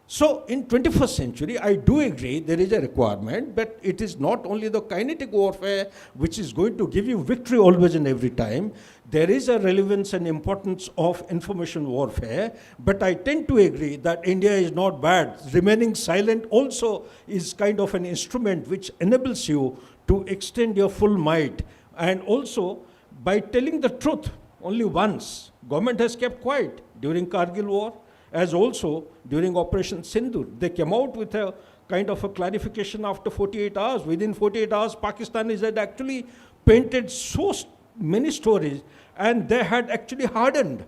So in 21st century, I do agree there is a requirement, but it is not only the kinetic warfare which is going to give you victory always and every time. There is a relevance and importance of information warfare, but I tend to agree that India is not bad. Remaining silent also is kind of an instrument which enables you to extend your full might. And also, by telling the truth only once, government has kept quiet during Kargil war, as also during Operation Sindoor. They came out with a kind of a clarification after 48 hours. Within 48 hours, Pakistanis had actually painted so many stories, and they had actually hardened.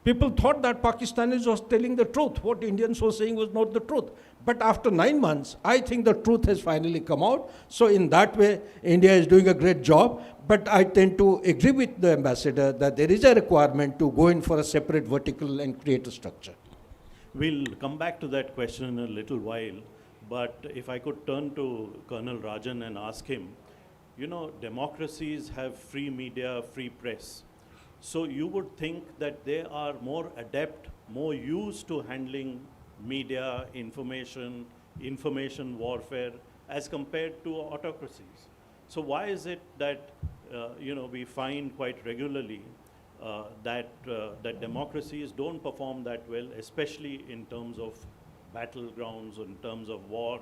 People thought that Pakistanis was telling the truth. What Indians were saying was not the truth. But after 9 months, I think the truth has finally come out. So in that way, India is doing a great job. But I tend to agree with the ambassador that there is a requirement to go in for a separate vertical and create a structure. We'll come back to that question in a little while, but if I could turn to Colonel Rajan and ask him, you know, democracies have free media, free press. So you would think that they are more adept, more used to handling media, information warfare as compared to autocracies. So why is it that, we find quite regularly that democracies don't perform that well, especially in terms of battlegrounds, in terms of war.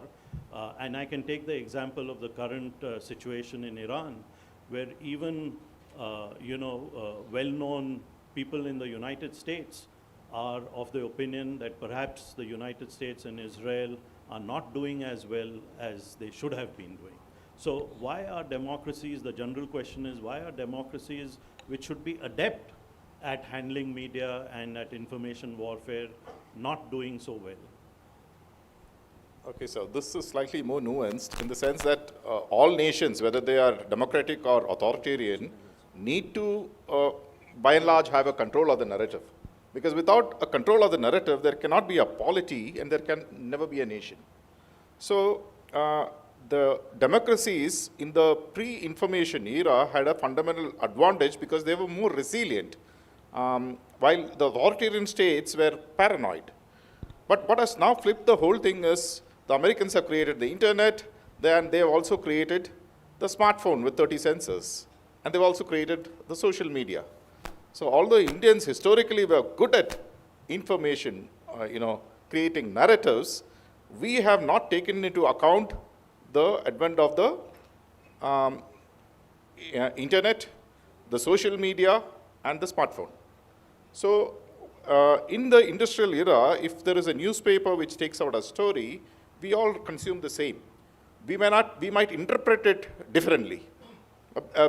And I can take the example of the current situation in Iran, where even well-known people in the United States are of the opinion that perhaps the United States and Israel are not doing as well as they should have been doing. So why are democracies, the general question is, why are democracies which should be adept at handling media and at information warfare not doing so well? Okay, so this is slightly more nuanced in the sense that all nations, whether they are democratic or authoritarian, need to, by and large, have a control of the narrative. Because without a control of the narrative, there cannot be a polity and there can never be a nation. So the democracies in the pre-information era had a fundamental advantage because they were more resilient, while the authoritarian states were paranoid. But what has now flipped the whole thing is the Americans have created the internet, then they have also created the smartphone with 30 sensors, and they've also created the social media. So although Indians historically were good at information, creating narratives, we have not taken into account the advent of the internet, the social media, and the smartphone. So in the industrial era, if there is a newspaper which takes out a story, we all consume the same. We might interpret it differently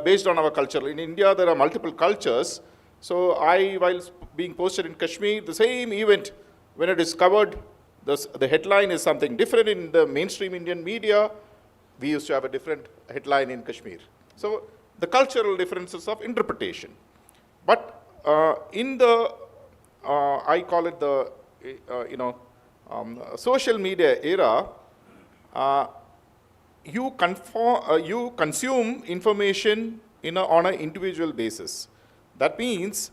based on our culture. In India, there are multiple cultures. So while being posted in Kashmir, the same event, when it is covered, the headline is something different in the mainstream Indian media. We used to have a different headline in Kashmir. So the cultural differences of interpretation. But in the, I call it the, social media era, you consume information on an individual basis. That means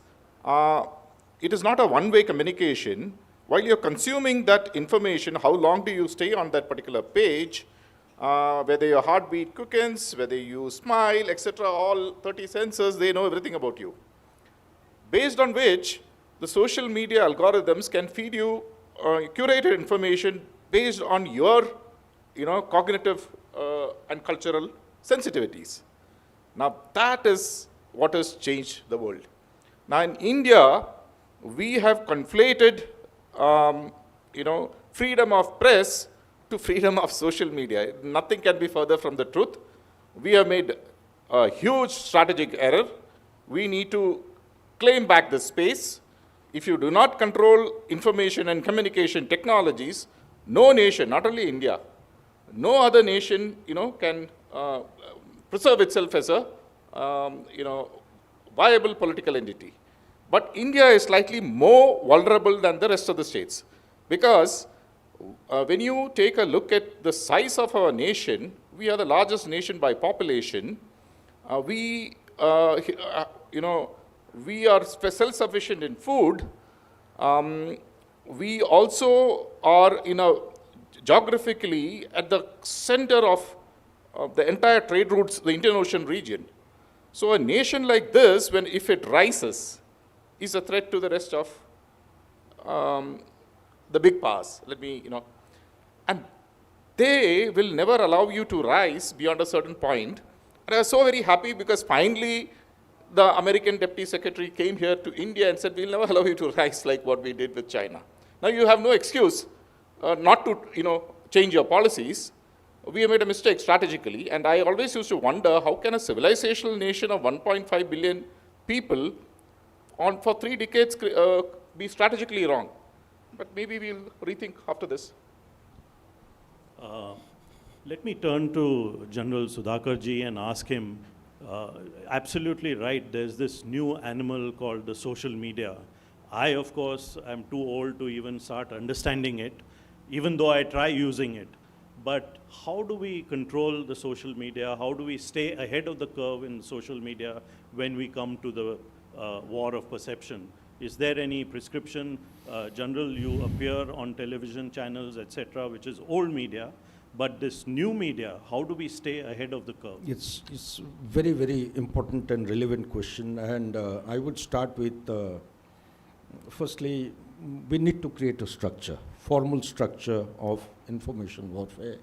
it is not a one-way communication. While you're consuming that information, how long do you stay on that particular page, whether your heartbeat quickens, whether you smile, etc., all 30 sensors, they know everything about you. Based on which, the social media algorithms can feed you curated information based on your cognitive and cultural sensitivities. Now, that is what has changed the world. Now, in India, we have conflated, freedom of press to freedom of social media. Nothing can be further from the truth. We have made a huge strategic error. We need to claim back the space. If you do not control information and communication technologies, no nation, not only India, no other nation, can preserve itself as a, viable political entity. But India is slightly more vulnerable than the rest of the states, because when you take a look at the size of our nation, we are the largest nation by population. We are self-sufficient in food. We also are geographically at the center of the entire trade routes, the Indian Ocean region. So a nation like this, if it rises, is a threat to the rest of the big powers. And they will never allow you to rise beyond a certain point. And I was so very happy because finally the American Deputy Secretary came here to India and said, we'll never allow you to rise like what we did with China. Now you have no excuse not to change your policies. We have made a mistake strategically, and I always used to wonder, how can a civilizational nation of 1.5 billion people for 3 decades be strategically wrong? But maybe we'll rethink after this. Let me turn to General Sudhakarji and ask him, absolutely right, there's this new animal called the social media. I, of course, am too old to even start understanding it, even though I try using it. But how do we control the social media? How do we stay ahead of the curve in social media when we come to the war of perception? Is there any prescription? General, you appear on television channels, etc., which is old media. But this new media, how do we stay ahead of the curve? It's very, very important and relevant question. And I would start with, firstly, we need to create a structure, formal structure of information warfare.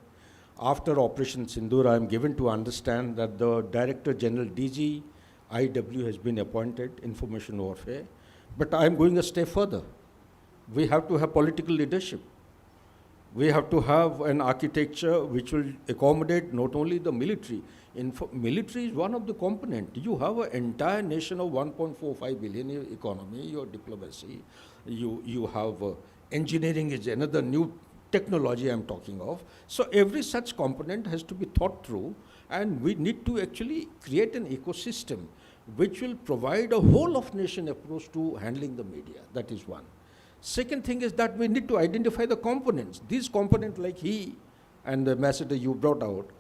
After Operation Sindoor, I am given to understand that the Director General DG IW has been appointed, information warfare. But I am going a step further. We have to have political leadership. We have to have an architecture which will accommodate not only the military. Military is one of the components. You have an entire nation of 1.45 billion economy, your diplomacy. You have engineering is another new technology I'm talking of. So every such component has to be thought through, and we need to actually create an ecosystem which will provide a whole of nation approach to handling the media. That is one. Second thing is that we need to identify the components. These components, like he and the ambassador you brought out,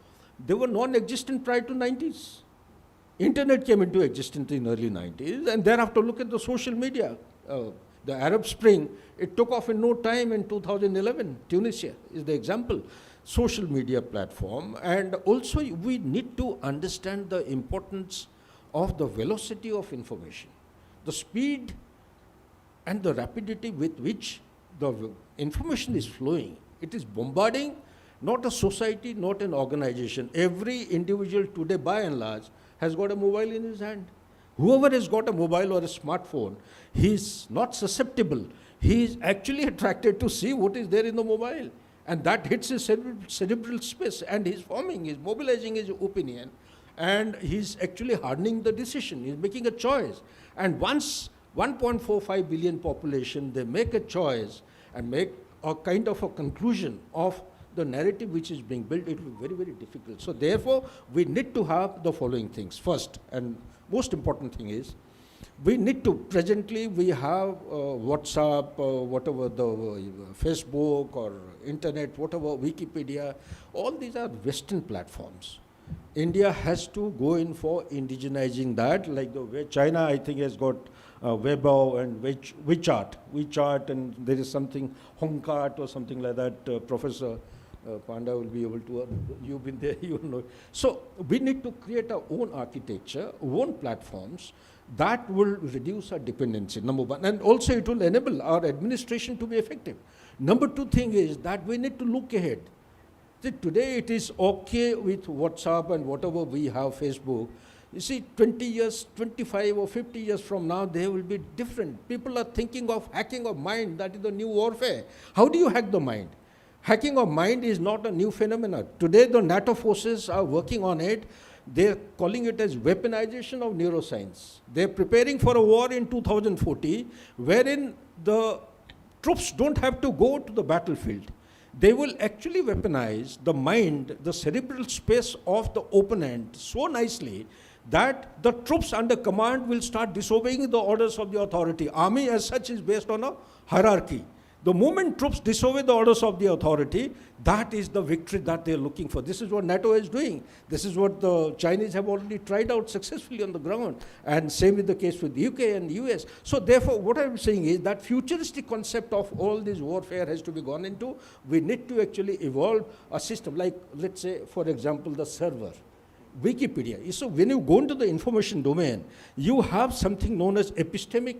they were non-existent prior to 90s. Internet came into existence in early 90s, and thereafter look at the social media. The Arab Spring, it took off in no time in 2011. Tunisia is the example. Social media platform, and also we need to understand the importance of the velocity of information, the speed and the rapidity with which the information is flowing. It is bombarding not a society, not an organization. Every individual today, by and large, has got a mobile in his hand. Whoever has got a mobile or a smartphone, he is not susceptible. He is actually attracted to see what is there in the mobile. And that hits his cerebral space, and he's forming, he's mobilizing his opinion, and he's actually hardening the decision. He's making a choice. And once 1.45 billion population, they make a choice and make a kind of a conclusion of the narrative which is being built, it will be very, very difficult. So therefore, we need to have the following things. First, and most important thing is, we need to, presently we have WhatsApp, whatever the Facebook or internet, whatever, Wikipedia, all these are Western platforms. India has to go in for indigenizing that, like the way China, I think, has got Weibo and WeChat, and there is something, Hongkart or something like that, Professor Panda will be able to, you've been there, you know. So we need to create our own architecture, own platforms that will reduce our dependency, number one. And also it will enable our administration to be effective. Number two thing is that we need to look ahead. See, today it is okay with WhatsApp and whatever we have, Facebook. You see, 20 years, 25 or 50 years from now, they will be different. People are thinking of hacking of mind. That is the new warfare. How do you hack the mind? Hacking of mind is not a new phenomenon. Today, the NATO forces are working on it. They're calling it as weaponization of neuroscience. They're preparing for a war in 2040, wherein the troops don't have to go to the battlefield. They will actually weaponize the mind, the cerebral space of the opponent so nicely that the troops under command will start disobeying the orders of the authority. Army as such is based on a hierarchy. The moment troops disobey the orders of the authority, that is the victory that they're looking for. This is what NATO is doing. This is what the Chinese have already tried out successfully on the ground. And same with the case with the UK and US. So therefore, what I'm saying is that futuristic concept of all this warfare has to be gone into. We need to actually evolve a system like, let's say, for example, the server. Wikipedia. So when you go into the information domain, you have something known as epistemic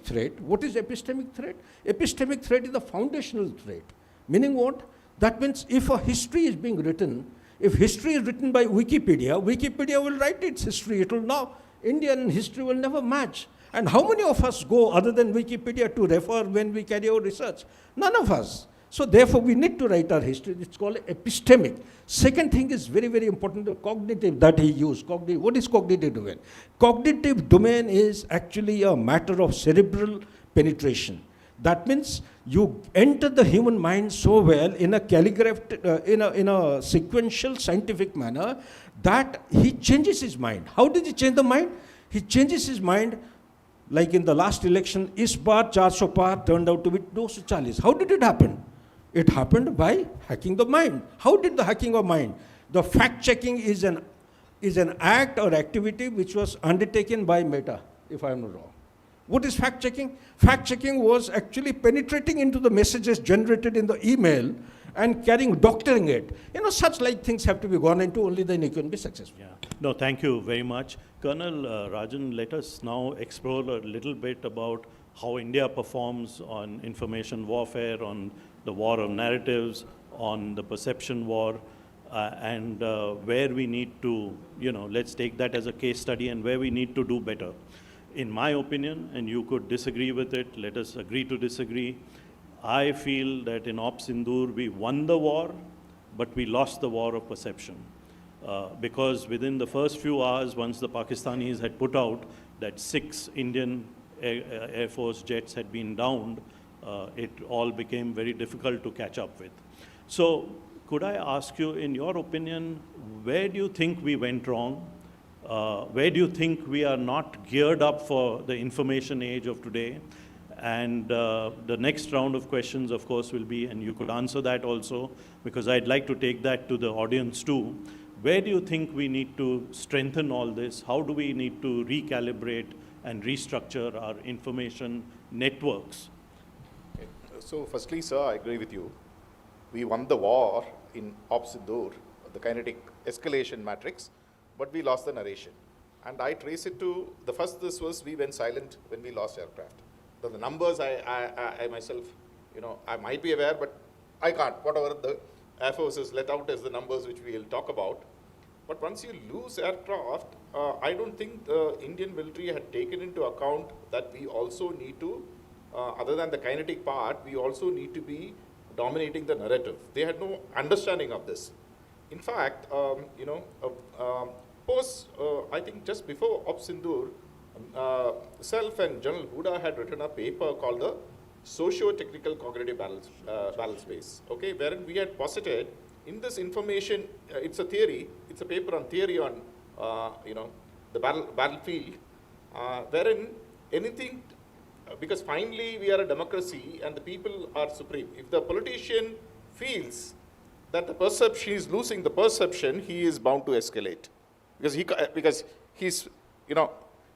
threat. What is epistemic threat? Epistemic threat is the foundational threat. Meaning what? That means if a history is being written, if history is written by Wikipedia, Wikipedia will write its history. It will now, Indian history will never match. And how many of us go other than Wikipedia to refer when we carry out research? None of us. So therefore, we need to write our history. It's called epistemic. Second thing is very, very important, the cognitive that he used. What is cognitive domain? Cognitive domain is actually a matter of cerebral penetration. That means you enter the human mind so well in a calligraphed, in a sequential scientific manner that he changes his mind. How did he change the mind? He changes his mind, like in the last election, is bar 400 par turned out to be 240. How did it happen? It happened by hacking the mind. How did the hacking of mind? The fact-checking is an act or activity which was undertaken by Meta, if I am not wrong. What is fact-checking? Fact-checking was actually penetrating into the messages generated in the email and doctoring it. You know, such like things have to be gone into, only then you can be successful. Yeah. No, thank you very much. Colonel Rajan, let us now explore a little bit about how India performs on information warfare, on the war of narratives, on the perception war, and where we need to, let's take that as a case study and where we need to do better. In my opinion, and you could disagree with it, let us agree to disagree, I feel that in Op Sindoor we won the war, but we lost the war of perception. Because within the first few hours, once the Pakistanis had put out that 6 Indian Air Force jets had been downed, it all became very difficult to catch up with. So could I ask you, in your opinion, where do you think we went wrong? Where do you think we are not geared up for the information age of today? And the next round of questions, of course, will be, and you could answer that also, because I'd like to take that to the audience too. Where do you think we need to strengthen all this? How do we need to recalibrate and restructure our information networks? Okay. So firstly, sir, I agree with you. We won the war in Op Sindoor, the kinetic escalation matrix, but we lost the narration. And I trace it to, the first this was, we went silent when we lost aircraft. The numbers I myself, I might be aware, but I can't. Whatever the Air Force has let out as the numbers which we will talk about. But once you lose aircraft, I don't think the Indian military had taken into account that we also need to, other than the kinetic part, we also need to be dominating the narrative. They had no understanding of this. In fact, I think just before Op Sindoor, Self and General Huda had written a paper called the Socio-Technical Cognitive Battle Space, okay, wherein we had posited in this information, it's a theory, it's a paper on theory on, the battlefield, wherein anything, because finally we are a democracy and the people are supreme. If the politician feels that the perception, he is losing the perception, he is bound to escalate. Because he's,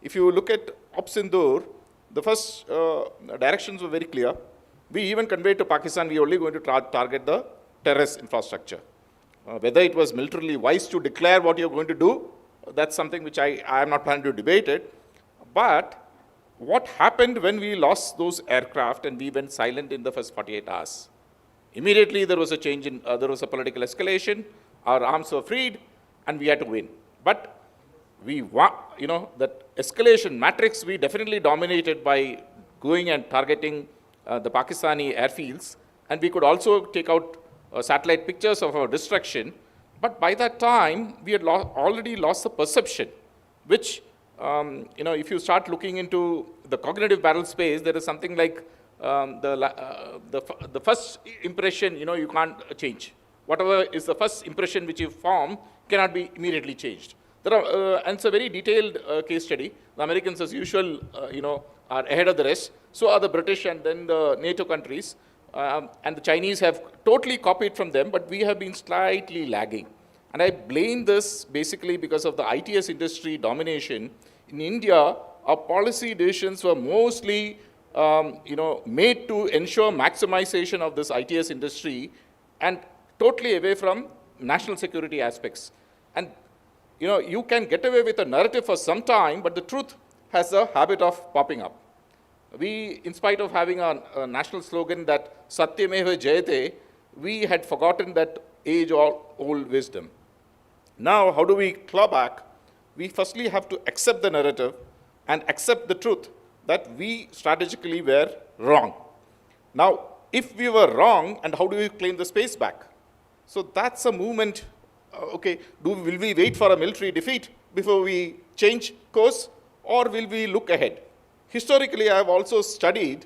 if you look at Op Sindoor, the first directions were very clear. We even conveyed to Pakistan, we are only going to target the terrorist infrastructure. Whether it was militarily wise to declare what you're going to do, that's something which I am not planning to debate it. But what happened when we lost those aircraft and we went silent in the first 48 hours? Immediately there was a change in, there was a political escalation, our arms were freed, and we had to win. But we, that escalation matrix, we definitely dominated by going and targeting the Pakistani airfields, and we could also take out satellite pictures of our destruction. But by that time, we had already lost the perception, which, if you start looking into the cognitive battle space, there is something like the first impression, you can't change. Whatever is the first impression which you form cannot be immediately changed. There are, and it's a very detailed case study. The Americans, as usual, are ahead of the rest. So are the British and then the NATO countries. And the Chinese have totally copied from them, but we have been slightly lagging. And I blame this basically because of the ITS industry domination. In India, our policy decisions were mostly made to ensure maximization of this ITS industry and totally away from national security aspects. And you can get away with a narrative for some time, but the truth has a habit of popping up. We, in spite of having a national slogan that Satyameva Jayate, we had forgotten that age-old wisdom. Now, how do we claw back? We firstly have to accept the narrative and accept the truth that we strategically were wrong. Now, if we were wrong, and how do we claim the space back? So that's a movement. Okay, will we wait for a military defeat before we change course, or will we look ahead? Historically, I have also studied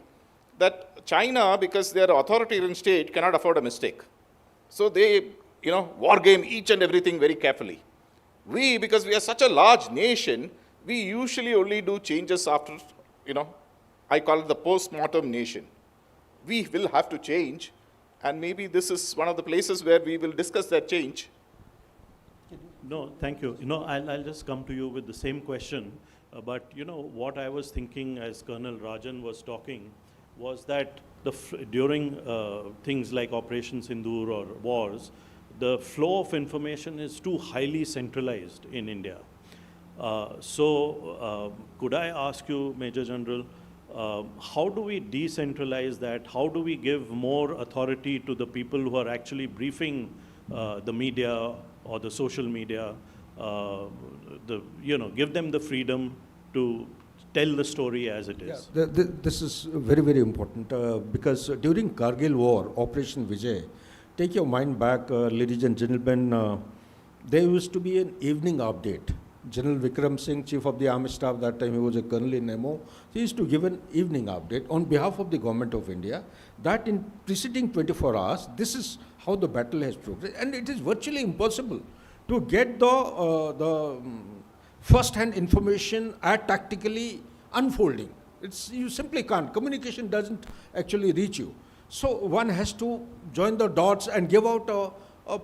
that China, because they are an authoritarian state, cannot afford a mistake. So they, war game each and everything very carefully. We, because we are such a large nation, we usually only do changes after, I call it the post-mortem nation. We will have to change, and maybe this is one of the places where we will discuss that change. No, thank you. I'll just come to you with the same question. But, what I was thinking as Colonel Rajan was talking was that during things like Operation Sindoor or wars, the flow of information is too highly centralized in India. Could I ask you, Major General, how do we decentralize that? How do we give more authority to the people who are actually briefing the media or the social media, give them the freedom to tell the story as it is? Yeah, this is very, very important because during Kargil war, Operation Vijay, take your mind back, ladies and gentlemen, there used to be an evening update General Vikram Singh, Chief of the Army Staff, that time he was a colonel in MO, he used to give an evening update on behalf of the government of India that in preceding 24 hours, this is how the battle has progressed. And it is virtually impossible to get the first-hand information tactically unfolding. You simply can't. Communication doesn't actually reach you. So one has to join the dots and give out a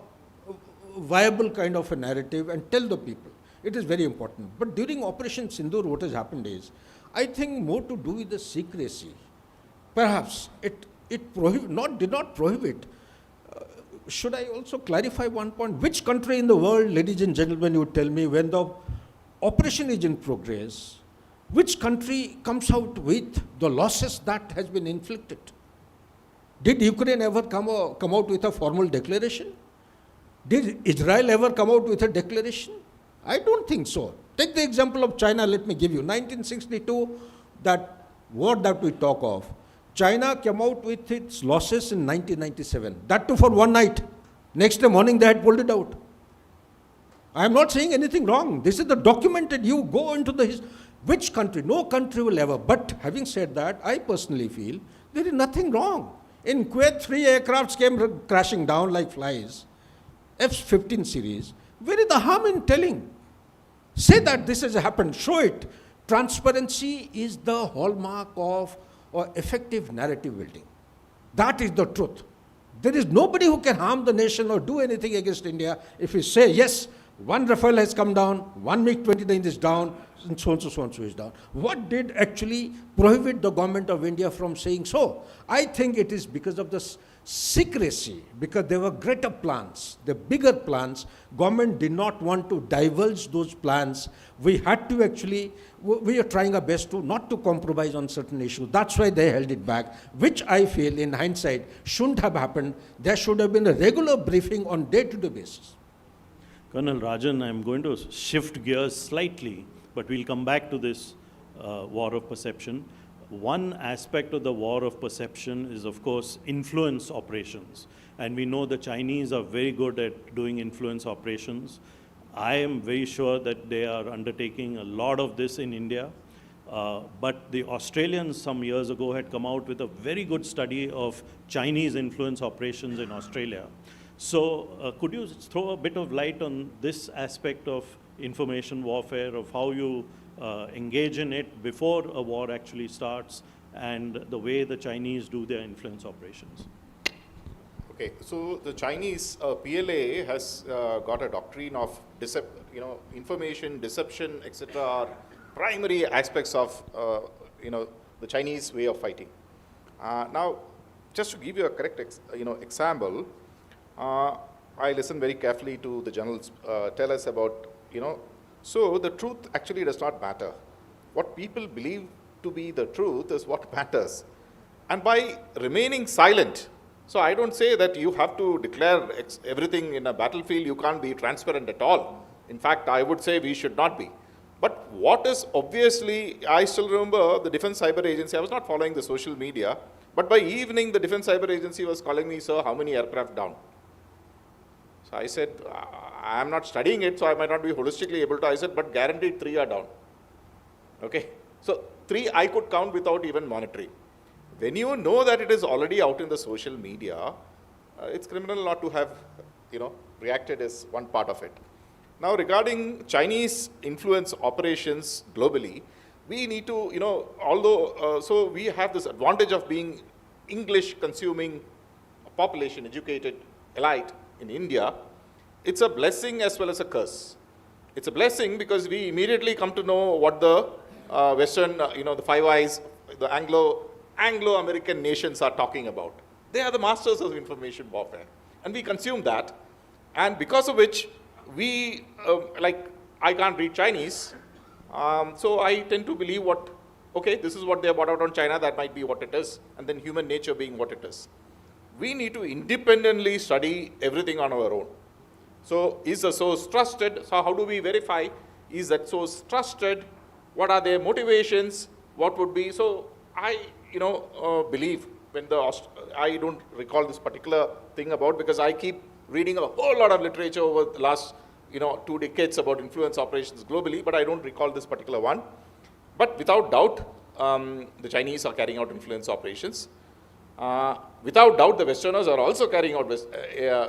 viable kind of a narrative and tell the people. It is very important. But during Operation Sindoor, what has happened is, I think more to do with the secrecy. Perhaps it did not prohibit. Should I also clarify one point? Which country in the world, ladies and gentlemen, you would tell me, when the operation is in progress, which country comes out with the losses that has been inflicted? Did Ukraine ever come out with a formal declaration? Did Israel ever come out with a declaration? I don't think so. Take the example of China, let me give you. 1962, that war that we talk of, China came out with its losses in 1997. That too for one night. Next morning they had pulled it out. I am not saying anything wrong. This is the documented. You go into which country? No country will ever. But having said that, I personally feel there is nothing wrong. In Kuwait, 3 aircrafts came crashing down like flies. F-15 series. Where is the harm in telling? Say that this has happened. Show it. Transparency is the hallmark of effective narrative building. That is the truth. There is nobody who can harm the nation or do anything against India if we say, yes, one Rafale has come down, one MiG-29 is down, and so and so is down. What did actually prohibit the government of India from saying so? I think it is because of the secrecy, because there were greater plans, the bigger plans. Government did not want to divulge those plans. We had to actually, we are trying our best to not to compromise on certain issues. That's why they held it back, which I feel in hindsight shouldn't have happened. There should have been a regular briefing on day-to-day basis. Colonel Rajan, I'm going to shift gears slightly, but we'll come back to this war of perception. One aspect of the war of perception is, of course, influence operations. And we know the Chinese are very good at doing influence operations. I am very sure that they are undertaking a lot of this in India. But the Australians some years ago had come out with a very good study of Chinese influence operations in Australia. So could you throw a bit of light on this aspect of information warfare, of how you engage in it before a war actually starts, and the way the Chinese do their influence operations? Okay, so the Chinese PLA has got a doctrine of information, deception, etc. are primary aspects of the Chinese way of fighting. Now, just to give you a correct example, I listened very carefully to the generals tell us about so the truth actually does not matter. What people believe to be the truth is what matters. And by remaining silent, so I don't say that you have to declare everything in a battlefield, you can't be transparent at all. In fact, I would say we should not be. But what is obviously, I still remember the Defense Cyber Agency, I was not following the social media, but by evening the Defense Cyber Agency was calling me, sir, how many aircraft down? So I said, I am not studying it, so I might not be holistically able to. I said, but guaranteed 3 are down. Okay? So 3 I could count without even monitoring. When you know that it is already out in the social media, it's criminal not to have, reacted is one part of it. Now regarding Chinese influence operations globally, we need to, although, so we have this advantage of being English consuming population, educated elite in India. It's a blessing as well as a curse. It's a blessing because we immediately come to know what the Western, the Five Eyes, the Anglo-American nations are talking about. They are the masters of information warfare. And we consume that. And because of which, we, I can't read Chinese. So I tend to believe this is what they brought out on China, that might be what it is. And then human nature being what it is. We need to independently study everything on our own. So is the source trusted? So how do we verify? Is that source trusted? What are their motivations? What would be? So I, believe when I don't recall this particular thing about, because I keep reading a whole lot of literature over the last 2 decades about influence operations globally, but I don't recall this particular one. But without doubt, the Chinese are carrying out influence operations. Without doubt, the Westerners are also carrying out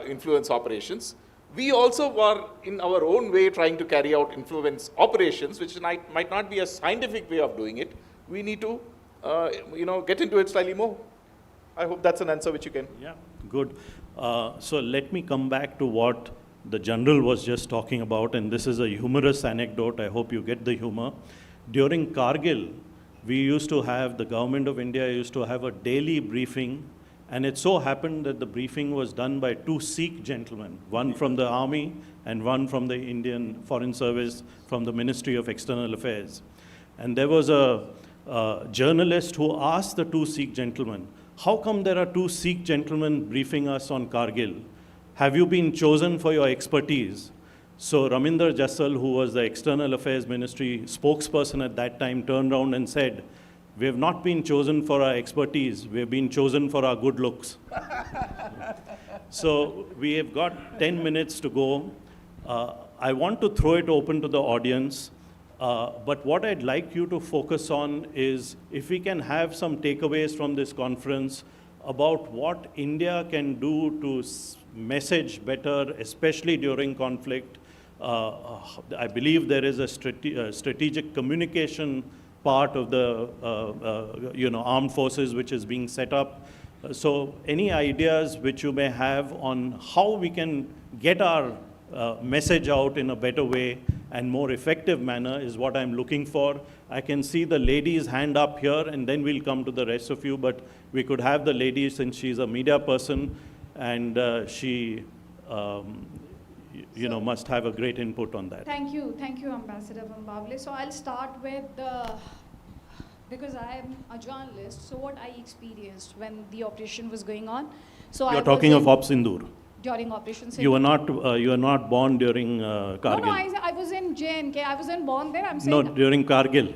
influence operations. We also were, in our own way, trying to carry out influence operations, which might not be a scientific way of doing it. We need to, get into it slightly more. I hope that's an answer which you can. Yeah, good. So let me come back to what the general was just talking about, and this is a humorous anecdote. I hope you get the humor. During Kargil, the government of India used to have a daily briefing, and it so happened that the briefing was done by 2 Sikh gentlemen, one from the army and one from the Indian Foreign Service from the Ministry of External Affairs. And there was a journalist who asked the 2 Sikh gentlemen, how come there are 2 Sikh gentlemen briefing us on Kargil? Have you been chosen for your expertise? So Raminder Jassal, who was the External Affairs Ministry spokesperson at that time, turned around and said, we have not been chosen for our expertise, we have been chosen for our good looks. So we have got 10 minutes to go. I want to throw it open to the audience, but what I'd like you to focus on is if we can have some takeaways from this conference about what India can do to message better, especially during conflict. I believe there is a strategic communication part of the armed forces which is being set up. So any ideas which you may have on how we can get our message out in a better way and more effective manner is what I'm looking for. I can see the lady's hand up here, and then we'll come to the rest of you, but we could have the lady since she's a media person, and she must have a great input on that. Thank you, Ambassador Vambavle. So I'll start with because I am a journalist, so what I experienced when the operation was going on. So You're talking of Op Sindoor. During Operation Sindoor. You were not born during Kargil. No, I was in JNK. I wasn't born there. I'm saying. No, during Kargil.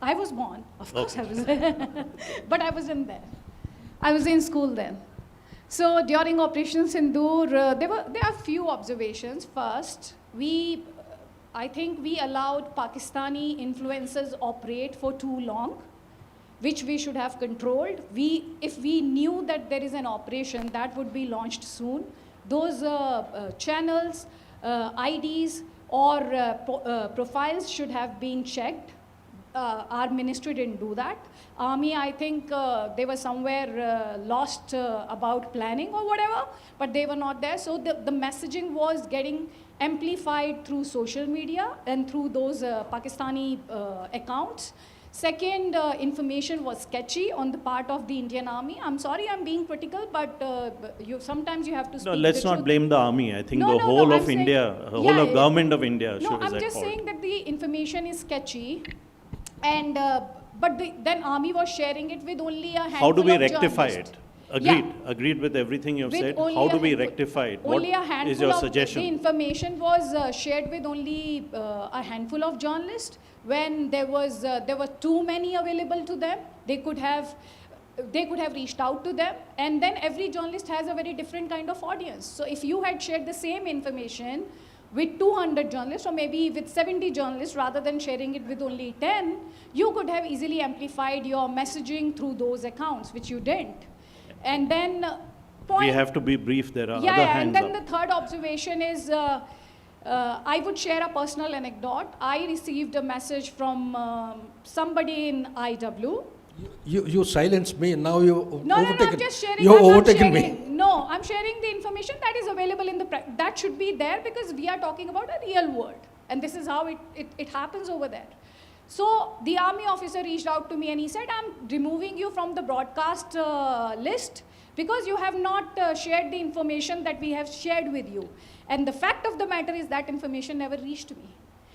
I was born. Of course I was there. But I wasn't there. I was in school then. So during Operation Sindoor, there are few observations. First, I think we allowed Pakistani influencers operate for too long, which we should have controlled. If we knew that there is an operation that would be launched soon, those channels, IDs, or profiles should have been checked. Our ministry didn't do that. Army, I think they were somewhere lost about planning or whatever, but they were not there. So the messaging was getting amplified through social media and through those Pakistani accounts. Second, information was sketchy on the part of the Indian Army. I'm sorry I'm being critical, but sometimes you have to speak No, let's the not truth. blame the army. I think No, the no, whole no, of I'm India, saying- the whole of government of India No, is I'm at just fault. saying that the information is sketchy, and but then army was sharing it with only a handful How do we of rectify journalists. it? Agreed with everything you've With said. only How a do we handful- rectify it? Only a What handful is your of suggestion? the information was shared with only a handful of journalists. When there were too many available to them, they could have reached out to them, and then every journalist has a very different kind of audience. So if you had shared the same information with 200 journalists, or maybe with 70 journalists, rather than sharing it with only 10, you could have easily amplified your messaging through those accounts, which you didn't. And then We have to be brief. There are other and hands then up. the third observation is, I would share a personal anecdote. I received a message from somebody in IW. You silenced me, now you No, overtaken. I'm just sharing. You've I'm not overtaken sharing. me. No, I'm sharing the information that is available in that should be there, because we are talking about a real world, and this is how it happens over there. So the army officer reached out to me and he said, I'm removing you from the broadcast list because you have not shared the information that we have shared with you. And the fact of the matter is that information never reached me.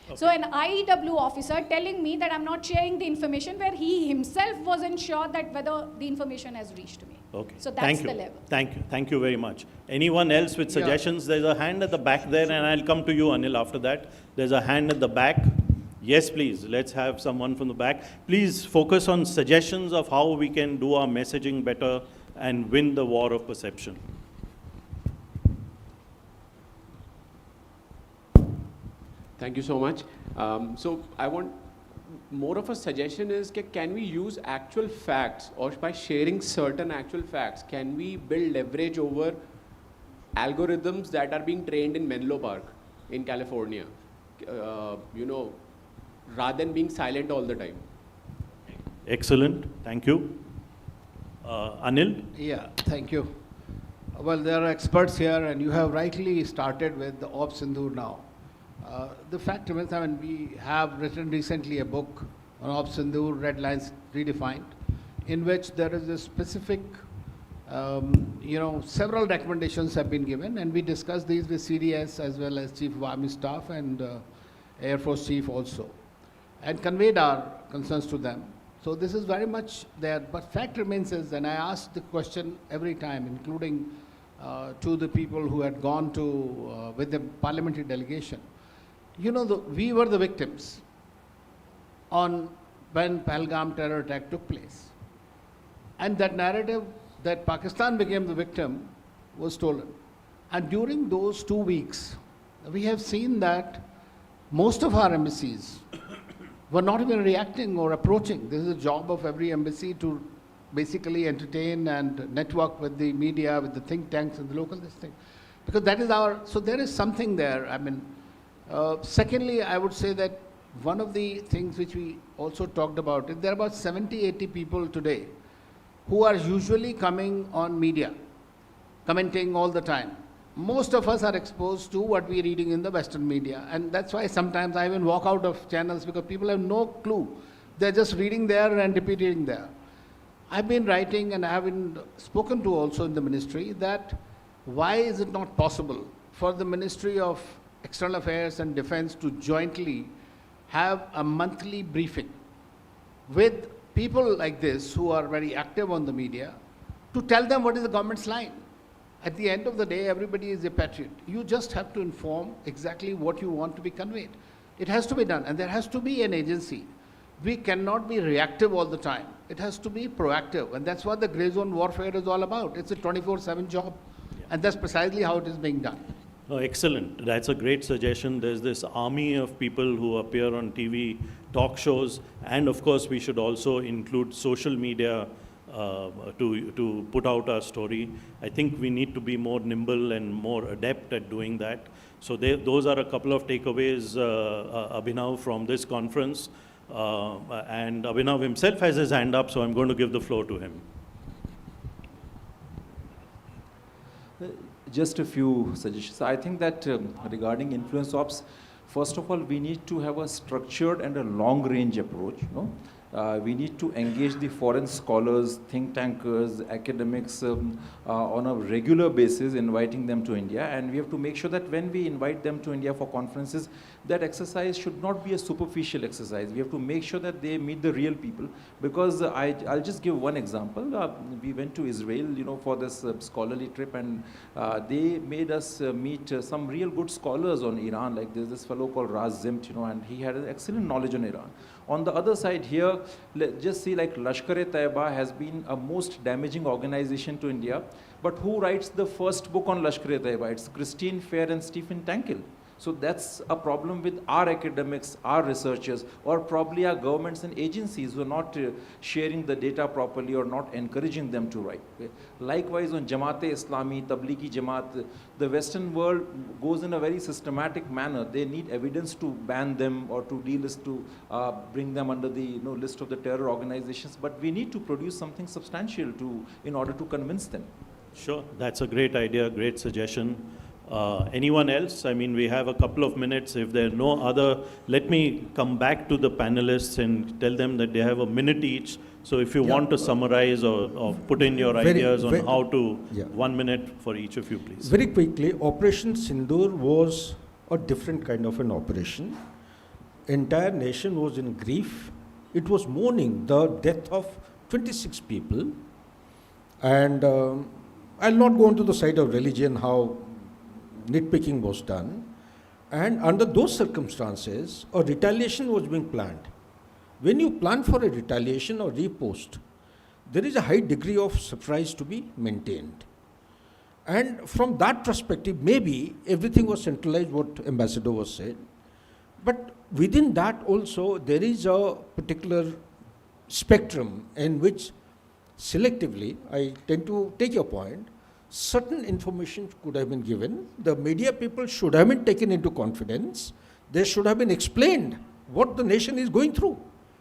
Okay. So an IEW officer telling me that I'm not sharing the information where he himself wasn't sure that whether the information has reached me. Okay. So that's Thank you. the level. Thank you very much. Anyone else with suggestions? There's a hand at the back there, and I'll come to you, Anil, after that. There's a hand at the back. Yes, please. Let's have someone from the back. Please focus on suggestions of how we can do our messaging better and win the war of perception. Thank you so much. So I want more of a suggestion is, can we use actual facts, or by sharing certain actual facts, can we build leverage over algorithms that are being trained in Menlo Park in California, rather than being silent all the time? Excellent, thank you. Anil? Yeah, thank you. Well, there are experts here, and you have rightly started with the Op Sindoor now. The fact remains, I mean, we have written recently a book on Op Sindoor, Red Lines Redefined, in which there is a specific, several recommendations have been given, and we discussed these with CDS as well as Chief of Army Staff and Air Force Chief also, and conveyed our concerns to them. So this is very much there, but fact remains is, and I ask the question every time, including to the people who had gone to, with the parliamentary delegation, we were the victims when Pahalgam terror attack took place. And that narrative that Pakistan became the victim was stolen. And during those 2 weeks, we have seen that most of our embassies were not even reacting or approaching. This is a job of every embassy to basically entertain and network with the media, with the think tanks and the local thing. Because that is so there is something there. I mean, secondly, I would say that one of the things which we also talked about is there are about 70, 80 people today who are usually coming on media, commenting all the time. Most of us are exposed to what we're reading in the Western media, and that's why sometimes I even walk out of channels because people have no clue. They're just reading there and repeating there. I've been writing, and I have been spoken to also in the ministry, that why is it not possible for the Ministry of External Affairs and Defense to jointly have a monthly briefing with people like this who are very active on the media to tell them what is the government's line. At the end of the day, everybody is a patriot. You just have to inform exactly what you want to be conveyed. It has to be done, and there has to be an agency. We cannot be reactive all the time. It has to be proactive, and that's what the gray zone warfare is all about. It's a 24/7 job, and that's precisely how it is being done. Oh, excellent. That's a great suggestion. There's this army of people who appear on TV, talk shows, and of course we should also include social media to put out our story. I think we need to be more nimble and more adept at doing that. So those are a couple of takeaways, Abhinav, from this conference. And Abhinav himself has his hand up, so I'm going to give the floor to him. Just a few suggestions. I think that regarding influence ops, first of all, we need to have a structured and a long-range approach. We need to engage the foreign scholars, think tankers, academics on a regular basis, inviting them to India. And we have to make sure that when we invite them to India for conferences, that exercise should not be a superficial exercise. We have to make sure that they meet the real people. Because I'll just give one example. We went to Israel, for this scholarly trip, and they made us meet some real good scholars on Iran. Like there's this fellow called Raz Zimt, and he had an excellent knowledge on Iran. On the other side here, just see like Lashkar-e-Taiba has been a most damaging organization to India. But who writes the first book on Lashkar-e-Taiba? It's Christine Fair and Stephen Tankel. So that's a problem with our academics, our researchers, or probably our governments and agencies who are not sharing the data properly or not encouraging them to write. Likewise, on Jamaat-e-Islami, Tablighi Jamaat, the Western world goes in a very systematic manner. They need evidence to ban them or to delist, to bring them under the list of the terror organizations. But we need to produce something substantial in order to convince them. Sure, that's a great idea, great suggestion. Anyone else? I mean, we have a couple of minutes. If there are no other, let me come back to the panelists and tell them that they have a minute each. So if you want to summarize or put in your ideas on how to, 1 minute for each of you, please. Very quickly, Operation Sindoor was a different kind of an operation. Entire nation was in grief. It was mourning the death of 26 people. And I'll not go into the side of religion, how nitpicking was done, and under those circumstances, a retaliation was being planned. When you plan for a retaliation or riposte, there is a high degree of surprise to be maintained. And from that perspective, maybe everything was centralized, what Ambassador was said, But within that also, there is a particular spectrum in which selectively, I tend to take your point, certain information could have been given. The media people should have been taken into confidence. They should have been explained what the nation is going through.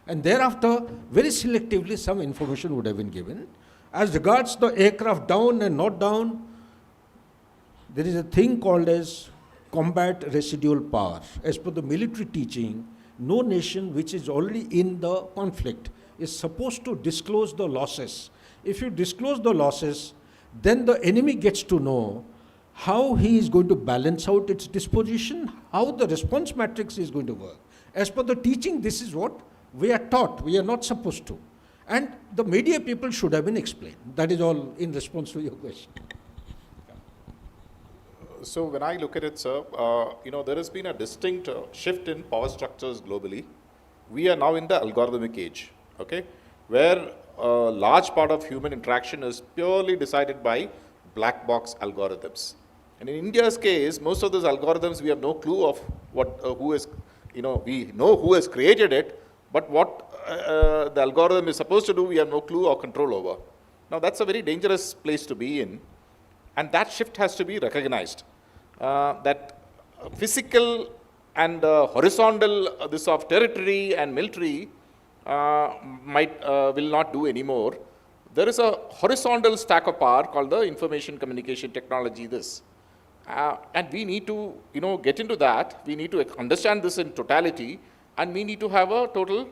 And thereafter, very selectively, some information would have been given. As regards the aircraft down and not down, there is a thing called as combat residual power. As per the military teaching, no nation which is already in the conflict is supposed to disclose the losses. If you disclose the losses, then the enemy gets to know how he is going to balance out its disposition, how the response matrix is going to work. As per the teaching, this is what we are taught. We are not supposed to. And the media people should have been explained. That is all in response to your question. So when I look at it, sir, there has been a distinct shift in power structures globally. We are now in the algorithmic age, okay, where a large part of human interaction is purely decided by black box algorithms. And in India's case, most of those algorithms, we have no clue of who is, we know who has created it, but what the algorithm is supposed to do, we have no clue or control over. Now, that's a very dangerous place to be in. And that shift has to be recognized, that physical and horizontal, this of territory and military will not do anymore. There is a horizontal stack of power called the information communication technology, this. And we need to, get into that. We need to understand this in totality, and we need to have a total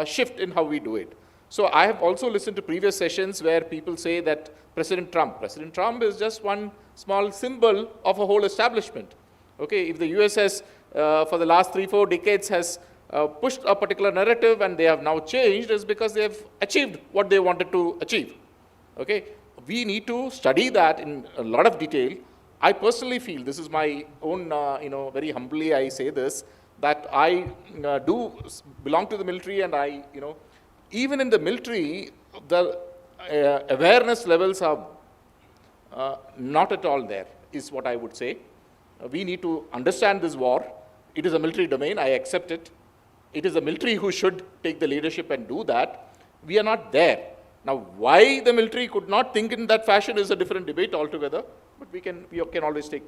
shift in how we do it. So I have also listened to previous sessions where people say that President Trump is just one small symbol of a whole establishment. Okay, if the US has, for the last 3-4 decades, has pushed a particular narrative and they have now changed, is because they have achieved what they wanted to achieve. Okay, we need to study that in a lot of detail. I personally feel, this is my own, very humbly I say this, that I do belong to the military, and I, even in the military, the awareness levels are not at all there, is what I would say. We need to understand this war. It is a military domain, I accept it. It is the military who should take the leadership and do that. We are not there. Now, why the military could not think in that fashion is a different debate altogether, but we can always take.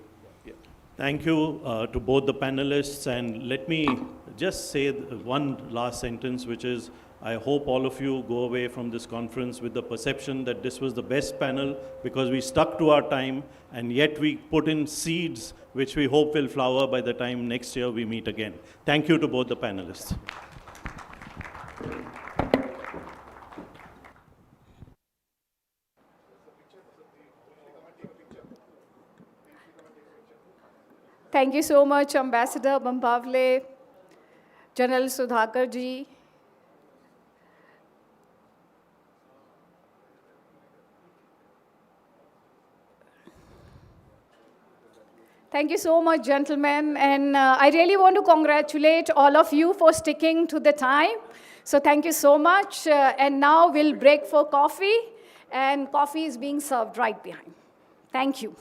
Yeah. Thank you to both the panelists, and let me just say one last sentence, which is, I hope all of you go away from this conference with the perception that this was the best panel because we stuck to our time, and yet we put in seeds which we hope will flower by the time next year we meet again. Thank you to both the panelists. Thank you so much, Ambassador Bambavle, General Sudhakar ji. Thank you so much, gentlemen. And I really want to congratulate all of you for sticking to the time. So thank you so much. And now we'll break for coffee. And coffee is being served right behind. Thank you.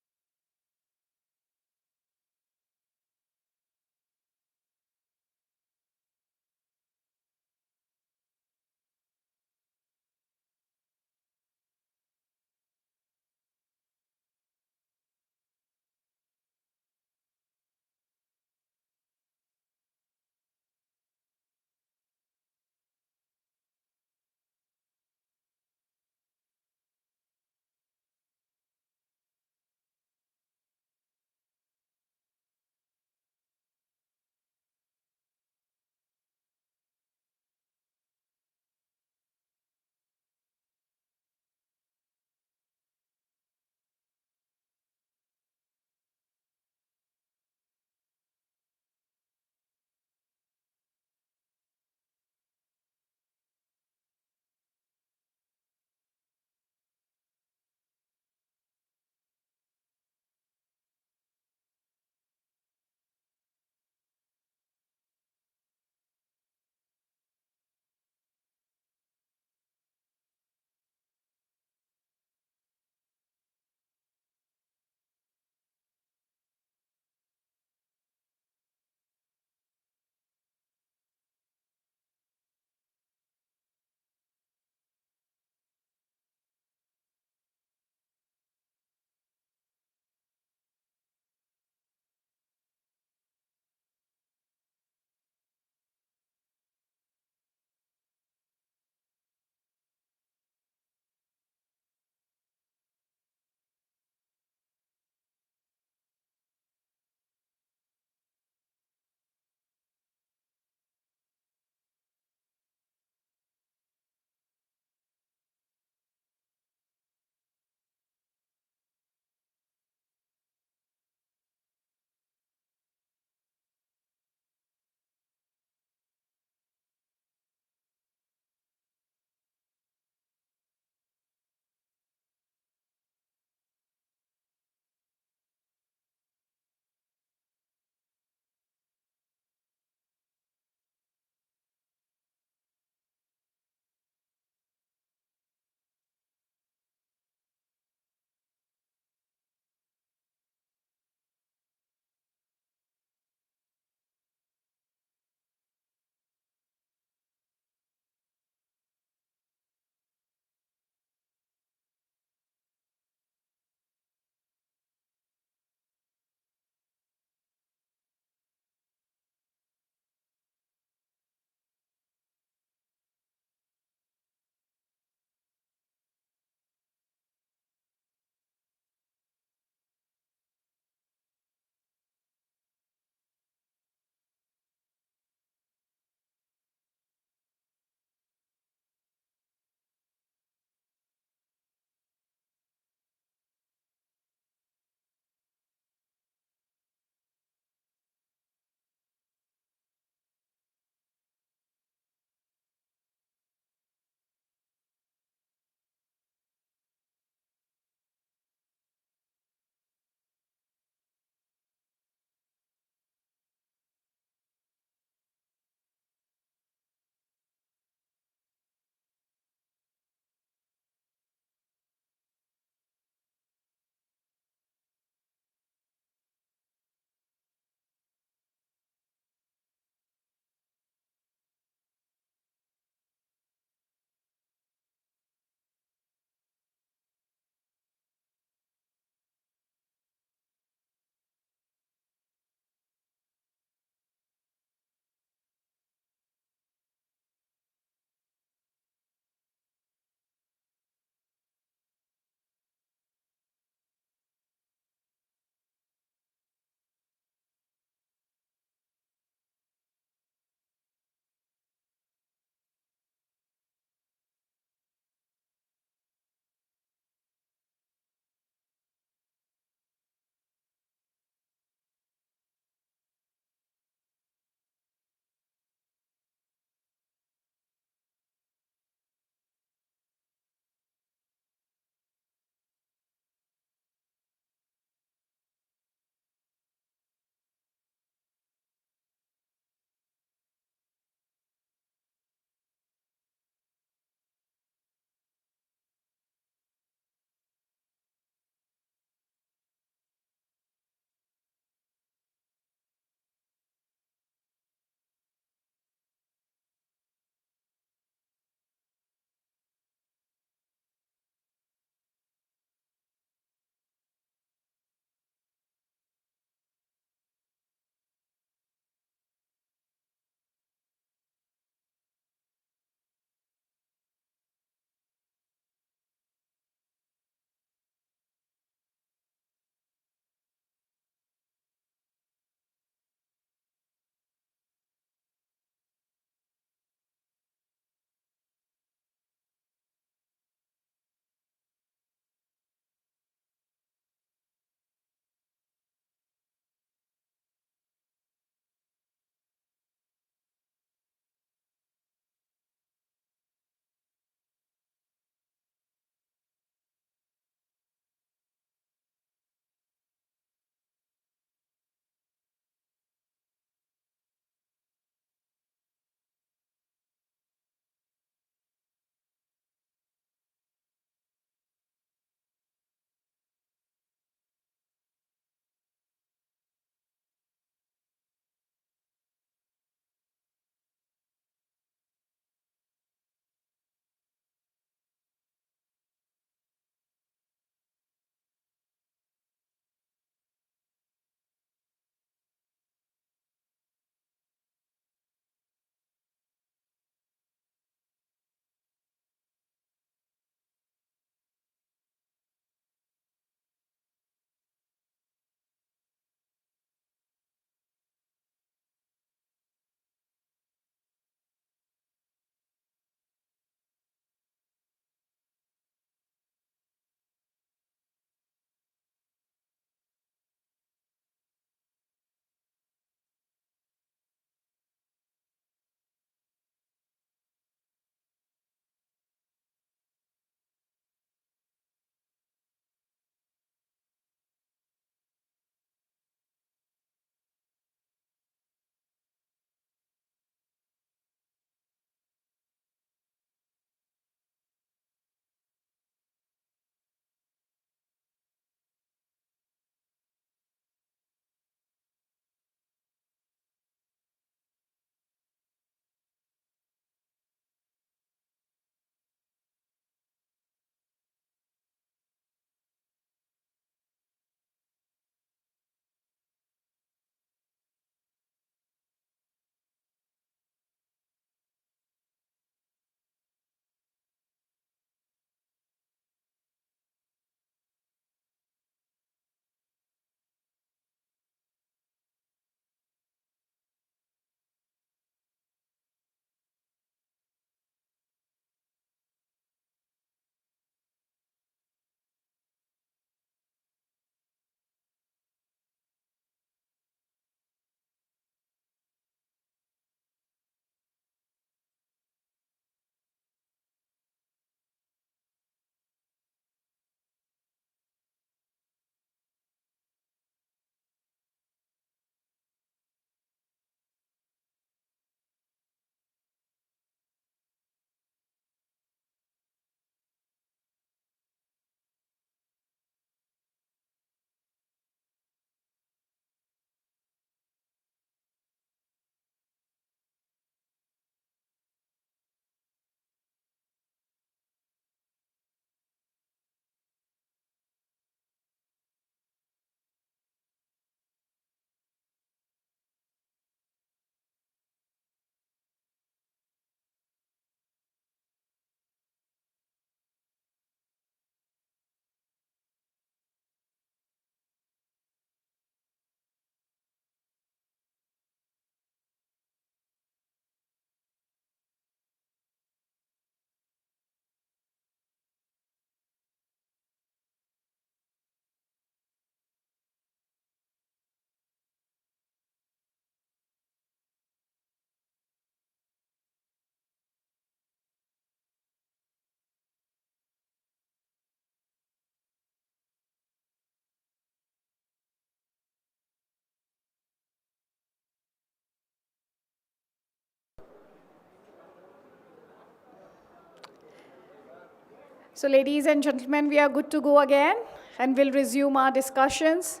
So ladies and gentlemen, we are good to go again, and we'll resume our discussions.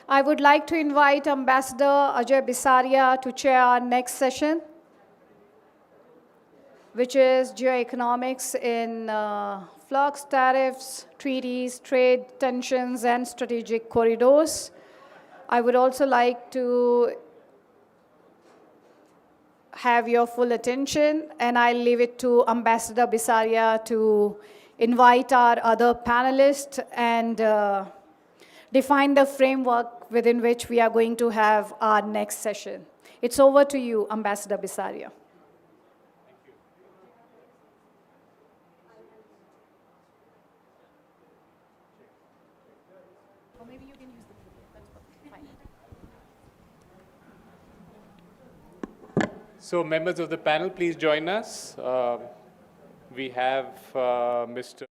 I would like to invite Ambassador Ajay Bisaria to chair our next session, which is Geoeconomics in flux, tariffs, treaties, trade tensions, and strategic corridors. I would also like to have your full attention, and I'll leave it to Ambassador Bisaria to invite our other panelists and define the framework within which we are going to have our next session. It's over to you, Ambassador Bisaria. Or maybe you can use the keyboard. That's fine. So members of the panel, please join us. We have Mr.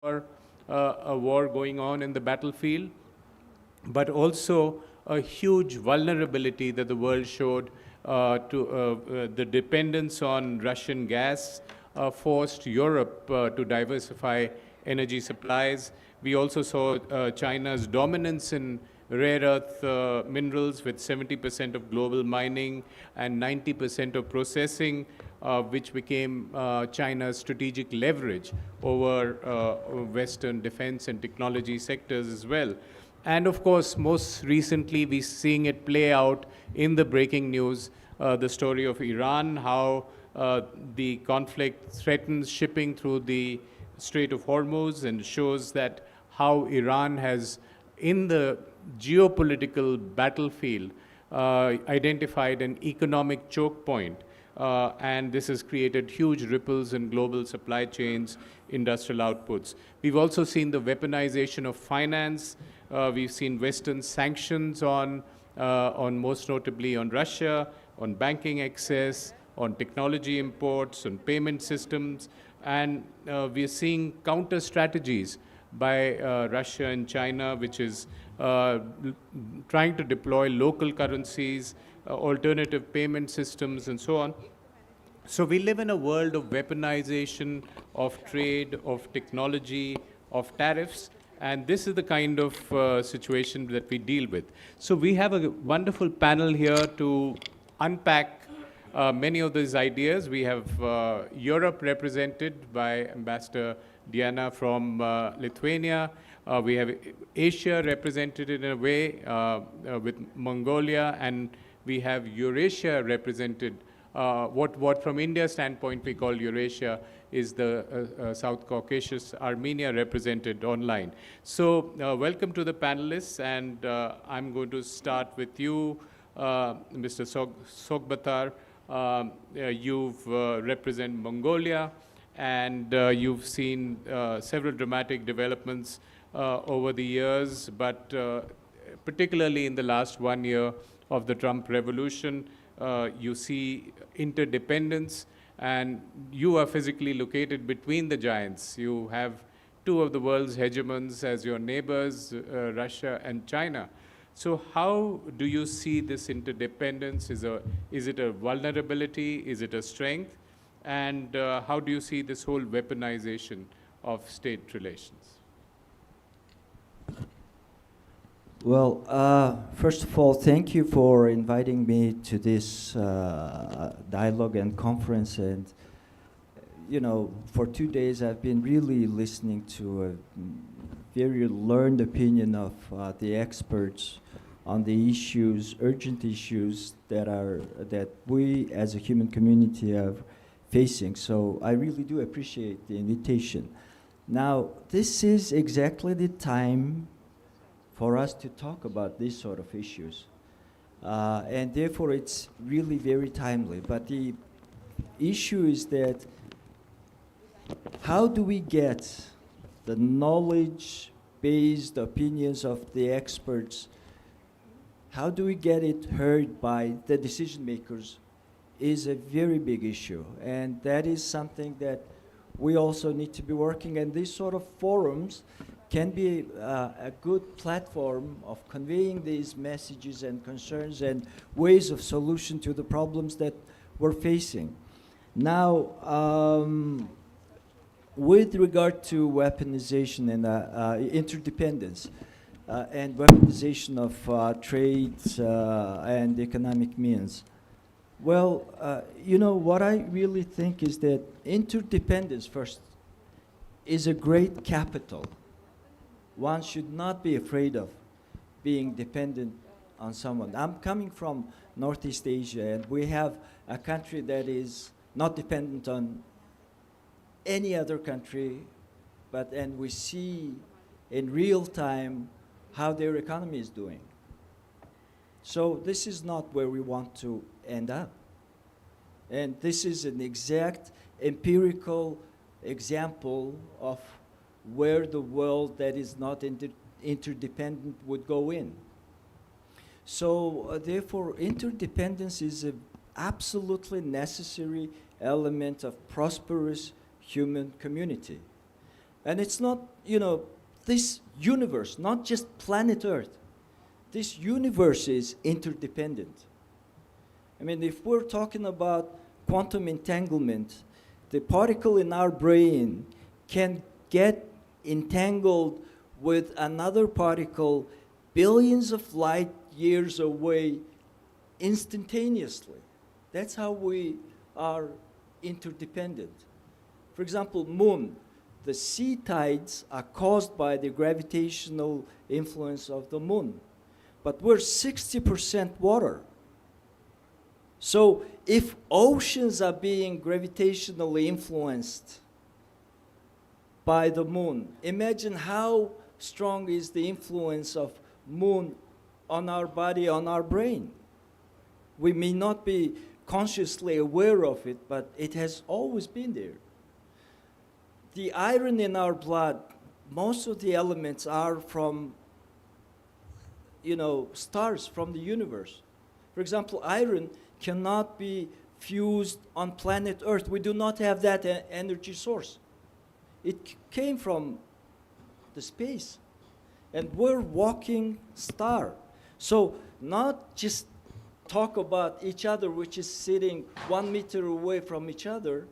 or a war going on in the battlefield, but also a huge vulnerability that the world showed to the dependence on Russian gas forced Europe to diversify energy supplies. We also saw China's dominance in rare earth minerals with 70% of global mining and 90% of processing, which became China's strategic leverage over Western defense and technology sectors as well. And of course, most recently, we're seeing it play out in the breaking news, the story of Iran, how the conflict threatens shipping through the Strait of Hormuz, and shows that how Iran has, in the geopolitical battlefield, identified an economic choke point. And this has created huge ripples in global supply chains, industrial outputs. We've also seen the weaponization of finance. We've seen Western sanctions on most notably on Russia, on banking access, on technology imports, on payment systems. And we're seeing counter strategies by Russia and China, which is trying to deploy local currencies, alternative payment systems, and so on. So we live in a world of weaponization, of trade, of technology, of tariffs, and this is the kind of situation that we deal with. So we have a wonderful panel here to unpack many of these ideas. We have Europe represented by Ambassador Diana from Lithuania. We have Asia represented in a way with Mongolia, and we have Eurasia represented. What from India's standpoint we call Eurasia is the South Caucasus, Armenia represented online. So welcome to the panelists, and I'm going to start with you, Mr. Sogbatar. You've represent Mongolia, and you've seen several dramatic developments over the years, but particularly in the last 1 year of the Trump revolution, you see interdependence, and you are physically located between the giants. You have two of the world's hegemons as your neighbors, Russia and China. So how do you see this interdependence? Is it a vulnerability? Is it a strength? And how do you see this whole weaponization of state relations? Well, first of all, thank you for inviting me to this dialogue and conference. And, you know, for 2 days I've been really listening to a very learned opinion of the experts on the issues, urgent issues that we as a human community are facing. So I really do appreciate the invitation. Now, this is exactly the time for us to talk about these sort of issues. And therefore, it's really very timely. But the issue is that how do we get the knowledge-based opinions of the experts, how do we get it heard by the decision makers is a very big issue. And that is something that we also need to be working. And these sort of forums can be a good platform of conveying these messages and concerns and ways of solution to the problems that we're facing. Now, with regard to weaponization and interdependence and weaponization of trade and economic means, well, you know, what I really think is that interdependence first is a great capital. One should not be afraid of being dependent on someone. I'm coming from Northeast Asia, and we have a country that is not dependent on any other country, and we see in real time how their economy is doing. So this is not where we want to end up. And this is an exact empirical example of where the world that is not interdependent would go in. So therefore, interdependence is an absolutely necessary element of prosperous human community. And it's not, you know, this universe, not just planet Earth, this universe is interdependent. I mean, if we're talking about quantum entanglement, the particle in our brain can get entangled with another particle billions of light years away instantaneously. That's how we are interdependent. For example, moon, the sea tides are caused by the gravitational influence of the moon. But we're 60% water. So if oceans are being gravitationally influenced by the moon, imagine how strong is the influence of moon on our body, on our brain. We may not be consciously aware of it, but it has always been there. The iron in our blood, most of the elements are from, you know, stars from the universe. For example, iron cannot be fused on planet Earth. We do not have that energy source. It came from the space. And we're walking star. So not just talk about each other, which is sitting 1 meter away from each other.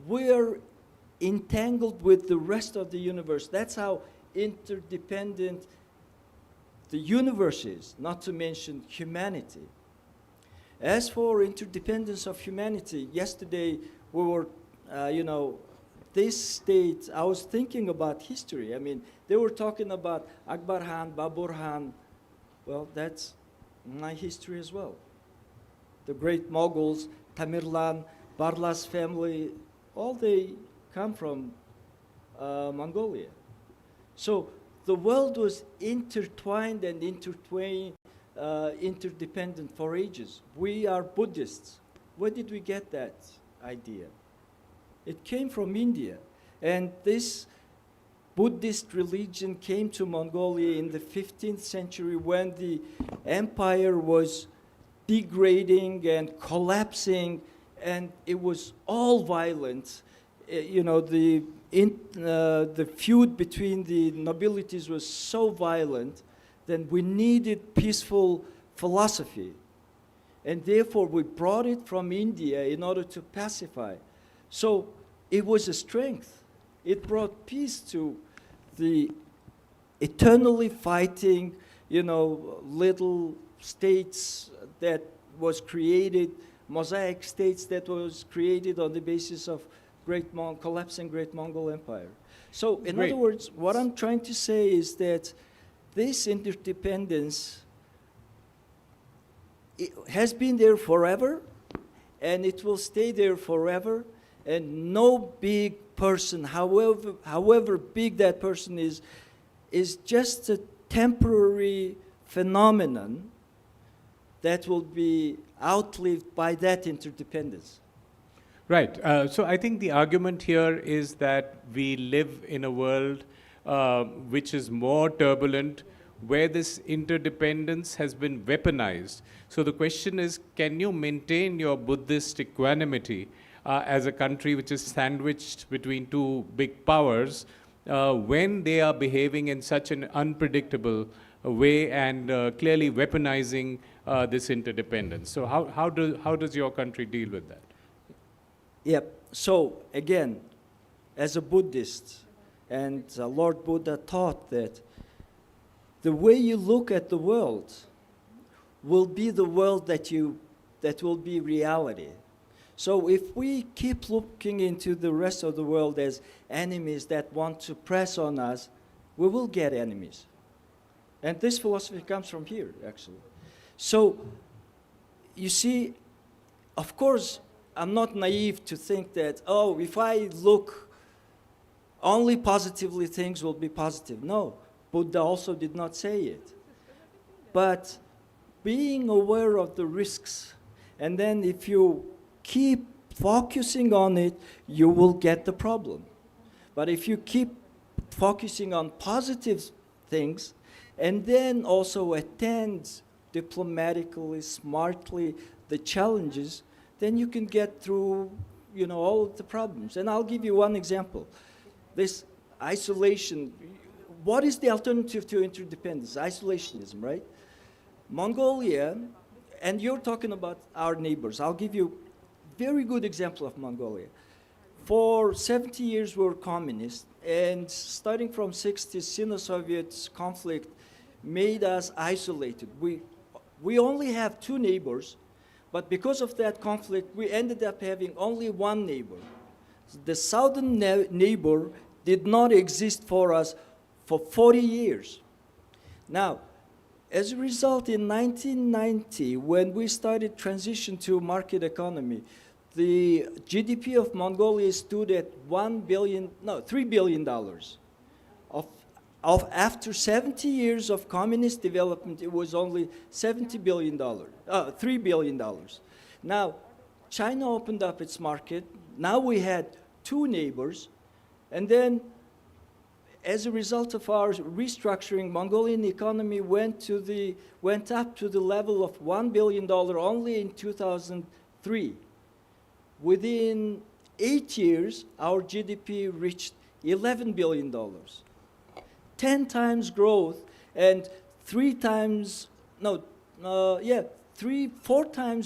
We're entangled with the rest of the universe. That's how interdependent the universe is, not to mention humanity. As for interdependence of humanity, yesterday we were, you know, this state, I was thinking about history. I mean, they were talking about Akbar Khan, Babur Khan. Well, that's my history as well. The great Mughals, Tamerlan, Barlas family, all they come from Mongolia. So the world was intertwined and interdependent for ages. We are Buddhists. Where did we get that idea? It came from India. And this Buddhist religion came to Mongolia in the 15th century when the empire was degrading and collapsing, and it was all violent. You know, the feud between the nobilities was so violent that we needed peaceful philosophy. And therefore, we brought it from India in order to pacify. So it was a strength. It brought peace to the eternally fighting, you know, little states that was created, mosaic states that was created on the basis of collapsing Great Mongol Empire. So in other words, what I'm trying to say is that this interdependence has been there forever, and it will stay there forever, and no big person, however big that person is just a temporary phenomenon that will be outlived by that interdependence. Right. So I think the argument here is that we live in a world which is more turbulent, where this interdependence has been weaponized. So the question is, can you maintain your Buddhist equanimity as a country which is sandwiched between two big powers when they are behaving in such an unpredictable way and clearly weaponizing this interdependence? So how does your country deal with that? Yep. So again, as a Buddhist, and Lord Buddha taught that the way you look at the world will be the world that will be reality. So if we keep looking into the rest of the world as enemies that want to press on us, we will get enemies. And this philosophy comes from here, actually. So you see, of course, I'm not naive to think that, oh, if I look only positively, things will be positive. No, Buddha also did not say it. But being aware of the risks, and then if you keep focusing on it, you will get the problem. But if you keep focusing on positive things, and then also attend diplomatically, smartly, the challenges, then you can get through, you know, all of the problems. And I'll give you one example. This isolation. What is the alternative to interdependence? Isolationism, right? Mongolia, and you're talking about our neighbors. I'll give you a very good example of Mongolia. For 70 years, we were communist, and starting from 60s, Sino-Soviet conflict made us isolated. We only have 2 neighbors, but because of that conflict, we ended up having only 1 neighbor. The southern neighbor did not exist for us for 40 years. Now, as a result, in 1990, when we started transition to market economy, the GDP of Mongolia stood at $3 billion. After 70 years of communist development, it was only $3 billion. Now, China opened up its market. Now we had 2 neighbors, and then as a result of our restructuring, Mongolian economy went up to the level of $1 billion only in 2003. Within 8 years, our GDP reached $11 billion. 10 times growth, and 4 times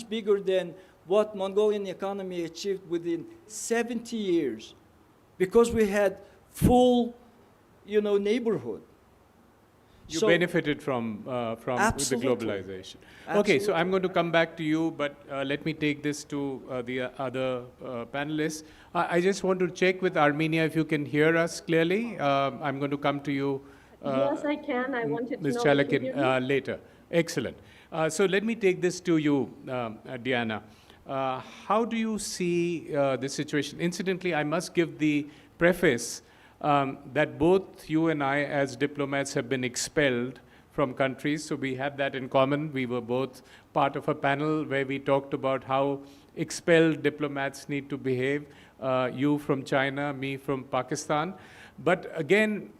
bigger than what Mongolian economy achieved within 70 years, because we had full, neighborhood. You benefited from the globalization. Absolutely. Okay, so I'm going to come back to you, but let me take this to the other panelists. I just want to check with Armenia if you can hear us clearly. I'm going to come to you. Yes, I can. I wanted to Ms. know if you Chalakin hear me. later. Excellent. So let me take this to you, Diana. How do you see this situation? Incidentally, I must give the preface that both you and I as diplomats have been expelled from countries, so we have that in common. We were both part of a panel where we talked about how expelled diplomats need to behave, you from China, me from Pakistan. But again,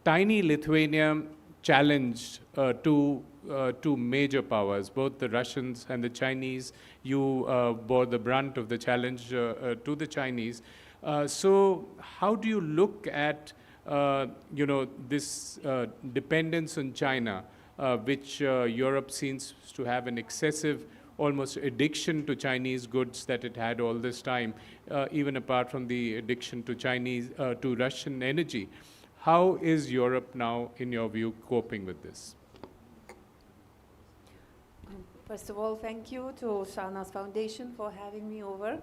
tiny Lithuania challenged two major powers, both the Russians and the Chinese. You bore the brunt of the challenge to the Chinese. So how do you look at this dependence on China, which Europe seems to have an excessive, almost addiction to Chinese goods that it had all this time, even apart from the addiction to to Russian energy? How is Europe now, in your view, coping with this? First of all, thank you to Shahnaaz Foundation for having me over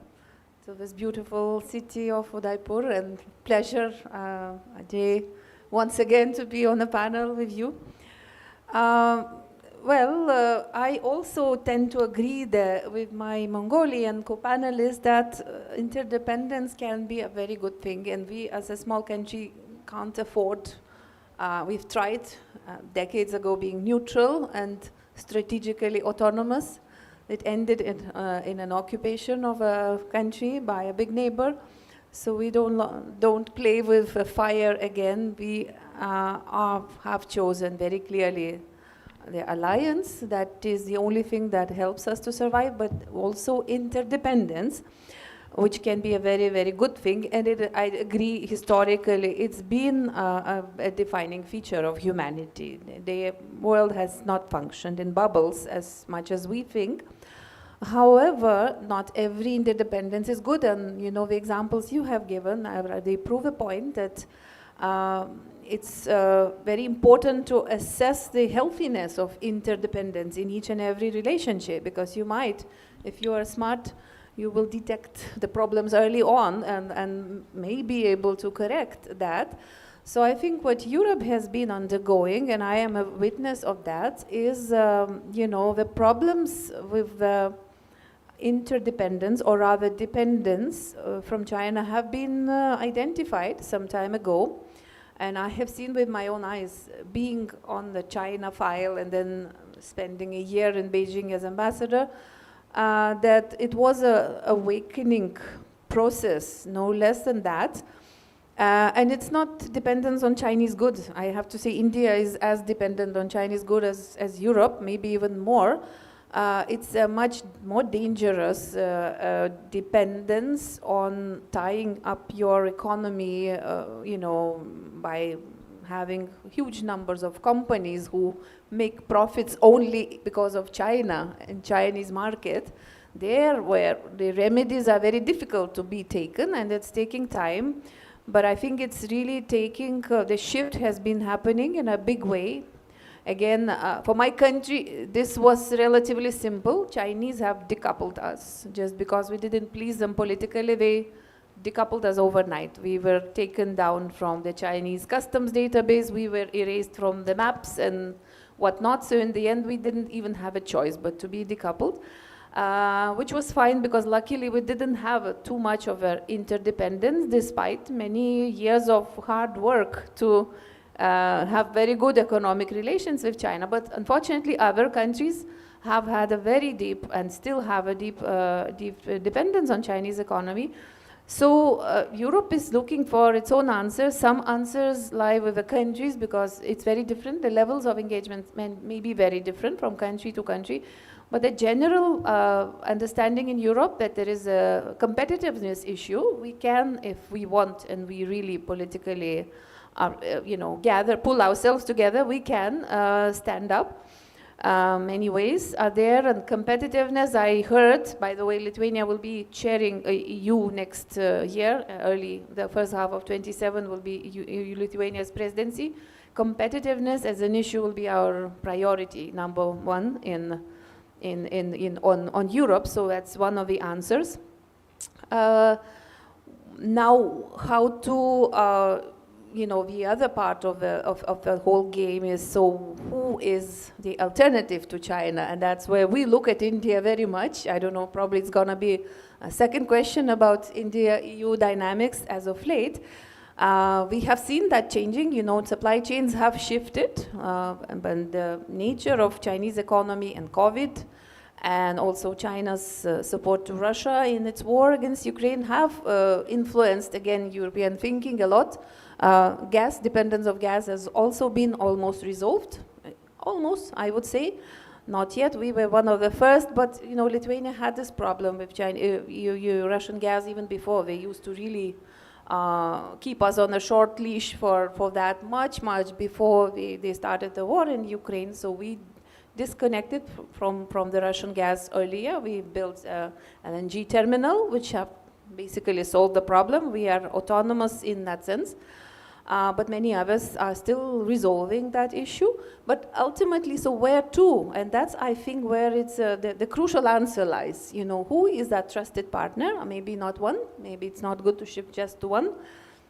to this beautiful city of Udaipur, and pleasure, Ajay, once again to be on a panel with you. I also tend to agree with my Mongolian co-panelists that interdependence can be a very good thing, and we as a small country can't afford. We've tried decades ago being neutral and strategically autonomous. It ended in an occupation of a country by a big neighbor. So we don't play with fire again. We have chosen very clearly the alliance. That is the only thing that helps us to survive, but also interdependence, which can be a very, very good thing. And I agree, historically, it's been a defining feature of humanity. The world has not functioned in bubbles as much as we think. However, not every interdependence is good, and the examples you have given, they prove the point that it's very important to assess the healthiness of interdependence in each and every relationship, because you might, if you are smart, you will detect the problems early on and may be able to correct that. So I think what Europe has been undergoing, and I am a witness of that, is the problems with the interdependence, or rather dependence from China, have been identified some time ago. And I have seen with my own eyes, being on the China file and then spending a year in Beijing as ambassador, that it was an awakening process, no less than that. And it's not dependence on Chinese goods. I have to say India is as dependent on Chinese goods as Europe, maybe even more. it's a much more dangerous dependence on tying up your economy, by having huge numbers of companies who make profits only because of China and Chinese market. There where the remedies are very difficult to be taken, and it's taking time. But I think it's really taking, the shift has been happening in a big way. Again, for my country, this was relatively simple. Chinese have decoupled us. Just because we didn't please them politically, they decoupled us overnight. We were taken down from the Chinese customs database. We were erased from the maps and whatnot. So in the end, we didn't even have a choice but to be decoupled. Which was fine because luckily we didn't have too much of an interdependence despite many years of hard work to have very good economic relations with China. But unfortunately, other countries have had a very deep and still have a deep dependence on Chinese economy. So Europe is looking for its own answers. Some answers lie with the countries because it's very different. The levels of engagement may be very different from country to country. But the general understanding in Europe that there is a competitiveness issue, we can, if we want, and we really politically, pull ourselves together, we can stand up. Many ways are there, and competitiveness, I heard, by the way, Lithuania will be chairing EU next year, the first half of 27 will be Lithuania's presidency. Competitiveness as an issue will be our priority, number one on Europe, so that's one of the answers. Now, how to, the other part of the whole game is, so who is the alternative to China? And that's where we look at India very much. I don't know, probably it's gonna be a second question about India-EU dynamics as of late. We have seen that changing, supply chains have shifted, and the nature of Chinese economy and COVID, and also China's support to Russia in its war against Ukraine have influenced, again, European thinking a lot. Gas, dependence of gas has also been almost resolved. Almost, I would say. Not yet, we were one of the first, but Lithuania had this problem with Russian gas even before. They used to really keep us on a short leash for that much before they started the war in Ukraine. So we disconnected from the Russian gas earlier. We built an LNG terminal, which have basically solved the problem. We are autonomous in that sense. But many others are still resolving that issue. But ultimately, so where to? And that's, I think, where it's the crucial answer lies. Who is that trusted partner? Maybe not one. Maybe it's not good to shift just to one.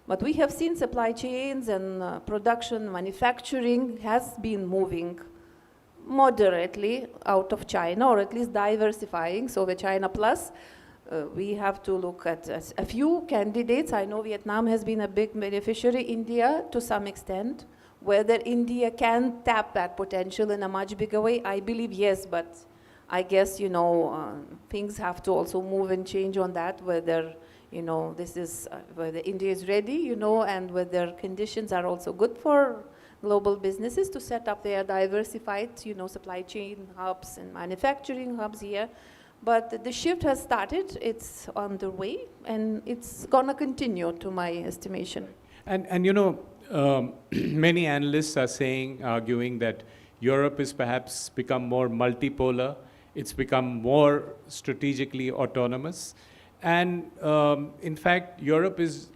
But we have seen supply chains and production, manufacturing has been moving moderately out of China, or at least diversifying. So the China Plus, we have to look at a few candidates. I know Vietnam has been a big beneficiary, India to some extent. Whether India can tap that potential in a much bigger way, I believe yes, but I guess, things have to also move and change on that, whether, whether India is ready, and whether conditions are also good for global businesses to set up their diversified, supply chain hubs and manufacturing hubs here. But the shift has started, it's underway, and it's gonna continue to my estimation. And many analysts are arguing that Europe has perhaps become more multipolar, it's become more strategically autonomous, and in fact, Europe is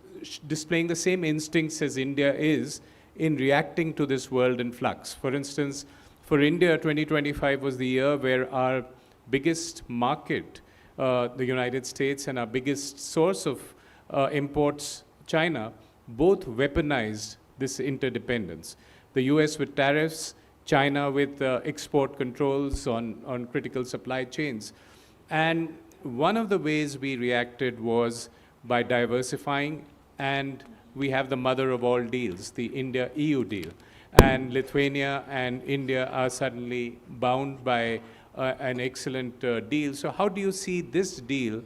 displaying the same instincts as India is in reacting to this world in flux. For instance, for India, 2025 was the year where our biggest market, the United States, and our biggest source of imports, China, both weaponized this interdependence. The US with tariffs, China with export controls on critical supply chains. And one of the ways we reacted was by diversifying, and we have the mother of all deals, the India-EU deal. And Lithuania and India are suddenly bound by an excellent deal. So how do you see this deal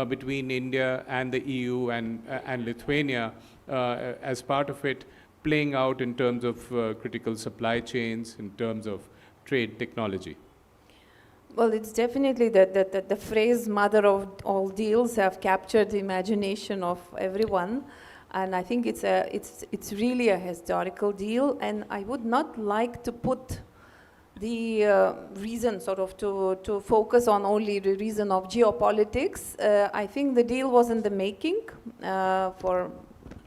between India and the EU and Lithuania as part of it playing out in terms of critical supply chains, in terms of trade technology? Well, it's definitely that the phrase "mother of all deals" have captured the imagination of everyone, and I think it's really a historical deal. And I would not like to put the reason sort of to focus on only the reason of geopolitics. I think the deal was in the making for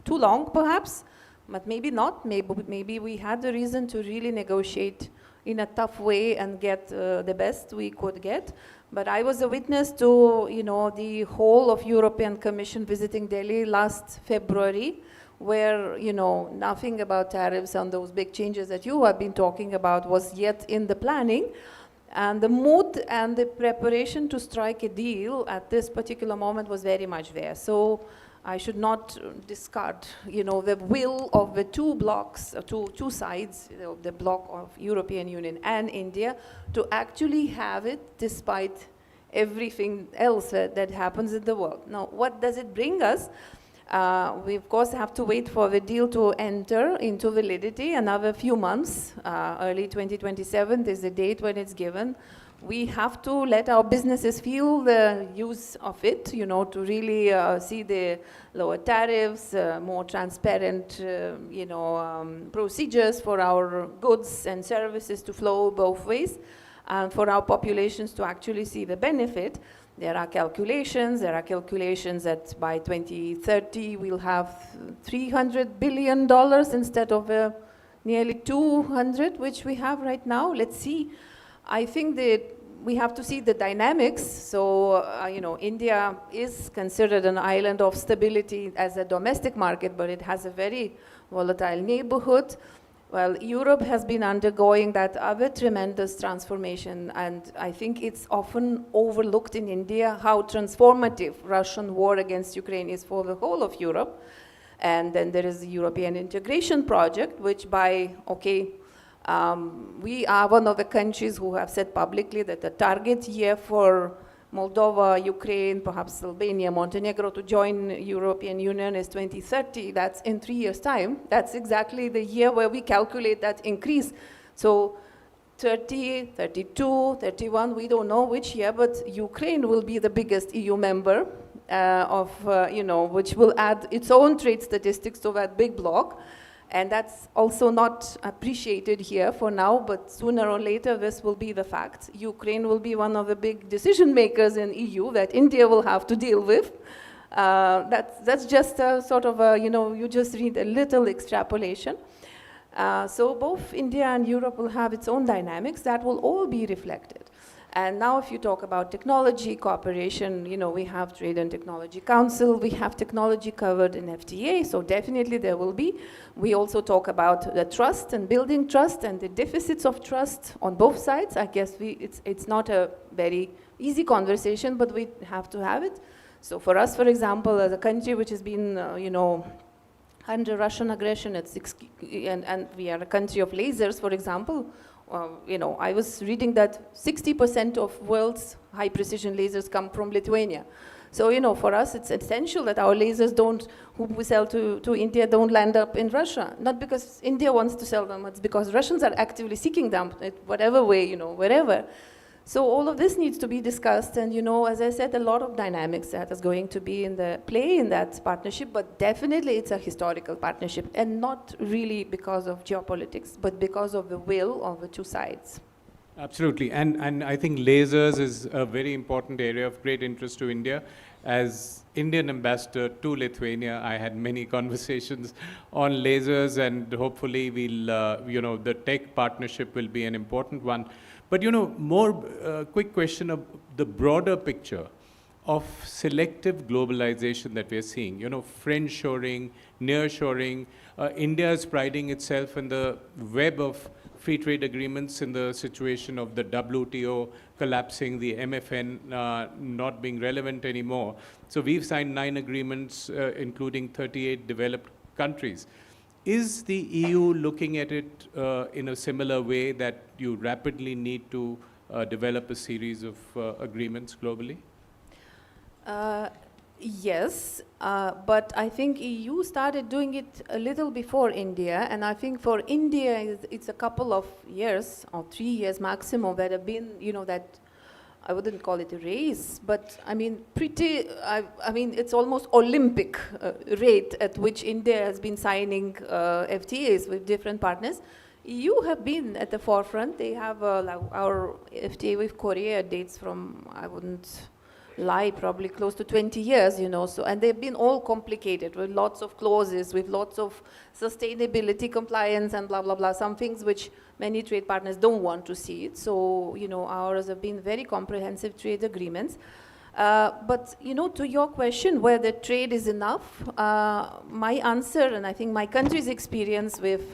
too long, perhaps, but maybe not. Maybe we had the reason to really negotiate in a tough way and get the best we could get. But I was a witness to, the whole of European Commission visiting Delhi last February, where, nothing about tariffs and those big changes that you have been talking about was yet in the planning. And the mood and the preparation to strike a deal at this particular moment was very much there. So I should not discard, the will of the two blocks, two sides of the bloc of European Union and India to actually have it despite everything else that happens in the world. Now, what does it bring us? We, of course, have to wait for the deal to enter into validity another few months. Early 2027 is the date when it's given. We have to let our businesses feel the use of it, to really see the lower tariffs, more transparent, procedures for our goods and services to flow both ways, and for our populations to actually see the benefit. There are calculations that by 2030 we'll have $300 billion instead of nearly 200, which we have right now. Let's see. I think that we have to see the dynamics. So, India is considered an island of stability as a domestic market, but it has a very volatile neighborhood. Well, Europe has been undergoing that other tremendous transformation, and I think it's often overlooked in India how transformative Russian war against Ukraine is for the whole of Europe. And then there is the European integration project, which we are one of the countries who have said publicly that the target year for Moldova, Ukraine, perhaps Albania, Montenegro to join European Union is 2030. That's in 3 years' time. That's exactly the year where we calculate that increase. So 30, 32, 31, we don't know which year, but Ukraine will be the biggest EU member which will add its own trade statistics to that big bloc. And that's also not appreciated here for now, but sooner or later this will be the fact. Ukraine will be one of the big decision makers in EU that India will have to deal with. That's just a sort of you just read a little extrapolation. So both India and Europe will have its own dynamics that will all be reflected. And now if you talk about technology cooperation, we have Trade and Technology Council, we have technology covered in FTA, so definitely there will be. We also talk about the trust and building trust and the deficits of trust on both sides. I guess it's not a very easy conversation, but we have to have it. So for us, for example, as a country which has been, under Russian aggression, and we are a country of lasers, for example, I was reading that 60% of world's high-precision lasers come from Lithuania. So, for us, it's essential that our lasers who we sell to India don't land up in Russia. Not because India wants to sell them, it's because Russians are actively seeking them, in whatever way, wherever. So all of this needs to be discussed, and as I said, a lot of dynamics that is going to be in the play in that partnership, but definitely it's a historical partnership, and not really because of geopolitics, but because of the will of the two sides. Absolutely, and I think lasers is a very important area of great interest to India. As Indian ambassador to Lithuania, I had many conversations on lasers, and hopefully we'll, the tech partnership will be an important one. But more quick question of the broader picture of selective globalization that we're seeing. Friendshoring, nearshoring. India is priding itself in the web of free trade agreements in the situation of the WTO collapsing, the MFN not being relevant anymore. So we've signed 9 agreements, including 38 developed countries. Is the EU looking at it in a similar way, that you rapidly need to develop a series of agreements globally? Yes, but I think EU started doing it a little before India, and I think for India it's a couple of years or 3 years maximum that have been, that I wouldn't call it a race, but I mean, I mean, it's almost Olympic rate at which India has been signing FTAs with different partners. You have been at the forefront. They have our FTA with Korea dates from, I wouldn't lie, probably close to 20 years, you know. So, and they've been all complicated with lots of clauses, with lots of sustainability compliance and blah, blah, blah, some things which many trade partners don't want to see it. So, you know, ours have been very comprehensive trade agreements. But, you know, to your question, whether trade is enough, my answer, and I think my country's experience with,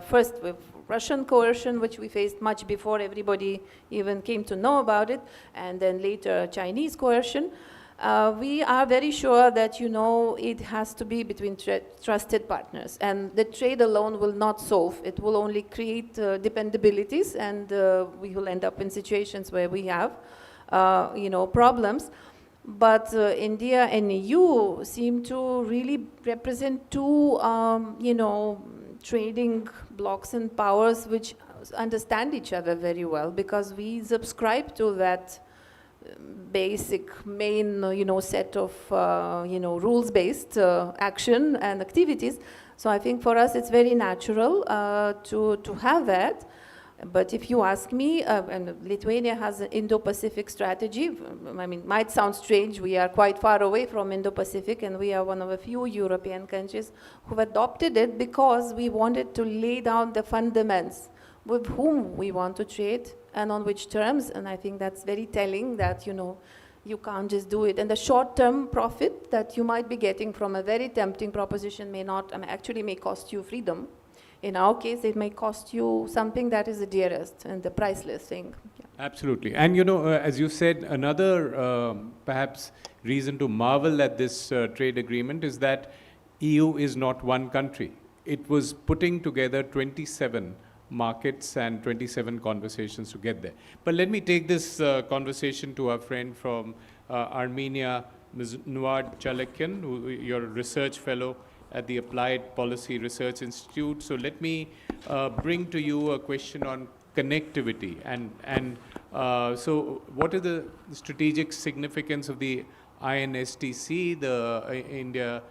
first with Russian coercion, which we faced much before everybody even came to know about it, and then later Chinese coercion, we are very sure that, you know, it has to be between trusted partners. And the trade alone will not solve. It will only create dependencies, and we will end up in situations where we have, you know, problems. But India and EU seem to really represent two, you know, trading blocks and powers which understand each other very well, because we subscribe to that basic main, you know, set of, you know, rules-based action and activities. So I think for us it's very natural to have that. But if you ask me, and Lithuania has an Indo-Pacific strategy. I mean, might sound strange, we are quite far away from Indo-Pacific, and we are one of a few European countries who've adopted it because we wanted to lay down the fundamentals with whom we want to trade and on which terms. And I think that's very telling that, you know, you can't just do it. And the short-term profit that you might be getting from a very tempting proposition may not, actually may cost you freedom. In our case, it may cost you something that is the dearest and the priceless thing. Yeah. Absolutely. And, you know, as you said, another perhaps reason to marvel at this trade agreement is that EU is not one country. It was putting together 27 markets and 27 conversations to get there. But let me take this conversation to our friend from Armenia, Ms. Nuad Chalakian, who you're a research fellow at the Applied Policy Research Institute. So let me bring to you a question on connectivity. And so what is the strategic significance of the INSTC, the India,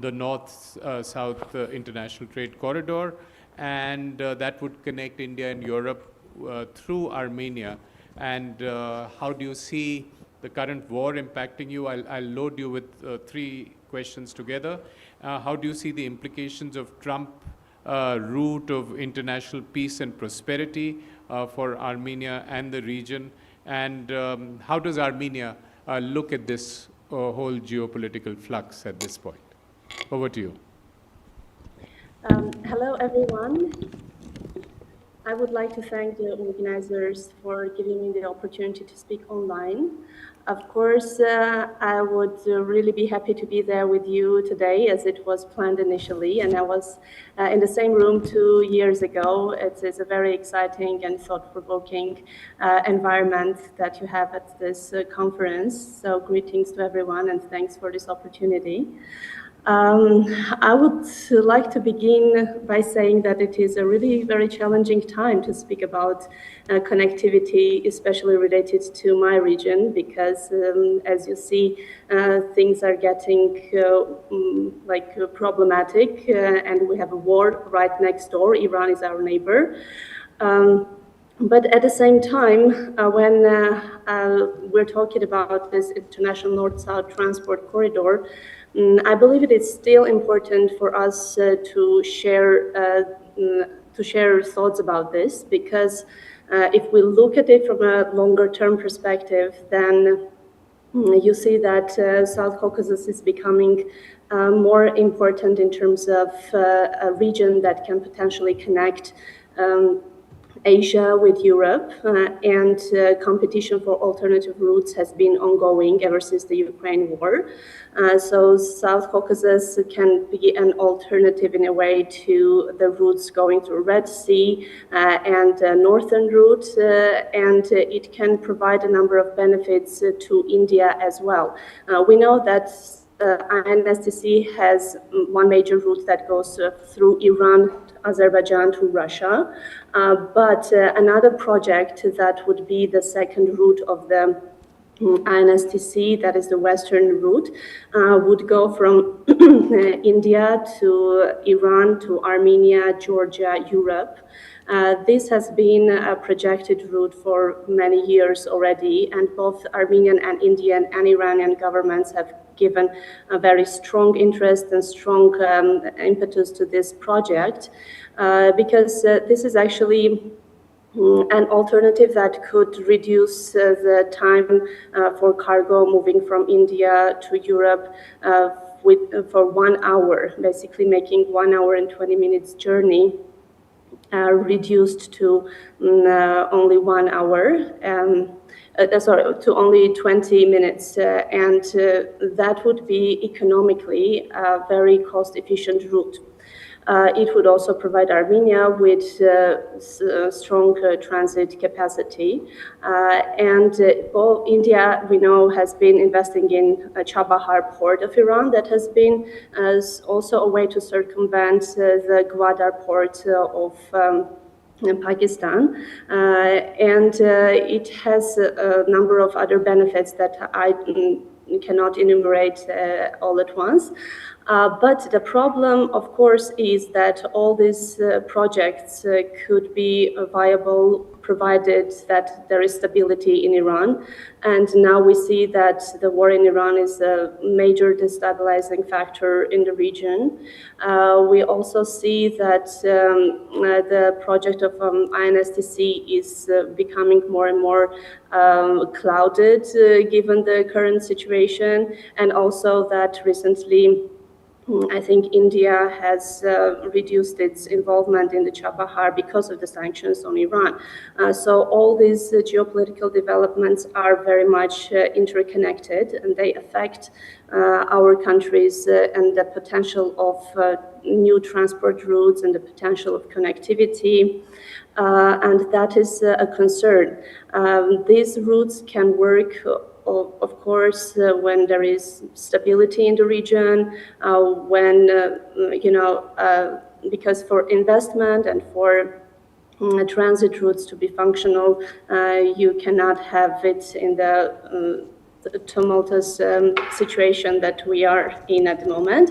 the North-South International Trade Corridor, and that would connect India and Europe through Armenia? And how do you see the current war impacting you? I'll load you with three questions together. How do you see the implications of Trump route of international peace and prosperity for Armenia and the region? And how does Armenia look at this whole geopolitical flux at this point? Over to you. Hello, everyone. I would like to thank the organizers for giving me the opportunity to speak online. Of course, I would really be happy to be there with you today, as it was planned initially, and I was in the same room 2 years ago. It is a very exciting and thought-provoking environment that you have at this conference. So greetings to everyone, and thanks for this opportunity. I would like to begin by saying that it is a really very challenging time to speak about connectivity, especially related to my region, because as you see, things are getting problematic, and we have a war right next door. Iran is our neighbor. But at the same time, when we're talking about this international North-South transport corridor, I believe it is still important for us to share thoughts about this, because if we look at it from a longer-term perspective, then you see that South Caucasus is becoming more important in terms of a region that can potentially connect Asia with Europe, and competition for alternative routes has been ongoing ever since the Ukraine war. So South Caucasus can be an alternative in a way to the routes going through Red Sea and northern route, and it can provide a number of benefits to India as well. We know that INSTC has one major route that goes through Iran, Azerbaijan to Russia, but another project that would be the second route of the INSTC, that is the western route, would go from India to Iran to Armenia, Georgia, Europe. This has been a projected route for many years already, and both Armenian and Indian and Iranian governments have given a very strong interest and strong impetus to this project, because this is actually an alternative that could reduce the time for cargo moving from India to Europe for 1 hour, basically making 1 hour and 20 minutes journey reduced to only 1 hour. Sorry, to only 20 minutes, and that would be economically a very cost-efficient route. It would also provide Armenia with strong transit capacity. And India, we know, has been investing in Chabahar port of Iran that has been also a way to circumvent the Gwadar port of in Pakistan, and it has a number of other benefits that I cannot enumerate all at once. But the problem, of course, is that all these projects could be viable provided that there is stability in Iran. And now we see that the war in Iran is a major destabilizing factor in the region. We also see that the project of INSTC is becoming more and more clouded given the current situation, and also that recently I think India has reduced its involvement in the Chabahar because of the sanctions on Iran. So all these geopolitical developments are very much interconnected, and they affect our countries and the potential of new transport routes and the potential of connectivity. And that is a concern. These routes can work, of course, when there is stability in the region, when, because for investment and for transit routes to be functional, you cannot have it in the tumultuous situation that we are in at the moment.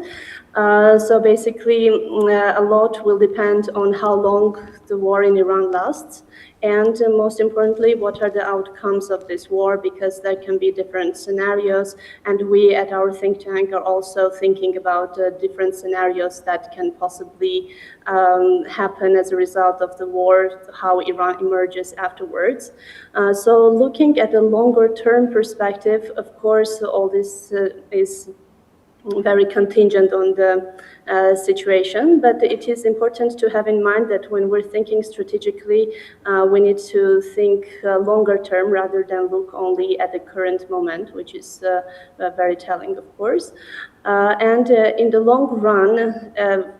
So basically, a lot will depend on how long the war in Iran lasts, and most importantly, what are the outcomes of this war, because there can be different scenarios, and we at our think tank are also thinking about different scenarios that can possibly happen as a result of the war, how Iran emerges afterwards. So looking at a longer term perspective, of course, all this is very contingent on the situation, but it is important to have in mind that when we're thinking strategically, we need to think longer term rather than look only at the current moment, which is very telling, of course. And in the long run,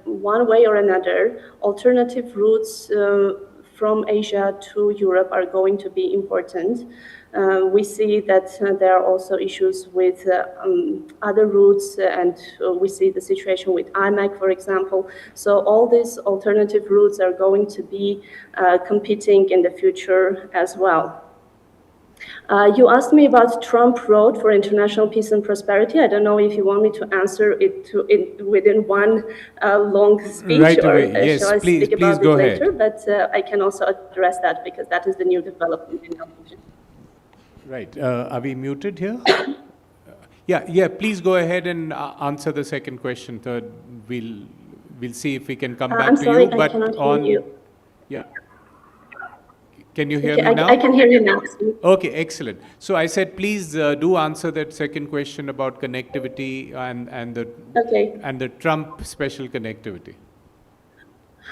one way or another, alternative routes from Asia to Europe are going to be important. We see that there are also issues with other routes, and we see the situation with IMEC, for example. So all these alternative routes are going to be competing in the future as well. You asked me about Trump Road for International Peace and Prosperity. I don't know if you want me to answer it within one long speech, right or away. Yes, shall I please speak about go it ahead. later? But I can also address that because that is the new development in our region. Right. Are we muted here? Yeah. Please go ahead and answer the second question. Third, we'll see if we can come back I'm to sorry, you. But I cannot on, hear you. Yeah. Can you hear Okay, me now? I can hear you now. Okay, excellent. So I said, please do answer that second question about connectivity and the Trump special connectivity.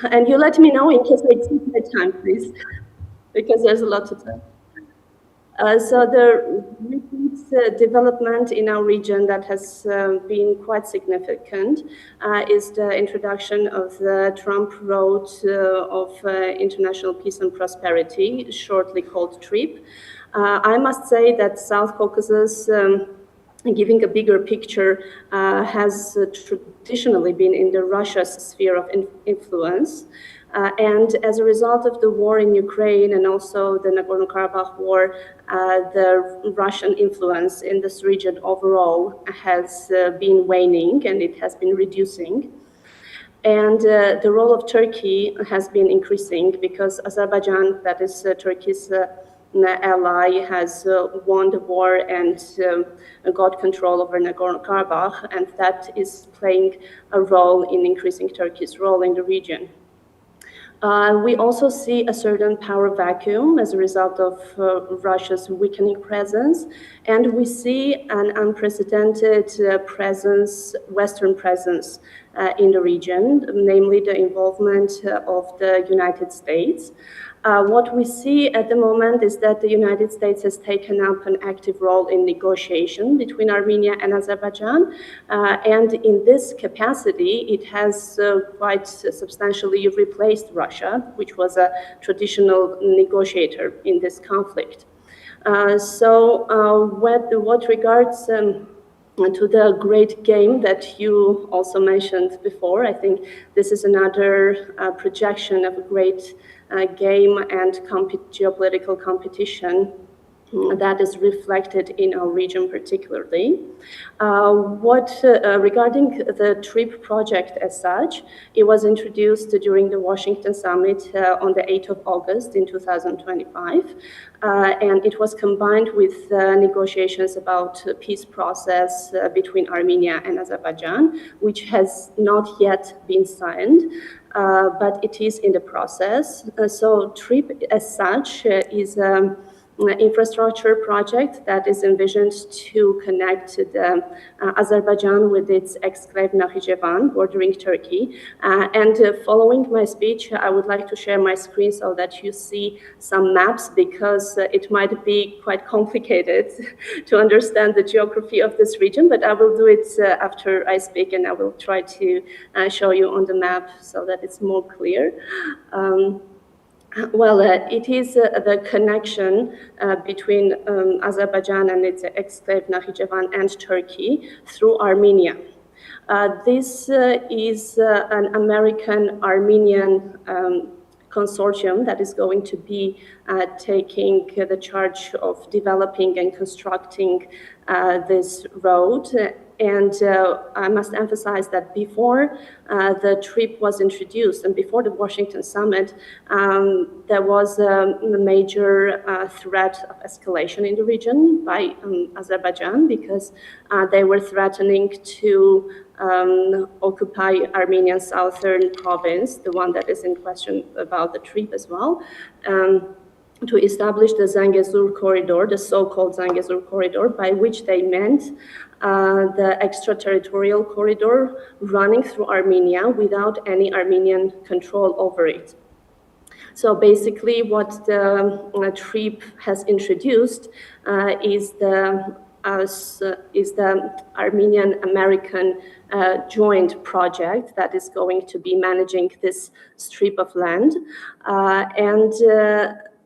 And you let me know in case I take my time, please, because there's a lot to tell. So the recent development in our region that has been quite significant is the introduction of the Trump Road of International Peace and Prosperity, shortly called TRIP. I must say that South Caucasus, giving a bigger picture, has traditionally been in the Russia's sphere of influence. And as a result of the war in Ukraine and also the Nagorno-Karabakh war, the Russian influence in this region overall has been waning and it has been reducing. And the role of Turkey has been increasing because Azerbaijan, that is Turkey's ally, has won the war and got control over Nagorno-Karabakh, and that is playing a role in increasing Turkey's role in the region. We also see a certain power vacuum as a result of Russia's weakening presence, and we see an unprecedented presence, Western presence in the region, namely the involvement of the United States. What we see at the moment is that the United States has taken up an active role in negotiation between Armenia and Azerbaijan, and in this capacity, it has quite substantially replaced Russia, which was a traditional negotiator in this conflict. What regards to the great game that you also mentioned before, I think this is another projection of a great game and geopolitical competition that is reflected in our region particularly. Regarding the TRIP project as such, it was introduced during the Washington summit on the 8th of August in 2025. And it was combined with negotiations about peace process between Armenia and Azerbaijan, which has not yet been signed. But it is in the process. So TRIP as such is an infrastructure project that is envisioned to connect Azerbaijan with its exclave Nakhichevan bordering Turkey. Following my speech, I would like to share my screen so that you see some maps, because it might be quite complicated to understand the geography of this region, but I will do it after I speak, and I will try to show you on the map so that it's more clear. It is the connection between Azerbaijan and its exclave Nakhichevan and Turkey through Armenia. This is an American-Armenian consortium that is going to be taking the charge of developing and constructing this road. And I must emphasize that before the TRIP was introduced and before the Washington summit, there was a major threat of escalation in the region by Azerbaijan, because they were threatening to occupy Armenian southern province, the one that is in question about the TRIP as well, to establish the Zangezur corridor, the so-called Zangezur corridor, by which they meant the extraterritorial corridor running through Armenia without any Armenian control over it. So basically what the TRIP has introduced is the Armenian-American joint project that is going to be managing this strip of land.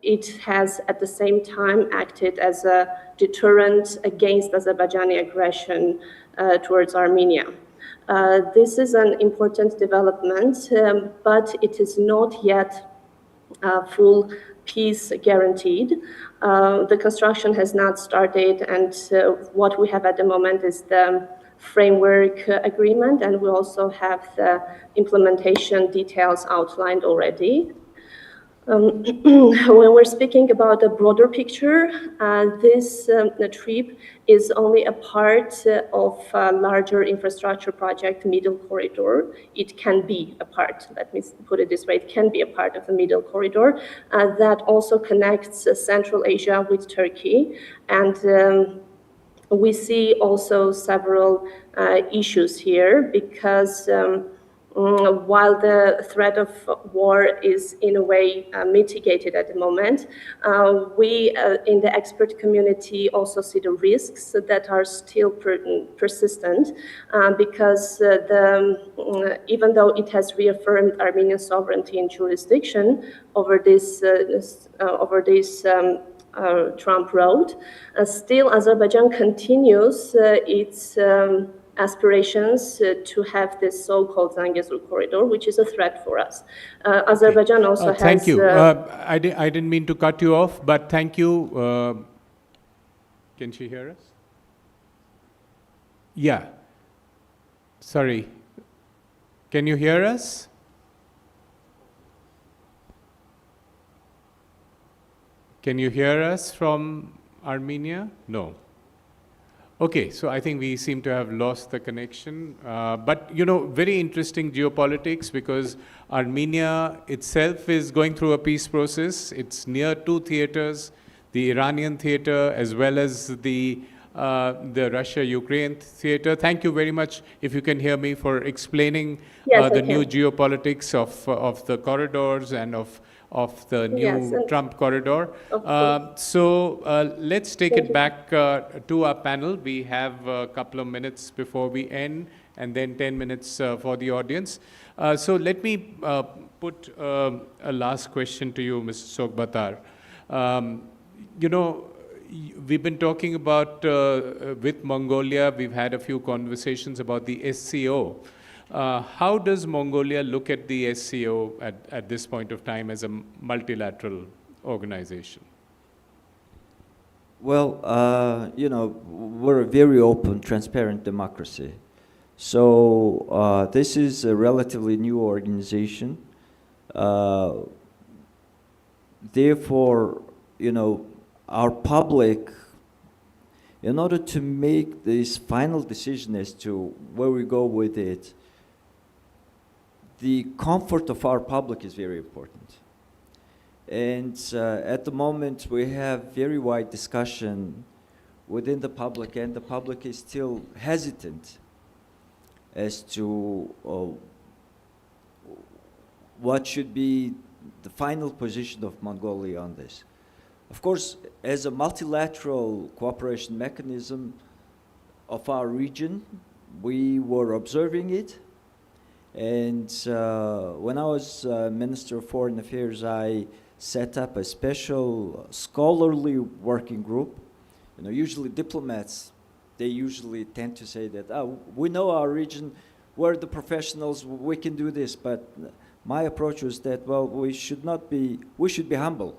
It has at the same time acted as a deterrent against Azerbaijani aggression towards Armenia. This is an important development, but it is not yet full peace guaranteed. The construction has not started, and what we have at the moment is the framework agreement, and we also have the implementation details outlined already. When we're speaking about a broader picture, this TRIP is only a part of a larger infrastructure project, Middle Corridor. It can be a part, let me put it this way, it can be a part of the Middle Corridor that also connects Central Asia with Turkey. And we see also several issues here, because while the threat of war is in a way mitigated at the moment, we in the expert community also see the risks that are still persistent, because even though it has reaffirmed Armenian sovereignty and jurisdiction over this Trump Road, still Azerbaijan continues its aspirations to have this so-called Zangezur corridor, which is a threat for us. Azerbaijan also has... Thank you. I didn't mean to cut you off, but thank you Can she hear us? Yeah. Sorry. Can you hear us? Can you hear us from Armenia? No. Okay, so I think we seem to have lost the connection. But, you know, very interesting geopolitics, because Armenia itself is going through a peace process. It's near two theaters, the Iranian theater as well as the Russia-Ukraine theater. Thank you very much, if you can hear me, for explaining the new geopolitics of the corridors and of the new Trump corridor. So let's take it back to our panel. We have a couple of minutes before we end, and then 10 minutes for the audience. So let me put a last question to you, Mr. Sogbatar. You know, we've been talking about, with Mongolia, we've had a few conversations about the SCO. How does Mongolia look at the SCO at this point of time as a multilateral organization? Well, you know, we're a very open, transparent democracy. So this is a relatively new organization. Therefore, you know, our public, in order to make this final decision as to where we go with it, the comfort of our public is very important. And at the moment, we have very wide discussion within the public, and the public is still hesitant as to what should be the final position of Mongolia on this. Of course, as a multilateral cooperation mechanism of our region, we were observing it. And when I was Minister of Foreign Affairs, I set up a special scholarly working group. You know, usually diplomats, they usually tend to say that, oh, we know our region, we're the professionals, we can do this. But my approach was that, well, we should be humble.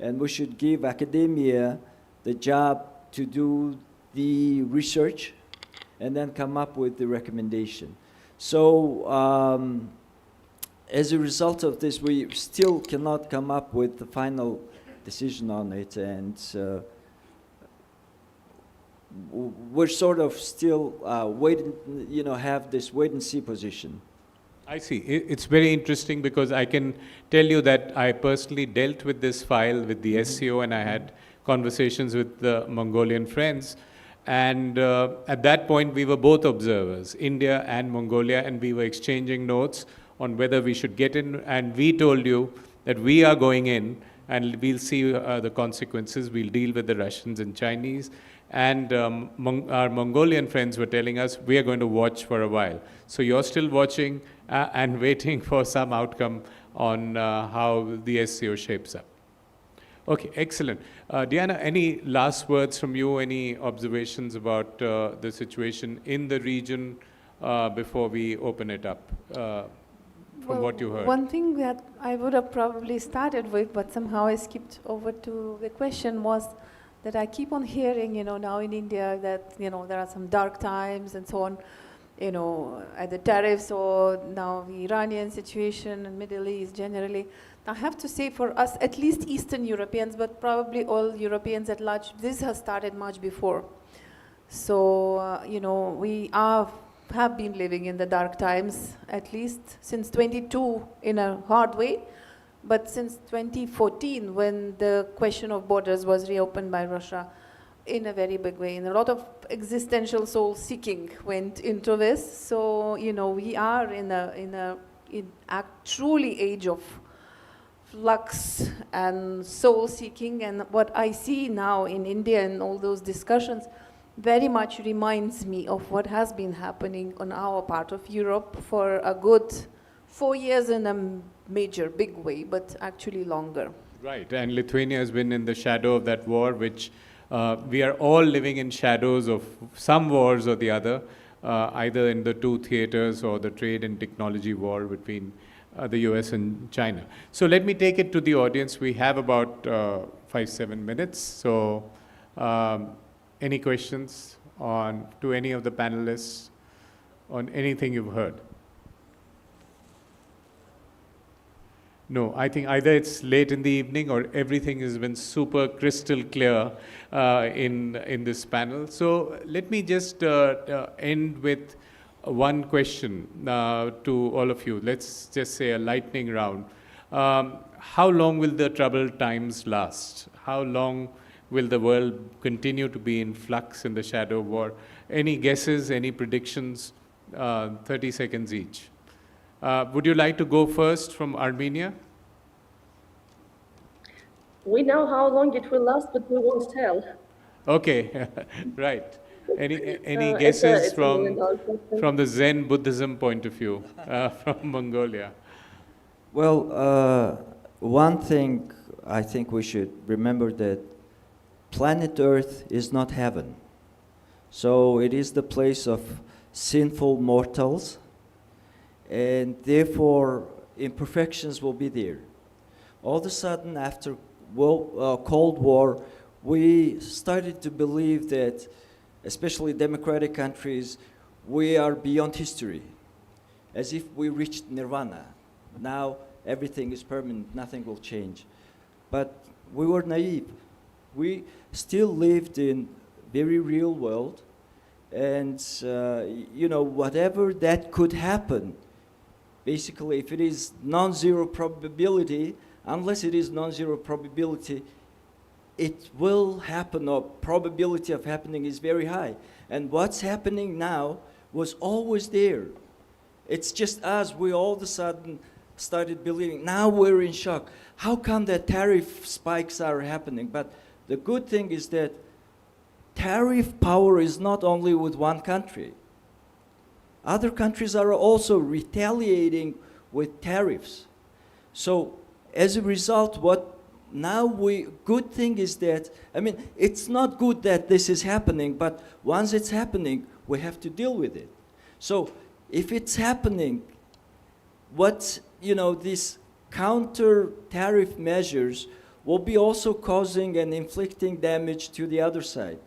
And we should give academia the job to do the research and then come up with the recommendation. So as a result of this, we still cannot come up with the final decision on it. And we're sort of still waiting, you know, have this wait and see position. I see. It's very interesting, because I can tell you that I personally dealt with this file with the SCO, and I had conversations with the Mongolian friends. And at that point, we were both observers, India and Mongolia, and we were exchanging notes on whether we should get in. And we told you that we are going in, and we'll see the consequences. We'll deal with the Russians and Chinese. And our Mongolian friends were telling us, we are going to watch for a while. So you're still watching and waiting for some outcome on how the SCO shapes up. Okay, excellent. Diana, any last words from you? Any observations about the situation in the region before we open it up from what you heard? One thing that I would have probably started with, but somehow I skipped over to the question, was that I keep on hearing, you know, now in India that, you know, there are some dark times and so on, you know, at the tariffs, or now the Iranian situation and Middle East generally. I have to say, for us, at least Eastern Europeans, but probably all Europeans at large, this has started much before. So, you know, we have been living in the dark times, at least since 22 in a hard way. But since 2014, when the question of borders was reopened by Russia in a very big way, and a lot of existential soul seeking went into this. So, you know, we are in a truly age of flux and soul seeking. And what I see now in India and all those discussions very much reminds me of what has been happening on our part of Europe for a good 4 years in a major, big way, but actually longer. Right, and Lithuania has been in the shadow of that war, which we are all living in shadows of some wars or the other, either in the two theaters or the trade and technology war between the US and China. So let me take it to the audience. We have about 5-7 minutes. So Any questions to any of the panelists on anything you've heard? No, I think either it's late in the evening or everything has been super crystal clear in this panel. So let me just end with one question to all of you. Let's just say a lightning round. How long will the troubled times last? How long will the world continue to be in flux in the shadow of war? Any guesses, any predictions? 30 seconds each. Would you like to go first from Armenia? We know how long it will last, but we won't tell. Okay, right. Any It's guesses a million-dollar question. from the Zen Buddhism point of view from Mongolia? Well, one thing I think we should remember that planet Earth is not heaven. So it is the place of sinful mortals, and therefore imperfections will be there. All of a sudden, after Cold War, we started to believe that, especially democratic countries, we are beyond history, as if we reached nirvana. Now everything is permanent, nothing will change. But we were naive. We still lived in very real world, and whatever that could happen, basically if it is non-zero probability, unless it is non-zero probability, it will happen, or probability of happening is very high. And what's happening now was always there. It's just us, we all of a sudden started believing, now we're in shock. How come that tariff spikes are happening? But the good thing is that tariff power is not only with one country. Other countries are also retaliating with tariffs. So as a result, good thing is that, it's not good that this is happening, but once it's happening, we have to deal with it. So if it's happening, these counter tariff measures will be also causing and inflicting damage to the other side.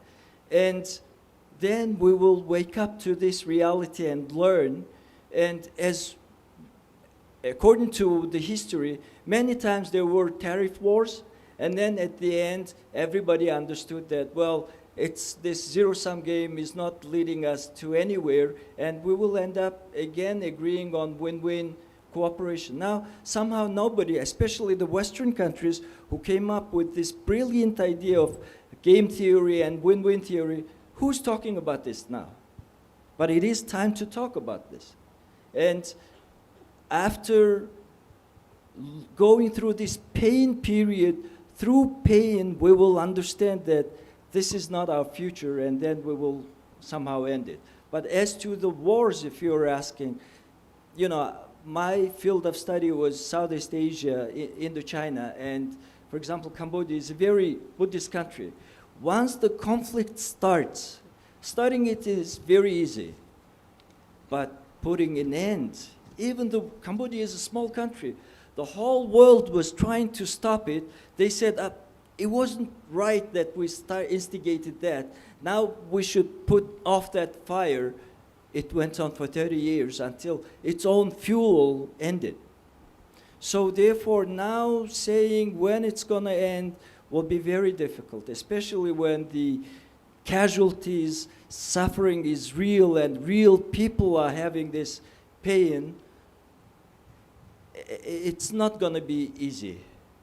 And then we will wake up to this reality and learn. And according to the history, many times there were tariff wars, and then at the end, everybody understood that, well, this zero-sum game is not leading us to anywhere, and we will end up again agreeing on win-win cooperation. Now, somehow nobody, especially the Western countries who came up with this brilliant idea of game theory and win-win theory, who's talking about this now? But it is time to talk about this. And after going through this pain period, through pain, we will understand that this is not our future, and then we will somehow end it. But as to the wars, if you're asking, my field of study was Southeast Asia, Indochina, and for example, Cambodia is a very Buddhist country. Once the conflict starts, starting it is very easy, but putting an end, even though Cambodia is a small country, the whole world was trying to stop it. They said it wasn't right that we instigated that. Now we should put off that fire. It went on for 30 years until its own fuel ended. So therefore, now saying when it's going to end will be very difficult, especially when the casualties, suffering is real, and real people are having this pain. It's not going to be easy,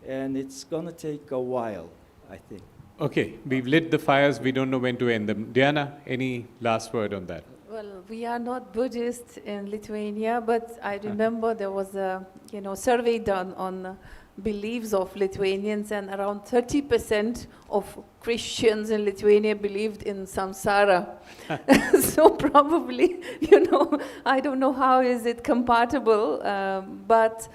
and it's going to take a while, I think. Okay, we've lit the fires, we don't know when to end them. Diana, any last word on that? Well, we are not Buddhist in Lithuania, but I remember there was a survey done on beliefs of Lithuanians, and around 30% of Christians in Lithuania believed in samsara. So probably, I don't know how is it compatible, but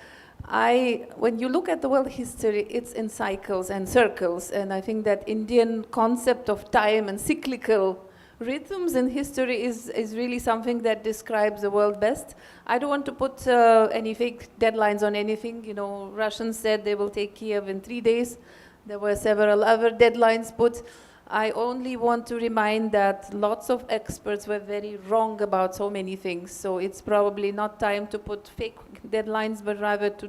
when you look at the world history, it's in cycles and circles, and I think that Indian concept of time and cyclical rhythms in history is really something that describes the world best. I don't want to put any fake deadlines on anything. Russians said they will take Kiev in 3 days. There were several other deadlines put. I only want to remind that lots of experts were very wrong about so many things. So it's probably not time to put fake deadlines, but rather to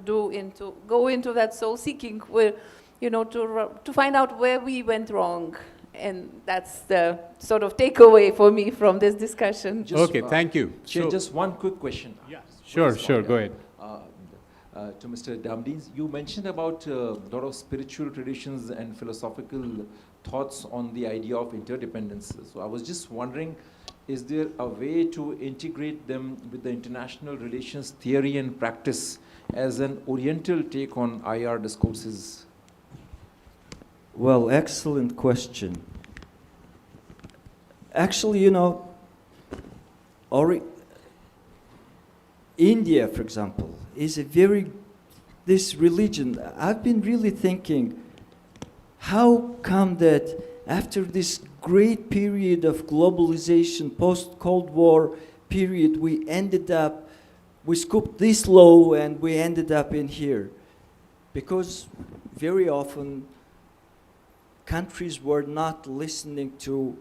go into that soul-seeking, where, to find out where we went wrong. And that's the sort of takeaway for me from this discussion. Okay, thank you. Chair, just one quick question. Yeah, sure, go ahead. To Mr. Damdines, you mentioned about a lot of spiritual traditions and philosophical thoughts on the idea of interdependence. So I was just wondering, is there a way to integrate them with the international relations theory and practice as an Oriental take on IR discourses? Well, excellent question. Actually, India, for example, is this religion, I've been really thinking, how come that after this great period of globalization, post-Cold War period, we scooped this low and we ended up in here? Because very often countries were not listening to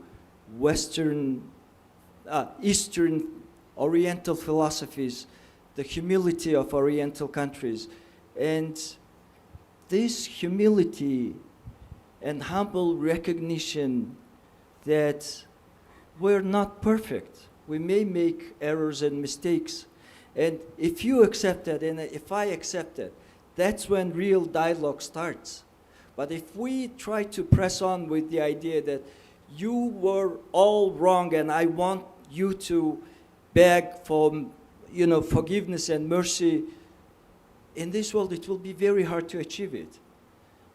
Eastern Oriental philosophies, the humility of Oriental countries. And this humility and humble recognition that we're not perfect. We may make errors and mistakes. And if you accept that, and if I accept that, that's when real dialogue starts. But if we try to press on with the idea that you were all wrong and I want you to beg for forgiveness and mercy, in this world it will be very hard to achieve it.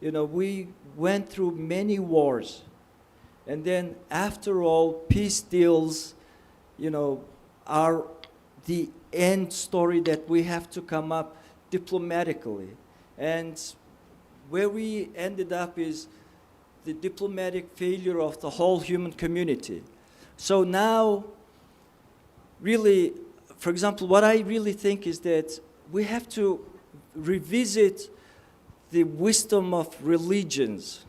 We went through many wars, and then after all, peace deals, are the end story that we have to come up diplomatically. And where we ended up is the diplomatic failure of the whole human community. So now, really, for example, what I really think is that we have to revisit the wisdom of religions.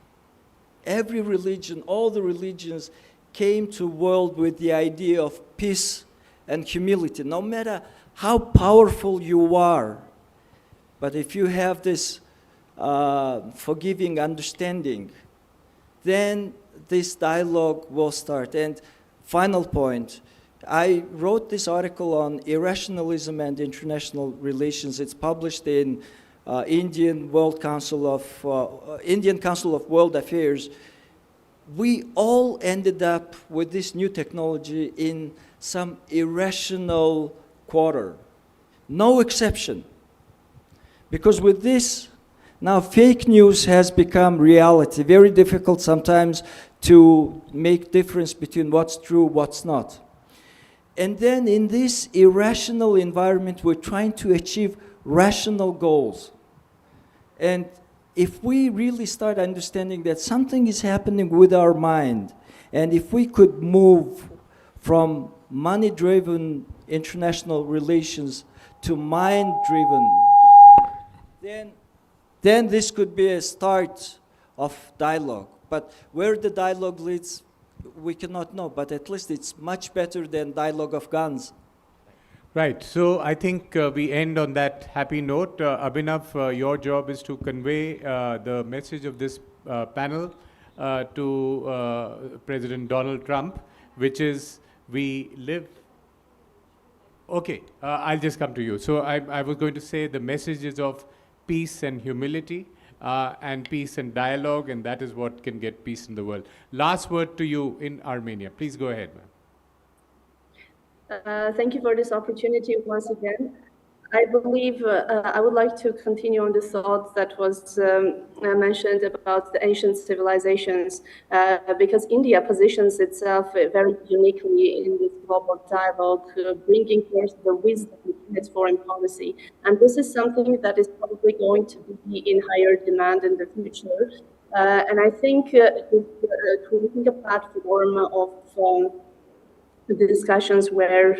Every religion, all the religions came to the world with the idea of peace and humility. No matter how powerful you are, but if you have this forgiving understanding, then this dialogue will start. And final point, I wrote this article on irrationalism and international relations. It's published in Indian Council of World Affairs. We all ended up with this new technology in some irrational quarter. No exception. Because with this, now fake news has become reality. Very difficult sometimes to make difference between what's true, what's not. And then in this irrational environment, we're trying to achieve rational goals. And if we really start understanding that something is happening with our mind, and if we could move from money-driven international relations to mind-driven, then this could be a start of dialogue. But where the dialogue leads, we cannot know, but at least it's much better than dialogue of guns. Right, so I think we end on that happy note. Abhinav, your job is to convey the message of this panel to President Donald Trump, which is we live... Okay, I'll just come to you. So I was going to say the message is of peace and humility, and peace and dialogue, and that is what can get peace in the world. Last word to you in Armenia. Please go ahead, ma'am. Thank you for this opportunity once again. I believe I would like to continue on the thought that was mentioned about the ancient civilizations, because India positions itself very uniquely in this global dialogue, bringing forth the wisdom in its foreign policy. And this is something that is probably going to be in higher demand in the future. And I think creating a platform of the discussions where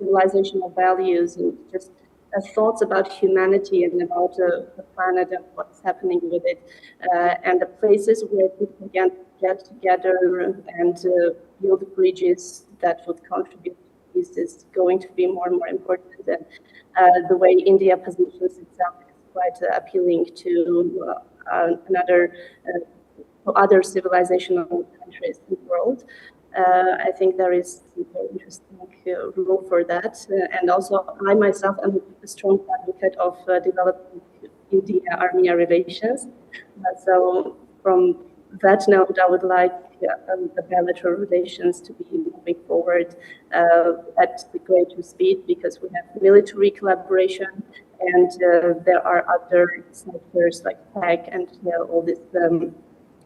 civilizational values and just thoughts about humanity and about the planet and what's happening with it, and the places where people can get together and build bridges that would contribute to peace is going to be more and more important. And the way India positions itself is quite appealing to other civilizational countries in the world. I think there is a very interesting role for that. And also, I myself am a strong advocate of developing India-Armenia relations. So from that note, I would like the bilateral relations to be moving forward at the greater speed, because we have military collaboration, and there are other sectors like tech and all these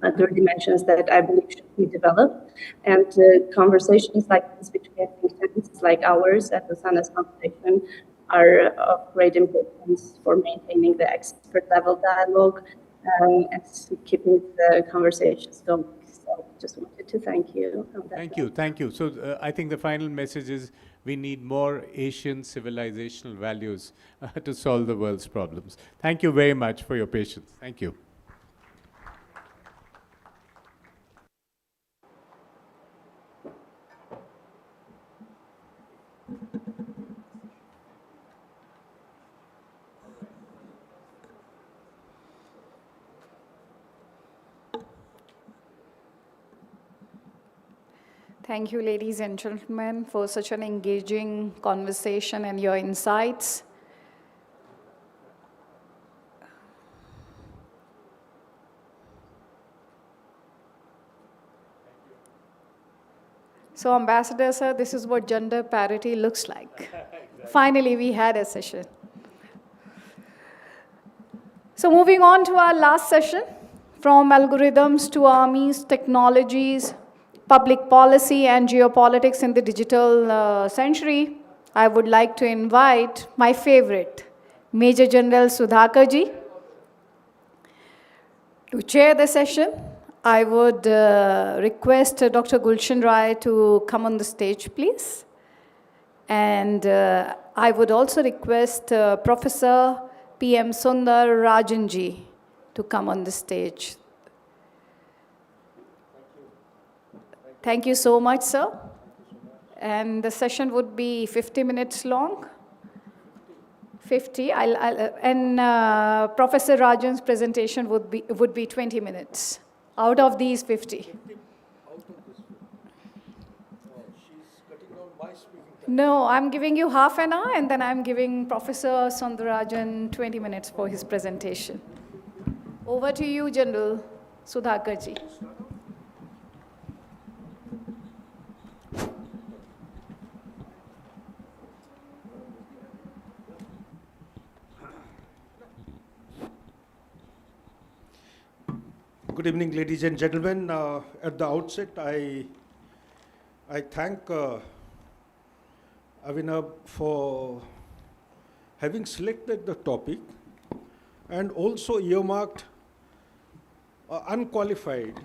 other dimensions that I believe should be developed. And conversations like this between entities like ours at the SANAS Foundation are of great importance for maintaining the expert level dialogue and keeping the conversations going. So just wanted to thank you. Thank you. So I think the final message is we need more Asian civilizational values to solve the world's problems. Thank you very much for your patience. Thank you. Thank you, ladies and gentlemen, for such an engaging conversation and your insights. So, Ambassador, sir, this is what gender parity looks like. Finally, we had a session. So, moving on to our last session, from algorithms to armies, technologies, public policy and geopolitics in the digital century, I would like to invite my favorite, Major General Sudhakarji, to chair the session. I would request Dr. Gulshan Rai to come on the stage, please. And I would also request Professor P.M. Sundar Rajanji to come on the stage. Thank you so much, sir. And the session would be 50 minutes long. 50. And Professor Rajan's presentation would be 20 minutes out of these 50. No, I'm giving you half an hour, and then I'm giving Professor Sundarajan 20 minutes for his presentation. Over to you, General Sudhakarji. Good evening, ladies and gentlemen. At the outset, I thank Avinav for having selected the topic and also earmarked unqualified,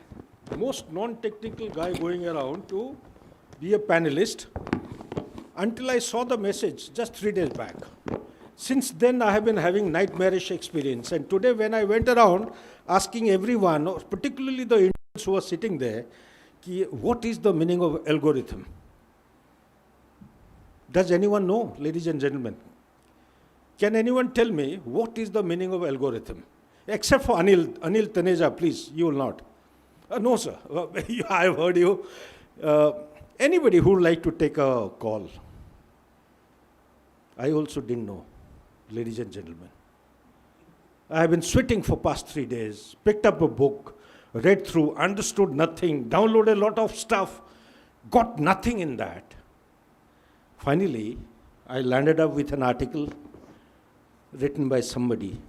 most non-technical guy going around to be a panelist until I saw the message just 3 days back. Since then, I have been having nightmarish experience. And today, when I went around asking everyone, particularly the Indians who were sitting there, what is the meaning of algorithm? Does anyone know, ladies and gentlemen? Can anyone tell me what is the meaning of algorithm? Except for Anil Taneja, please, you will not. No, sir. I have heard you. Anybody who would like to take a call? I also didn't know, ladies and gentlemen. I have been sweating for past 3 days, picked up a book, read through, understood nothing, downloaded a lot of stuff, got nothing in that. Finally, I landed up with an article written by somebody.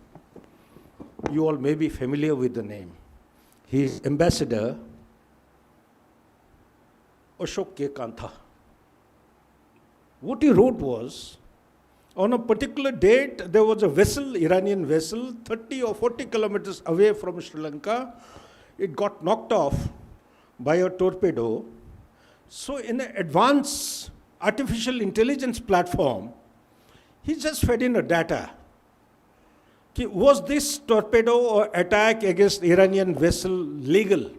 You all may be familiar with the name. He is Ambassador Ashok K. Kantha. What he wrote was, on a particular date, there was a vessel, Iranian vessel, 30 or 40 kilometers away from Sri Lanka. It got knocked off by a torpedo. So in an advanced artificial intelligence platform, he just fed in a data. Was this torpedo or attack against Iranian vessel legal?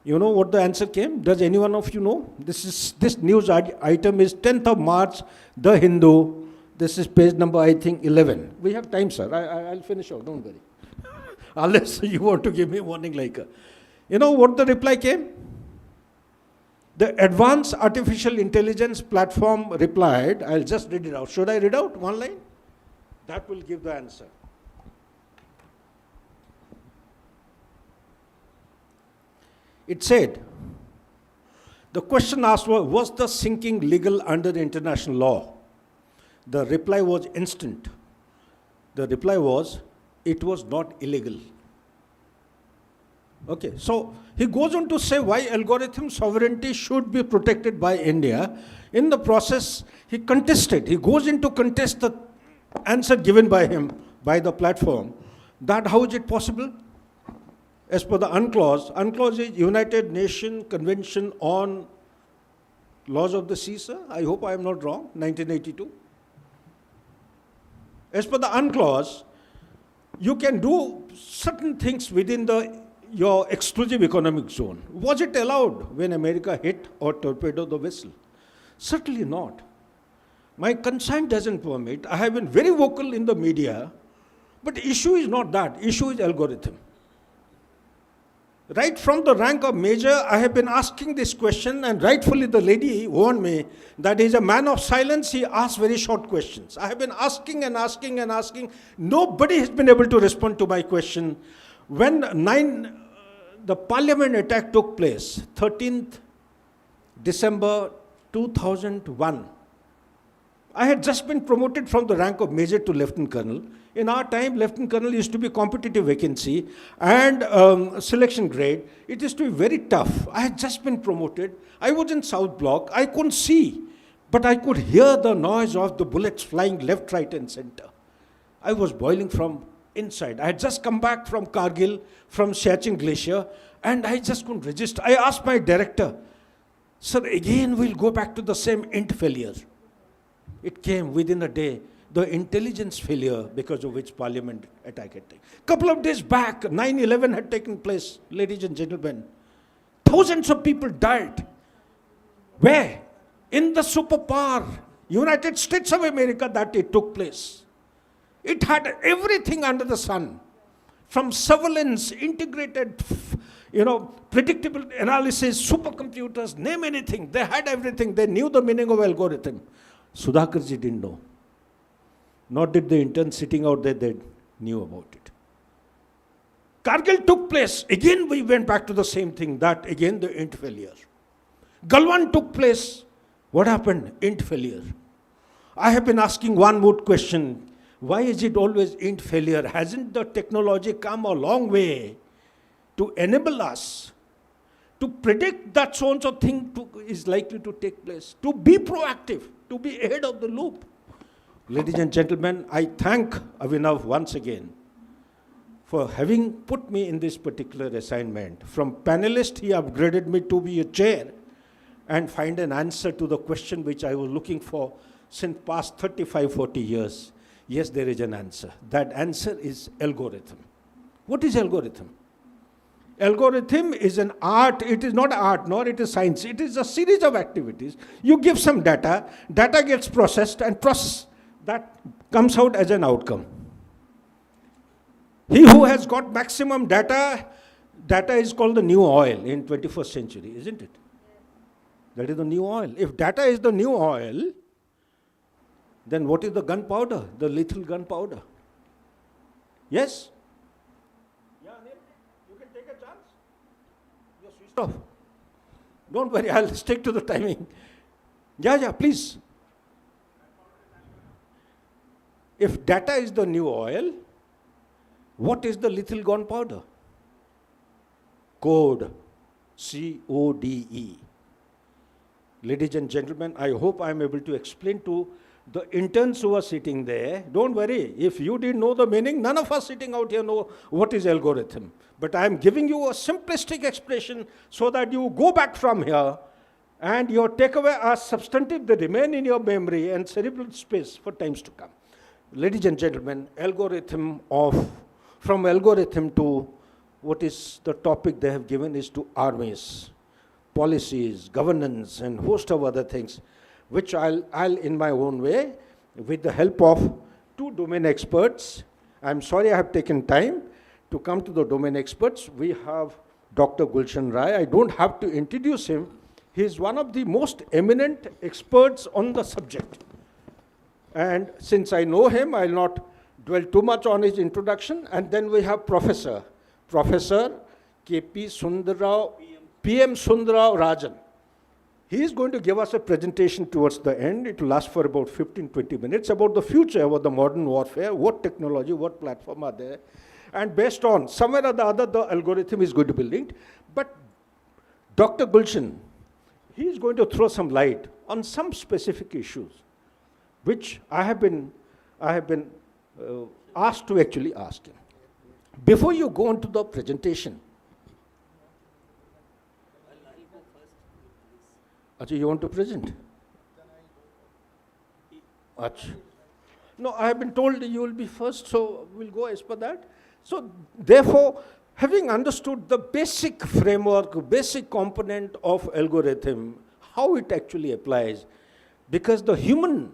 You know what the answer came? Does anyone of you know? This news item is 10th of March, The Hindu. This is page number, I think, 11. We have time, sir. I'll finish out, don't worry. Unless you want to give me warning like you know what the reply came? The Advanced Artificial Intelligence Platform replied, I'll just read it out. Should I read out one line? That will give the answer. It said, the question asked was the sinking legal under international law? The reply was instant. The reply was, it was not illegal. Okay, so he goes on to say why algorithm sovereignty should be protected by India. In the process, he contested. He goes in to contest the answer given by him, by the platform, that how is it possible? As per the UNCLOS is United Nations Convention on Laws of the Sea, sir. I hope I am not wrong, 1982. As per the UNCLOS, you can do certain things within your exclusive economic zone. Was it allowed when America hit or torpedoed the vessel? Certainly not. My conscience doesn't permit. I have been very vocal in the media, but the issue is not that. Issue is algorithm. Right from the rank of major, I have been asking this question, and rightfully the lady warned me that he's a man of silence. He asks very short questions. I have been asking and asking and asking. Nobody has been able to respond to my question. When the parliament attack took place, 13th December 2001, I had just been promoted from the rank of major to lieutenant colonel. In our time, lieutenant colonel used to be competitive vacancy and selection grade. It used to be very tough. I had just been promoted. I was in South Block. I couldn't see, but I could hear the noise of the bullets flying left, right, and center. I was boiling from inside. I had just come back from Kargil, from Siachen Glacier, and I just couldn't resist. I asked my director, sir, again we'll go back to the same int failure. It came within a day, the intelligence failure because of which parliament attack had taken. Couple of days back, 9/11 had taken place, ladies and gentlemen. Thousands of people died. Where? In the superpower, United States of America, that it took place. It had everything under the sun. From surveillance, integrated, predictable analysis, supercomputers, name anything. They had everything. They knew the meaning of algorithm. Sudhakarji didn't know. Nor did the interns sitting out there, they knew about it. Kargil took place. Again, we went back to the same thing. That, again, the int failure. Galwan took place. What happened? Int failure. I have been asking one more question. Why is it always int failure? Hasn't the technology come a long way to enable us to predict that so-and-so thing is likely to take place, to be proactive, to be ahead of the loop? Ladies and gentlemen, I thank Avinav once again for having put me in this particular assignment. From panelist, he upgraded me to be a chair and find an answer to the question which I was looking for since past 35, 40 years. Yes, there is an answer. That answer is algorithm. What is algorithm? Algorithm is an art. It is not art, nor it is science. It is a series of activities. You give some data, data gets processed, and that comes out as an outcome. He who has got maximum data is called the new oil in 21st century, isn't it? That is the new oil. If data is the new oil, then what is the gunpowder, the lethal gunpowder? Yes? Yeah, you can take a chance. You're switched off. Don't worry, I'll stick to the timing. Yeah, please. If data is the new oil, what is the lethal gunpowder? Code. C-O-D-E. Ladies and gentlemen, I hope I am able to explain to the interns who are sitting there. Don't worry, if you didn't know the meaning, none of us sitting out here know what is algorithm. But I am giving you a simplistic expression so that you go back from here and your takeaway are substantive, they remain in your memory and cerebral space for times to come. Ladies and gentlemen, from algorithm to what is the topic they have given is to armies, policies, governance, and host of other things, which I'll in my own way, with the help of two domain experts. I'm sorry I have taken time to come to the domain experts. We have Dr. Gulshan Rai. I don't have to introduce him. He is one of the most eminent experts on the subject. And since I know him, I'll not dwell too much on his introduction. And then we have Professor K.P. Sundarrao, PM Sundarrao Rajan. He is going to give us a presentation towards the end. It will last for about 15-20 minutes about the future, about the modern warfare, what technology, what platform are there. And based on, somewhere or the other, the algorithm is going to be linked. But Dr. Gulshan, he is going to throw some light on some specific issues, which I have been asked to actually ask him. Before you go on to the presentation, Achha, you want to present? Achha. No, I have been told you will be first, so we'll go as per that. So, therefore, having understood the basic framework, basic component of algorithm, how it actually applies, because the human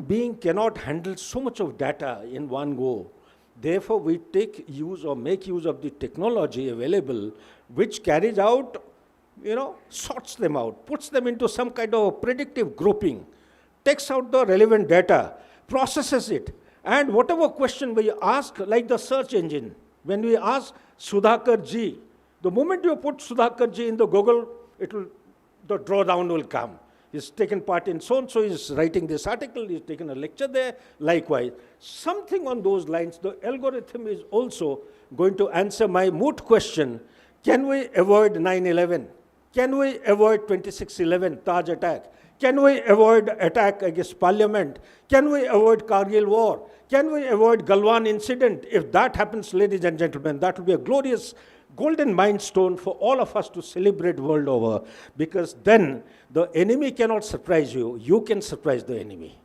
being cannot handle so much of data in one go. Therefore, we take use or make use of the technology available, which carries out, sorts them out, puts them into some kind of predictive grouping, takes out the relevant data, processes it, and whatever question we ask, like the search engine, when we ask Sudhakar Ji, the moment you put Sudhakar Ji in the Google, the drawdown will come. He's taken part in so-and-so, he's writing this article, he's taken a lecture there, likewise. Something on those lines, the algorithm is also going to answer my moot question, can we avoid 9/11? Can we avoid 26/11 Taj attack? Can we avoid attack against parliament? Can we avoid Kargil war? Can we avoid Galwan incident? If that happens, ladies and gentlemen, that will be a glorious golden milestone for all of us to celebrate world over, because then the enemy cannot surprise you. You can surprise the enemy.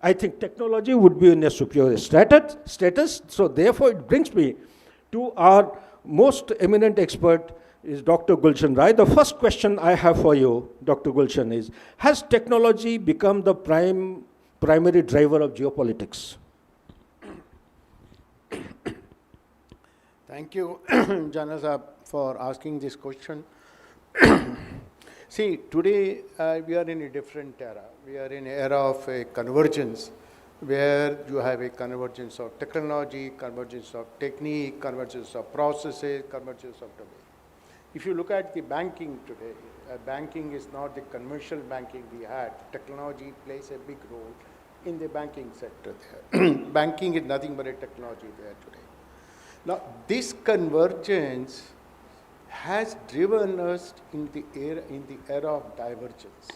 I think technology would be in a superior status. So therefore, it brings me to our most eminent expert, is Dr. Gulshan Rai. The first question I have for you, Dr. Gulshan, is, has technology become the primary driver of geopolitics? Thank you, Janazab, for asking this question. See, today we are in a different era. We are in an era of a convergence, where you have a convergence of technology, convergence of technique, convergence of processes, convergence of domain. If you look at the banking today, banking is not the commercial banking we had. Technology plays a big role in the banking sector there. Banking is nothing but a technology there today. Now, this convergence has driven us in the era of divergence,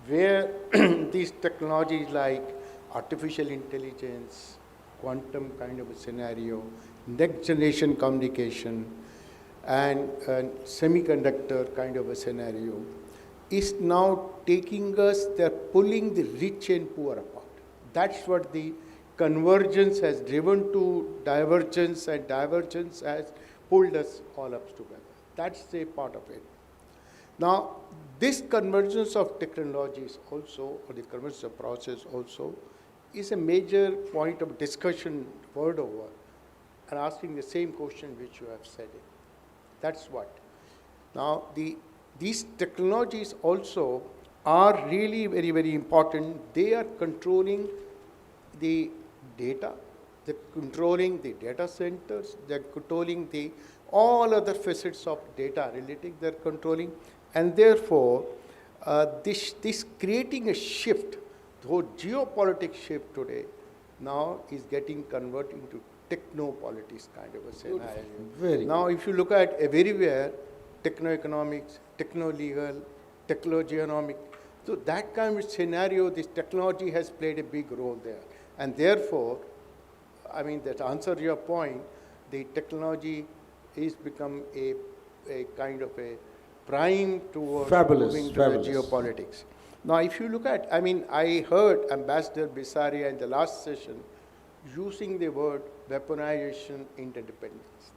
where these technologies like artificial intelligence, quantum kind of a scenario, next generation communication, and semiconductor kind of a scenario is now taking us, they're pulling the rich and poor apart. That's what the convergence has driven to divergence, and divergence has pulled us all up together. That's a part of it. Now, this convergence of technologies also, or the convergence of process also, is a major point of discussion world over, and asking the same question which you have said it. That's what. Now, these technologies also are really very, very important. They are controlling the data, they're controlling the data centers, they're controlling all other facets of data relating, they're controlling, and therefore, this creating a shift, the whole geopolitics shift today now is getting converted into technopolitics kind of a scenario. Now, if you look at everywhere, techno-economics, techno-legal, techno-geoeconomics, so that kind of scenario, this technology has played a big role there. And therefore, I mean, that answers your point, the technology is become a kind of a primed towards Fabulous, moving to fabulous. the geopolitics. Now, if you look at, I heard Ambassador Bisaria in the last session using the word weaponization interdependence.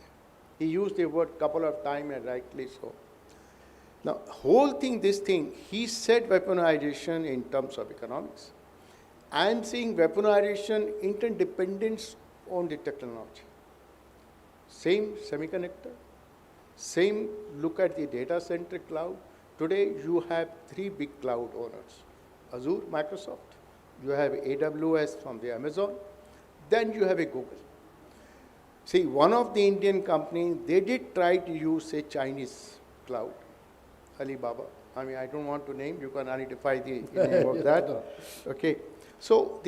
He used the word couple of times, and rightly so. Now, he said weaponization in terms of economics. I am seeing weaponization interdependence on the technology. Same semiconductor, same look at the data-centric cloud. Today, you have three big cloud owners. Azure, Microsoft. You have AWS from the Amazon. Then you have a Google. See, one of the Indian companies, they did try to use a Chinese cloud, Alibaba. I don't want to name, you can identify the name of that. Okay. So,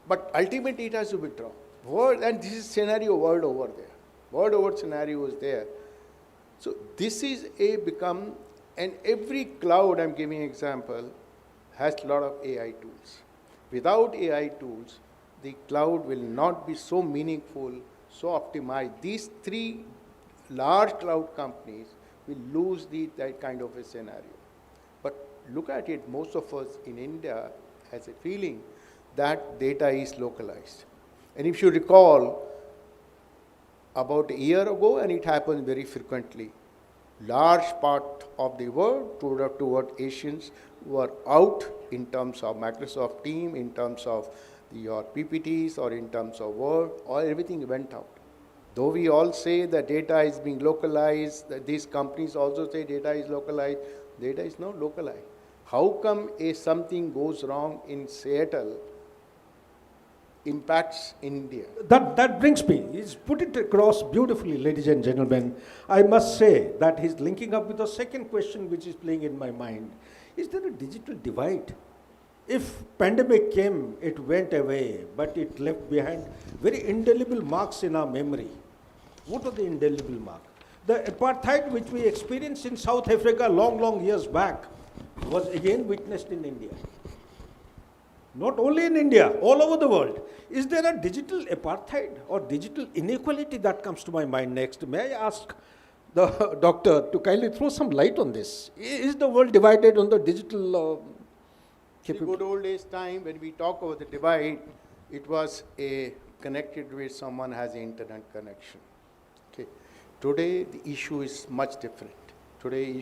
but ultimately it has to withdraw. And this is scenario world over there. World over scenario is there. So, this is and every cloud, I'm giving an example, has a lot of AI tools. Without AI tools, the cloud will not be so meaningful, so optimized. These three large cloud companies will lose that kind of a scenario. But look at it, most of us in India has a feeling that data is localized. And if you recall, about a year ago, and it happens very frequently, large part of the world toward Asians were out in terms of Microsoft team, in terms of your PPTs, or in terms of Word, or everything went out. Though we all say that data is being localized, that these companies also say data is localized, data is not localized. How come something goes wrong in Seattle impacts India? That brings me, he's put it across beautifully, ladies and gentlemen. I must say that he's linking up with the second question which is playing in my mind. Is there a digital divide? If pandemic came, it went away, but it left behind very indelible marks in our memory. What are the indelible marks? The apartheid which we experienced in South Africa long years back was again witnessed in India. Not only in India, all over the world. Is there a digital apartheid or digital inequality? That comes to my mind next. May I ask the doctor to kindly throw some light on this? Is the world divided on the digital The good old days time, when we talk about the divide, it was connected with someone has an internet connection. Okay. Today, the issue is much different. Today,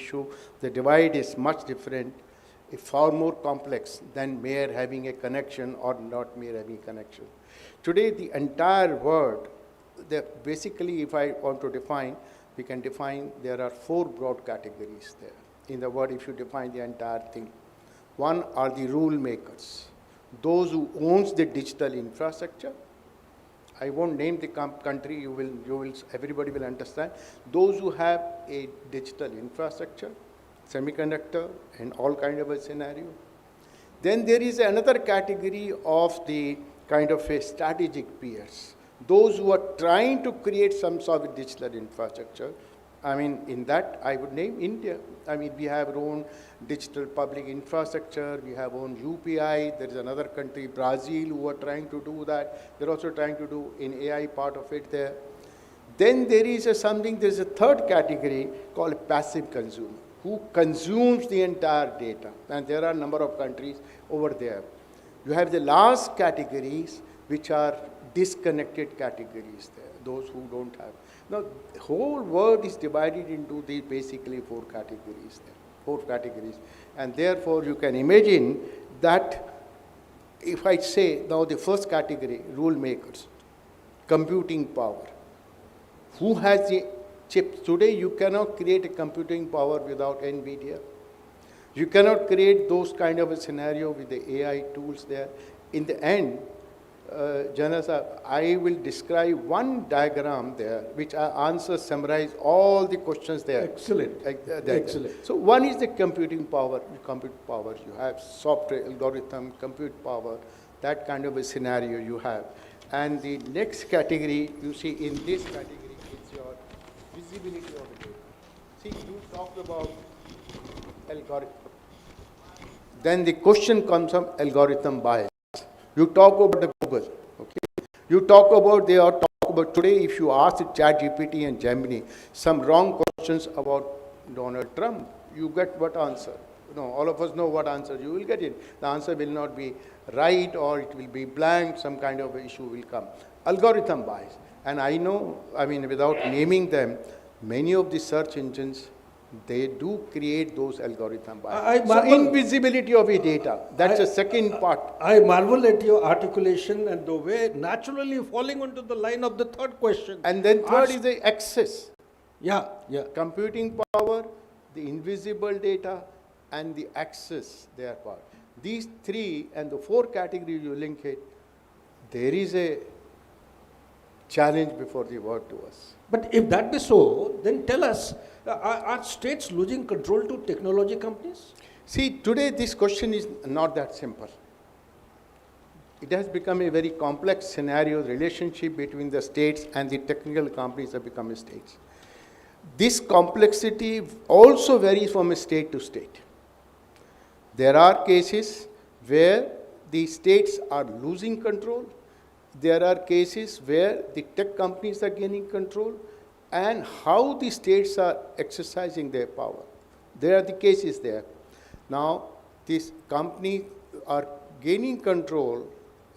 the divide is much different, far more complex than mere having a connection or not mere having a connection. Today, the entire world, basically, if I want to define, we can define, there are four broad categories there. In the word, if you define the entire thing. One are the rule makers, those who owns the digital infrastructure. I won't name the country, everybody will understand. Those who have a digital infrastructure, semiconductor, and all kind of a scenario. Then there is another category of the kind of a strategic peers, those who are trying to create some sort of digital infrastructure. In that, I would name India. We have our own digital public infrastructure, we have our own UPI, there is another country, Brazil, who are trying to do that. They're also trying to do in AI part of it there. Then there is there's a third category called passive consumer, who consumes the entire data. And there are a number of countries over there. You have the last categories, which are disconnected categories there, those who don't have. Now, the whole world is divided into the basically four categories there, and therefore you can imagine that if I say now the first category, rule makers, computing power, who has the chips? Today you cannot create a computing power without NVIDIA. You cannot create those kind of a scenario with the AI tools there. In the end, Janasa, I will describe one diagram there which summarize all the questions there. Excellent. Excellent. So one is the computing power. You have software, algorithm, compute power, that kind of a scenario you have. And the next category, you see in this category, is your visibility of the data. See, you talked about algorithm. Then the question comes from algorithm bias. You talk about the Google, okay? You talk about today, if you ask the ChatGPT and Gemini some wrong questions about Donald Trump, you get what answer? All of us know what answer you will get it. The answer will not be right, or it will be blank, some kind of issue will come. Algorithm bias. And I know, without naming them, many of the search engines, they do create those algorithm bias. So invisibility of the data, that's the second part. I marvel at your articulation and the way naturally falling onto the line of the third question. And then third is the access. Yeah. Computing power, the invisible data, and the access, their part. These three and the four categories you link it, there is a challenge before the world to us. But if that be so, then tell us, are states losing control to technology companies? See, today this question is not that simple. It has become a very complex scenario. The relationship between the states and the technical companies have become states. This complexity also varies from state to state. There are cases where the states are losing control. There are cases where the tech companies are gaining control, and how the states are exercising their power. There are the cases there. Now, these companies are gaining control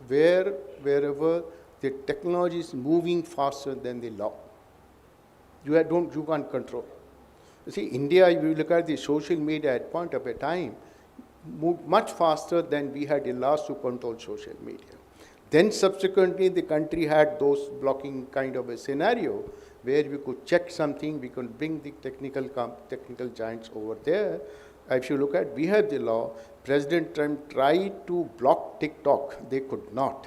wherever the technology is moving faster than the law. You can't control. You see, India, if you look at the social media at point of a time, moved much faster than we had the laws to control social media. Then subsequently, the country had those blocking kind of a scenario where we could check something, we could bring the technical giants over there. If you look at, we have the law. President Trump tried to block TikTok. They could not.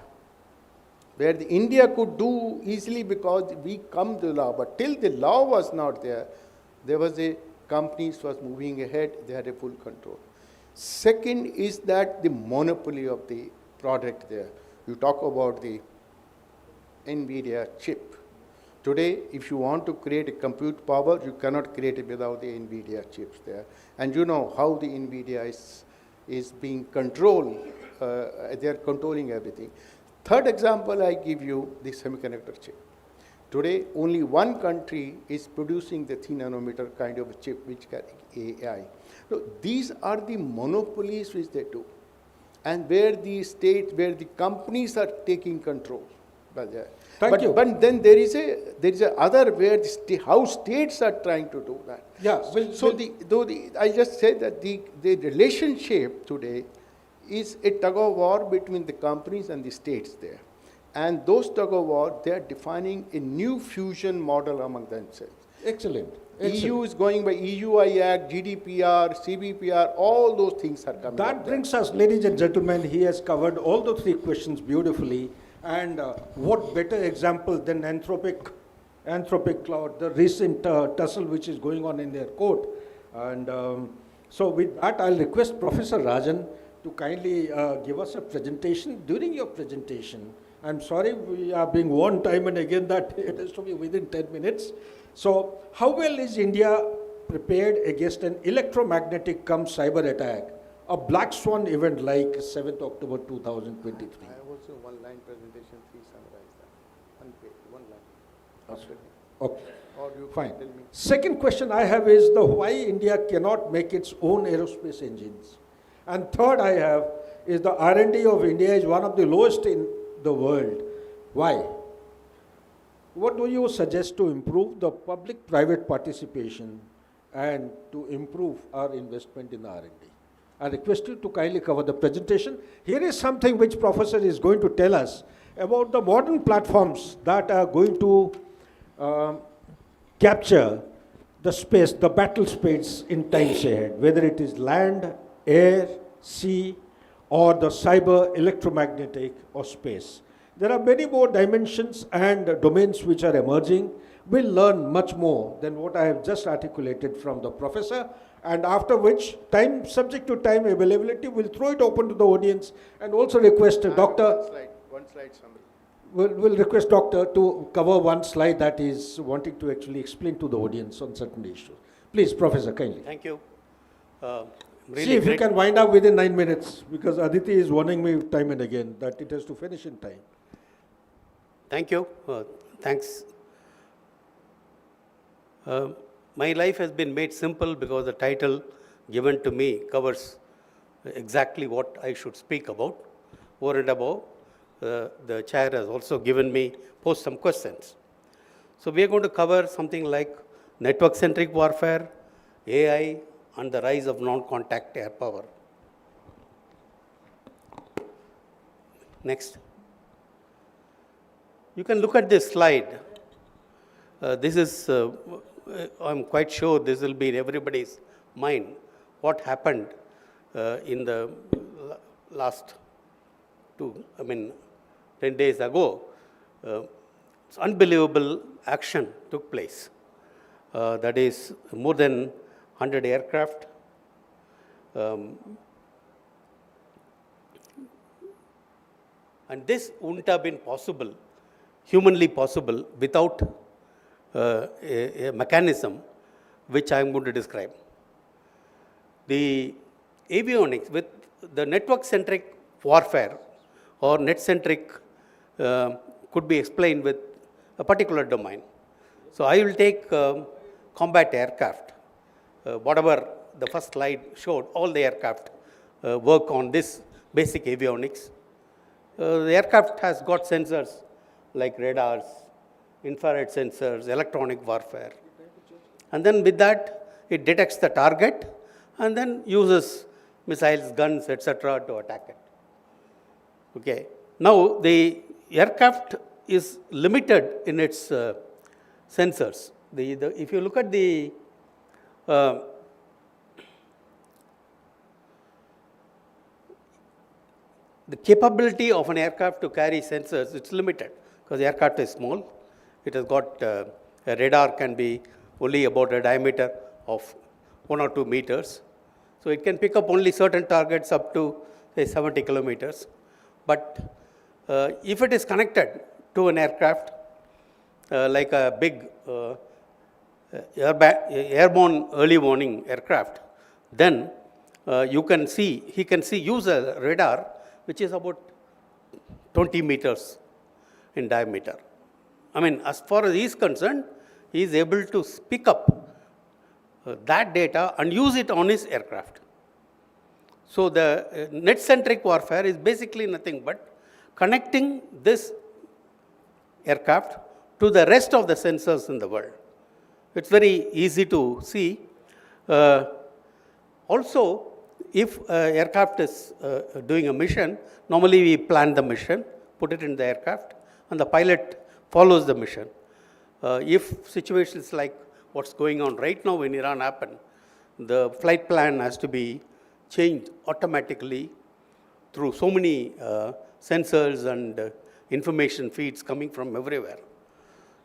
Where the India could do easily because we come to the law. But till the law was not there, there was a companies was moving ahead. They had a full control. Second is that the monopoly of the product there. You talk about the NVIDIA chip. Today, if you want to create a compute power, you cannot create it without the NVIDIA chips there. And you know how the NVIDIA is being controlled. They are controlling everything. Third example I give you, the semiconductor chip. Today, only one country is producing the 3 nanometer kind of a chip which can AI. So these are the monopolies which they do, and where the states, where the companies are taking control. But then there is a other where how states are trying to do that. Yeah. I just said that the relationship today is a tug of war between the companies and the states there. And those tug of war, they are defining a new fusion model among themselves. Excellent. EU is going by EUI Act, GDPR, CBPR, all those things are coming. That brings us, ladies and gentlemen, he has covered all the three questions beautifully. And what better example than Anthropic Cloud, the recent tussle which is going on in their court. And so with that, I'll request Professor Rajan to kindly give us a presentation. During your presentation, I'm sorry we are being warned time and again that it has to be within 10 minutes. So how well is India prepared against an electromagnetic cyber attack, a black swan event like 7th October 2023? I have also one-line presentation, please summarize that. One page, one line. Okay. Or you Fine. tell me. Second question I have is why India cannot make its own aerospace engines. And third I have is the R&D of India is one of the lowest in the world. Why? What do you suggest to improve the public-private participation and to improve our investment in R&D? I request you to kindly cover the presentation. Here is something which Professor is going to tell us about the modern platforms that are going to capture the space, the battle space in times ahead, whether it is land, air, sea, or the cyber, electromagnetic, or space. There are many more dimensions and domains which are emerging. We'll learn much more than what I have just articulated from the professor, and after which, subject to time availability, we'll throw it open to the audience and also request a doctor. One slide summary. We'll request doctor to cover one slide that is wanting to actually explain to the audience on certain issues. Please, Professor, kindly. Thank you. Really see if you can wind up within 9 minutes, because Aditi is warning me time and again that it has to finish in time. Thank you. Thanks. my life has been made simple because the title given to me covers exactly what I should speak about. Over and above, the chair has also given me, posed some questions. So we are going to cover something like network-centric warfare, AI, and the rise of non-contact air power. Next. You can look at this slide. This is, I'm quite sure this will be in everybody's mind, what happened in the last 10 days ago. It's unbelievable action took place. That is more than 100 aircraft. And this wouldn't have been possible, humanly possible, without a mechanism which I am going to describe. The avionics with the network-centric warfare or net-centric could be explained with a particular domain. So I will take combat aircraft. Whatever the first slide showed, all the aircraft work on this basic avionics. The aircraft has got sensors like radars, infrared sensors, electronic warfare. And then with that, it detects the target and then uses missiles, guns, etc. to attack it. Okay. Now, the aircraft is limited in its sensors. If you look at the capability of an aircraft to carry sensors, it's limited because the aircraft is small. It has got a radar can be only about a diameter of 1 or 2 meters. So it can pick up only certain targets up to say 70 kilometers. But if it is connected to an aircraft, like a big airborne early warning aircraft, then he can use a radar which is about 20 meters in diameter. As far as he is concerned, he is able to pick up that data and use it on his aircraft. So the net-centric warfare is basically nothing but connecting this aircraft to the rest of the sensors in the world. It's very easy to see. Also, if an aircraft is doing a mission, normally we plan the mission, put it in the aircraft, and the pilot follows the mission. If situations like what's going on right now in Iran happen, the flight plan has to be changed automatically through so many sensors and information feeds coming from everywhere.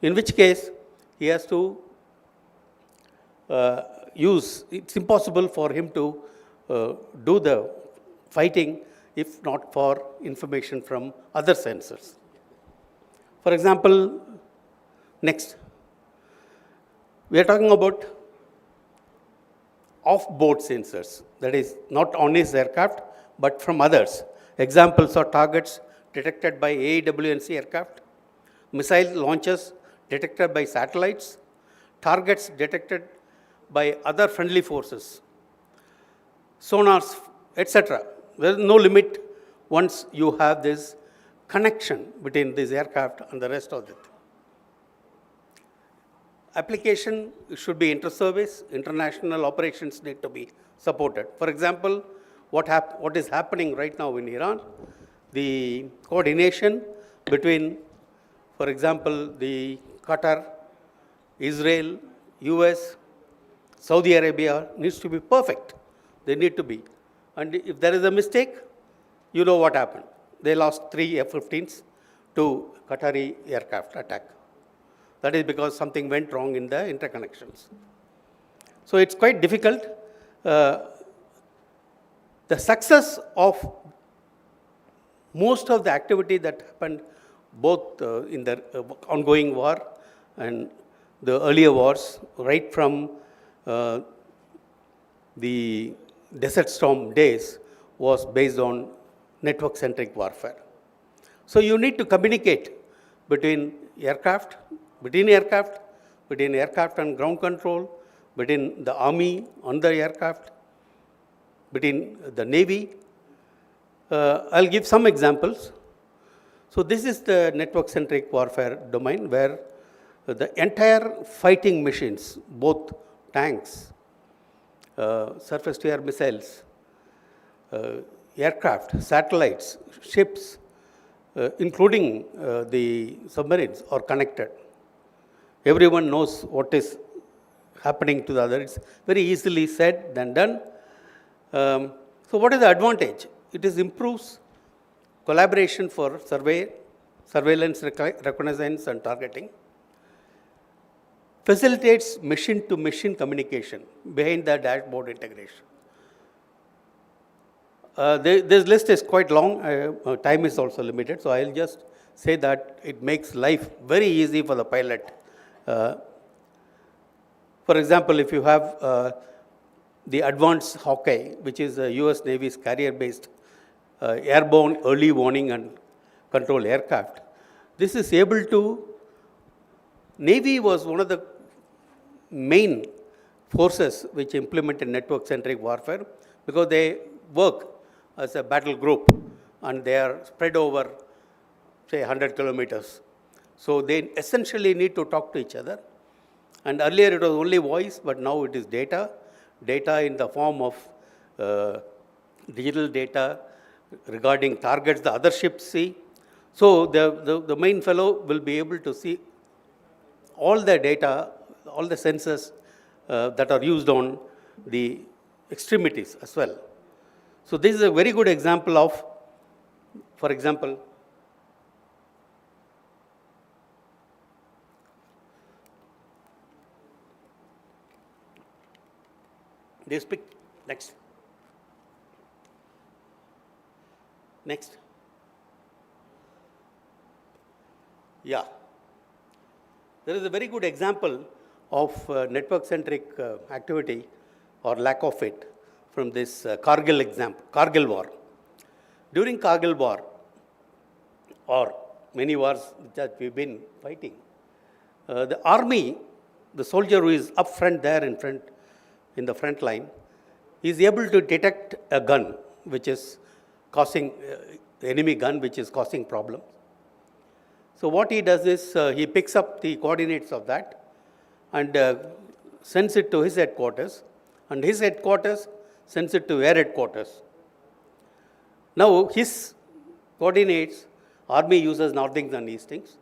In which case, he has to it's impossible for him to do the fighting if not for information from other sensors. For example, next, we are talking about off-board sensors, that is not on his aircraft, but from others. Examples are targets detected by AEW&C aircraft, missile launches detected by satellites, targets detected by other friendly forces, sonars, etc. There is no limit once you have this connection between this aircraft and the rest of it. Application should be inter-service. International operations need to be supported. For example, what is happening right now in Iran, the coordination between, for example, the Qatar, Israel, US, Saudi Arabia needs to be perfect. They need to be. And if there is a mistake, you know what happened. They lost 3 F-15s to Qatari aircraft attack. That is because something went wrong in the interconnections. So it's quite difficult. The success of most of the activity that happened both in the ongoing war and the earlier wars, right from the Desert Storm days, was based on network-centric warfare. So you need to communicate between aircraft and ground control, between the army on the aircraft, between the navy. I'll give some examples. So this is the network-centric warfare domain where the entire fighting machines, both tanks, surface-to-air missiles, aircraft, satellites, ships, including the submarines, are connected. Everyone knows what is happening to the other. It's very easily said than done. So what is the advantage? It improves collaboration for surveillance, reconnaissance, and targeting. Facilitates machine-to-machine communication behind the dashboard integration. This list is quite long. Time is also limited, so I'll just say that it makes life very easy for the pilot. For example, if you have the advanced Hawkeye, which is the US Navy's carrier-based airborne early warning and control aircraft, this is able to, Navy was one of the main forces which implemented network-centric warfare because they work as a battle group and they are spread over, say, 100 kilometers. So they essentially need to talk to each other. And earlier it was only voice, but now it is data in the form of digital data regarding targets the other ships see. So the main fellow will be able to see all the data, all the sensors that are used on the extremities as well. So this is a very good example of, for example, this pic, next. Next. Yeah. There is a very good example of network-centric activity or lack of it from this Kargil war. During Kargil war, or many wars that we've been fighting, the army, the soldier who is up front there in the front line, is able to detect a gun which is causing, enemy gun which is causing problems. So what he does is he picks up the coordinates of that and sends it to his headquarters, and his headquarters sends it to air headquarters. Now his coordinates, army uses northings and eastings.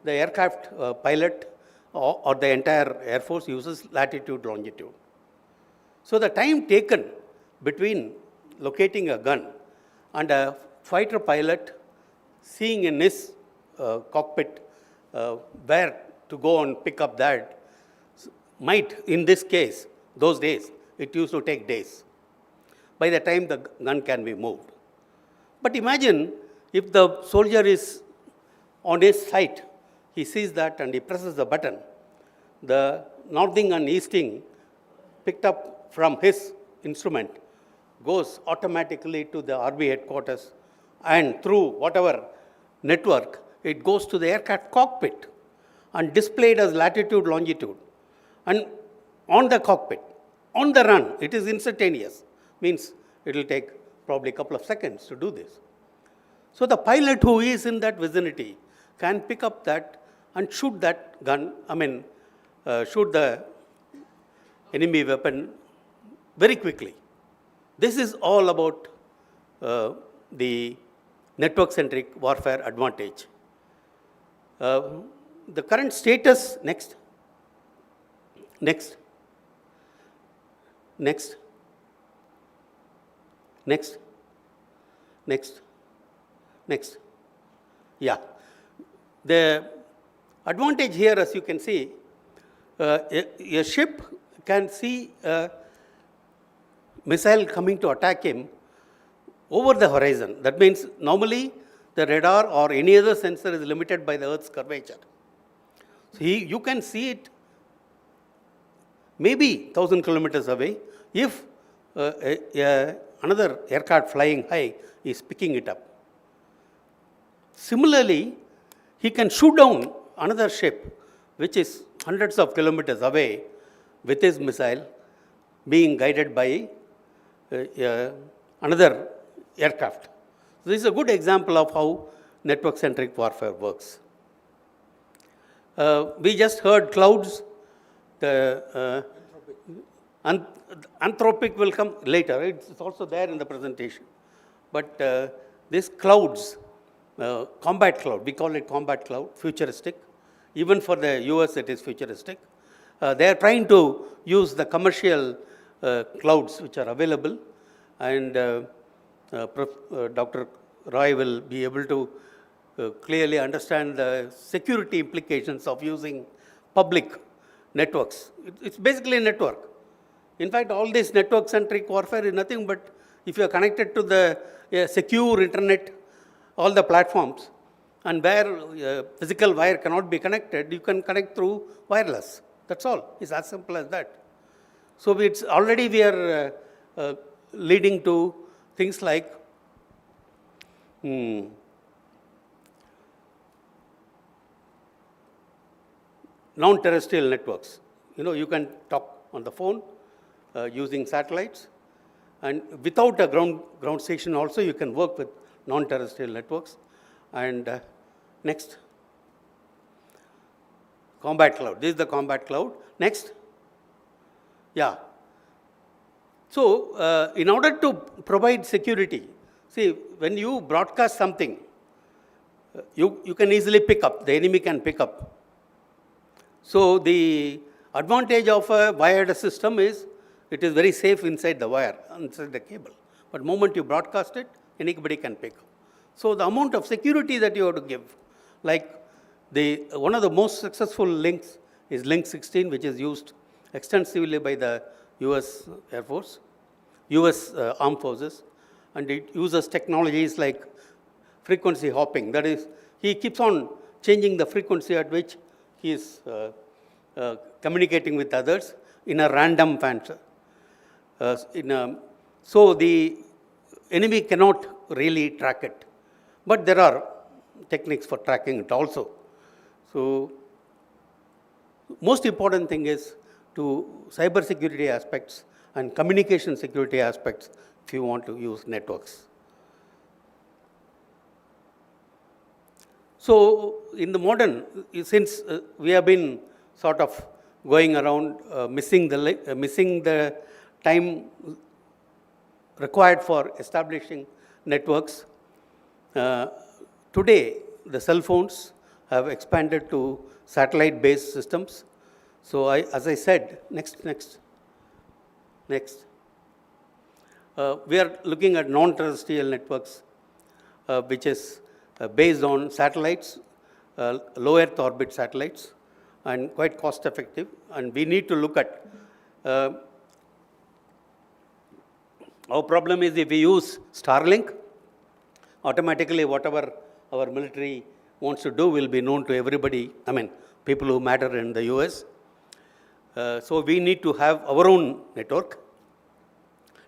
The aircraft pilot or the entire air force uses latitude, longitude. So the time taken between locating a gun and a fighter pilot seeing in his cockpit where to go and pick up that might, in this case, those days, it used to take days by the time the gun can be moved. But imagine if the soldier is on his sight, he sees that and he presses the button, the northing and easting picked up from his instrument goes automatically to the army headquarters, and through whatever network, it goes to the aircraft cockpit and displayed as latitude, longitude. And on the cockpit, on the run, it is instantaneous. Means it will take probably a couple of seconds to do this. So the pilot who is in that vicinity can pick up that and shoot that gun, shoot the enemy weapon very quickly. This is all about the network-centric warfare advantage. The current status, next. Yeah. The advantage here, as you can see, a ship can see a missile coming to attack him over the horizon. That means normally the radar or any other sensor is limited by the Earth's curvature. So you can see it maybe 1,000 kilometers away if another aircraft flying high is picking it up. Similarly, he can shoot down another ship which is hundreds of kilometers away with his missile being guided by another aircraft. So this is a good example of how network-centric warfare works. We just heard clouds. The anthropic will come later. It's also there in the presentation. But this clouds, combat cloud, we call it combat cloud, futuristic. Even for the US, it is futuristic. They are trying to use the commercial clouds which are available, and Dr. Roy will be able to clearly understand the security implications of using public networks. It's basically a network. In fact, all this network-centric warfare is nothing but if you are connected to the secure internet, all the platforms, and where physical wire cannot be connected, you can connect through wireless. That's all. It's as simple as that. So it's already we are leading to things like non-terrestrial networks. You can talk on the phone using satellites, and without a ground station also you can work with non-terrestrial networks. And next, combat cloud. This is the combat cloud. Next. Yeah. So in order to provide security, see, when you broadcast something, you can easily pick up, the enemy can pick up. So the advantage of a wired system is it is very safe inside the wire, inside the cable. But the moment you broadcast it, anybody can pick up. So the amount of security that you have to give, like one of the most successful links is link 16, which is used extensively by the US Air Force, US Armed Forces, and it uses technologies like frequency hopping. That is, he keeps on changing the frequency at which he is communicating with others in a random fashion. So the enemy cannot really track it. But there are techniques for tracking it also. So most important thing is to cyber security aspects and communication security aspects if you want to use networks. So in the modern, since we have been sort of going around missing the time required for establishing networks, today the cell phones have expanded to satellite-based systems. So as I said, next. We are looking at non-terrestrial networks, which is based on satellites, low Earth orbit satellites, and quite cost effective. And we need to look at, our problem is if we use Starlink, automatically whatever our military wants to do will be known to everybody, people who matter in the US. So we need to have our own network.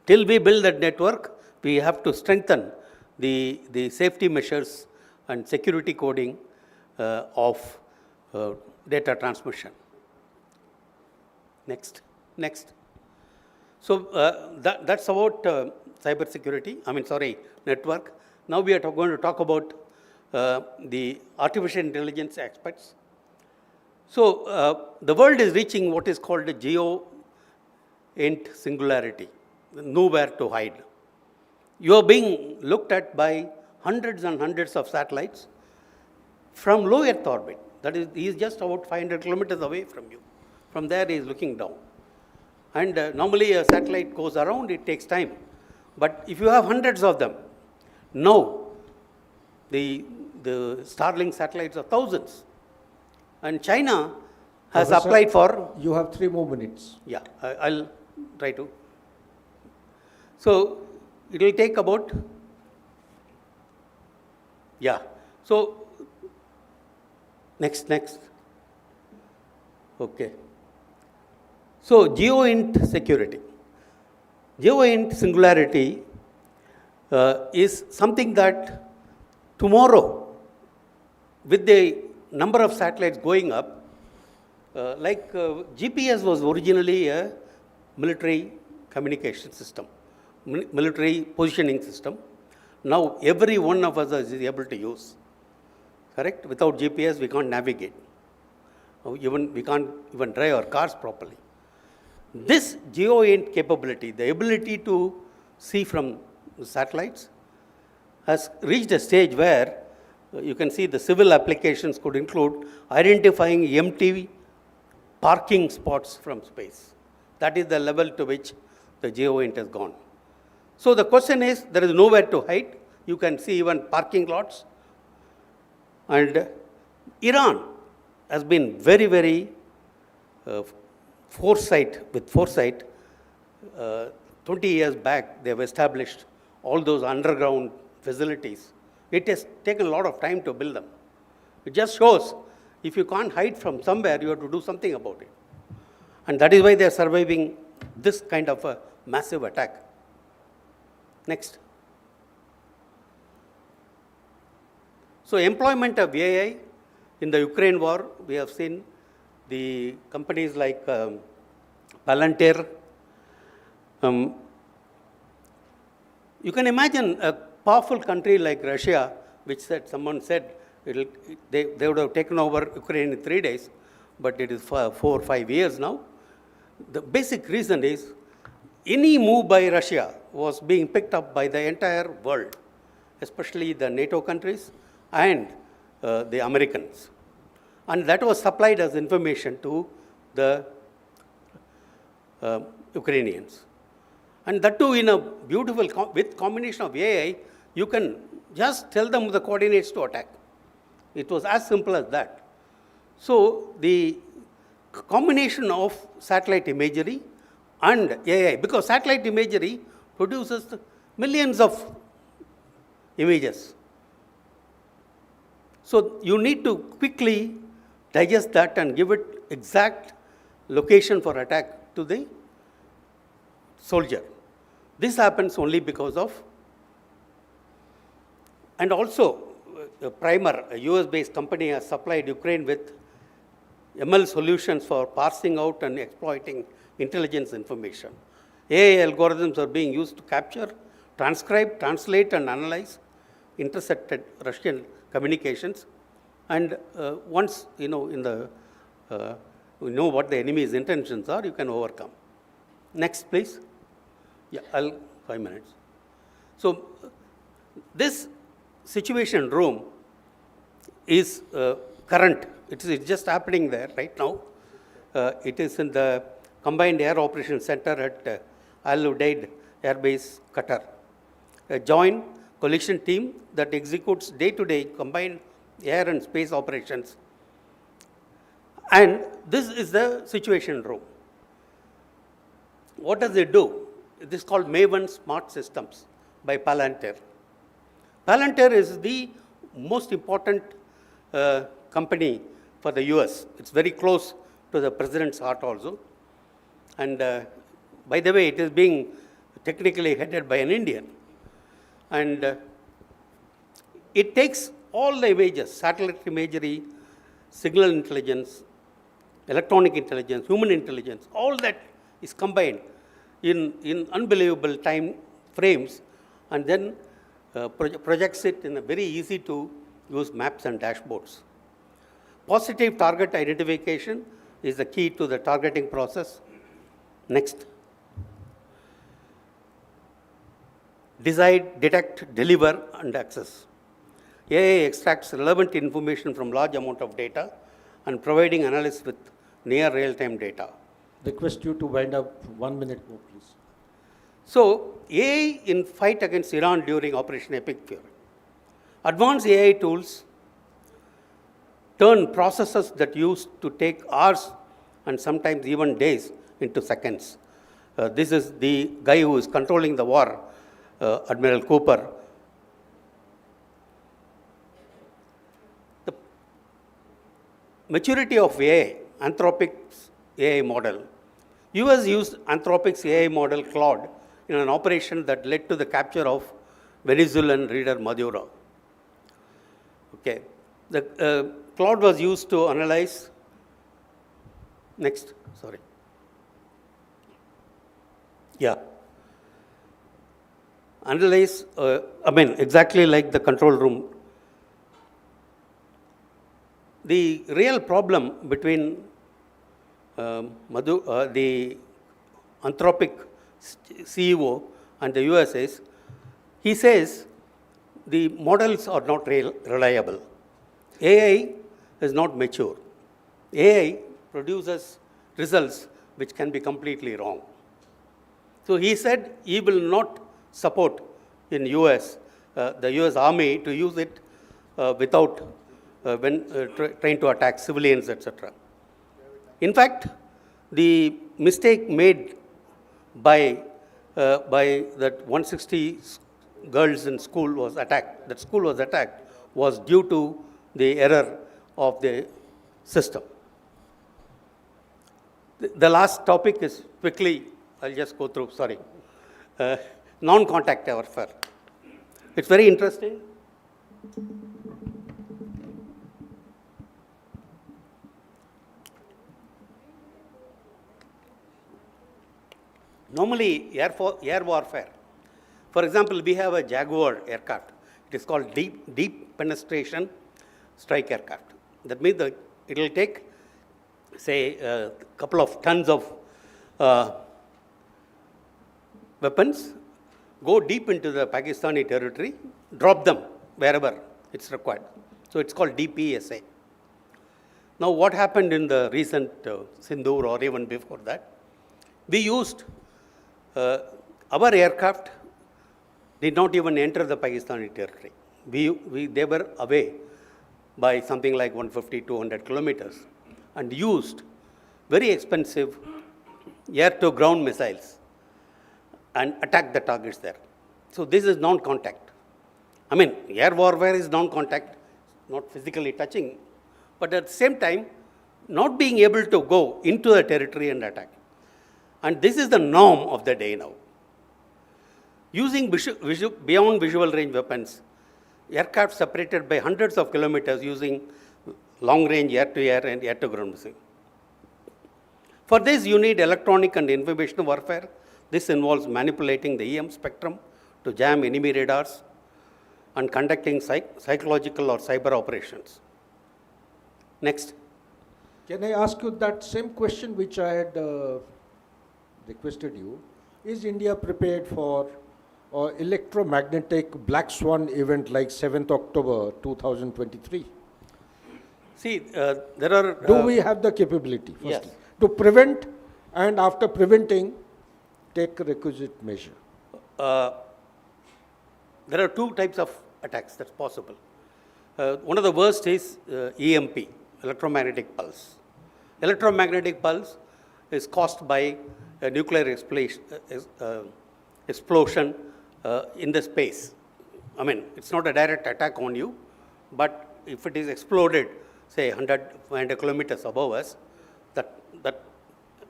Till we build that network, we have to strengthen the safety measures and security coding of data transmission. Next. So that's about cyber security, network. Now we are going to talk about the artificial intelligence aspects. So the world is reaching what is called a geo-ent singularity, nowhere to hide. You are being looked at by hundreds and hundreds of satellites from low Earth orbit. That is, he is just about 500 kilometers away from you. From there, he is looking down. And normally a satellite goes around, it takes time. But if you have hundreds of them, now the Starlink satellites are thousands. And China has applied for... You have 3 more minutes. Yeah, I'll try to. So it will take about... Yeah. So next. Okay. So geo-ent security. Geo-ent singularity is something that tomorrow, with the number of satellites going up, GPS was originally a military communication system, military positioning system. Now every one of us is able to use. Correct? Without GPS, we can't navigate. We can't even drive our cars properly. This geo-int capability, the ability to see from satellites, has reached a stage where you can see the civil applications could include identifying empty parking spots from space. That is the level to which the geo-int has gone. So the question is, there is nowhere to hide. You can see even parking lots. And Iran has been very, very foresight. 20 years back, they have established all those underground facilities. It has taken a lot of time to build them. It just shows if you can't hide from somewhere, you have to do something about it. And that is why they are surviving this kind of a massive attack. Next. So employment of AI in the Ukraine war, we have seen the companies like Palantir. You can imagine a powerful country like Russia, which someone said they would have taken over Ukraine in 3 days, but it is for 4 or 5 years now. The basic reason is any move by Russia was being picked up by the entire world, especially the NATO countries and the Americans. And that was supplied as information to the Ukrainians. And that too in a beautiful, with combination of AI, you can just tell them the coordinates to attack. It was as simple as that. So the combination of satellite imagery and AI, because satellite imagery produces millions of images. So you need to quickly digest that and give it exact location for attack to the soldier. This happens only because of, and also Primer, a US-based company, has supplied Ukraine with ML solutions for parsing out and exploiting intelligence information. AI algorithms are being used to capture, transcribe, translate, and analyze intercepted Russian communications. And once you know you know what the enemy's intentions are, you can overcome. Next, please. Yeah, 5 minutes. So this situation room is current. It is just happening there right now. It is in the Combined Air Operations Center at Al Udeid Air Base, Qatar. A joint coalition team that executes day-to-day combined air and space operations. And this is the situation room. What does it do? This is called Maven Smart Systems by Palantir. Palantir is the most important company for the US. It's very close to the president's heart also. And by the way, it is being technically headed by an Indian. And it takes all the images, satellite imagery, signal intelligence, electronic intelligence, human intelligence, all that is combined in unbelievable time frames, and then projects it in a very easy to use maps and dashboards. Positive target identification is the key to the targeting process. Next. Decide, detect, deliver, and access. AI extracts relevant information from large amount of data and providing analysts with near real-time data. Request you to wind up 1 minute more, please. So, AI in fight against Iran during Operation Epic Fury. Advanced AI tools turn processes that used to take hours and sometimes even days into seconds. This is the guy who is controlling the war, Admiral Cooper. The maturity of AI, Anthropic's AI model. US used Anthropic's AI model Claude in an operation that led to the capture of Venezuelan leader Maduro. Okay. The Claude was used to analyze Next, sorry. Yeah. Analyze, exactly like the control room. The real problem between the Anthropic CEO and the US is, he says the models are not reliable. AI is not mature. AI produces results which can be completely wrong. So he said he will not support in US, the US Army to use it without trying to attack civilians, etc. In fact, the mistake made by that 160 girls in school was attacked, was due to the error of the system. The last topic is quickly, I'll just go through, sorry. Non-contact warfare. It's very interesting. Normally, air warfare. For example, we have a Jaguar aircraft. It is called deep penetration strike aircraft. That means that it will take, say, a couple of tons of weapons, go deep into the Pakistani territory, drop them wherever it's required. So it's called DPSA. Now, what happened in the recent Sindoor or even before that? We used our aircraft did not even enter the Pakistani territory. They were away by something like 150, 200 kilometers and used very expensive air-to-ground missiles and attacked the targets there. So this is non-contact. Air warfare is non-contact, not physically touching, but at the same time, not being able to go into the territory and attack. And this is the norm of the day now. Using beyond visual range weapons, aircraft separated by hundreds of kilometers using long-range air-to-air and air-to-ground missiles. For this, you need electronic and information warfare. This involves manipulating the EM spectrum to jam enemy radars and conducting psychological or cyber operations. Next. Can I ask you that same question which I had requested you? Is India prepared for electromagnetic black swan event like 7th October 2023? See, there are... Do we have the capability, firstly, yes, to prevent, and after preventing, take requisite measure? There are two types of attacks that's possible. One of the worst is EMP, electromagnetic pulse. Electromagnetic pulse is caused by a nuclear explosion in the space. It's not a direct attack on you, but if it is exploded, say 100 kilometers above us, that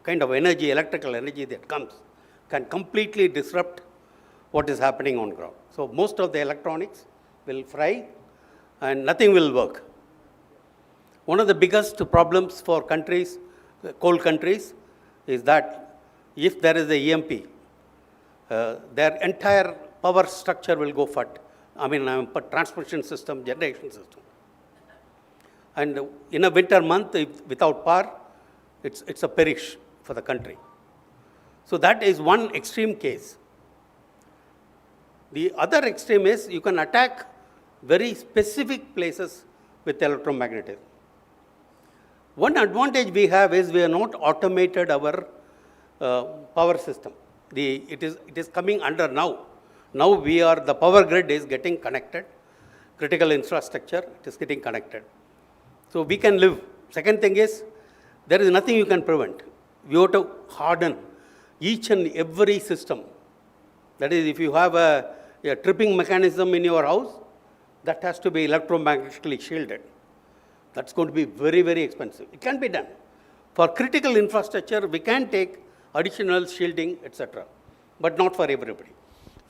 kind of energy, electrical energy that comes, can completely disrupt what is happening on ground. So most of the electronics will fry and nothing will work. One of the biggest problems for countries, cold countries, is that if there is a EMP, their entire power structure will go FUT. Transmission system, generation system. And in a winter month, without power, it's a perish for the country. So that is one extreme case. The other extreme is you can attack very specific places with electromagnetism. One advantage we have is we have not automated our power system. It is coming under now. Now the power grid is getting connected. Critical infrastructure, it is getting connected. So we can live. Second thing is, there is nothing you can prevent. You have to harden each and every system. That is, if you have a tripping mechanism in your house, that has to be electromagnetically shielded. That's going to be very, very expensive. It can be done. For critical infrastructure, we can take additional shielding, etc., but not for everybody.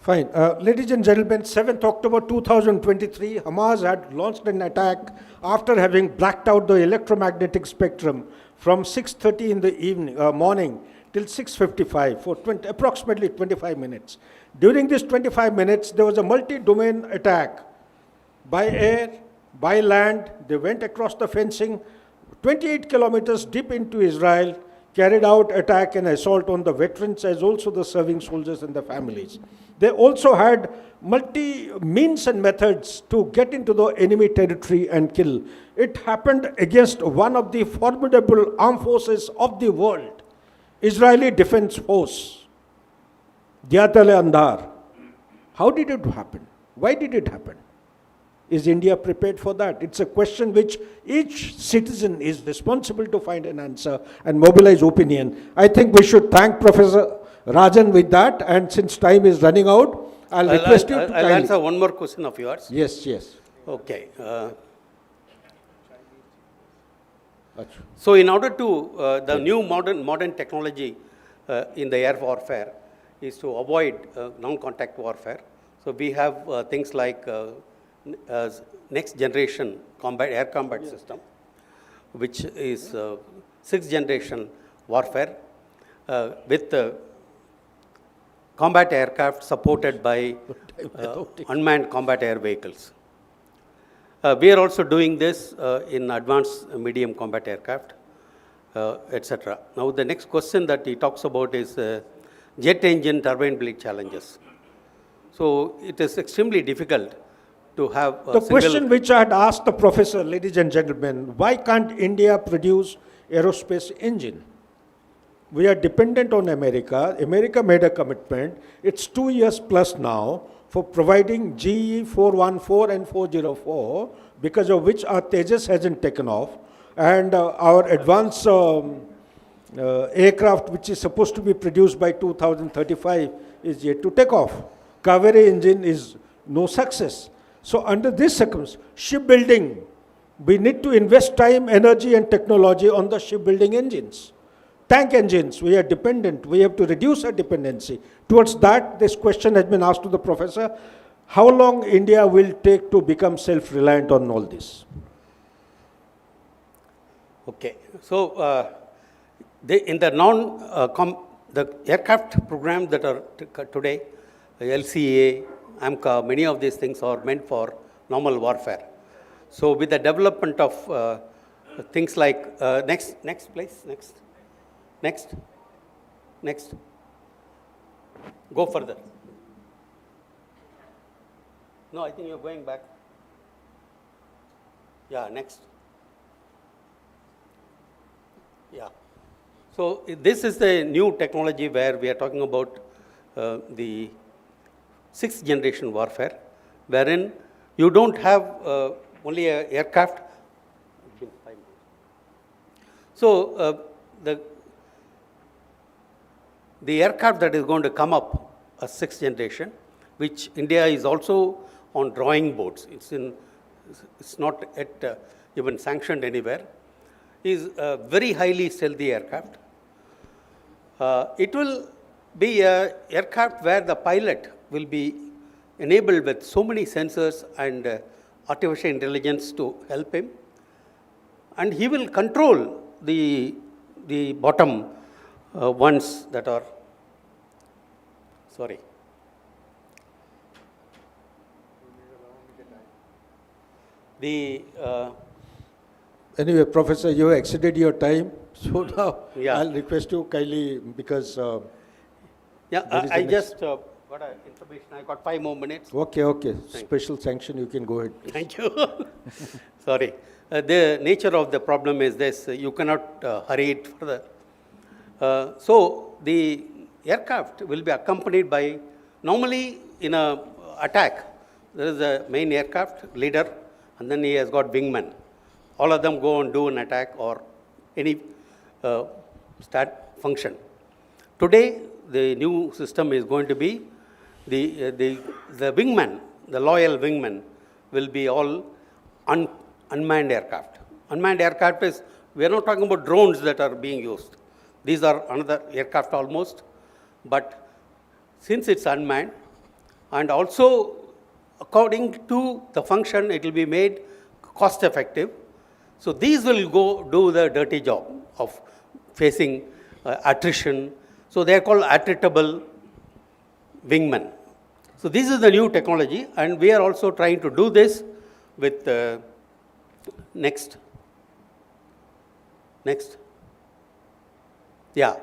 Fine. Ladies and gentlemen, 7th October 2023, Hamas had launched an attack after having blacked out the electromagnetic spectrum from 6:30 in the morning till 6:55 for approximately 25 minutes. During this 25 minutes, there was a multi-domain attack by air, by land. They went across the fencing, 28 kilometers deep into Israel, carried out attack and assault on the veterans as also the serving soldiers and their families. They also had multi-means and methods to get into the enemy territory and kill. It happened against one of the formidable armed forces of the world, Israeli Defense Force, Jihad Andar. How did it happen? Why did it happen? Is India prepared for that? It's a question which each citizen is responsible to find an answer and mobilize opinion. I think we should thank Professor Rajan with that, and since time is running out, I'll request you to I'll answer one more question of yours. Yes, yes. Okay. So in order to, the new modern technology in the air warfare is to avoid non-contact warfare. So we have things like next generation air combat system, which is sixth generation warfare with combat aircraft supported by unmanned combat air vehicles. We are also doing this in advanced medium combat aircraft, etc. Now the next question that he talks about is jet engine turbine blade challenges. So it is extremely difficult to have the question which I had asked the professor, ladies and gentlemen, why can't India produce aerospace engine? We are dependent on America. America made a commitment. It's 2 years plus now for providing GE 414 and 404, because of which our Tejas hasn't taken off, and our advanced aircraft, which is supposed to be produced by 2035, is yet to take off. Kaveri engine is no success. So under this circumstance, shipbuilding, we need to invest time, energy and technology on the shipbuilding engines. Tank engines, we are dependent. We have to reduce our dependency. Towards that, this question has been asked to the professor. How long India will take to become self-reliant on all this? Okay. So in the the aircraft programs that are today, LCA, AMCA, many of these things are meant for normal warfare. So with the development of things like, next please, next, go further. No, I think you're going back. Yeah, next. Yeah. So this is the new technology where we are talking about the sixth generation warfare, wherein you don't have only an aircraft. So the aircraft that is going to come up, a sixth generation, which India is also on drawing boards. It's not yet even sanctioned anywhere. Is a very highly stealthy aircraft. It will be an aircraft where the pilot will be enabled with so many sensors and artificial intelligence to help him, and he will control the bottom ones that are, sorry. Anyway, Professor, you exceeded your time, so now I'll request you kindly, because I just got information. I got 5 more minutes. Okay. Special sanction, you can go ahead. Thank you. Sorry. The nature of the problem is this: you cannot hurry it further. So the aircraft will be accompanied by, normally in a attack, there is a main aircraft leader, and then he has got wingmen. All of them go and do an attack or any function. Today, the new system is going to be the wingmen, the loyal wingmen, will be all unmanned aircraft. Unmanned aircraft is, we are not talking about drones that are being used. These are another aircraft almost, but since it's unmanned, and also according to the function, it will be made cost effective. So these will go do the dirty job of facing attrition. So they are called attritable wingmen. So this is the new technology, and we are also trying to do this with next. Yeah,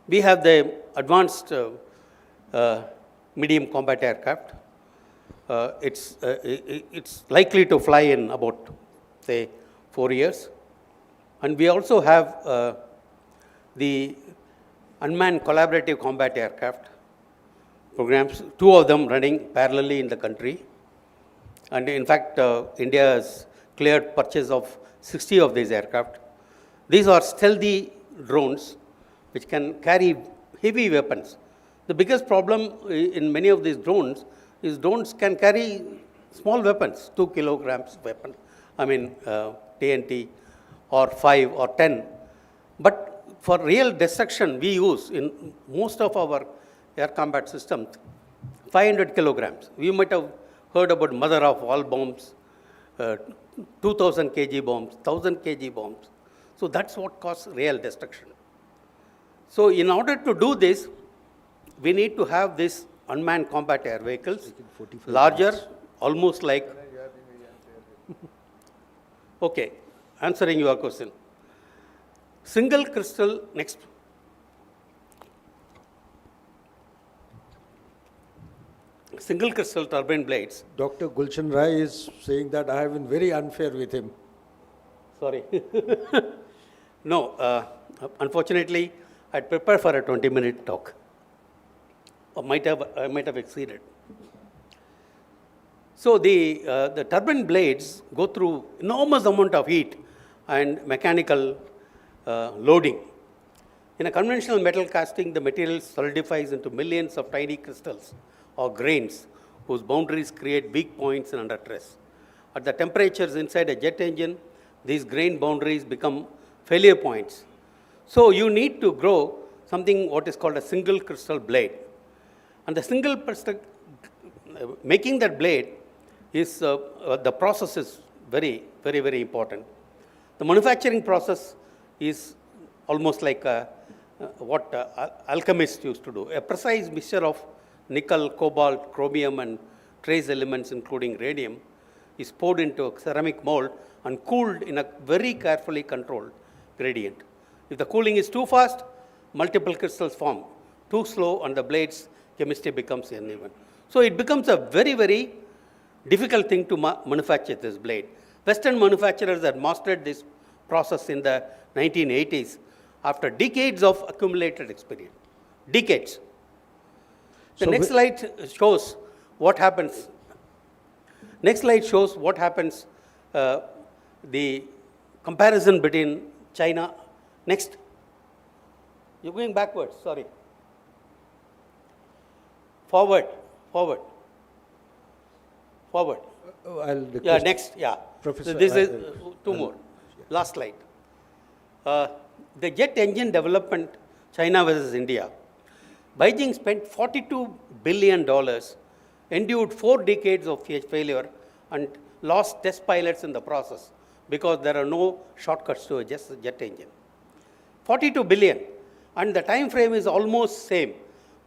we have the advanced medium combat aircraft. It's likely to fly in about, say, 4 years. And we also have the unmanned collaborative combat aircraft programs, 2 of them running parallelly in the country. And in fact, India has cleared purchase of 60 of these aircraft. These are stealthy drones which can carry heavy weapons. The biggest problem in many of these drones is drones can carry small weapons, 2 kilograms weapon, TNT, or 5 or 10. But for real destruction, we use in most of our air combat systems 500 kilograms. We might have heard about mother of all bombs, 2000 kg bombs, 1000 kg bombs. So that's what causes real destruction. So in order to do this, we need to have these unmanned combat air vehicles, larger, almost like. Okay, answering your question. Single crystal, next. Single crystal turbine blades. Dr. Gulshan Rai is saying that I have been very unfair with him. Sorry. No, unfortunately, I prepared for a 20-minute talk. I might have exceeded. So the turbine blades go through enormous amount of heat and mechanical loading. In a conventional metal casting, the material solidifies into millions of tiny crystals or grains whose boundaries create weak points and under stress. At the temperatures inside a jet engine, these grain boundaries become failure points. So you need to grow something what is called a single crystal blade. And the single crystal, making that blade is, the process is very, very, very important. The manufacturing process is almost like what alchemists used to do. A precise mixture of nickel, cobalt, chromium, and trace elements, including radium, is poured into a ceramic mold and cooled in a very carefully controlled gradient. If the cooling is too fast, multiple crystals form. Too slow, and the blade's chemistry becomes uneven. So it becomes a very, very difficult thing to manufacture this blade. Western manufacturers had mastered this process in the 1980s after decades of accumulated experience. Decades. The next slide shows what happens. Next slide shows what happens, the comparison between China. Next. You're going backwards, sorry. Forward. Yeah, next, yeah. Professor, this is 2 more. Last slide. The jet engine development, China versus India. Beijing spent $42 billion, endured 4 decades of failure, and lost test pilots in the process because there are no shortcuts to a jet engine. 42 billion, and the time frame is almost same,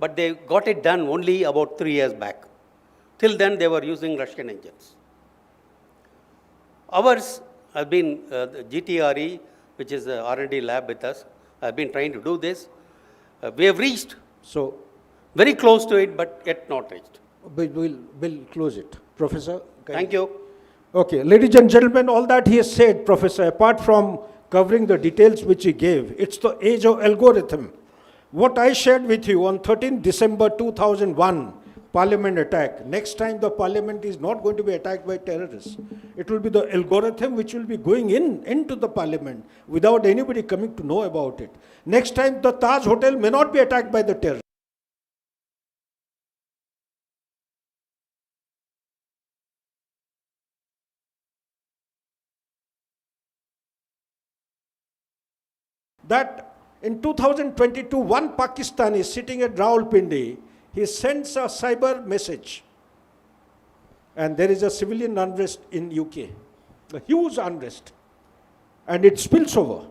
but they got it done only about 3 years back. Till then, they were using Russian engines. Ours has been the GTRE, which is the R&D lab with us, has been trying to do this. We have reached very close to it, but yet not reached. We'll close it. Professor? Thank you. Okay, ladies and gentlemen, all that he has said, Professor, apart from covering the details which he gave, it's the age of algorithm. What I shared with you on 13 December 2001, Parliament attack. Next time the Parliament is not going to be attacked by terrorists. It will be the algorithm which will be going into the Parliament without anybody coming to know about it. Next time the Taj Hotel may not be attacked by the terrorists. That in 2022, one Pakistani sitting at Rawalpindi, he sends a cyber message. And there is a civilian unrest in UK, a huge unrest. And it spills over.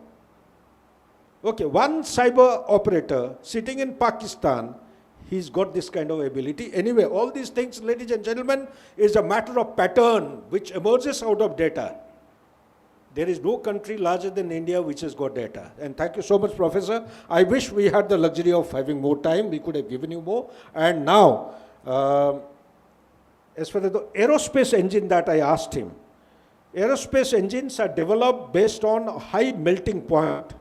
Okay, one cyber operator sitting in Pakistan, he's got this kind of ability. Anyway, all these things, ladies and gentlemen, is a matter of pattern which emerges out of data. There is no country larger than India which has got data. And thank you so much, Professor. I wish we had the luxury of having more time. We could have given you more. And now, as far as the aerospace engine that I asked him, aerospace engines are developed based on a high melting point.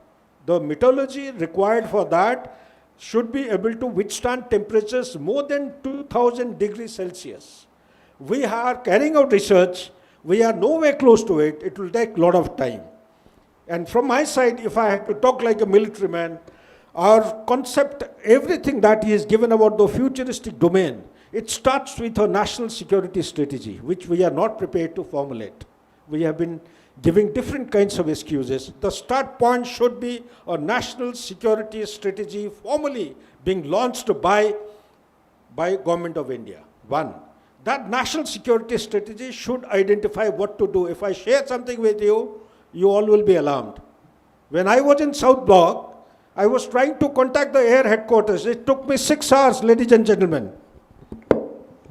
The metallurgy required for that should be able to withstand temperatures more than 2000 degrees Celsius. We are carrying out research. We are nowhere close to it. It will take a lot of time. And from my side, if I have to talk like a military man, our concept, everything that he has given about the futuristic domain, it starts with a national security strategy, which we are not prepared to formulate. We have been giving different kinds of excuses. The start point should be a national security strategy formally being launched by Government of India. One, that national security strategy should identify what to do. If I share something with you, you all will be alarmed. When I was in South Block, I was trying to contact the air headquarters. It took me 6 hours, ladies and gentlemen.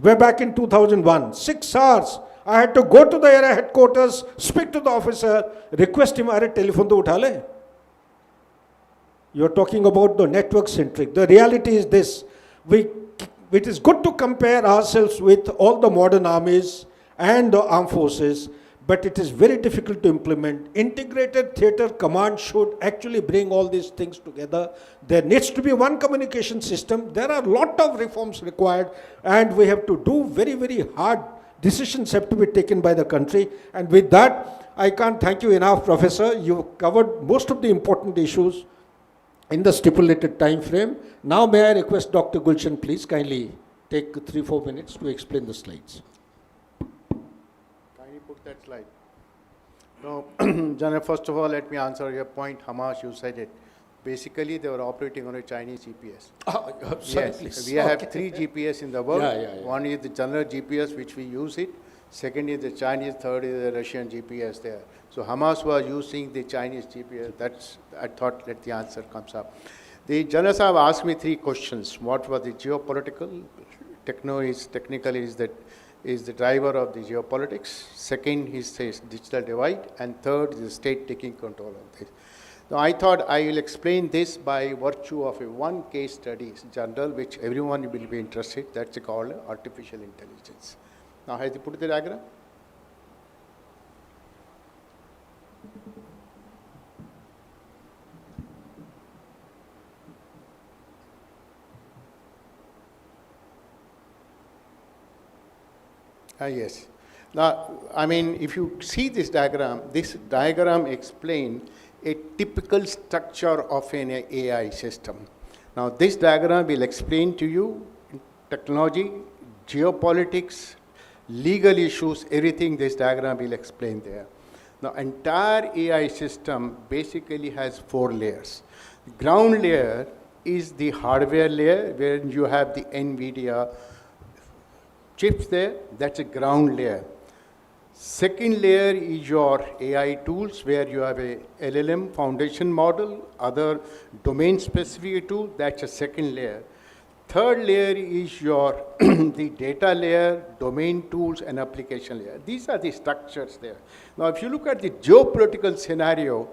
Way back in 2001, 6 hours. I had to go to the area headquarters, speak to the officer, request him, "Are telephone to utha le." You're talking about the network centric. The reality is this. It is good to compare ourselves with all the modern armies and the armed forces, but it is very difficult to implement. Integrated theater command should actually bring all these things together. There needs to be one communication system. There are a lot of reforms required, and we have to do very, very hard decisions have to be taken by the country. And with that, I can't thank you enough, Professor. You've covered most of the important issues in the stipulated time frame. Now may I request Dr. Gulshan, please kindly take 3-4 minutes to explain the slides. Can you put that slide? No, General, first of all, let me answer your point. Hamas, you said it. Basically, they were operating on a Chinese GPS. Sorry, yes, please. we have 3 GPS in the world. Yeah. One is the general GPS, which we use it. Second is the Chinese. Third is the Russian GPS there. So Hamas was using the Chinese GPS. That's, I thought, let the answer comes up. The General Sahab asked me 3 questions. What was the geopolitical? Technical is the driver of the geopolitics. Second, he says digital divide. And third is the state taking control of this. Now, I thought I will explain this by virtue of one case study, general, which everyone will be interested. That's called artificial intelligence. Now, has he put the diagram? Yes. Now, I mean, if you see this diagram explains a typical structure of an AI system. Now, this diagram will explain to you technology, geopolitics, legal issues, everything this diagram will explain there. Now, entire AI system basically has 4 layers. The ground layer is the hardware layer, where you have the NVIDIA chips there. That's a ground layer. Second layer is your AI tools, where you have a LLM foundation model, other domain-specific tool. That's a second layer. Third layer is your the data layer, domain tools, and application layer. These are the structures there. Now, if you look at the geopolitical scenario,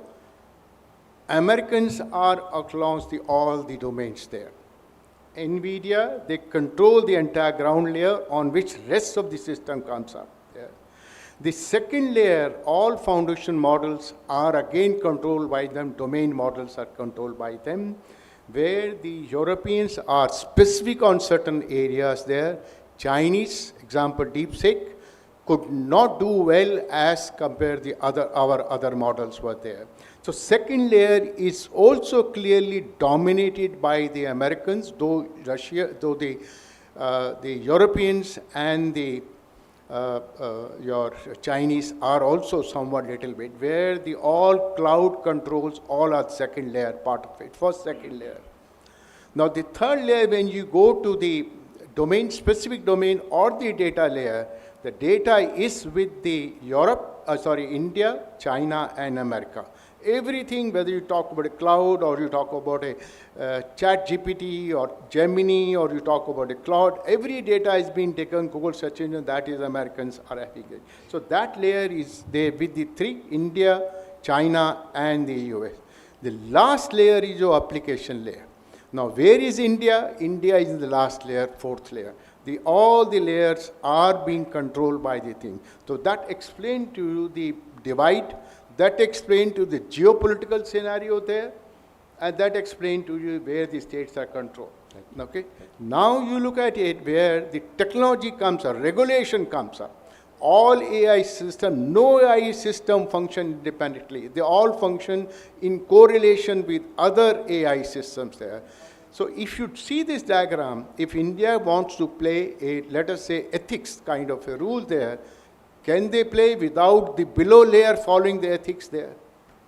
Americans are across all the domains there. NVIDIA, they control the entire ground layer on which rest of the system comes up. The second layer, all foundation models are again controlled by them, domain models are controlled by them, where the Europeans are specific on certain areas there. Chinese, example DeepSeek, could not do well as compared to our other models were there. So second layer is also clearly dominated by the Americans, though the Europeans and the your Chinese are also somewhat little bit, where the all cloud controls all are second layer part of it, first, second layer. Now the third layer, when you go to the domain, specific domain or the data layer, the data is with the India, China and America. Everything, whether you talk about a cloud or you talk about a chat GPT or Gemini or you talk about a cloud, every data is being taken, Google search engine, that is Americans are having it. So that layer is there with the three, India, China, and the US. The last layer is your application layer. Now, where is India? India is the last layer, fourth layer. All the layers are being controlled by the thing. So that explains to you the divide, that explains to the geopolitical scenario there, and that explains to you where the states are controlled. Okay? Now you look at it where the technology comes up, regulation comes up. All AI system, no AI system function independently. They all function in correlation with other AI systems there. So if you see this diagram, if India wants to play a, let us say, ethics kind of a rule there, can they play without the below layer following the ethics there?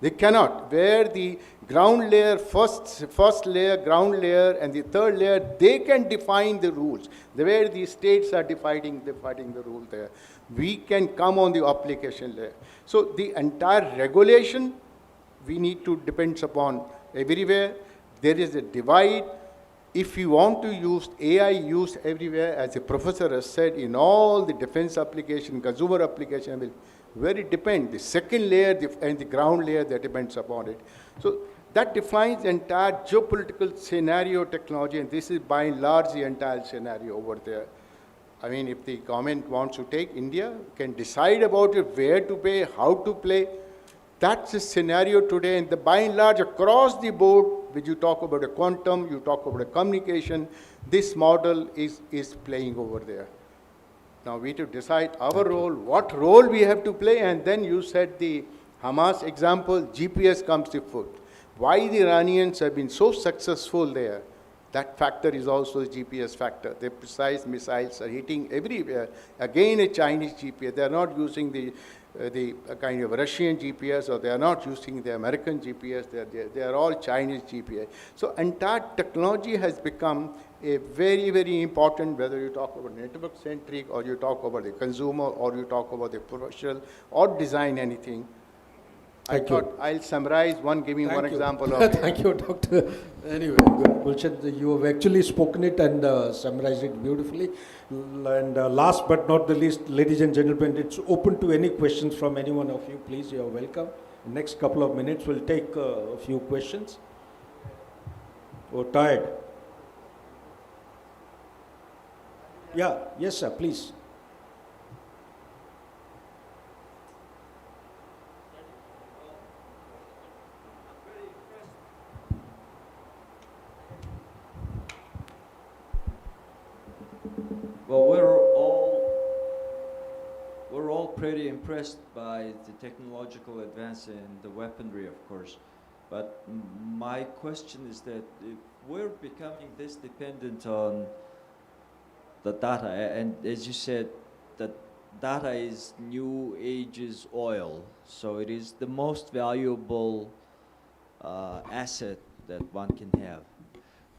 They cannot. Where the ground layer, first layer, ground layer, and the third layer, they can define the rules. Where the states are defining the rule there. We can come on the application layer. So the entire regulation, we need to depend upon everywhere. There is a divide. If you want to use AI used everywhere, as the professor has said, in all the defense application, consumer application, will very depend. The second layer and the ground layer that depends upon it. So that defines the entire geopolitical scenario technology, and this is by and large the entire scenario over there. I mean, if the government wants to take India, can decide about it, where to pay, how to play. That's the scenario today, and by and large, across the board, when you talk about a quantum, you talk about a communication, this model is playing over there. Now we have to decide our role, what role we have to play, and then you said the Hamas example, GPS comes to foot. Why the Iranians have been so successful there? That factor is also the GPS factor. The precise missiles are hitting everywhere. Again, a Chinese GPS. They are not using the kind of Russian GPS, or they are not using the American GPS. They are all Chinese GPS. So entire technology has become a very, very important, whether you talk about network-centric, or you talk about the consumer, or you talk about the professional, or design anything. I thought I'll summarize giving one example of it. Thank you, Doctor. Anyway, Gulshan, you have actually spoken it and summarized it beautifully. And last but not the least, ladies and gentlemen, it's open to any questions from any one of you. Please, you are welcome. Next couple of minutes, we'll take a few questions. Oh, tired? Yeah, yes, sir, please. Well, we're all pretty impressed by the technological advance in the weaponry, of course. But my question is that if we're becoming this dependent on the data, and as you said, that data is new age's oil, so it is the most valuable asset that one can have.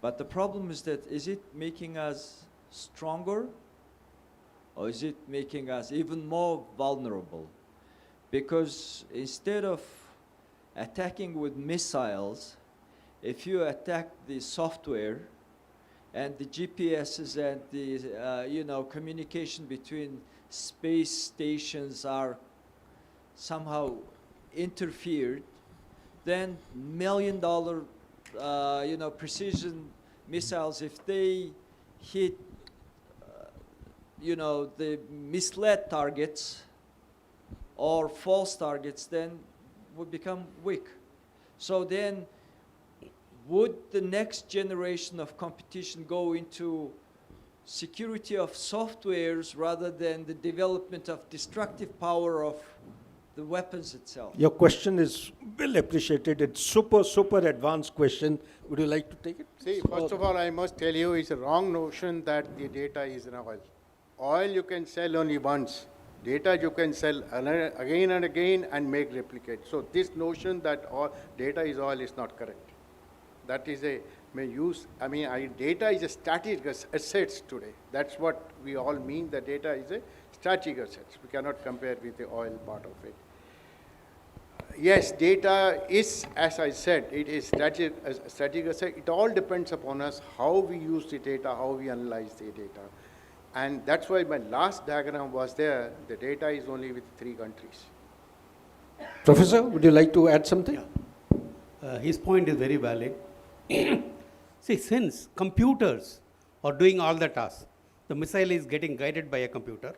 But the problem is that, is it making us stronger, or is it making us even more vulnerable? Because instead of attacking with missiles, if you attack the software and the GPSs and the communication between space stations are somehow interfered, then $1 million precision missiles, if they hit the misled targets or false targets, then would become weak. So then would the next generation of competition go into security of softwares rather than the development of destructive power of the weapons itself? Your question is well appreciated. It's super advanced question. Would you like to take it? See, first of all, I must tell you, it's a wrong notion that the data is an oil. Oil you can sell only once. Data you can sell again and again and make replicate. So this notion that data is oil is not correct. That is data is a static assets today. That's what we all mean. The data is a static assets. We cannot compare with the oil part of it. Yes, data is, as I said, it is strategic. It all depends upon us how we use the data, how we analyze the data. And that's why my last diagram was there. The data is only with 3 countries. Professor, would you like to add something? His point is very valid. See, since computers are doing all the tasks, the missile is getting guided by a computer,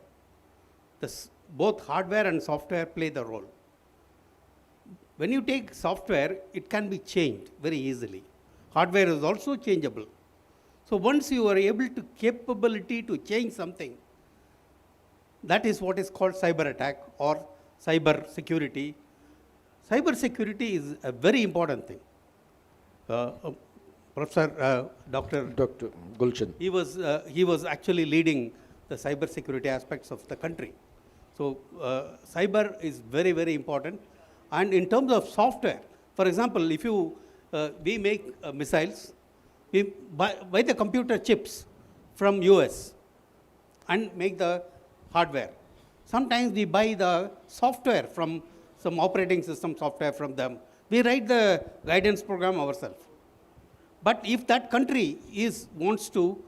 both hardware and software play the role. When you take software, it can be changed very easily. Hardware is also changeable. So once you are able to capability to change something, that is what is called cyber attack or cyber security. Cyber security is a very important thing. Professor Dr. Gulshan. He was actually leading the cyber security aspects of the country. So cyber is very, very important. And in terms of software, for example, if we make missiles, we buy the computer chips from US and make the hardware. Sometimes we buy the software from some operating system software from them. We write the guidance program ourselves. But if that country wants to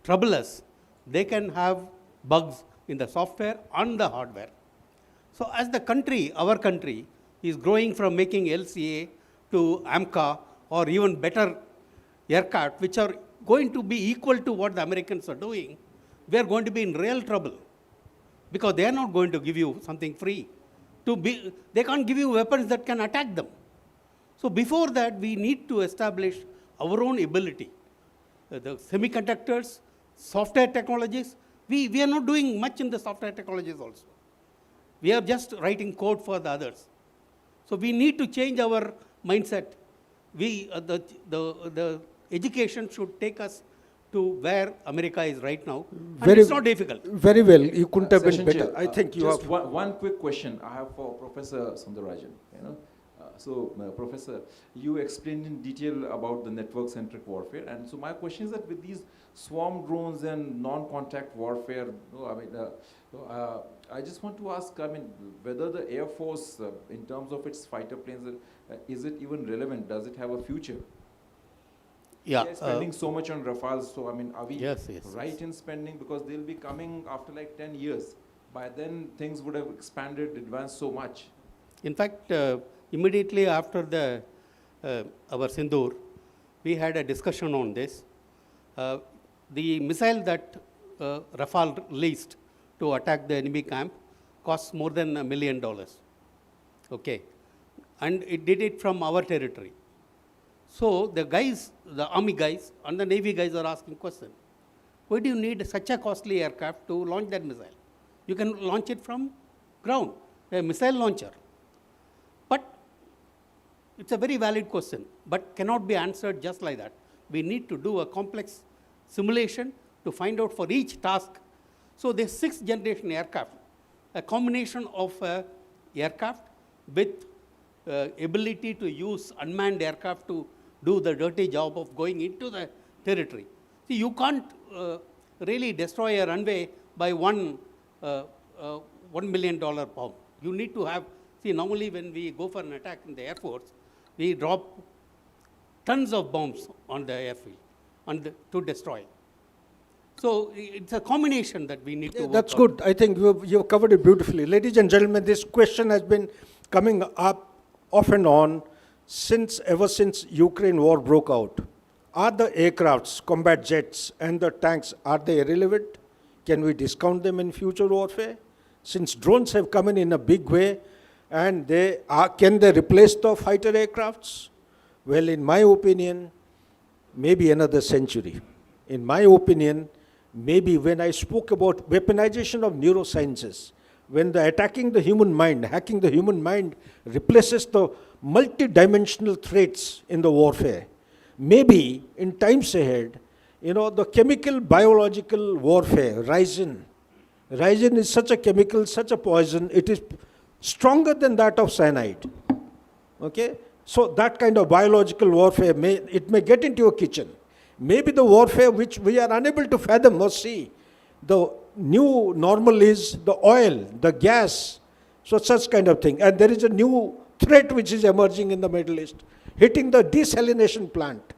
trouble us, they can have bugs in the software and the hardware. So as the country, our country, is growing from making LCA to AMCA or even better aircraft, which are going to be equal to what the Americans are doing, we are going to be in real trouble because they are not going to give you something free. They can't give you weapons that can attack them. So before that, we need to establish our own ability. The semiconductors, software technologies, we are not doing much in the software technologies also. We are just writing code for the others. So we need to change our mindset. The education should take us to where America is right now. And it's not difficult. Very well. You couldn't have been better. Chair, I think you just have. One quick question I have for Professor Sundarajan. Professor, you explained in detail about the network-centric warfare, and so my question is that with these swarm drones and non-contact warfare, I just want to ask, whether the Air Force, in terms of its fighter planes, is it even relevant? Does it have a future? Yeah. We are spending so much on Rafales, so are we yes. in spending? Because they'll be coming after like 10 years. By then, things would have expanded, advanced so much. In fact, immediately after our Sindoor, we had a discussion on this. The missile that Rafale released to attack the enemy camp cost more than $1 million. Okay. And it did it from our territory. So the guys, the army guys and the navy guys are asking question. Why do you need such a costly aircraft to launch that missile? You can launch it from ground, a missile launcher. But it's a very valid question, but cannot be answered just like that. We need to do a complex simulation to find out for each task. So the 6th generation aircraft, a combination of aircraft with ability to use unmanned aircraft to do the dirty job of going into the territory. See, you can't really destroy a runway by $1 million bomb. You need to have, see, normally when we go for an attack in the Air Force, we drop tons of bombs on the airfield to destroy. So it's a combination that we need to work That's out. good. I think you've covered it beautifully. Ladies and gentlemen, this question has been coming up off and on ever since Ukraine war broke out. Are the aircrafts, combat jets, and the tanks, are they irrelevant? Can we discount them in future warfare? Since drones have come in a big way, and can they replace the fighter aircrafts? Well, in my opinion, maybe another century. In my opinion, maybe when I spoke about weaponization of neurosciences, when the attacking the human mind, hacking the human mind replaces the multi-dimensional threats in the warfare, maybe in times ahead, the chemical biological warfare, Ryzen is such a chemical, such a poison, it is stronger than that of cyanide. Okay? So that kind of biological warfare, it may get into your kitchen. Maybe the warfare which we are unable to fathom or see, the new normal is the oil, the gas, so such kind of thing. And there is a new threat which is emerging in the Middle East, hitting the desalination plant,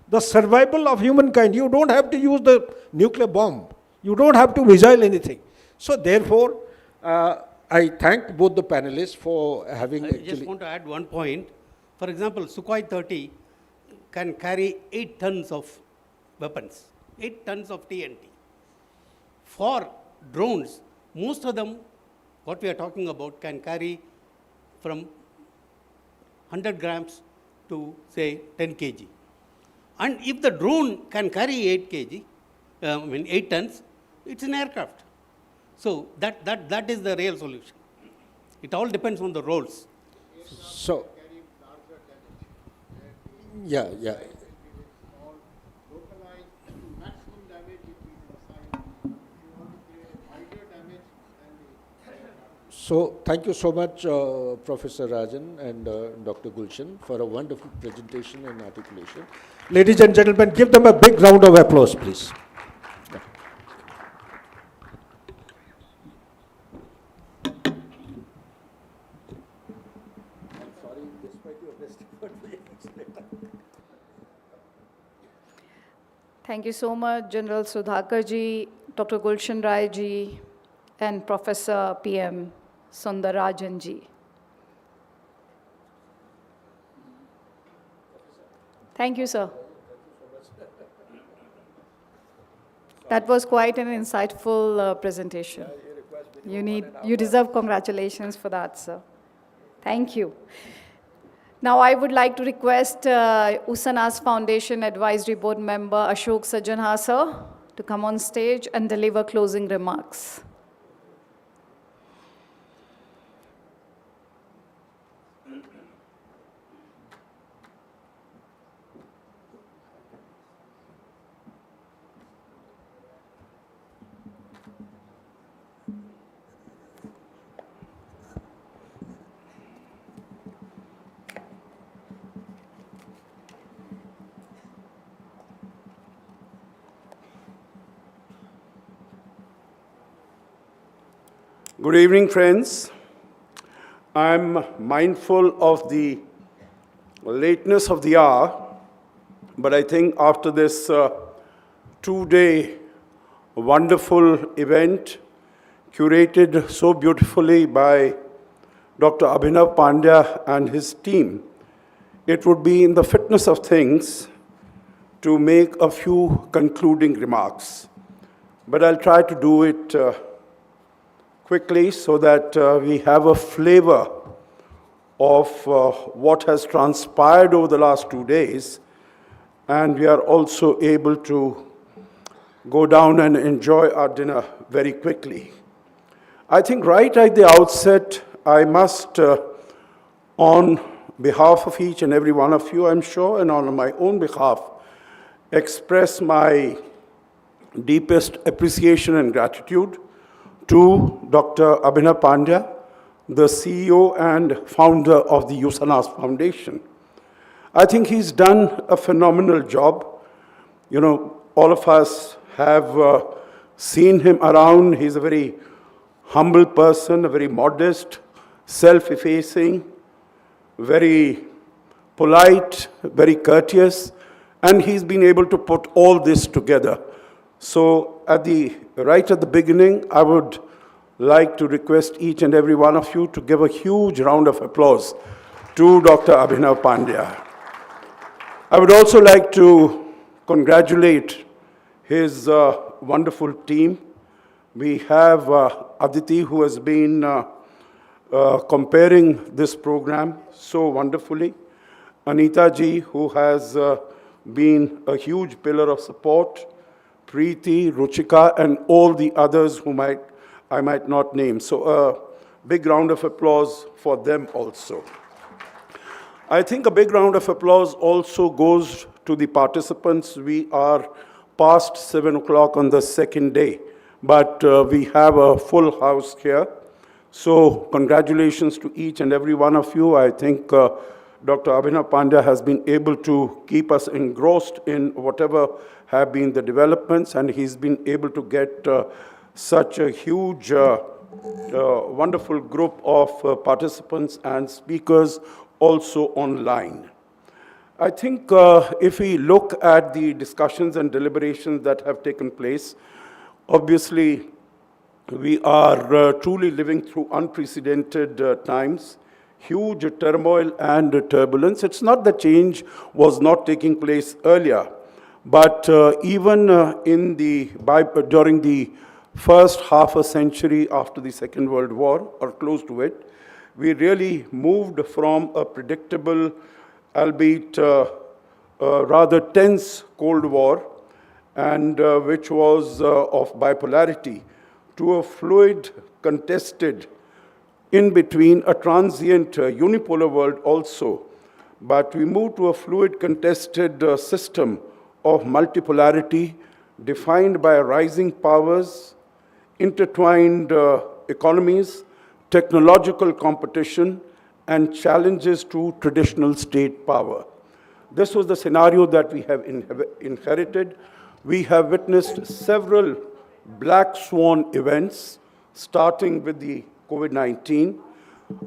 the survival of humankind. You don't have to use the nuclear bomb. You don't have to missile anything. So therefore, I thank both the panelists for having I just want to add one point. For example, Sukhoi 30 can carry 8 tons of weapons, 8 tons of TNT. For drones, most of them, what we are talking about, can carry from 100 grams to, say, 10 kg. And if the drone can carry 8 tons, it's an aircraft. So that is the real solution. It all depends on the roles. So, yeah. So, thank you so much, Professor Rajan and Dr. Gulshan, for a wonderful presentation and articulation. Ladies and gentlemen, give them a big round of applause, please. Thank you so much, General Sudhakar ji, Dr. Gulshan Rai ji, and Professor PM Sundarajan ji. Thank you, sir. That was quite an insightful presentation. You deserve congratulations for that, sir. Thank you. Now I would like to request USANA's Foundation Advisory Board member Ashok Sajjanha, sir, to come on stage and deliver closing remarks. Good evening, friends. I'm mindful of the lateness of the hour, but I think after this two-day wonderful event curated so beautifully by Dr. Abhinav Pandya and his team, it would be in the fitness of things to make a few concluding remarks. But I'll try to do it quickly so that we have a flavor of what has transpired over the last 2 days, and we are also able to go down and enjoy our dinner very quickly. I think right at the outset, I must, on behalf of each and every one of you, I'm sure, and on my own behalf, express my deepest appreciation and gratitude to Dr. Abhinav Pandya, the CEO and founder of the USANA's Foundation. I think he's done a phenomenal job. You know, all of us have seen him around. He's a very humble person, a very modest, self-effacing, very polite, very courteous, and he's been able to put all this together. So right at the beginning, I would like to request each and every one of you to give a huge round of applause to Dr. Abhinav Pandya. I would also like to congratulate his wonderful team. We have Aditi, who has been comparing this program so wonderfully. Anita ji, who has been a huge pillar of support. Preeti, Ruchika, and all the others who I might not name. So a big round of applause for them also. I think a big round of applause also goes to the participants. We are past 7 o'clock on the second day, but we have a full house here. So congratulations to each and every one of you. I think Dr. Abhinav Pandya has been able to keep us engrossed in whatever have been the developments, and he's been able to get such a huge wonderful group of participants and speakers also online. I think if we look at the discussions and deliberations that have taken place, obviously we are truly living through unprecedented times, huge turmoil and turbulence. It's not that change was not taking place earlier, but even during the first half a century after the Second World War, or close to it, we really moved from a predictable, albeit rather tense Cold War, and which was of bipolarity, to a fluid, contested, in between a transient unipolar world also. But we moved to a fluid, contested system of multipolarity defined by rising powers, intertwined economies, technological competition, and challenges to traditional state power. This was the scenario that we have inherited. We have witnessed several black swan events, starting with the COVID-19.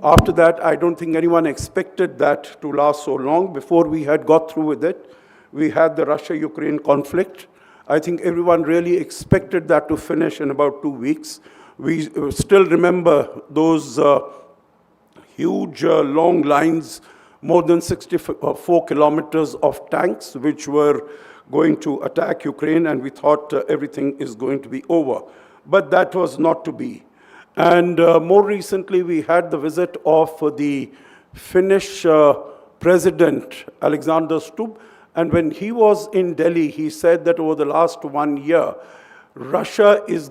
After that, I don't think anyone expected that to last so long. Before we had got through with it, we had the Russia-Ukraine conflict. I think everyone really expected that to finish in about 2 weeks. We still remember those huge long lines, more than 64 kilometers of tanks, which were going to attack Ukraine, and we thought everything is going to be over. But that was not to be. And more recently, we had the visit of the Finnish President, Alexander Stubb, and when he was in Delhi, he said that over the last 1 year, Russia is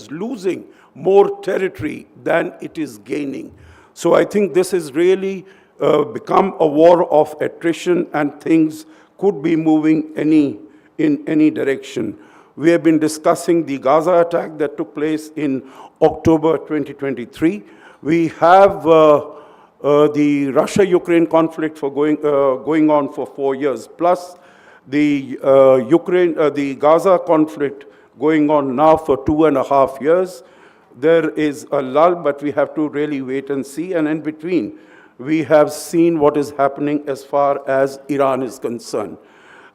losing more territory than it is gaining. So I think this has really become a war of attrition, and things could be moving in any direction. We have been discussing the Gaza attack that took place in October 2023. We have the Russia-Ukraine conflict going on for 4 years, plus the Gaza conflict going on now for 2.5 years. There is a lull, but we have to really wait and see. And in between, we have seen what is happening as far as Iran is concerned.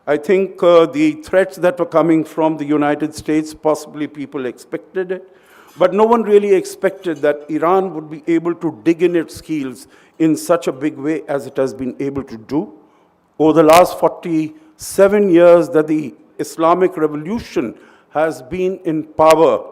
I think the threats that were coming from the United States, possibly people expected it, but no one really expected that Iran would be able to dig in its heels in such a big way as it has been able to do. Over the last 47 years that the Islamic Revolution has been in power,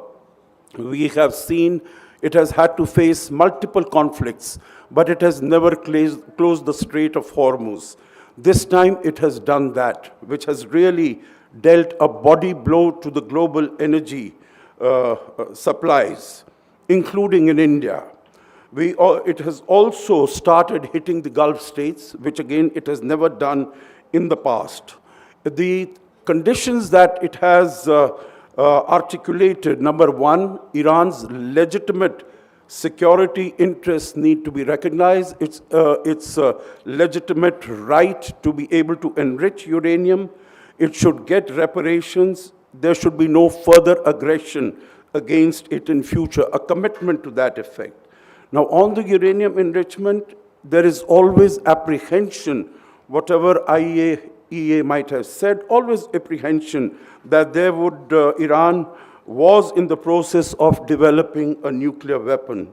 we have seen it has had to face multiple conflicts, but it has never closed the Strait of Hormuz. This time it has done that, which has really dealt a body blow to the global energy supplies, including in India. It has also started hitting the Gulf states, which again it has never done in the past. The conditions that it has articulated, number one, Iran's legitimate security interests need to be recognized. Its legitimate right to be able to enrich uranium. It should get reparations. There should be no further aggression against it in future, a commitment to that effect. Now, on the uranium enrichment, there is always apprehension, whatever IAEA might have said, always apprehension that Iran was in the process of developing a nuclear weapon.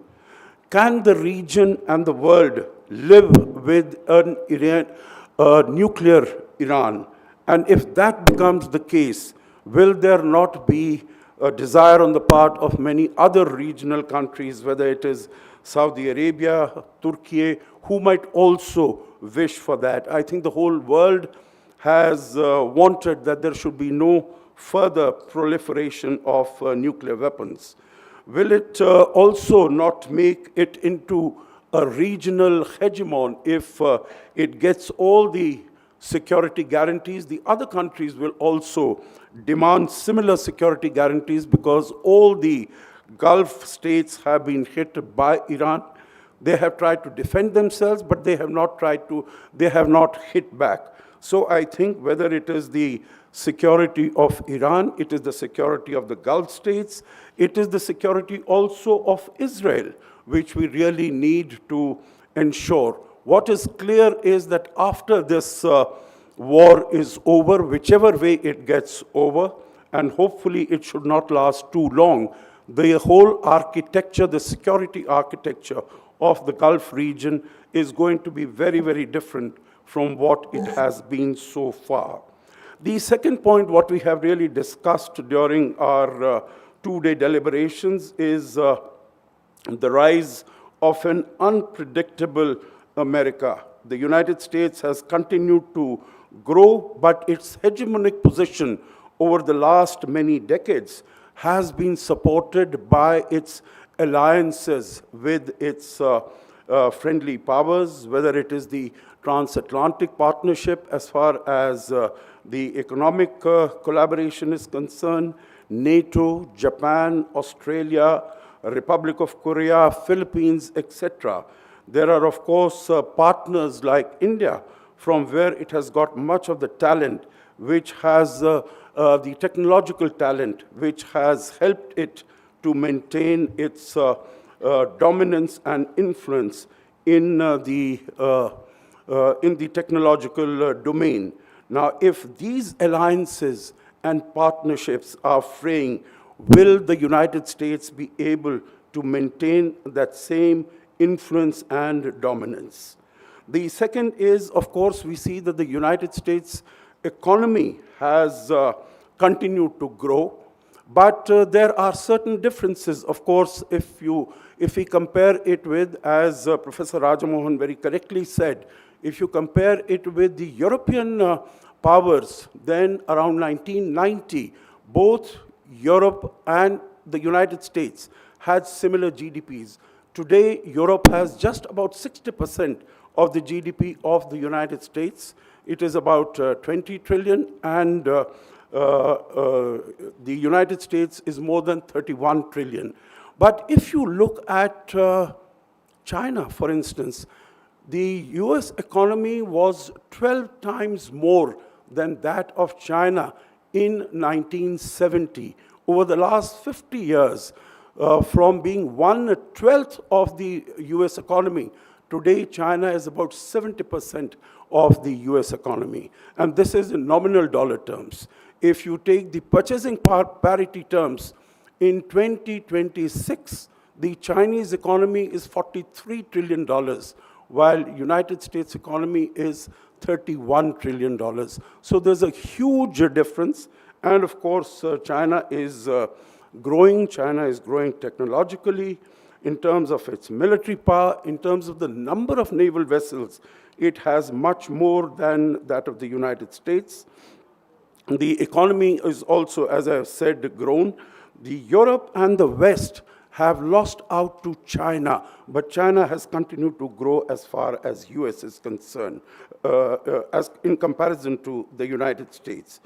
Can the region and the world live with a nuclear Iran? And if that becomes the case, will there not be a desire on the part of many other regional countries, whether it is Saudi Arabia, Turkey, who might also wish for that? I think the whole world has wanted that there should be no further proliferation of nuclear weapons. Will it also not make it into a regional hegemon if it gets all the security guarantees? The other countries will also demand similar security guarantees because all the Gulf states have been hit by Iran. They have tried to defend themselves, but they have not hit back. So I think whether it is the security of Iran, it is the security of the Gulf states, it is the security also of Israel, which we really need to ensure. What is clear is that after this war is over, whichever way it gets over, and hopefully it should not last too long, the whole architecture, the security architecture of the Gulf region is going to be very, very different from what it has been so far. The second point, what we have really discussed during our two-day deliberations is the rise of an unpredictable America. The United States has continued to grow, but its hegemonic position over the last many decades has been supported by its alliances with its friendly powers, whether it is the transatlantic partnership as far as the economic collaboration is concerned, NATO, Japan, Australia, Republic of Korea, Philippines, etc. There are, of course, partners like India, from where it has got much of the talent, which has the technological talent, which has helped it to maintain its dominance and influence in the technological domain. Now, if these alliances and partnerships are fraying, will the United States be able to maintain that same influence and dominance? The second is, of course, we see that the United States economy has continued to grow, but there are certain differences. Of course, if we compare it with, as Professor Rajamohan very correctly said, if you compare it with the European powers, then around 1990, both Europe and the United States had similar GDPs. Today, Europe has just about 60% of the GDP of the United States. It is about 20 trillion, and the United States is more than 31 trillion. But if you look at China, for instance, the US economy was 12 times more than that of China in 1970. Over the last 50 years, from being 1/12 of the US economy, today China is about 70% of the US economy. And this is in nominal dollar terms. If you take the purchasing parity terms, in 2026, the Chinese economy is $43 trillion, while United States economy is $31 trillion. So there's a huge difference. And of course, China is growing. China is growing technologically in terms of its military power, in terms of the number of naval vessels. It has much more than that of the United States. The economy is also, as I have said, grown. The Europe and the West have lost out to China, but China has continued to grow as far as US is concerned, as in comparison to the United States.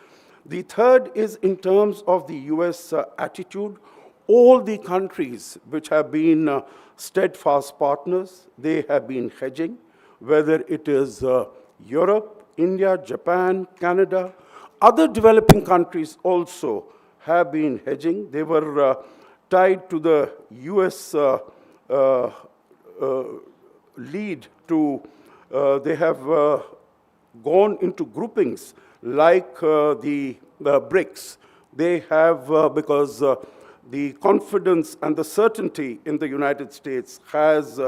The third is in terms of the US attitude. All the countries which have been steadfast partners, they have been hedging, whether it is Europe, India, Japan, Canada. Other developing countries also have been hedging. They were tied to the US lead to, they have gone into groupings like the BRICS. They have, because the confidence and the certainty in the United States has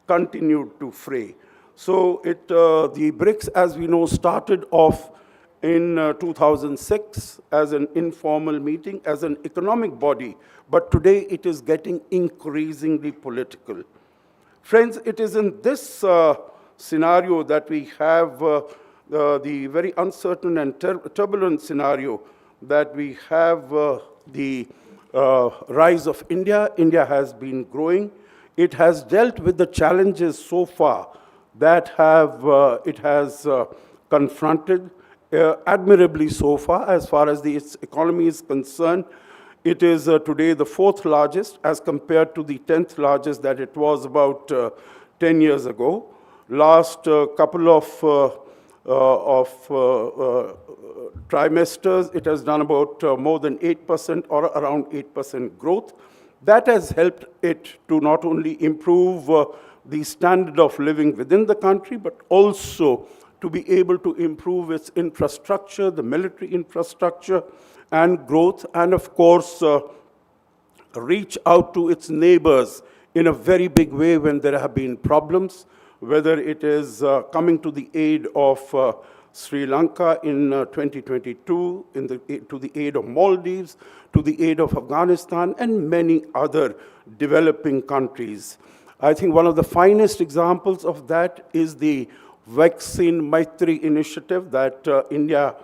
continued to fray. So the BRICS, as we know, started off in 2006 as an informal meeting, as an economic body, but today it is getting increasingly political. Friends, it is in this scenario that we have the very uncertain and turbulent scenario that we have the rise of India. India has been growing. It has dealt with the challenges so far that it has confronted admirably so far as its economy is concerned. It is today the 4th largest as compared to the 10th largest that it was about 10 years ago. Last couple of trimesters, it has done about more than 8% or around 8% growth. That has helped it to not only improve the standard of living within the country, but also to be able to improve its infrastructure, the military infrastructure and growth, and of course, reach out to its neighbors in a very big way when there have been problems, whether it is coming to the aid of Sri Lanka in 2022, to the aid of Maldives, to the aid of Afghanistan, and many other developing countries. I think one of the finest examples of that is the Vaccine Maitri initiative that India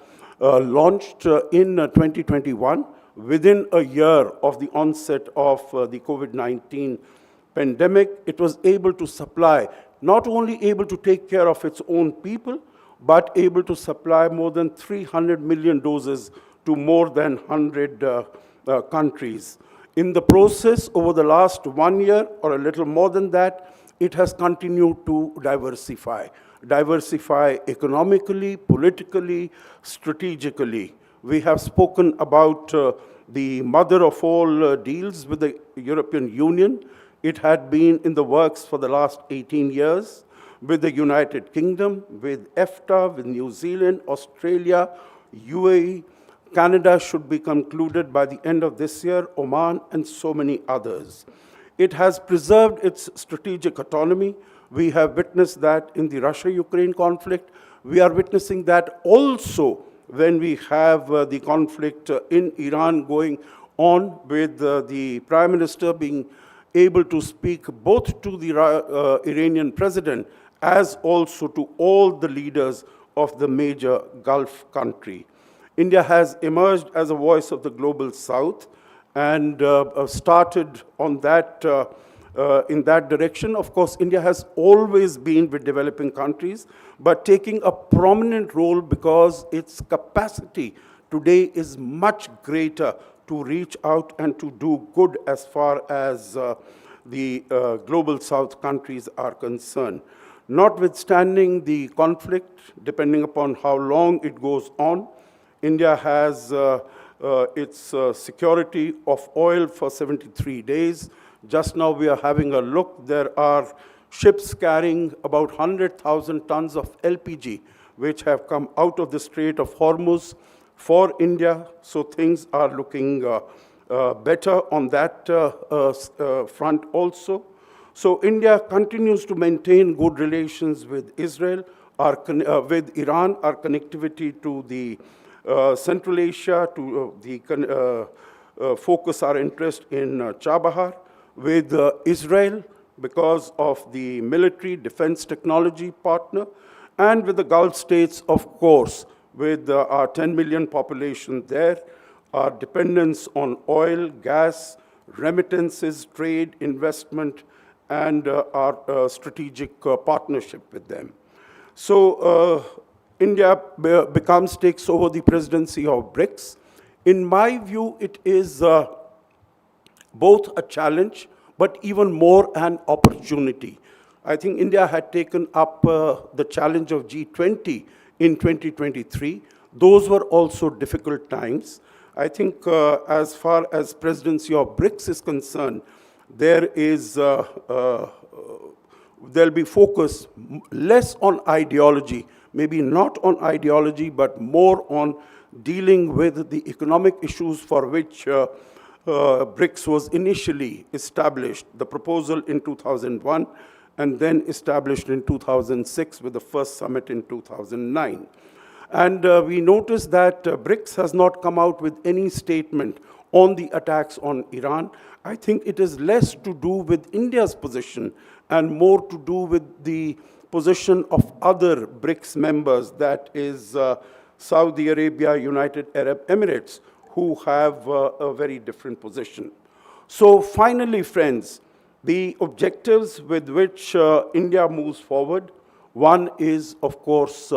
launched in 2021. Within a year of the onset of the COVID-19 pandemic, it was able to supply, not only able to take care of its own people, but able to supply more than 300 million doses to more than 100 countries. In the process, over the last 1 year, or a little more than that, it has continued to diversify economically, politically, strategically. We have spoken about the mother of all deals with the European Union. It had been in the works for the last 18 years with the United Kingdom, with EFTA, with New Zealand, Australia, UAE. Canada should be concluded by the end of this year, Oman, and so many others. It has preserved its strategic autonomy. We have witnessed that in the Russia-Ukraine conflict. We are witnessing that also when we have the conflict in Iran going on, with the Prime Minister being able to speak both to the Iranian president as also to all the leaders of the major Gulf country. India has emerged as a voice of the global South and started on that in that direction. Of course, India has always been with developing countries, but taking a prominent role because its capacity today is much greater to reach out and to do good as far as the global South countries are concerned. Notwithstanding the conflict, depending upon how long it goes on, India has its security of oil for 73 days. Just now we are having a look. There are ships carrying about 100,000 tons of LPG, which have come out of the Strait of Hormuz for India. So things are looking better on that front also. So India continues to maintain good relations with Israel, with Iran, our connectivity to the Central Asia, to focus our interest in Chabahar, with Israel because of the military defense technology partner, and with the Gulf states, of course, with our 10 million population there, our dependence on oil, gas, remittances, trade, investment, and our strategic partnership with them. So India takes over the presidency of BRICS. In my view, it is both a challenge, but even more an opportunity. I think India had taken up the challenge of G20 in 2023. Those were also difficult times. I think as far as presidency of BRICS is concerned, there is there'll be focus less on ideology, maybe not on ideology, but more on dealing with the economic issues for which BRICS was initially established, the proposal in 2001, and then established in 2006 with the first summit in 2009. And we noticed that BRICS has not come out with any statement on the attacks on Iran. I think it is less to do with India's position and more to do with the position of other BRICS members, that is Saudi Arabia, United Arab Emirates, who have a very different position. So finally, friends, the objectives with which India moves forward, one is, of course,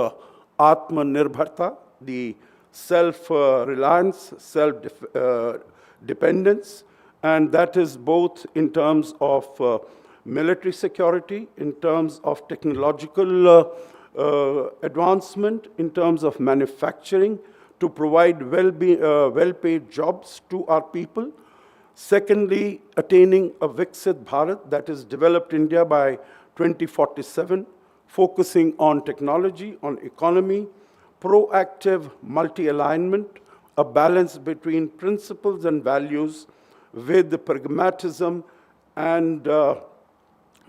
Atmanirbharta, the self-reliance, self-dependence, and that is both in terms of military security, in terms of technological advancement in terms of manufacturing to provide well-paid jobs to our people. Secondly, attaining a Viksit Bharat, that is developed India by 2047, focusing on technology, on economy, proactive multi-alignment, a balance between principles and values with the pragmatism and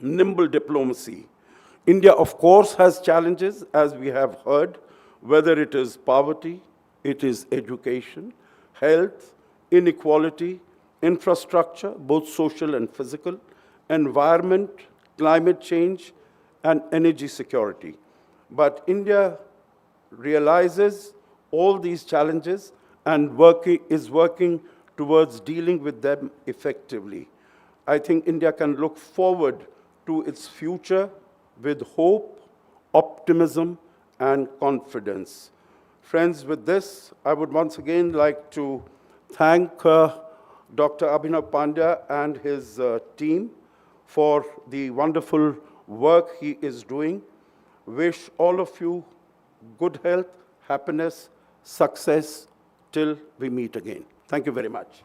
nimble diplomacy. India, of course, has challenges, as we have heard, whether it is poverty, it is education, health, inequality, infrastructure, both social and physical, environment, climate change, and energy security. But India realizes all these challenges and is working towards dealing with them effectively. I think India can look forward to its future with hope, optimism, and confidence. Friends, with this, I would once again like to thank Dr. Abhinav Pandya and his team for the wonderful work he is doing. Wish all of you good health, happiness, success till we meet again. Thank you very much.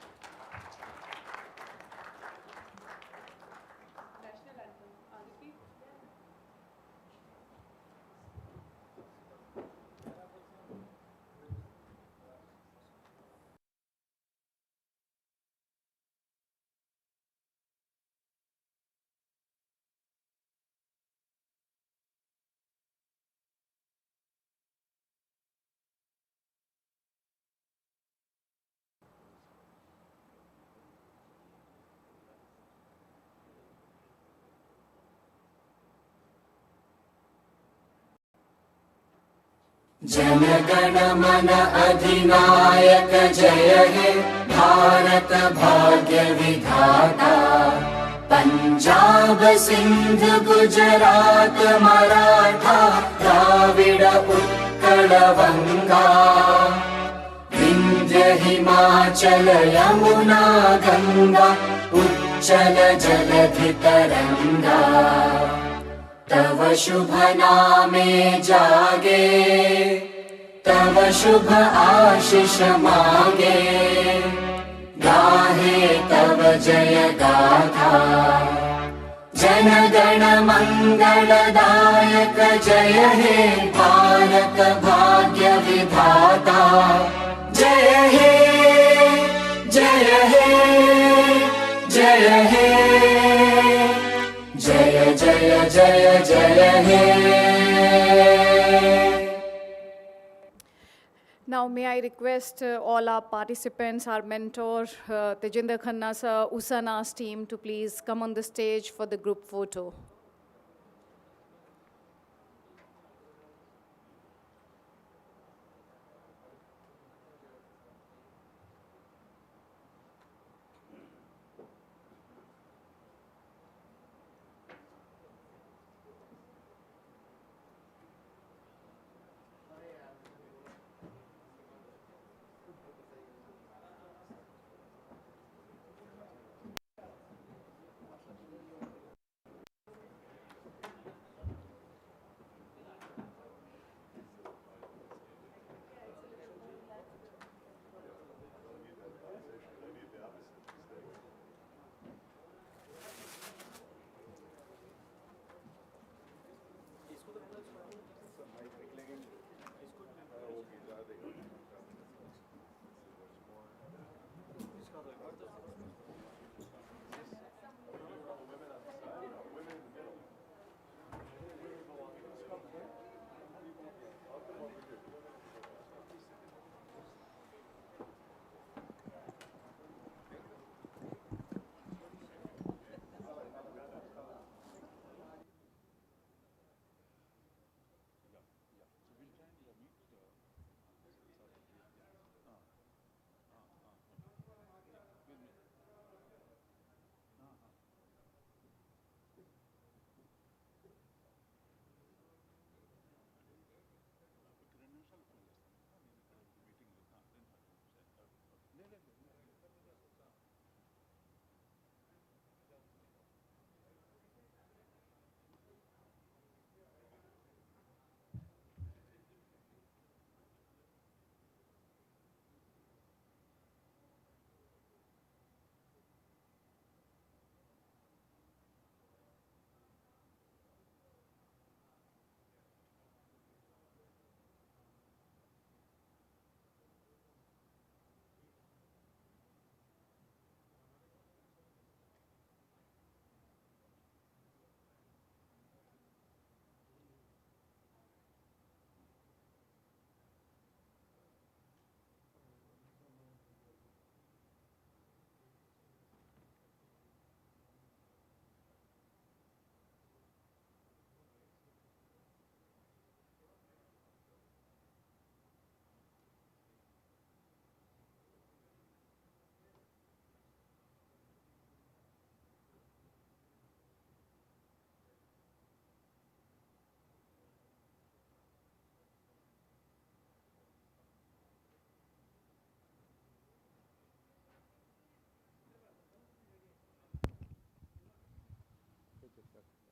जनगण मन अधिनायक जय हे भारत भाग्य विधाता पंजाब सिंध गुजरात मराठा द्राविड़ उत्कल बंगा विंध्य हिमाचल यमुना गंगा उच्चल जलधि तरंगा तव शुभ नामे जागे तव शुभ आशीष मांगे गाहे तव जय गाथा जन गण मंगलदायक जय हे भारत भाग्य विधाता जय हे जय हे जय हे जय जय जय जय हे. Now, may I request all our participants, our mentor, Tejinder Khanna sir, Usana's team to please come on the stage for the group photo. Okay.